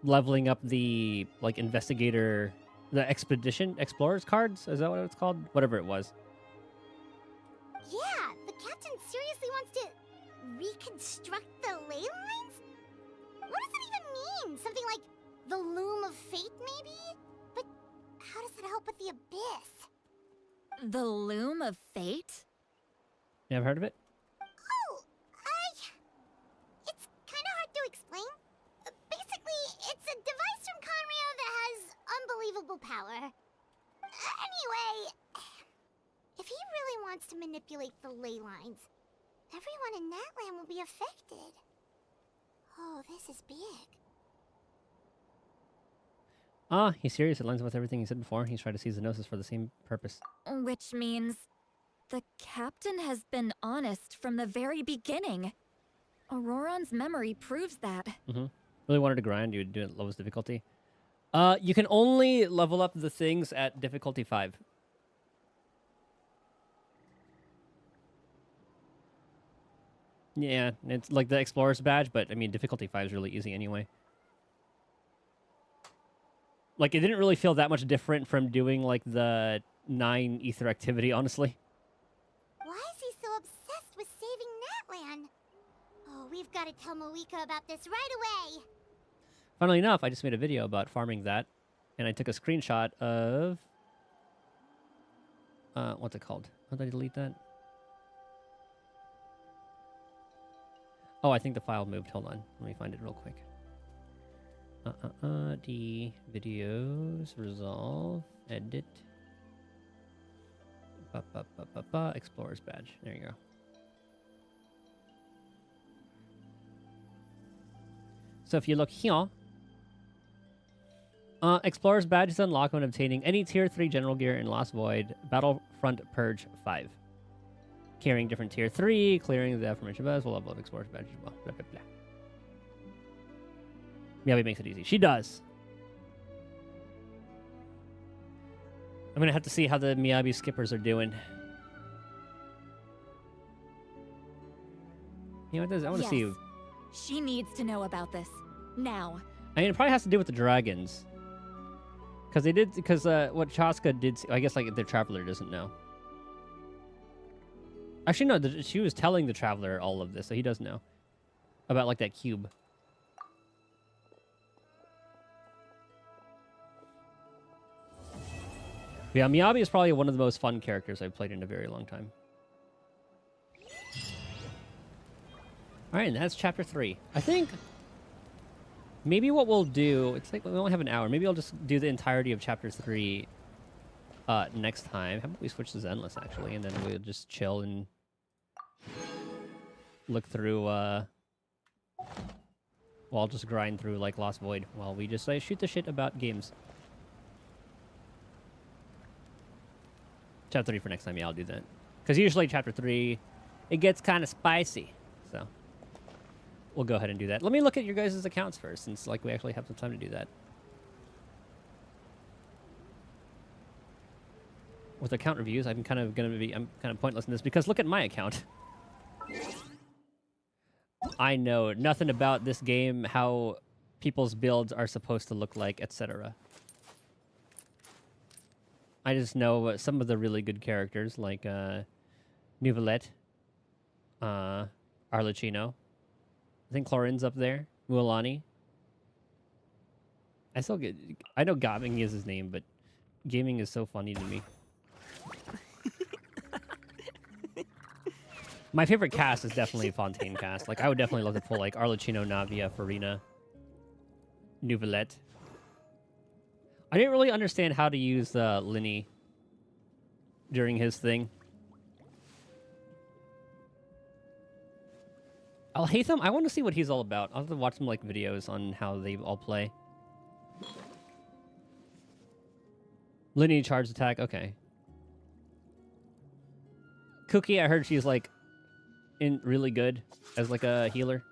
Speaker 1: leveling up the like investigator, the expedition explorers cards. Is that what it's called? Whatever it was.
Speaker 7: Yeah, the captain seriously wants to reconstruct the ley lines? What does that even mean? Something like the loom of fate, maybe? But how does that help with the abyss?
Speaker 5: The Loom of Fate?
Speaker 1: You ever heard of it?
Speaker 7: Oh, it's kind of hard to explain. Basically, it's a device from Conrio that has unbelievable power. Anyway, if he really wants to manipulate the ley lines, everyone in Natlan will be affected. Oh, this is big.
Speaker 1: Ah, he's serious. It lines up with everything he said before. He's trying to seize the Gnosis for the same purpose.
Speaker 5: Which means the captain has been honest from the very beginning. Auroron's memory proves that.
Speaker 1: Really wanted to grind, you would do it at lowest difficulty. You can only level up the things at difficulty 5. Yeah, it's like the Explorer's badge, but I mean, difficulty 5 is really easy anyway. Like, it didn't really feel that much different from doing, like, the 9 ether activity, honestly.
Speaker 7: Why is he so obsessed with saving Natlan? Oh, we've got to tell Moeka about this right away.
Speaker 1: Funnily enough, I just made a video about farming that, and I took a screenshot of... what's it called? How did I delete that? Oh, I think the file moved. Hold on. Let me find it real quick. D videos, resolve, edit. Explorer's badge. There you go. So if you look here, Explorer's badge is unlocked when obtaining any tier 3 general gear in Lost Void Battlefront Purge 5. Carrying different tier 3, clearing the aforementioned badge will level up Explorer's badge as well. Blah, blah, blah. Miyabi makes it easy. She does. I'm gonna have to see how the Miyabi skippers are doing. You know what this? I want to see.
Speaker 5: Yes. She needs to know about this. Now.
Speaker 1: I mean, it probably has to do with the dragons. Because what Chaska did, I guess like the Traveler doesn't know. Actually, no, she was telling the Traveler all of this, so he does know. About like that cube. Yeah, Miyabi is probably one of the most fun characters I've played in a very long time. Alright, and that's chapter 3. I think maybe what we'll do, it's like we only have an hour. Maybe I'll just do the entirety of chapter 3 next time. How about we switch to Zenless, actually, and then we'll just chill and look through, well, I'll just grind through, like, Lost Void while we just, like, shoot the shit about games. Chapter 3 for next time, yeah, I'll do that. Because usually chapter 3, it gets kind of spicy, so we'll go ahead and do that. Let me look at your guys' accounts first, since like we actually have some time to do that. With account reviews, I'm kind of pointless in this because look at my account. I know nothing about this game, how people's builds are supposed to look like, etc. I just know some of the really good characters, like Nuvolette, Arlecchino. I think Clorin's up there. Mualani. I know Gaming is his name, but gaming is so funny to me. My favorite cast is definitely Fontaine cast. Like, I would definitely love to pull, like, Arlecchino, Navia, Farina, Nuvolette. I didn't really understand how to use Linny during his thing. Al-Haytham, I want to see what he's all about. I'll have to watch some like videos on how they all play. Linny charge attack, okay. Cookie, I heard she's like really good as like a healer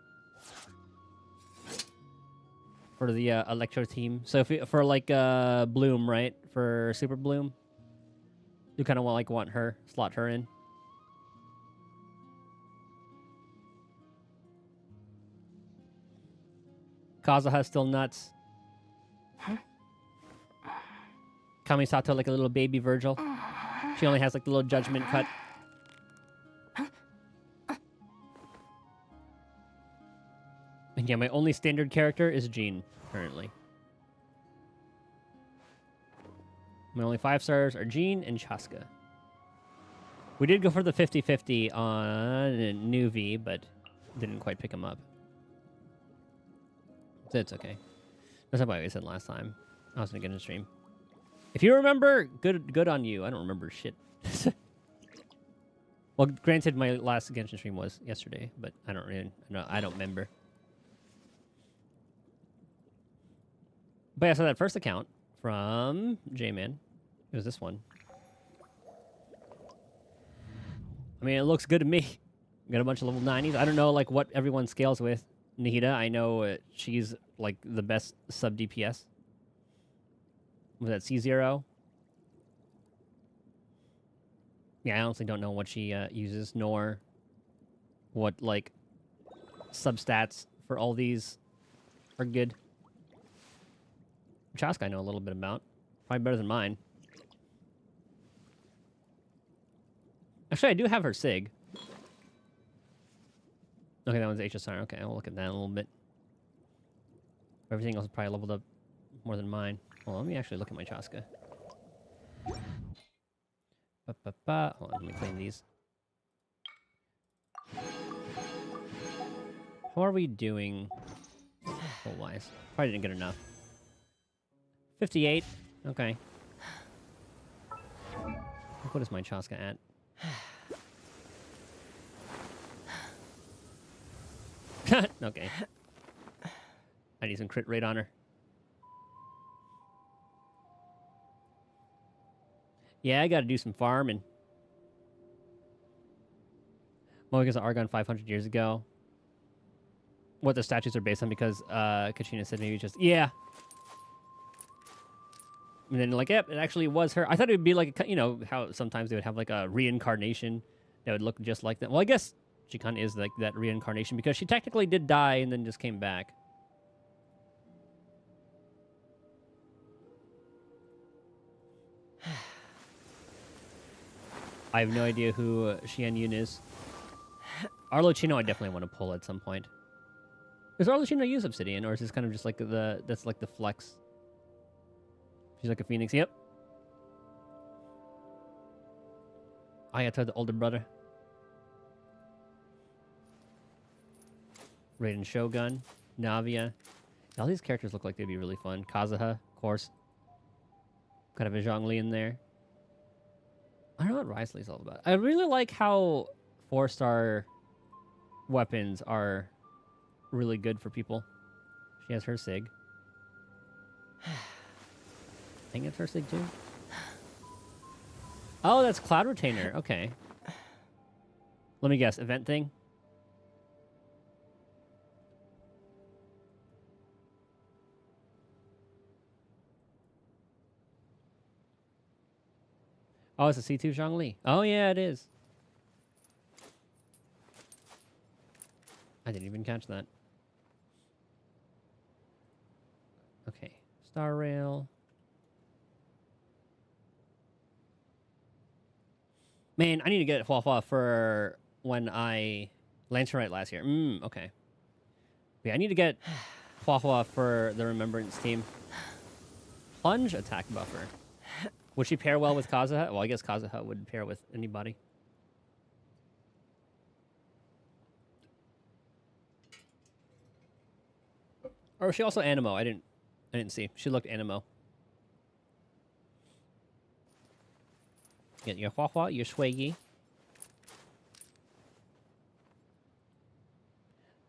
Speaker 1: for the Electro team. So if for like Bloom, right? For Super Bloom, you kind of want her, slot her in. Kazuha's still nuts.
Speaker 10: Huh?
Speaker 1: Kamisato like a little baby Virgil. She only has like the little judgment cut. And yeah, my only standard character is Jean, currently. My only 5 stars are Jean and Chaska. We did go for the 50-50 on Nuvi, but didn't quite pick him up. So it's okay. That's not what I said last time. I was gonna get in a stream. If you remember, good on you. I don't remember shit. Well, granted, my last Genshin stream was yesterday, but I don't remember. But yeah, so that first account from J-Man, it was this one. I mean, it looks good to me. Got a bunch of level 90s. I don't know like what everyone scales with. Nahida, I know she's like the best sub DPS. Was that C0? Yeah, I honestly don't know what she uses, nor what like substats for all these are good. Chaska I know a little bit about. Probably better than mine. Actually, I do have her Sig. Okay, that one's HSR. Okay, I'll look at that a little bit. Everything else is probably leveled up more than mine. Well, let me actually look at my Chaska. Hold on, let me clean these. How are we doing full-wise? Probably didn't get enough. 58. Okay. What is my Chaska at? Okay. I need some crit rate on her. Yeah, I gotta do some farming. Mulligan's Argon 500 years ago. What the statues are based on, because Kachina said maybe just... Yeah. And then like, yep, it actually was her. I thought it would be like, you know, how sometimes they would have like a reincarnation that would look just like that. Well, I guess she kind of is like that reincarnation, because she technically did die and then just came back. I have no idea who Xian Yun is. Arlecchino I definitely want to pull at some point. Does Arlecchino use Obsidian, or is this kind of just like that's like the flex? She's like a phoenix, yep. Ayata, the older brother. Raiden Shogun, Navia. All these characters look like they'd be really fun. Kazuha, of course. Kind of a Zhongli in there. I don't know what Wriothesley's all about. I really like how 4-star weapons are really good for people. She has her Sig. I think it's her Sig too. Oh, that's Cloud Retainer. Okay. Let me guess. Event thing? Oh, it's a C2 Zhongli. Oh, yeah, it is. I didn't even catch that. Okay. Star Rail. Man, I need to get Hua Hua for when I Lanternite last year. Okay. Yeah, I need to get Hua Hua for the Remembrance team. Plunge attack buffer. Would she pair well with Kazuha? Well, I guess Kazuha would pair with anybody. Or was she also Animo? I didn't see. She looked Animo. Get your Hua Hua, your Shuiyi.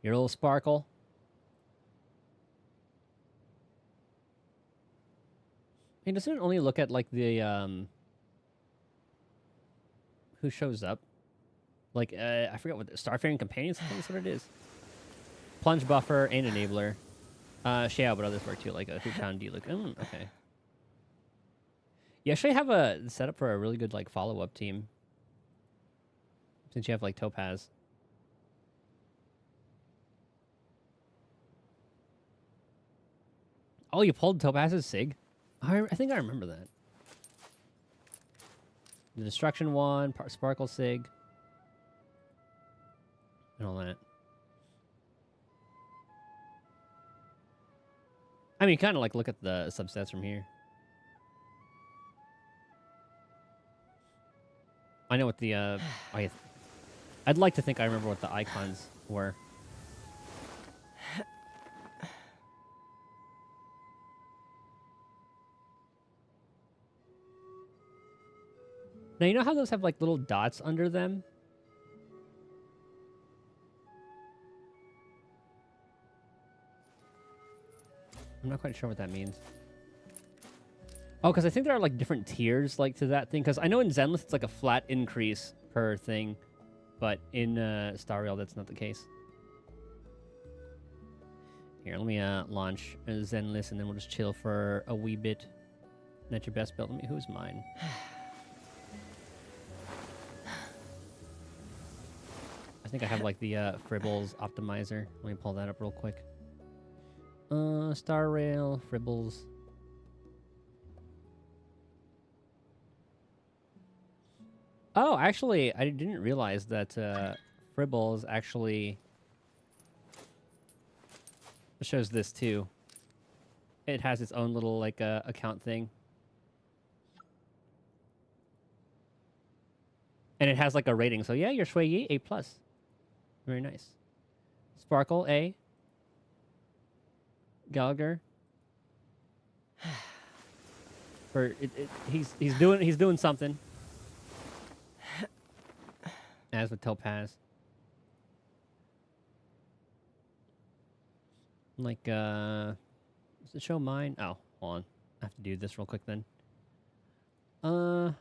Speaker 1: Your little Sparkle. I mean, doesn't it only look at, like, the, who shows up? Like, I forget what, Starfaring Companions, I think that's what it is. Plunge Buffer and Enabler. Xiao, but others work too, like a Hutan D-Look. Okay. You actually have a setup for a really good, like, follow-up team. Since you have, like, Topaz. Oh, you pulled Topaz's Sig? I think I remember that. The Destruction one, Sparkle Sig. And all that. I mean, kind of like look at the substats from here. I know what the, I'd like to think I remember what the icons were. Now, you know how those have, like, little dots under them? I'm not quite sure what that means. Oh, because I think there are, like, different tiers, like, to that thing. Because I know in Zenless it's, like, a flat increase per thing. But in Star Rail, that's not the case. Here, let me launch Zenless, and then we'll just chill for a wee bit. That's your best build. Let me, who's mine? I think I have, like, the Fribbles optimizer. Let me pull that up real quick. Star Rail, Fribbles. Oh, actually, I didn't realize that Fribbles actually shows this too. It has its own little, like, account thing. And it has, like, a rating. So, yeah, your Shuiyi, A+. Very nice. Sparkle, A. Gallagher. He's doing something. As with Topaz. Like, does it show mine? Oh, hold on. I have to do this real quick then. I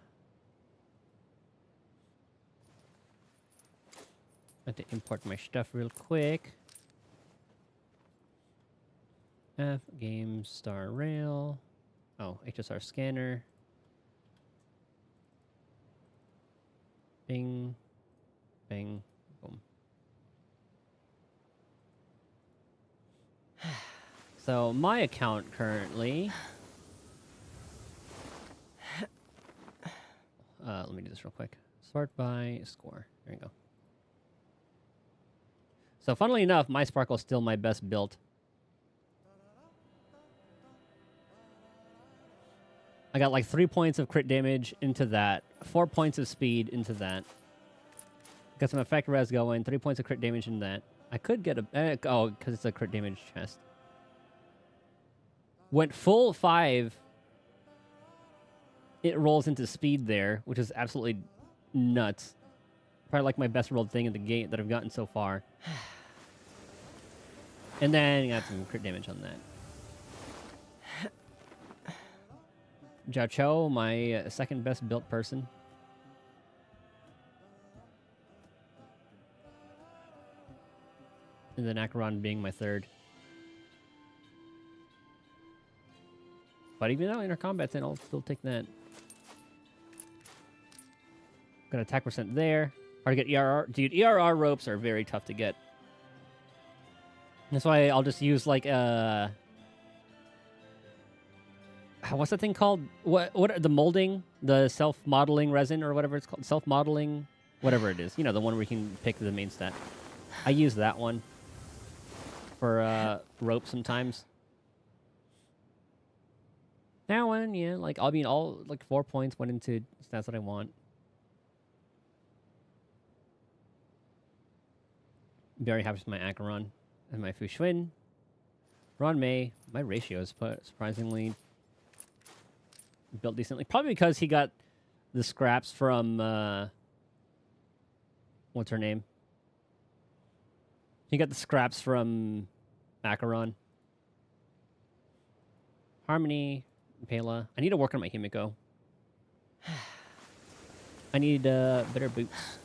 Speaker 1: have to import my stuff real quick. F game star rail. Oh, HSR scanner. Bing. Bing. Boom. So my account currently. Let me do this real quick. Sort by score. There you go. So funnily enough, my Sparkle is still my best built. I got like 3 points of crit damage into that. 4 points of speed into that. Got some effect res going. 3 points of crit damage in that. I could get a... oh, because it's a crit damage chest. Went full 5. It rolls into speed there, which is absolutely nuts. Probably like my best rolled thing in the game that I've gotten so far. And then got some crit damage on that. Jiao Cho, my second best built person. And then Acheron being my third. But even though inner combat's in, I'll still take that. Got attack percent there. Hard to get ERR. Dude, ERR ropes are very tough to get. That's why I'll just use like what's that thing called? What the molding? The self-modeling resin or whatever it's called? Self-modeling, whatever it is. You know, the one where you can pick the main stat. I use that one for rope sometimes. That one, yeah, like I mean, all like 4 points went into stats that I want. Very happy with my Acheron and my Fu Xuan. Ron Mei, my ratio is surprisingly built decently. Probably because he got the scraps from what's her name? He got the scraps from Acheron. Harmony, Pela. I need to work on my Himiko. I need better boots.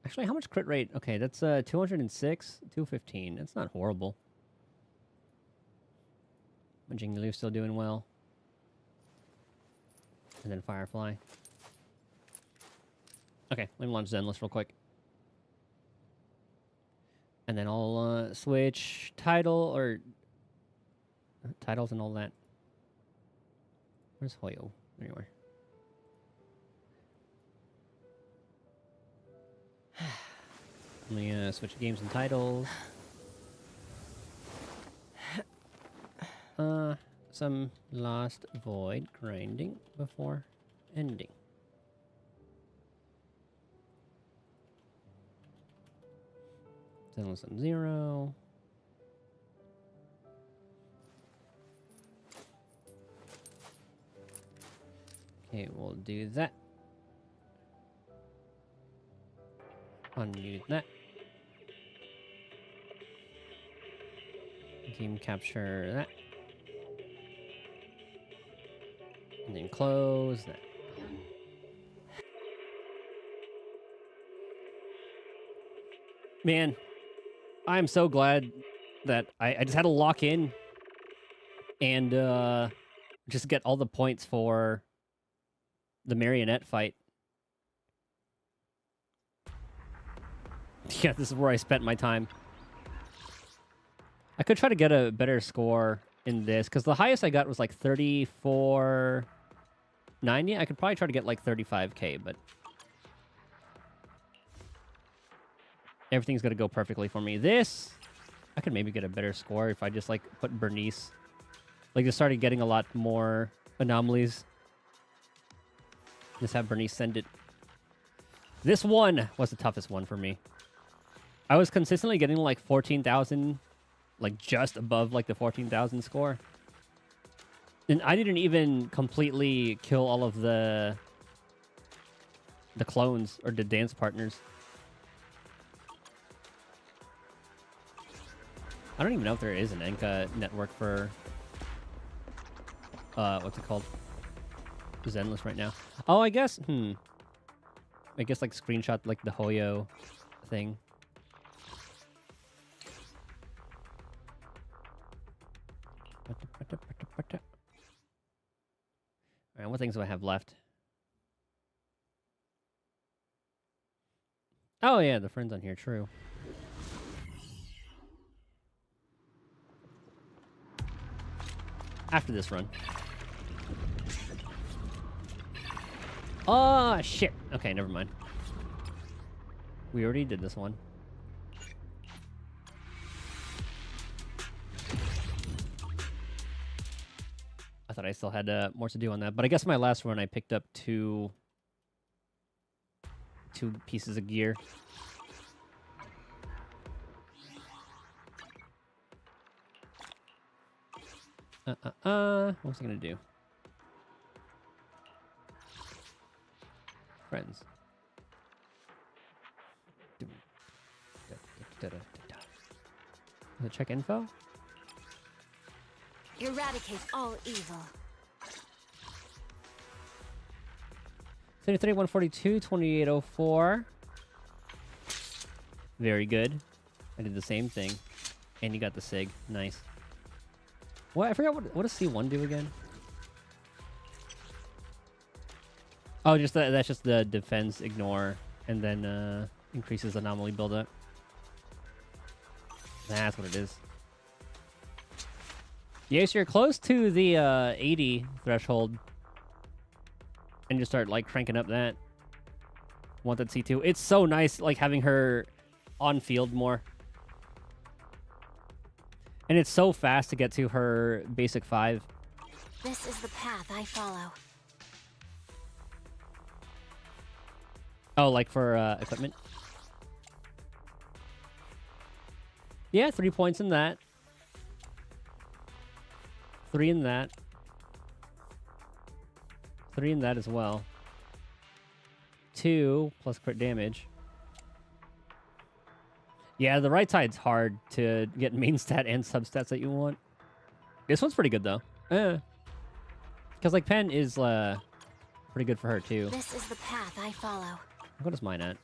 Speaker 1: Actually, how much crit rate? Okay, that's 206, 215. That's not horrible. Jinglu still doing well. And then Firefly. Okay, let me launch Zenless real quick. And then I'll switch title or titles and all that. Where's Hoyo? There you are. Let me switch games and titles. Some Lost Void grinding before ending. Zenless on 0. Okay, we'll do that. Unmute that. Game capture that. And then close that. Man, I'm so glad that I just had to lock in and just get all the points for the marionette fight. Yeah, this is where I spent my time. I could try to get a better score in this, because the highest I got was like 3490. I could probably try to get like 35k, but everything's gonna go perfectly for me. This, I could maybe get a better score if I just like put Bernice. Like just started getting a lot more anomalies Just have Bernice send it. This one was the toughest one for me. I was consistently getting like 14,000, like just above like the 14,000 score. And I didn't even completely kill all of the clones or the dance partners. I don't even know if there is an Enka network for what's it called? Zenless right now. Oh, I guess I guess like screenshot like the Hoyo thing. Alright, what things do I have left? Oh yeah, the friends on here, true. After this run. Oh, shit. Okay, never mind. We already did this one. I thought I still had more to do on that, but I guess my last run I picked up two pieces of gear. What was I gonna do? Friends. Check info?
Speaker 20: Eradicate all evil.
Speaker 1: 33, 142, 2804. Very good. I did the same thing. And you got the SIG. Nice. What? I forgot what does C1 do again? Oh, just that's just the defense ignore and then increases anomaly buildup. That's what it is. Yeah, so you're close to the 80 threshold. And you start like cranking up that. Want that C2. It's so nice like having her on field more. And it's so fast to get to her basic 5.
Speaker 20: This is the path I follow.
Speaker 1: Oh, like for equipment? Yeah, 3 points in that. 3 in that. 3 in that as well. 2 plus crit damage. Yeah, the right side's hard to get main stat and substats that you want. This one's pretty good though. Because like Pen is pretty good for her too.
Speaker 20: This is the path I follow.
Speaker 1: What is mine at?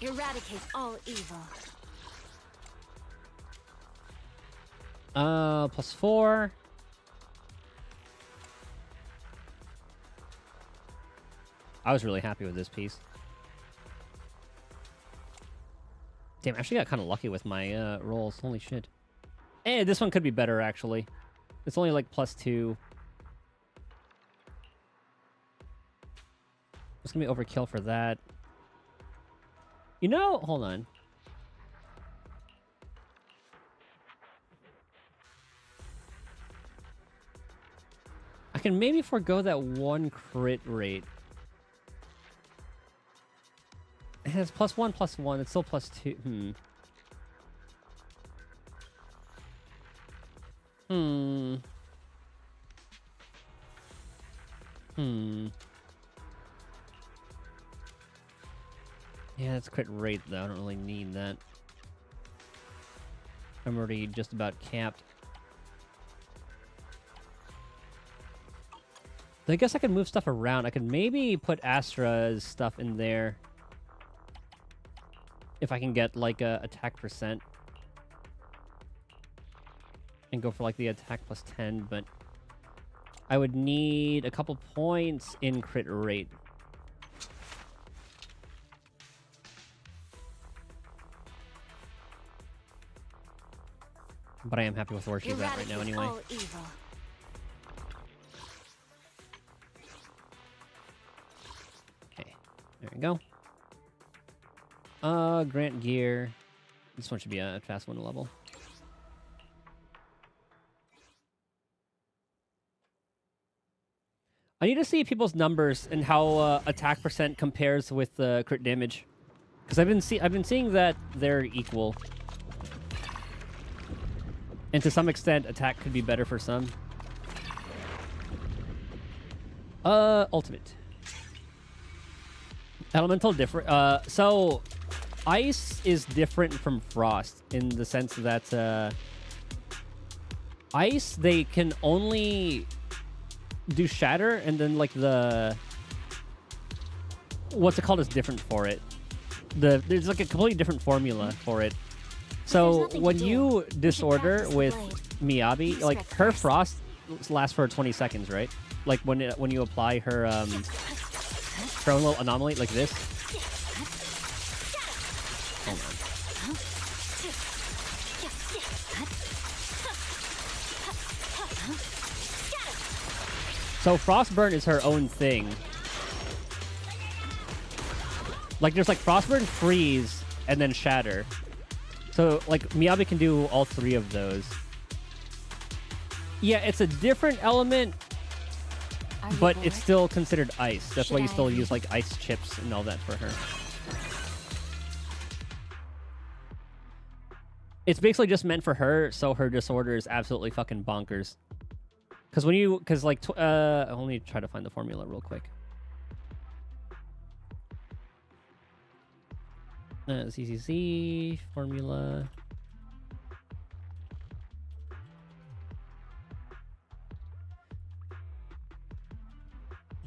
Speaker 20: Eradicate all evil.
Speaker 1: Plus 4. I was really happy with this piece. Damn, I actually got kind of lucky with my rolls. Holy shit. Eh, this one could be better, actually. It's only like plus 2. It's gonna be overkill for that. You know, hold on. I can maybe forego that 1 crit rate. It has +1, +1. It's still +2. Yeah, that's crit rate, though. I don't really need that. I'm already just about capped. I guess I could move stuff around. I could maybe put Astra's stuff in there. If I can get, like, a attack percent. And go for, like, the attack +10, but... I would need a couple points in crit rate. But I am happy with where she's at right now anyway. Okay, there we go. Grant gear. This one should be a fast one to level. I need to see people's numbers and how attack percent compares with crit damage, because I've been seeing that they're equal, and to some extent, attack could be better for some. Ultimate. Elemental different. So, ice is different from frost in the sense that ice, they can only do shatter, and then like the what's it called is different for it. There's like a completely different formula for it. So when you disorder with Miyabi, like her frost lasts for 20 seconds, right? Like when you apply her her own little anomaly like this. Hold on. So Frostburn is her own thing. Like there's like Frostburn, Freeze, and then Shatter. So like Miyabi can do all three of those. Yeah, it's a different element, but it's still considered ice. That's why you still use like ice chips and all that for her. It's basically just meant for her, so her disorder is absolutely fucking bonkers. Because when you, let me try to find the formula real quick. CCC formula.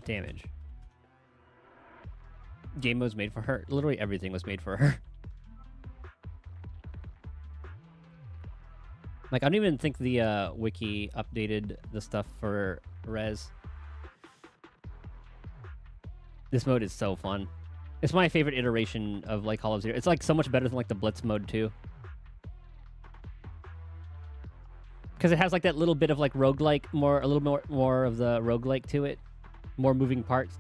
Speaker 1: Damage. Game was made for her. Literally everything was made for her. Like, I don't even think the wiki updated the stuff for Res. This mode is so fun. It's my favorite iteration of like Call of Zero. It's like so much better than like the Blitz mode too. Because it has like that little bit of like roguelike, a little more of the roguelike to it. More moving parts.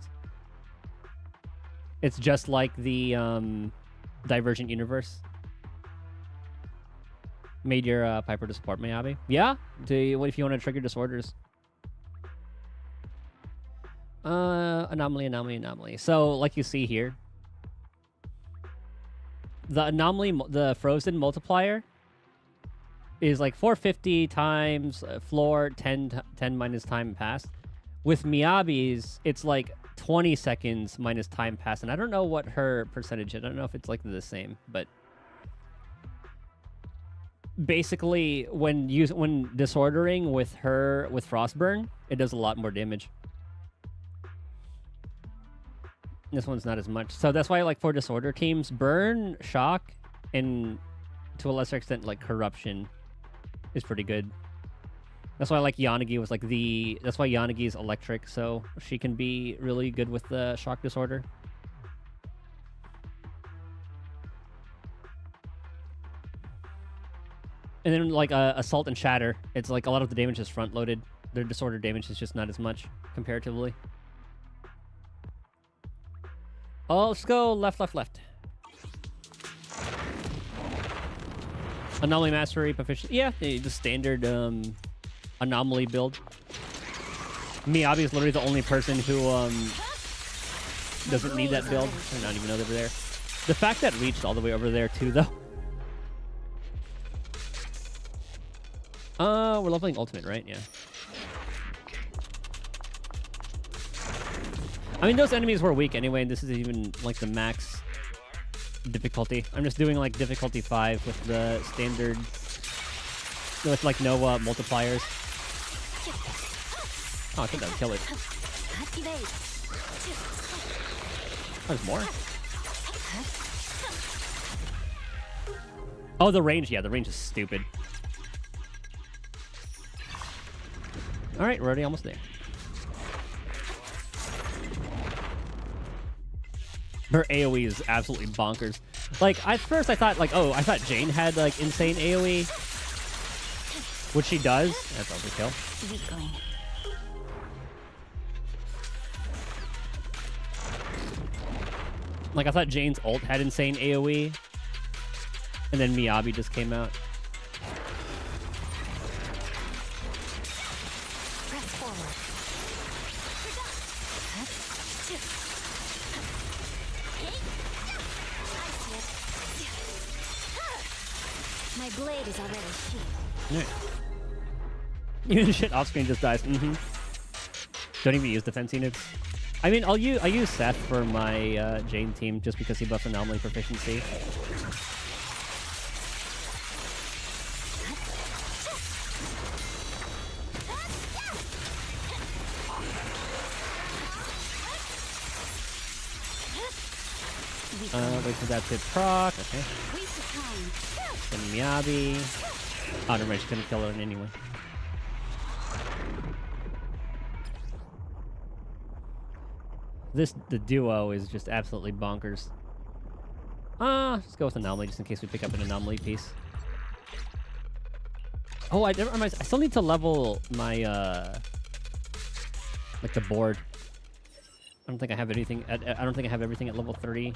Speaker 1: It's just like the Divergent Universe. Made your Piper to support Miyabi? Yeah? What if you want to trigger disorders? Anomaly. So, like you see here, the anomaly, the frozen multiplier is like 450 times floor, 10 minus time passed. With Miyabi's, it's like 20 seconds minus time passed. And I don't know what her percentage is. I don't know if it's like the same, but basically when disordering with her with Frostburn, it does a lot more damage. This one's not as much. So that's why like for disorder teams, Burn, Shock, and to a lesser extent like Corruption is pretty good. That's why like Yanagi was like that's why Yanagi's electric, so she can be really good with the shock disorder. And then like Assault and Shatter, it's like a lot of the damage is front loaded. Their disorder damage is just not as much comparatively. Oh, let's go left. Anomaly Mastery Proficiency. Yeah, the standard anomaly build. Miyabi is literally the only person who doesn't need that build. I don't even know they're there. The fact that reached all the way over there too, though. We're leveling ultimate, right? Yeah. I mean, those enemies were weak anyway, and this is even like the max difficulty. I'm just doing like difficulty 5 with the standard, with like no multipliers. Oh, I think that would kill it. Oh, there's more. Oh, the range. Yeah, the range is stupid. All right, we're already almost there. Her AoE is absolutely bonkers. Like, at first I thought, like, oh, I thought Jane had, like, insane AoE. Which she does. That's overkill.
Speaker 20: Weakling.
Speaker 1: Like, I thought Jane's ult had insane AoE. And then Miyabi just came out.
Speaker 5: My blade is already sheathed.
Speaker 1: Yeah. Even shit off screen just dies. Don't even use defense units. I mean, I use Seth for my Jane team just because he buffs anomaly proficiency. Wait for that to proc. Okay. Then Miyabi. Oh, never mind. She's gonna kill her anyway. The duo is just absolutely bonkers. Let's go with anomaly just in case we pick up an anomaly piece. Oh, I still need to level my like the board. I don't think I have anything. I don't think I have everything at level 30.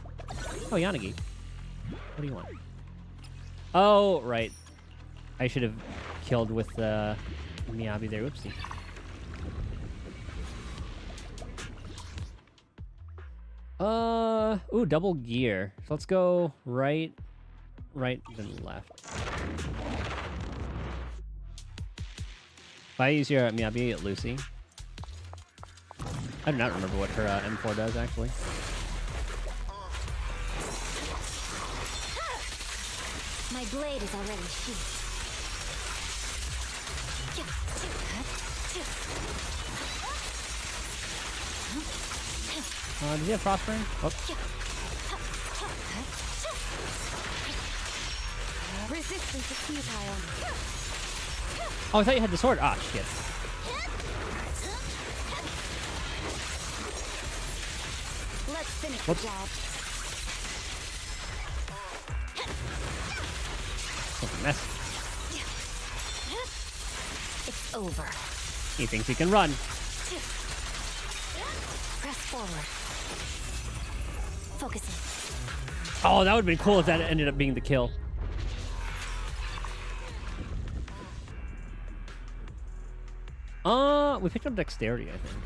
Speaker 1: Oh, Yanagi. What do you want? Oh, right. I should have killed with Miyabi there. Whoopsie. Ooh, double gear. So let's go right, then left. If I use your Miyabi at Lucy. I do not remember what her M4 does, actually.
Speaker 5: My blade is already sheathed.
Speaker 1: Does he have Frostburn? Oh.
Speaker 5: Resistance is futile.
Speaker 1: Oh, I thought you had the sword. Ah, shit.
Speaker 5: Let's finish
Speaker 1: Whoops.
Speaker 5: the job.
Speaker 1: What a mess.
Speaker 5: It's over.
Speaker 1: He thinks he can run.
Speaker 5: Press forward. Focusing.
Speaker 1: Oh, that would have been cool if that ended up being the kill. We picked up dexterity, I think.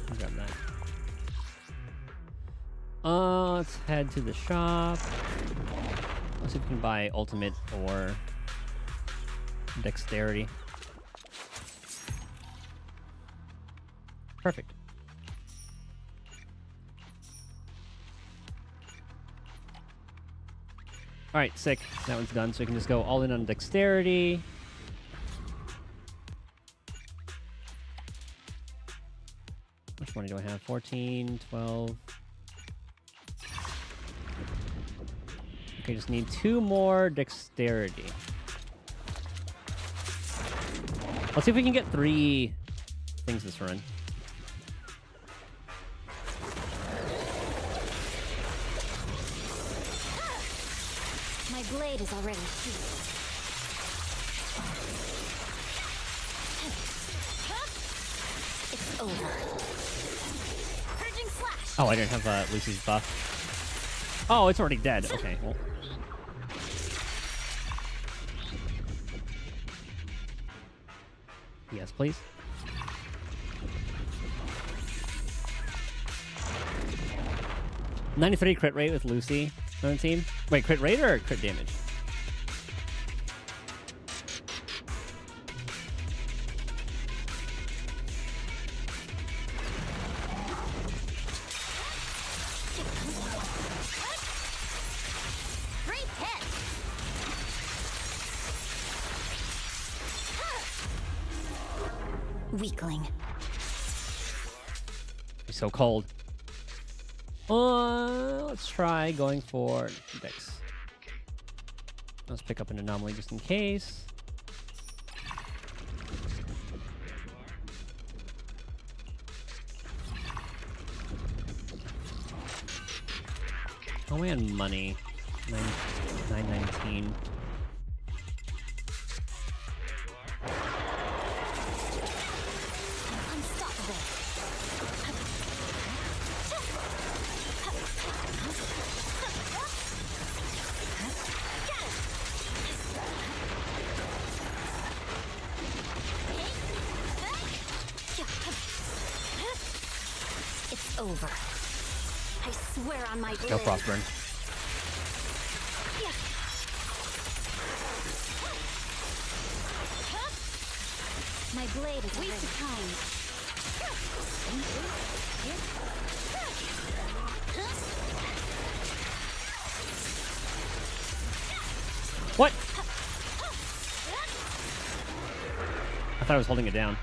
Speaker 1: I'll grab that. Let's head to the shop. Let's see if we can buy ultimate or dexterity. Perfect. Alright, sick. That one's done, so we can just go all in on dexterity. How much money do I have? 14, 12. Okay, just need 2 more dexterity. Let's see if we can get 3 things this run.
Speaker 5: My blade is already sheathed. It's over. Purging slash.
Speaker 1: Oh, I didn't have Lucy's buff. Oh, it's already dead. Okay, well. Yes, please. $93 crit rate with Lucy on the team. Wait, crit rate or crit damage?
Speaker 5: Great hit. Weakling.
Speaker 1: He's so cold. Let's try going for Dex. Let's pick up an anomaly just in case. Oh man, money. 919.
Speaker 5: It's over. I swear on my blade.
Speaker 1: No Frostburn.
Speaker 6: My blade is weak to kind.
Speaker 1: What? I thought I was holding it down.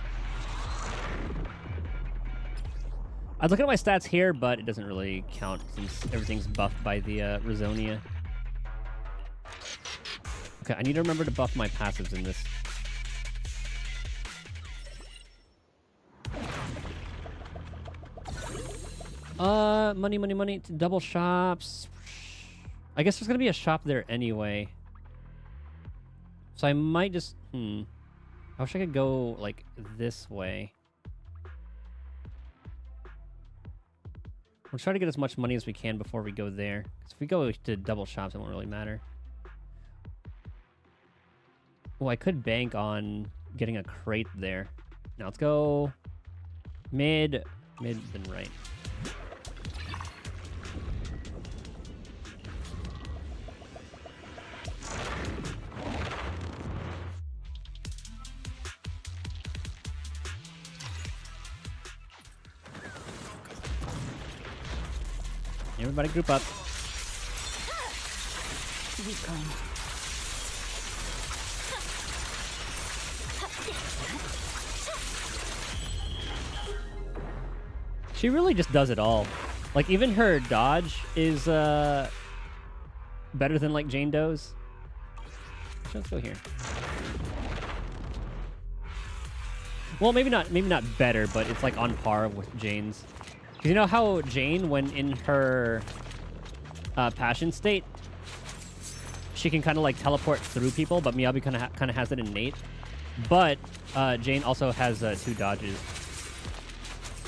Speaker 1: I'd look at my stats here, but it doesn't really count since everything's buffed by the Rizonia. Okay, I need to remember to buff my passives in this. Money, money, money. Double shops. I guess there's gonna be a shop there anyway. So I might just... I wish I could go, like, this way. We'll try to get as much money as we can before we go there. 'Cause if we go to double shops, it won't really matter. Oh, I could bank on getting a crate there. Now let's go mid, then right. Everybody group up.
Speaker 6: Weakling.
Speaker 1: She really just does it all. Like, even her dodge is better than, like, Jane Doe's. Let's go here. Well, maybe not better, but it's, like, on par with Jane's. Because you know how Jane, when in her passion state, she can kind of, like, teleport through people, but Miyabi kind of has it innate. But Jane also has 2 dodges.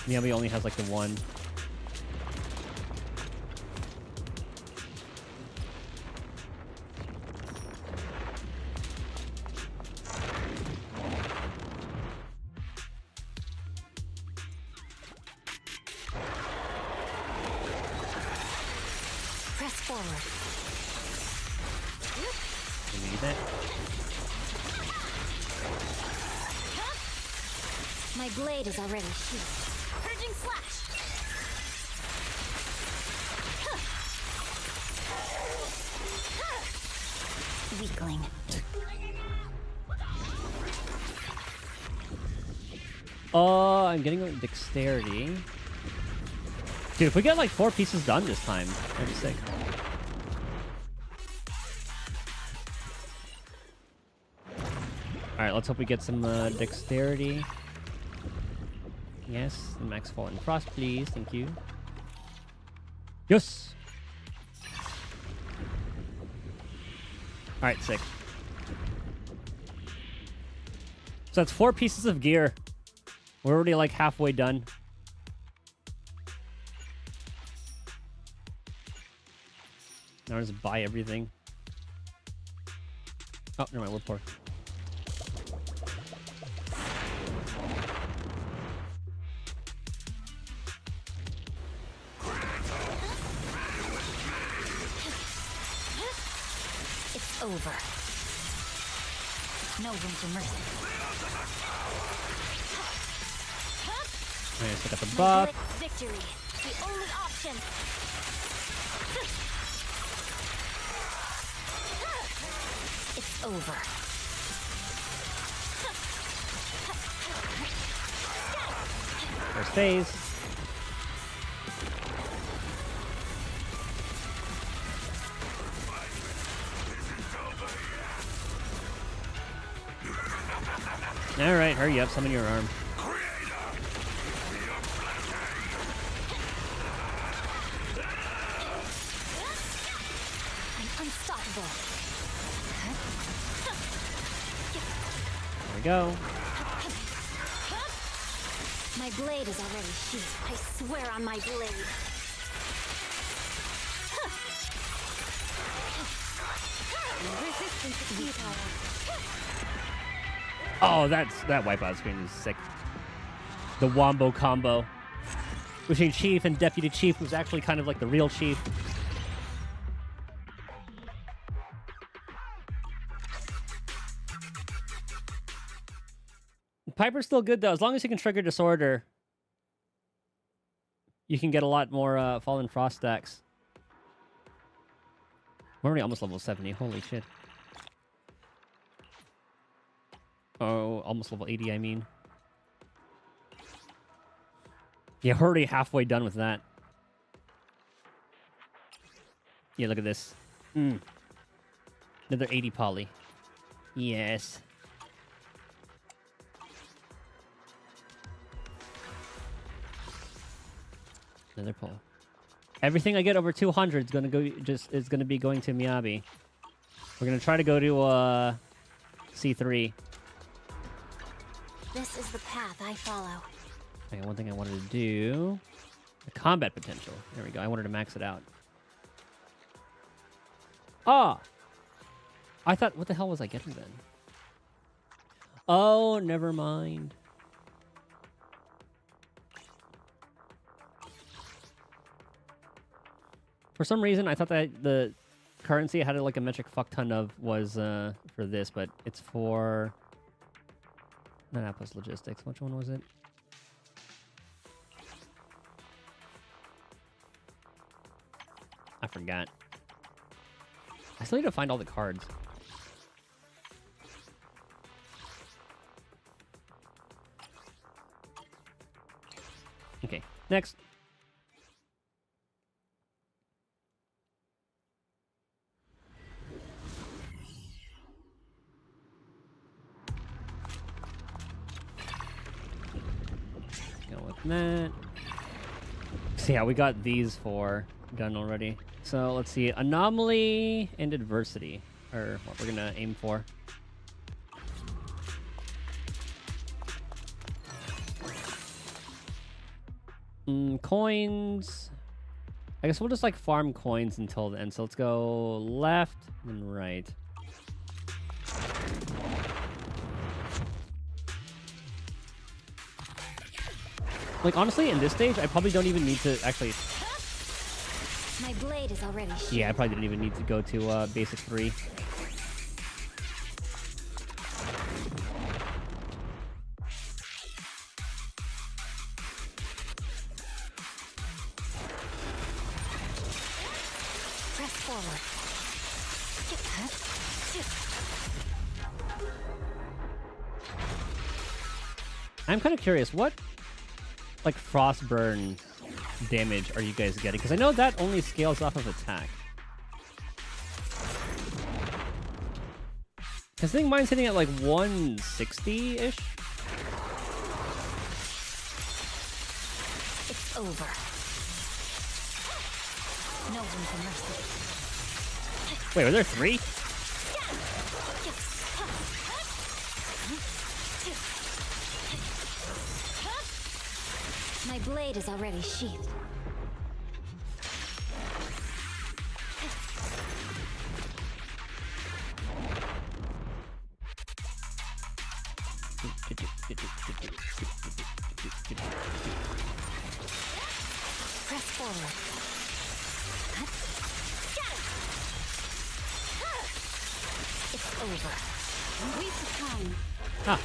Speaker 1: Miyabi only has, like, the 1.
Speaker 6: Press forward.
Speaker 1: We need that.
Speaker 6: My blade is already shielded. Purging slash. Weakling.
Speaker 1: I'm getting like dexterity. Dude, if we get like 4 pieces done this time, that'd be sick. Alright, let's hope we get some dexterity. Yes, the max fall and frost, please. Thank you. Yes! Alright, sick. So that's 4 pieces of gear. We're already like halfway done. Now just buy everything. Oh, never mind, we're poor.
Speaker 6: It's over. No room for mercy.
Speaker 1: Alright, so I got the buff.
Speaker 6: Victory. The only option. It's over.
Speaker 1: First phase. Alright, hurry up, summon your arm.
Speaker 6: I'm unstoppable.
Speaker 1: There we go.
Speaker 6: My blade is already sheathed. I swear on my blade. Resistance is futile.
Speaker 1: Oh, that wipeout screen is sick. The wombo combo between Chief and Deputy Chief was actually kind of like the real Chief. Piper's still good though. As long as you can trigger Disorder, you can get a lot more Fallen Frost stacks. I'm already almost level 70. Holy shit. Oh, almost level 80, I mean. Yeah, we're already halfway done with that. Yeah, look at this. Another 80 poly. Yes. Another pull. Everything I get over 200 is gonna go. Is gonna be going to Miyabi. We're gonna try to go to C3.
Speaker 20: This is the path I follow.
Speaker 1: Okay, one thing I wanted to do. The combat potential. There we go. I wanted to max it out. Ah! I thought, what the hell was I getting then? Oh, never mind. For some reason, I thought that the currency I had like a metric fuck ton of was for this, but it's for... Not Atlas Logistics. Which one was it? I forgot. I still need to find all the cards. Okay, next. Go with that. So yeah, we got these four done already. So let's see, anomaly and adversity are what we're gonna aim for. Coins. I guess we'll just like farm coins until the end. So let's go left and right. Like honestly, in this stage, I probably don't even need to actually.
Speaker 20: My blade is already shaped.
Speaker 1: Yeah, I probably didn't even need to go to basic 3.
Speaker 20: Press forward.
Speaker 1: I'm kind of curious, what like frostburn damage are you guys getting? Because I know that only scales off of attack. I think mine's hitting at like 160-ish.
Speaker 20: It's over. No room for mercy.
Speaker 1: Wait, were there 3?
Speaker 20: My blade is already sheathed. Press forward. It's over. Waste of time.
Speaker 1: Ah.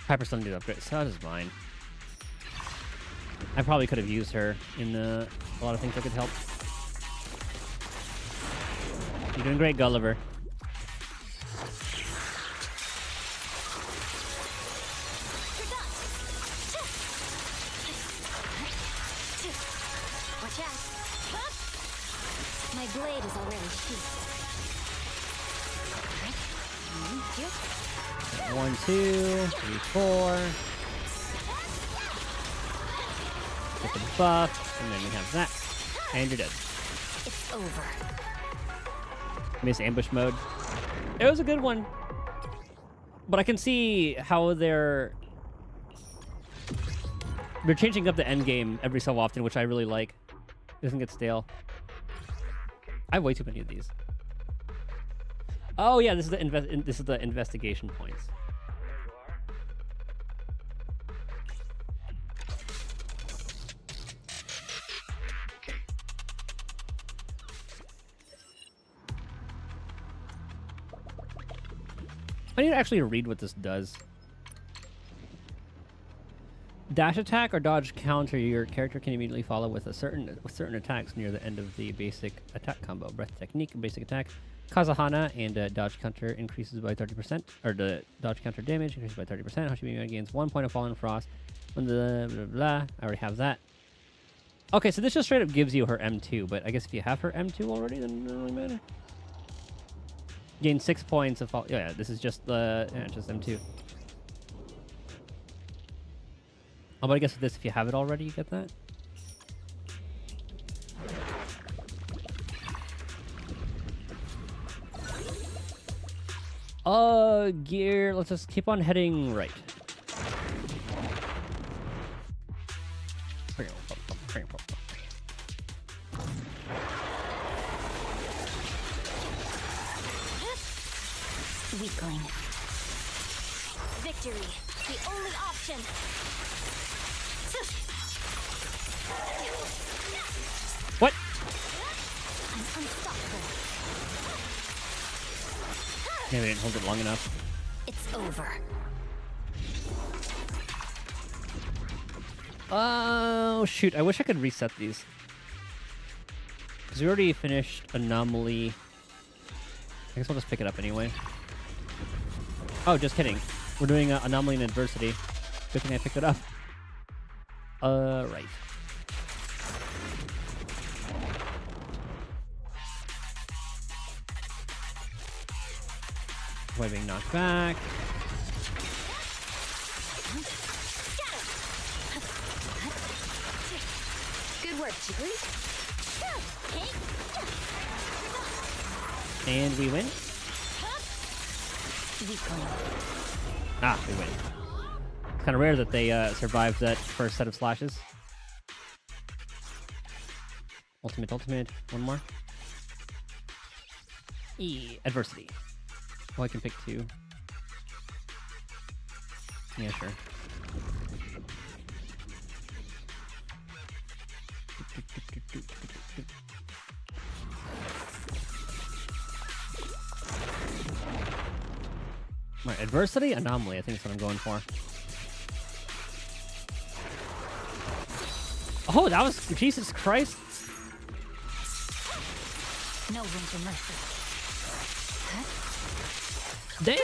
Speaker 1: Piper still needed upgrade, so that is mine. I probably could have used her in a lot of things that could help. You're doing great, Gulliver.
Speaker 20: Watch out. My blade is already sheathed.
Speaker 1: 1, 2, 3, 4. Get the buff, and then we have that. And you're dead.
Speaker 20: It's over.
Speaker 1: Miss ambush mode. It was a good one. But I can see how they're changing up the end game every so often, which I really like. It doesn't get stale. I have way too many of these. Oh yeah, this is the investigation points. I need to actually read what this does. Dash attack or dodge counter. Your character can immediately follow with certain attacks near the end of the basic attack combo. Breath technique, basic attack. Kazahana and dodge counter increases by 30%, or the dodge counter damage increases by 30%. Hashimi gains 1 point of Fallen Frost. When the blah, blah, blah. I already have that. Okay, so this just straight up gives you her M2, but I guess if you have her M2 already, then it doesn't really matter. Gain 6 points of fall. Yeah, this is just just M2. Oh, but I guess with this, if you have it already, you get that. Gear. Let's just keep on heading right.
Speaker 6: Weakling. Victory, the only option.
Speaker 1: What?
Speaker 6: I'm unstoppable.
Speaker 1: Maybe I didn't hold it long enough.
Speaker 6: It's over.
Speaker 1: Oh, shoot. I wish I could reset these. Because we already finished Anomaly. I guess I'll just pick it up anyway. Oh, just kidding. We're doing Anomaly and Adversity. Good thing I picked it up. Right. Avoid being knocked back.
Speaker 6: Good work, Jiggly.
Speaker 1: And we win. Ah, we win. It's kind of rare that they survived that first set of slashes. Ultimate. One more. Adversity. Oh, I can pick 2. Yeah, sure. My Adversity? Anomaly, I think that's what I'm going for. Oh, that was... Jesus Christ.
Speaker 6: No room for mercy.
Speaker 1: Damn!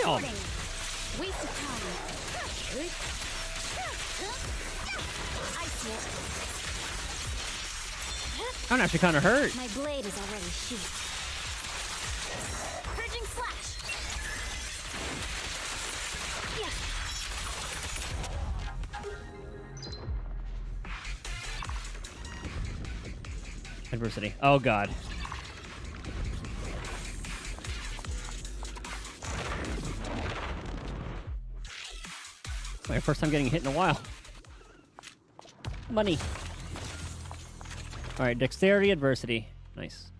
Speaker 6: Waste of time. I see it.
Speaker 1: That actually kind of hurt.
Speaker 6: My blade is already sheathed. Purging slash.
Speaker 1: Adversity. Oh, God. My first time getting hit in a while. Money. All right, Dexterity, Adversity. Nice.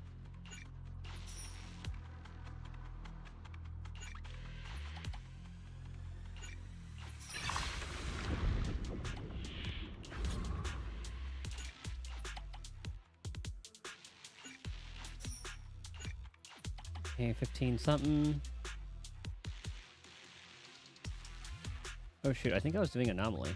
Speaker 1: Okay, 15 something. Oh shoot, I think I was doing Anomaly.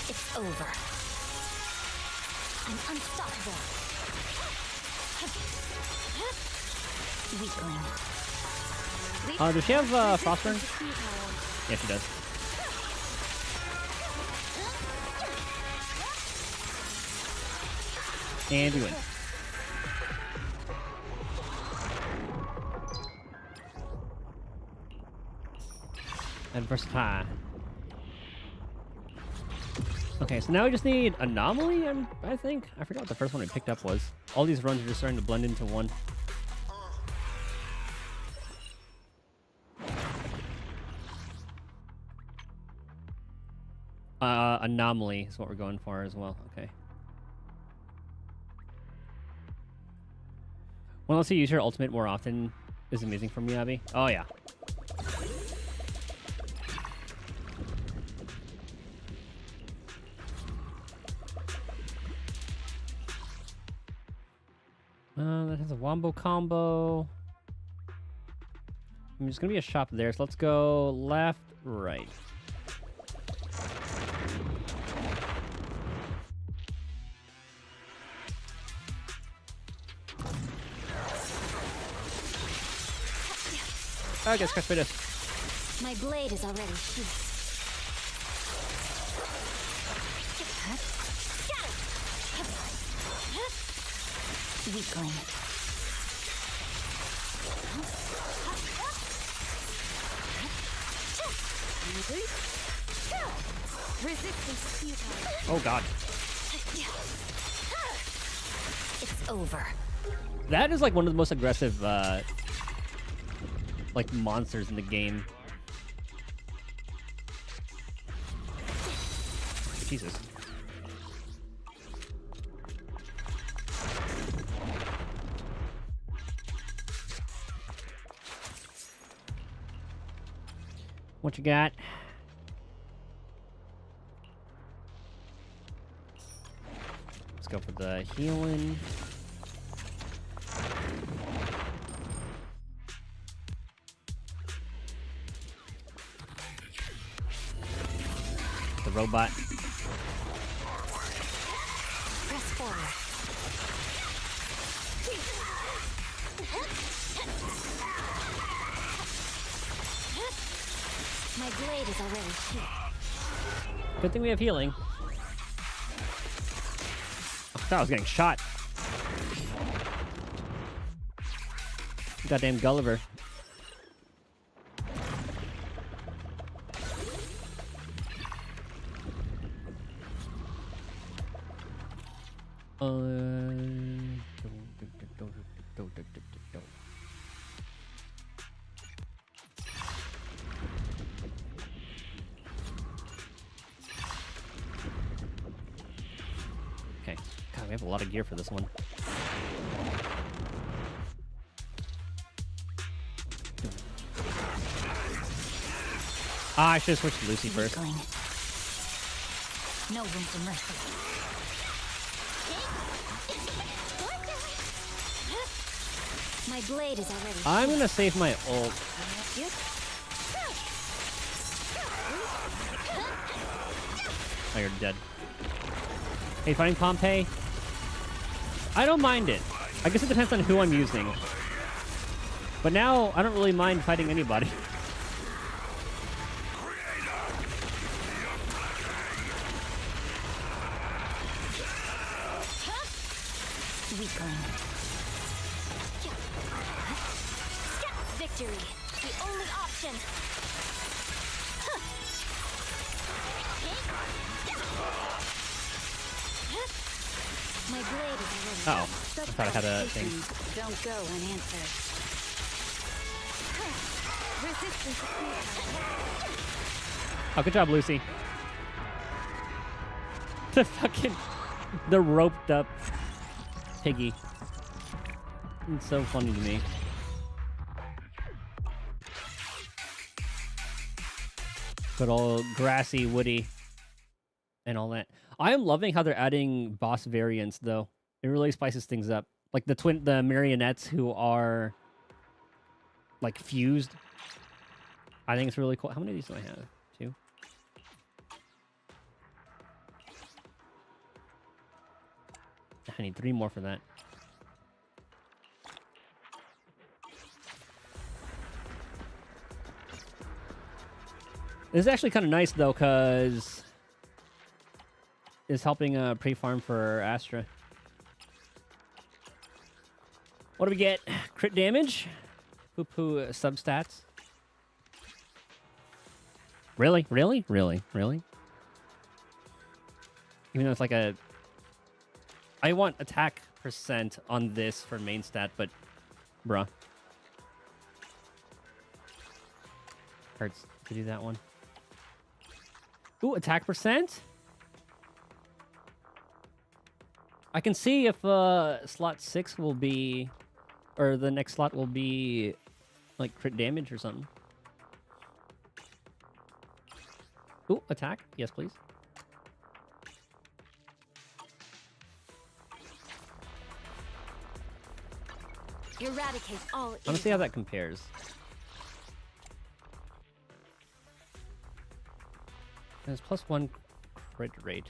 Speaker 6: It's over. I'm unstoppable. Weakling.
Speaker 1: Does she have Frost Burn? Yeah, she does. And we win. Adversity. Okay, so now we just need Anomaly, I think. I forgot what the first one we picked up was. All these runs are just starting to blend into one. Anomaly is what we're going for as well. Okay. Well, let's see, use your ultimate more often. is amazing for Miyabi. Oh yeah. That has a wombo combo. There's gonna be a shop there, so let's go left, right. I guess catch this.
Speaker 5: My blade is already sheathed. Weakling. Resistance futile.
Speaker 1: Oh god.
Speaker 5: It's over.
Speaker 1: That is like one of the most aggressive like monsters in the game. Jesus. What you got? Let's go for the healing. The robot.
Speaker 5: Press forward. My blade is already sheathed.
Speaker 1: Good thing we have healing. I thought I was getting shot. Goddamn Gulliver. Okay. God, we have a lot of gear for this one. Ah, I should have switched to Lucy first.
Speaker 5: No room for mercy. My blade is already.
Speaker 1: I'm gonna save my ult. Oh, you're dead. Hey, fighting Pompeii? I don't mind it. I guess it depends on who I'm using. But now, I don't really mind fighting anybody.
Speaker 5: Weakling. Victory, the only option. My blade is already.
Speaker 1: Uh oh, I thought I had a thing.
Speaker 5: Don't go unanswered. Resistance.
Speaker 1: Oh, good job, Lucy. The roped up piggy. It's so funny to me. Good old grassy, woody, and all that. I am loving how they're adding boss variants, though. It really spices things up. Like the marionettes who are like fused. I think it's really cool. How many of these do I have? 2. I need 3 more for that. This is actually kind of nice, though, because it's helping pre-farm for Astra. What do we get? Crit damage? Poo-poo substats? Really? Really? Really? Really? Even though it's like a... I want attack percent on this for main stat, but... Bruh. Hurts to do that one. Ooh, attack percent? I can see if slot 6 will be... Or the next slot will be Like crit damage or something. Ooh, attack. Yes, please.
Speaker 20: Eradicate all
Speaker 1: I want to see how that compares. There's +1 crit rate.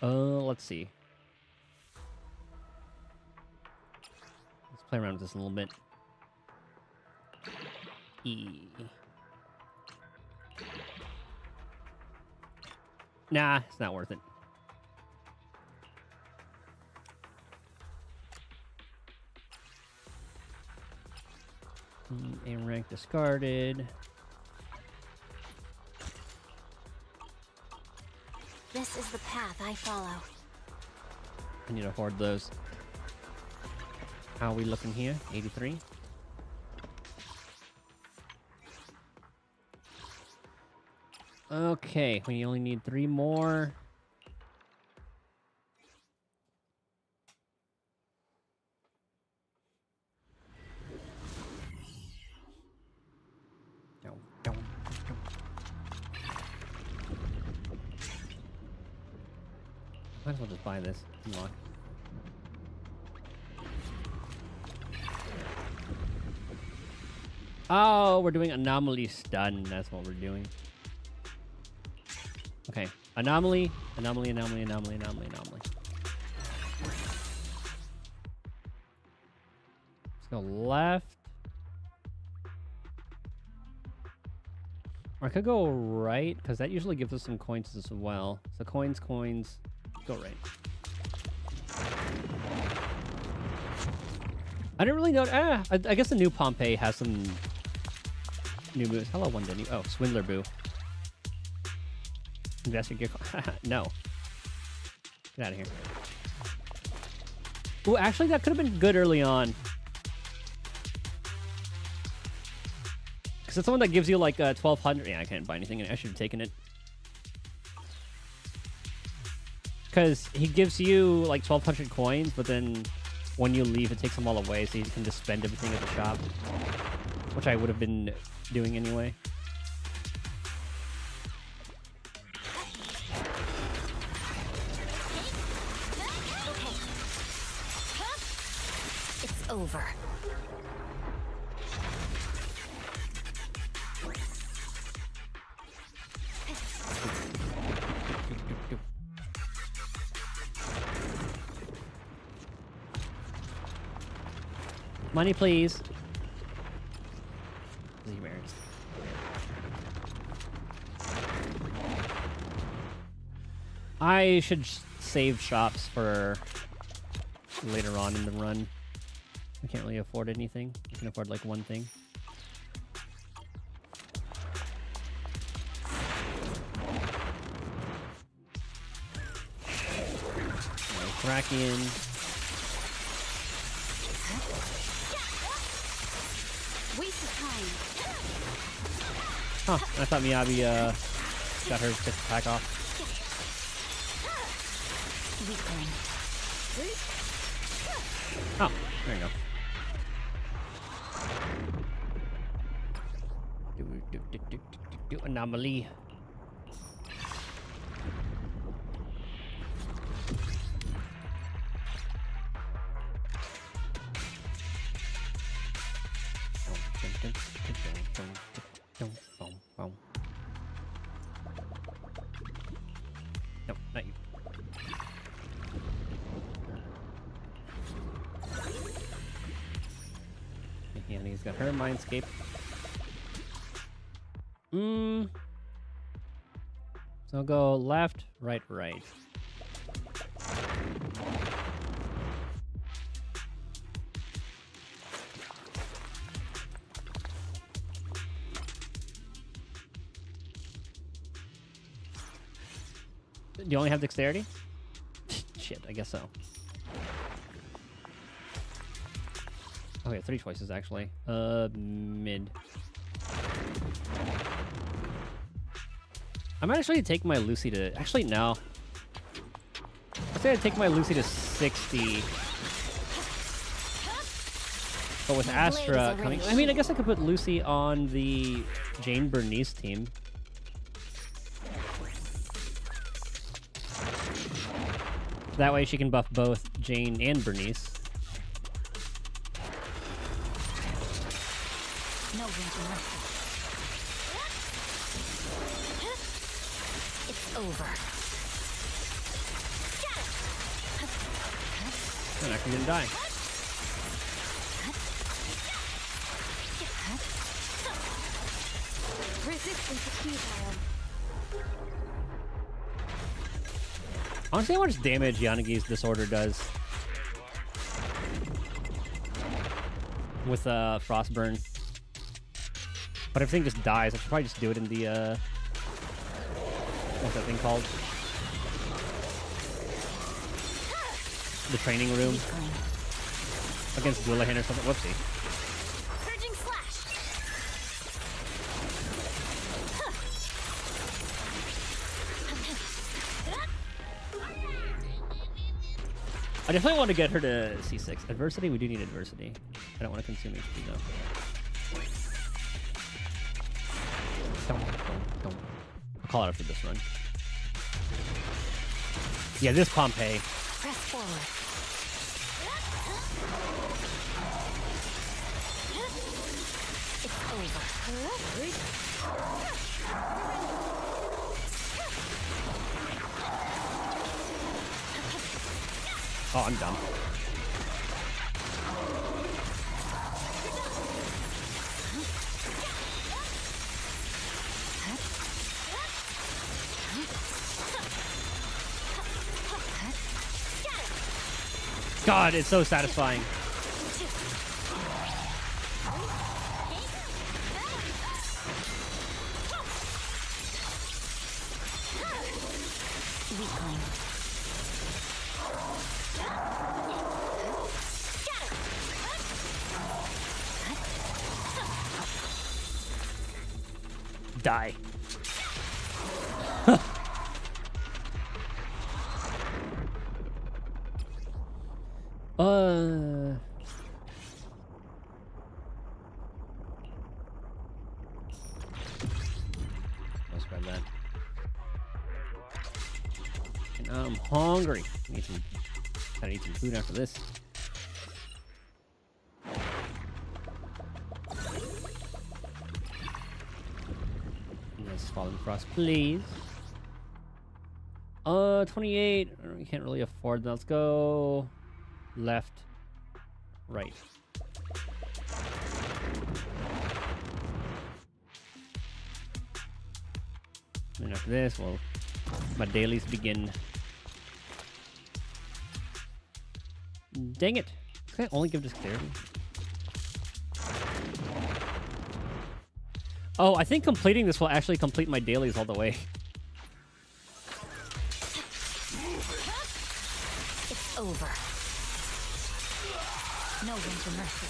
Speaker 1: Let's see. Let's play around with this a little bit. Nah, it's not worth it. A rank discarded.
Speaker 20: This is the path I follow.
Speaker 1: I need to hoard those. How are we looking here? 83. Okay, we only need 3 more. Might as well just buy this. Come on. Oh, we're doing anomaly stun. That's what we're doing. Okay. Anomaly. Anomaly, anomaly, anomaly, anomaly, anomaly. Let's go left. Or I could go right, because that usually gives us some coins as well. So coins, coins. Go right. I didn't really know. I guess the new Pompeii has some new moves. Hello, one Denny. Oh, Swindler Boo. Invest your gear. No. Get out of here. Ooh, actually, that could have been good early on. Because it's the one that gives you like 1,200. Yeah, I can't buy anything. I should have taken it. Because he gives you like 1,200 coins, but then when you leave, it takes them all away, so you can just spend everything at the shop. Which I would have been doing anyway.
Speaker 20: It's over.
Speaker 1: Money, please. I should save shops for later on in the run. I can't really afford anything. I can afford like one thing. Kraken.
Speaker 20: Waste of time.
Speaker 1: Huh, I thought Miyabi got her fifth attack off. Oh, there you go. Anomaly. Nope, not you. Annie's got her Mindscape. So I'll go left, right, right. Do you only have dexterity? Shit, I guess so. Okay, 3 choices actually. Mid. I might actually take my Lucy to... Actually, no. I'd say I'd take my Lucy to 60. But with Astra coming, I mean, I guess I could put Lucy on the Jane Bernice team. That way she can buff both Jane and Bernice.
Speaker 13: No room for mercy. It's over.
Speaker 1: They're not gonna die.
Speaker 13: Resistance is futile.
Speaker 1: Honestly, how much damage Yanagi's Disorder does with Frostburn. But everything just dies. I should probably just do it in the what's that thing called? The training room against Dullahan or something. Whoopsie.
Speaker 13: Purging slash.
Speaker 1: I definitely want to get her to C6. Adversity? We do need adversity. I don't want to consume HP though. Don't. I'll call it after this run. Yeah, this Pompeii.
Speaker 13: Press forward. It's over.
Speaker 1: Oh, I'm dumb. God, it's so satisfying.
Speaker 13: Weakling.
Speaker 1: Die. Let's grab that. And I'm hungry. Gotta eat some food after this. Nice Fallen Frost, please. 28. We can't really afford that. Let's go left, right. And after this, well, my dailies begin. Dang it! Can I only give dexterity? Oh, I think completing this will actually complete my dailies all the way.
Speaker 13: It's over. No room for mercy.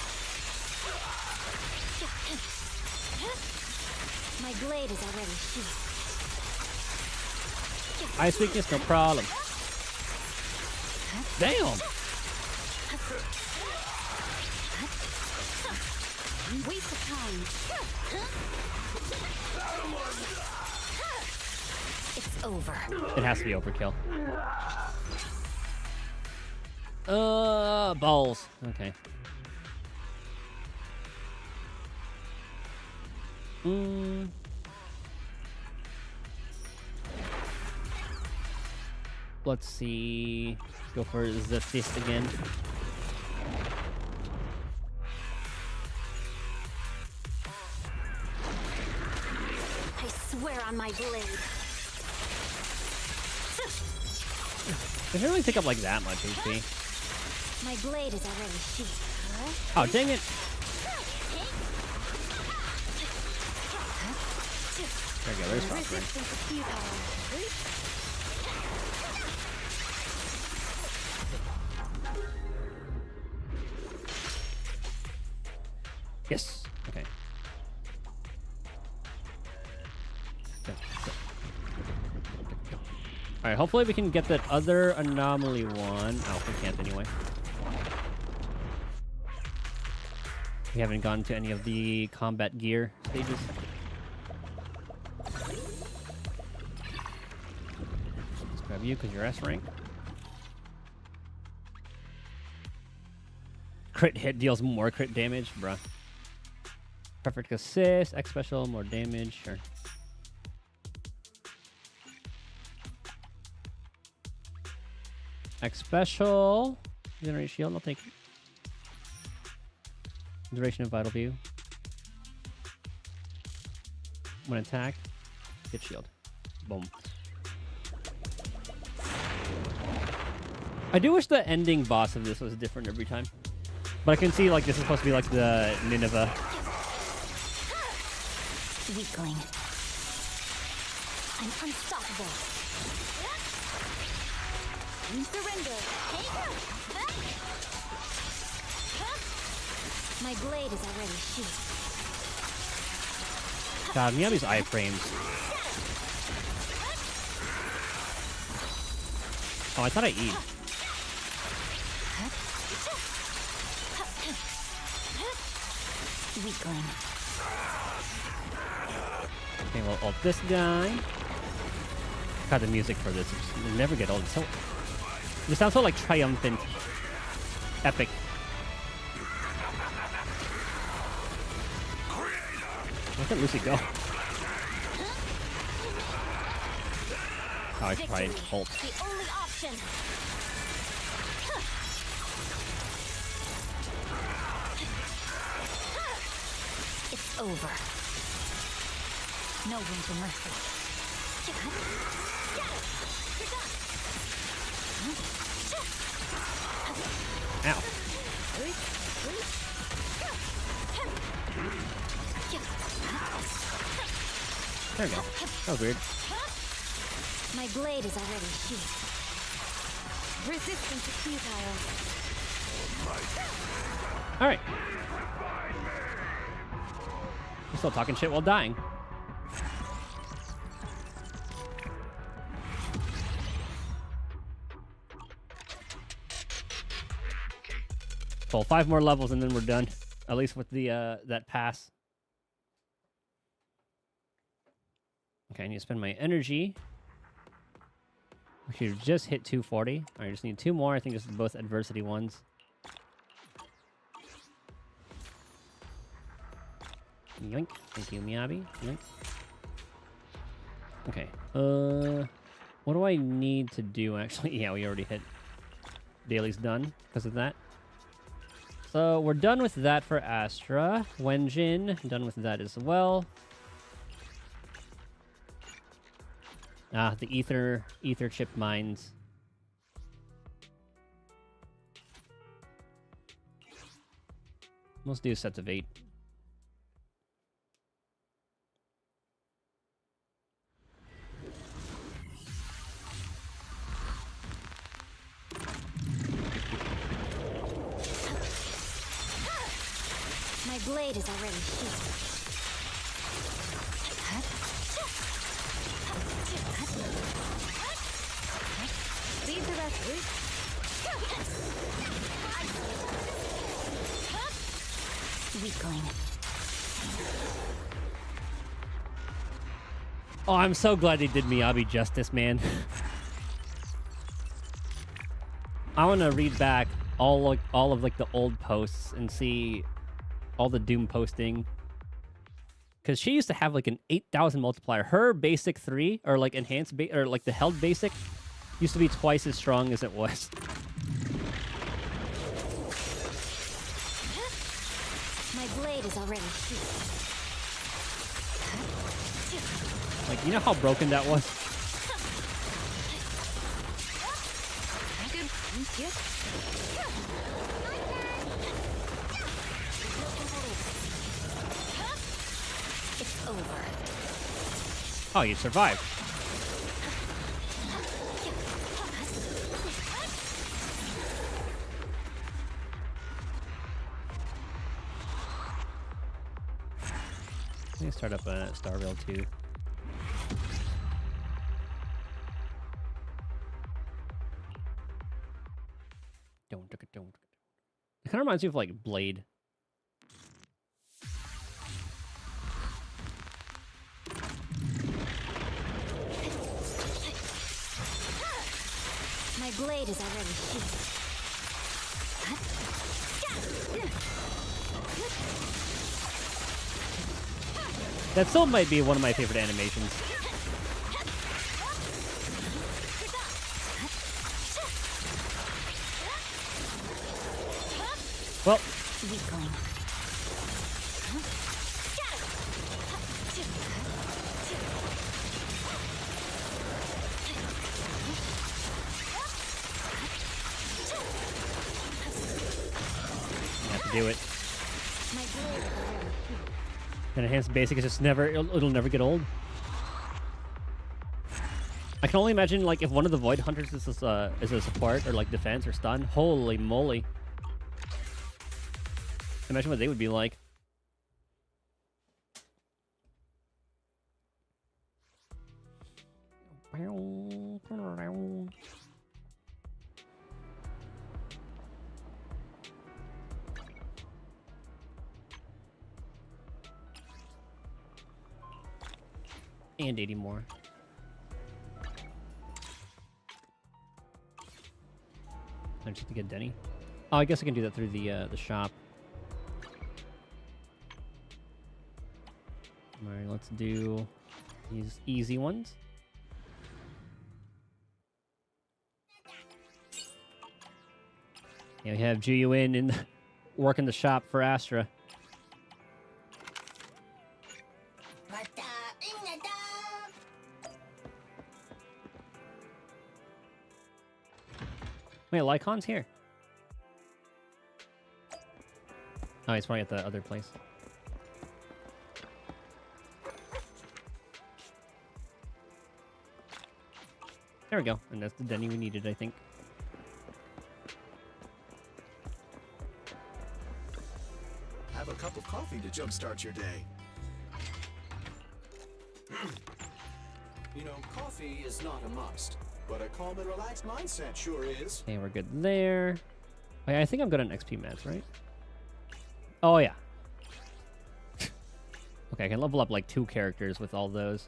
Speaker 13: My blade is already sheathed.
Speaker 1: Ice weakness, no problem. Damn!
Speaker 13: Waste of time. It's over.
Speaker 1: It has to be overkill. Balls. Okay. Let's see. Go for the fist again.
Speaker 13: I swear on my blade.
Speaker 1: It doesn't really take up like that much HP.
Speaker 13: My blade is already sheathed.
Speaker 1: Oh, dang it. There you go, there's Frostburn. Yes. Okay. Go. Alright, hopefully we can get that other anomaly one. Oh, we can't anyway. We haven't gone to any of the combat gear stages. Let's grab you because you're S rank. Crit hit deals more crit damage, bruh. Perfect assist, X special, more damage, sure. X special, generate shield, I'll take it. Duration of vital view. When attacked, get shield. Boom. I do wish the ending boss of this was different every time. But I can see like this is supposed to be like the Nineveh.
Speaker 20: Weakling. I'm unstoppable. Surrender. My blade is already sheathed.
Speaker 1: God, Miyabi's iframes. Oh, I thought I eat.
Speaker 20: Weakling.
Speaker 1: Okay, we'll ult this guy. God, the music for this will never get old. It's so, it sounds so like triumphant, epic. Where did Lucy go? Oh, I tried ult.
Speaker 20: The only option. It's over. No room for mercy.
Speaker 1: Ow. There we go. That was weird.
Speaker 20: My blade is already sheathed. Resistant to futile.
Speaker 1: Alright. We're still talking shit while dying. Cool. 5 more levels and then we're done. At least with the that pass. Okay, I need to spend my energy. We should just hit 240. I just need 2 more. I think this is both adversity ones. Yoink. Thank you, Miyabi. Yoink. Okay. What do I need to do, actually? Yeah, we already hit. Daily's done because of that. So we're done with that for Astra. Wenjin, done with that as well. Ah, the ether chip mines. Let's do sets of 8.
Speaker 20: My blade is already sheathed. Leave the rest. Weakling.
Speaker 1: Oh, I'm so glad they did Miyabi justice, man. I want to read back all of like the old posts and see all the Doom posting. Because she used to have like an 8,000 multiplier. Her basic 3, or like enhanced, or like the held basic, used to be twice as strong as it was.
Speaker 20: My blade is already sheathed.
Speaker 1: Like, you know how broken that was?
Speaker 20: It's over.
Speaker 1: Oh, you survived. Let me start up a Starville too. Don't. It kind of reminds me of like Blade.
Speaker 5: blade is already sheathed.
Speaker 1: That still might be one of my favorite animations. Well,
Speaker 5: Weakling.
Speaker 1: have to do it. And enhanced basic is just never, it'll never get old. I can only imagine, like, if one of the Void Hunters is a support or like defense or stun. Holy moly! Imagine what they would be like. And 80 more. I just need to get Denny. Oh, I guess I can do that through the shop. All right, let's do these easy ones. Yeah, we have Juyu in and working the shop for Astra. Wait, Lycon's here. Oh, he's probably at the other place. There we go. And that's the Denny we needed, I think.
Speaker 12: Have a cup of coffee to jumpstart your day. You know, coffee is not a must, but a calm and relaxed mindset sure is.
Speaker 1: Okay, we're good there. Oh, yeah, I think I'm good on XP meds, right? Oh, yeah. Okay, I can level up like 2 characters with all those.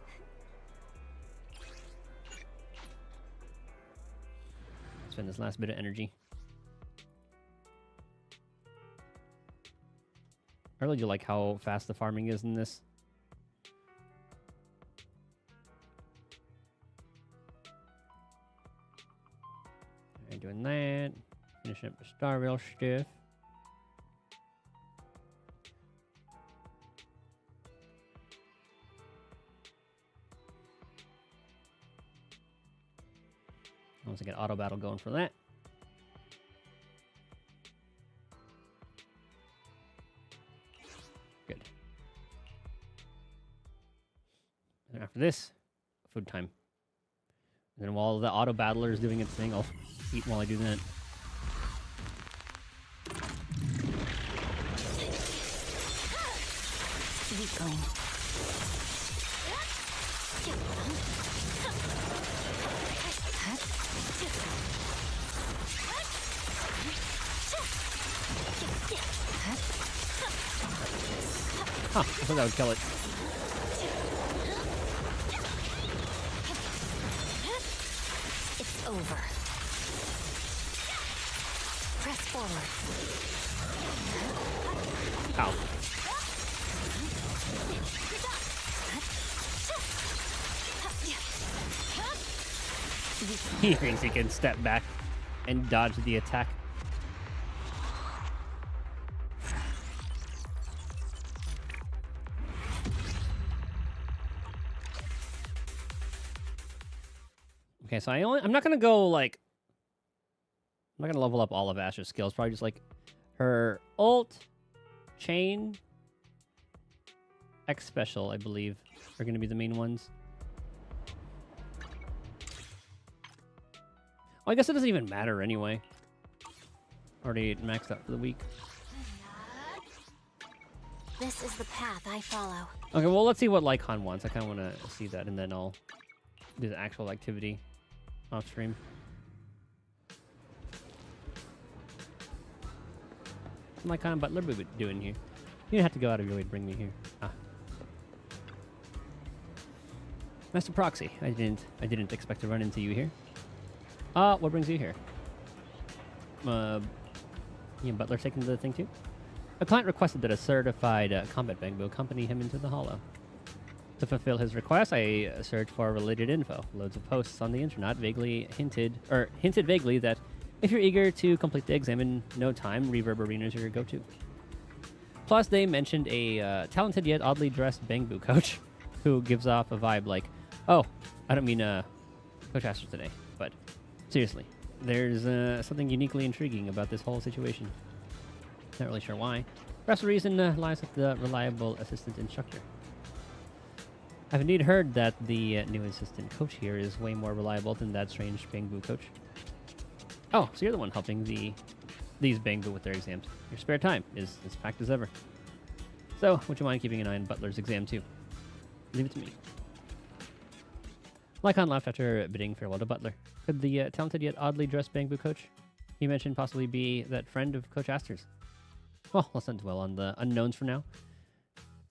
Speaker 1: Spend this last bit of energy. I really do like how fast the farming is in this. Alright, doing that. Finishing up the Star Rail stuff. Once I get auto battle going for that. Good. And after this, food time. And then while the auto battler is doing its thing, I'll eat while I do that.
Speaker 5: Weakling.
Speaker 1: Huh, I thought that would kill it.
Speaker 5: It's over. Press forward.
Speaker 1: Ow. He thinks he can step back and dodge the attack. Okay, so I'm not gonna go like, I'm not gonna level up all of Asher's skills. Probably just like her ult, chain, X special, I believe, are gonna be the main ones. Well, I guess it doesn't even matter anyway. Already maxed out for the week.
Speaker 5: This is the path I follow.
Speaker 1: Okay, well, let's see what Lycon wants. I kind of want to see that, and then I'll do the actual activity off stream. Lycon Butler be doing here? You don't have to go out of your way to bring me here. Ah. Master Proxy, I didn't expect to run into you here. What brings you here? Butler taking the thing too? A client requested that a certified combat bangbo accompany him into the hollow. To fulfill his request, I searched for related info. Loads of posts on the internet hinted vaguely that if you're eager to complete the exam in no time, Reverb Arena is your go-to. Plus, they mentioned a talented yet oddly dressed bangbo coach who gives off a vibe like, oh, I don't mean Coach Aster today, but seriously, there's something uniquely intriguing about this whole situation. Not really sure why. Perhaps the reason lies with the reliable assistant instructor. I've indeed heard that the new assistant coach here is way more reliable than that strange bangbo coach. Oh, so you're the one helping these bangbo with their exams. Your spare time is as packed as ever. So, would you mind keeping an eye on Butler's exam too? Leave it to me. Lycon laughed after bidding farewell to Butler. Could the talented yet oddly dressed bangbo coach he mentioned possibly be that friend of Coach Aster's? Well, let's not dwell on the unknowns for now.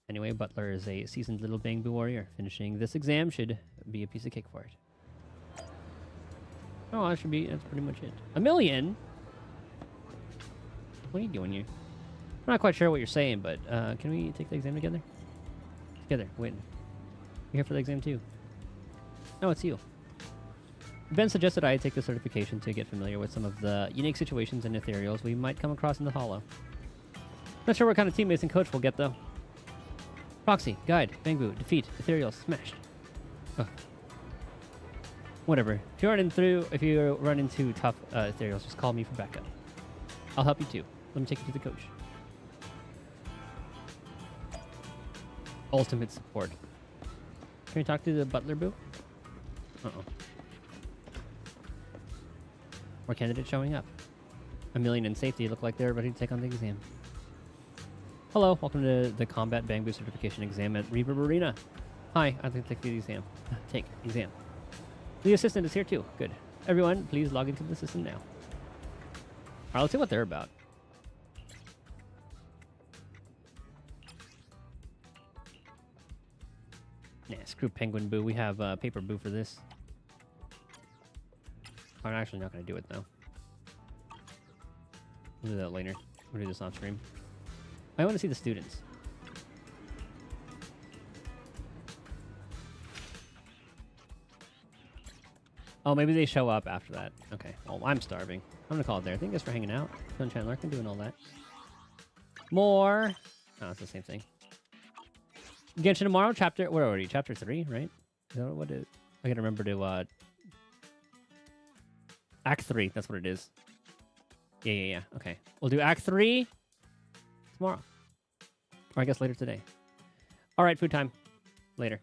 Speaker 1: Anyway, Butler is a seasoned little bangbo warrior. Finishing this exam should be a piece of cake for it. Oh, that's pretty much it. 1 million? What are you doing here? I'm not quite sure what you're saying, but can we take the exam together? Together, wait. You're here for the exam too. Oh, it's you. Ben suggested I take the certification to get familiar with some of the unique situations and ethereals we might come across in the Hollow. Not sure what kind of teammates and coach we'll get, though. Proxy, guide, bangbo, defeat, ethereal, smashed. Ugh. Whatever. If you run into tough ethereals, just call me for backup. I'll help you too. Let me take you to the coach. Ultimate support. Can we talk to the butler boo? Uh-oh. More candidates showing up. 1 million in safety look like they're ready to take on the exam. Hello, welcome to the Combat Bangbo Certification Exam at Reverb Arena. Hi, I'd like to take the exam. Take exam. The assistant is here too. Good. Everyone, please log into the system now. Alright, let's see what they're about. Yeah, screw Penguin Boo. We have Paper Boo for this. I'm actually not going to do it though. We'll do that later. We'll do this off stream. I want to see the students. Oh, maybe they show up after that. Okay. Well, I'm starving. I'm going to call it there. Thank you guys for hanging out. Sunshine Larkin doing all that. More. Oh, it's the same thing. Genshin tomorrow, chapter... Where are we? Chapter 3, right? Is that what it is? I gotta remember to... Act 3, that's what it is. Yeah. Okay. We'll do Act 3 tomorrow. Or I guess later today. All right, food time. Later.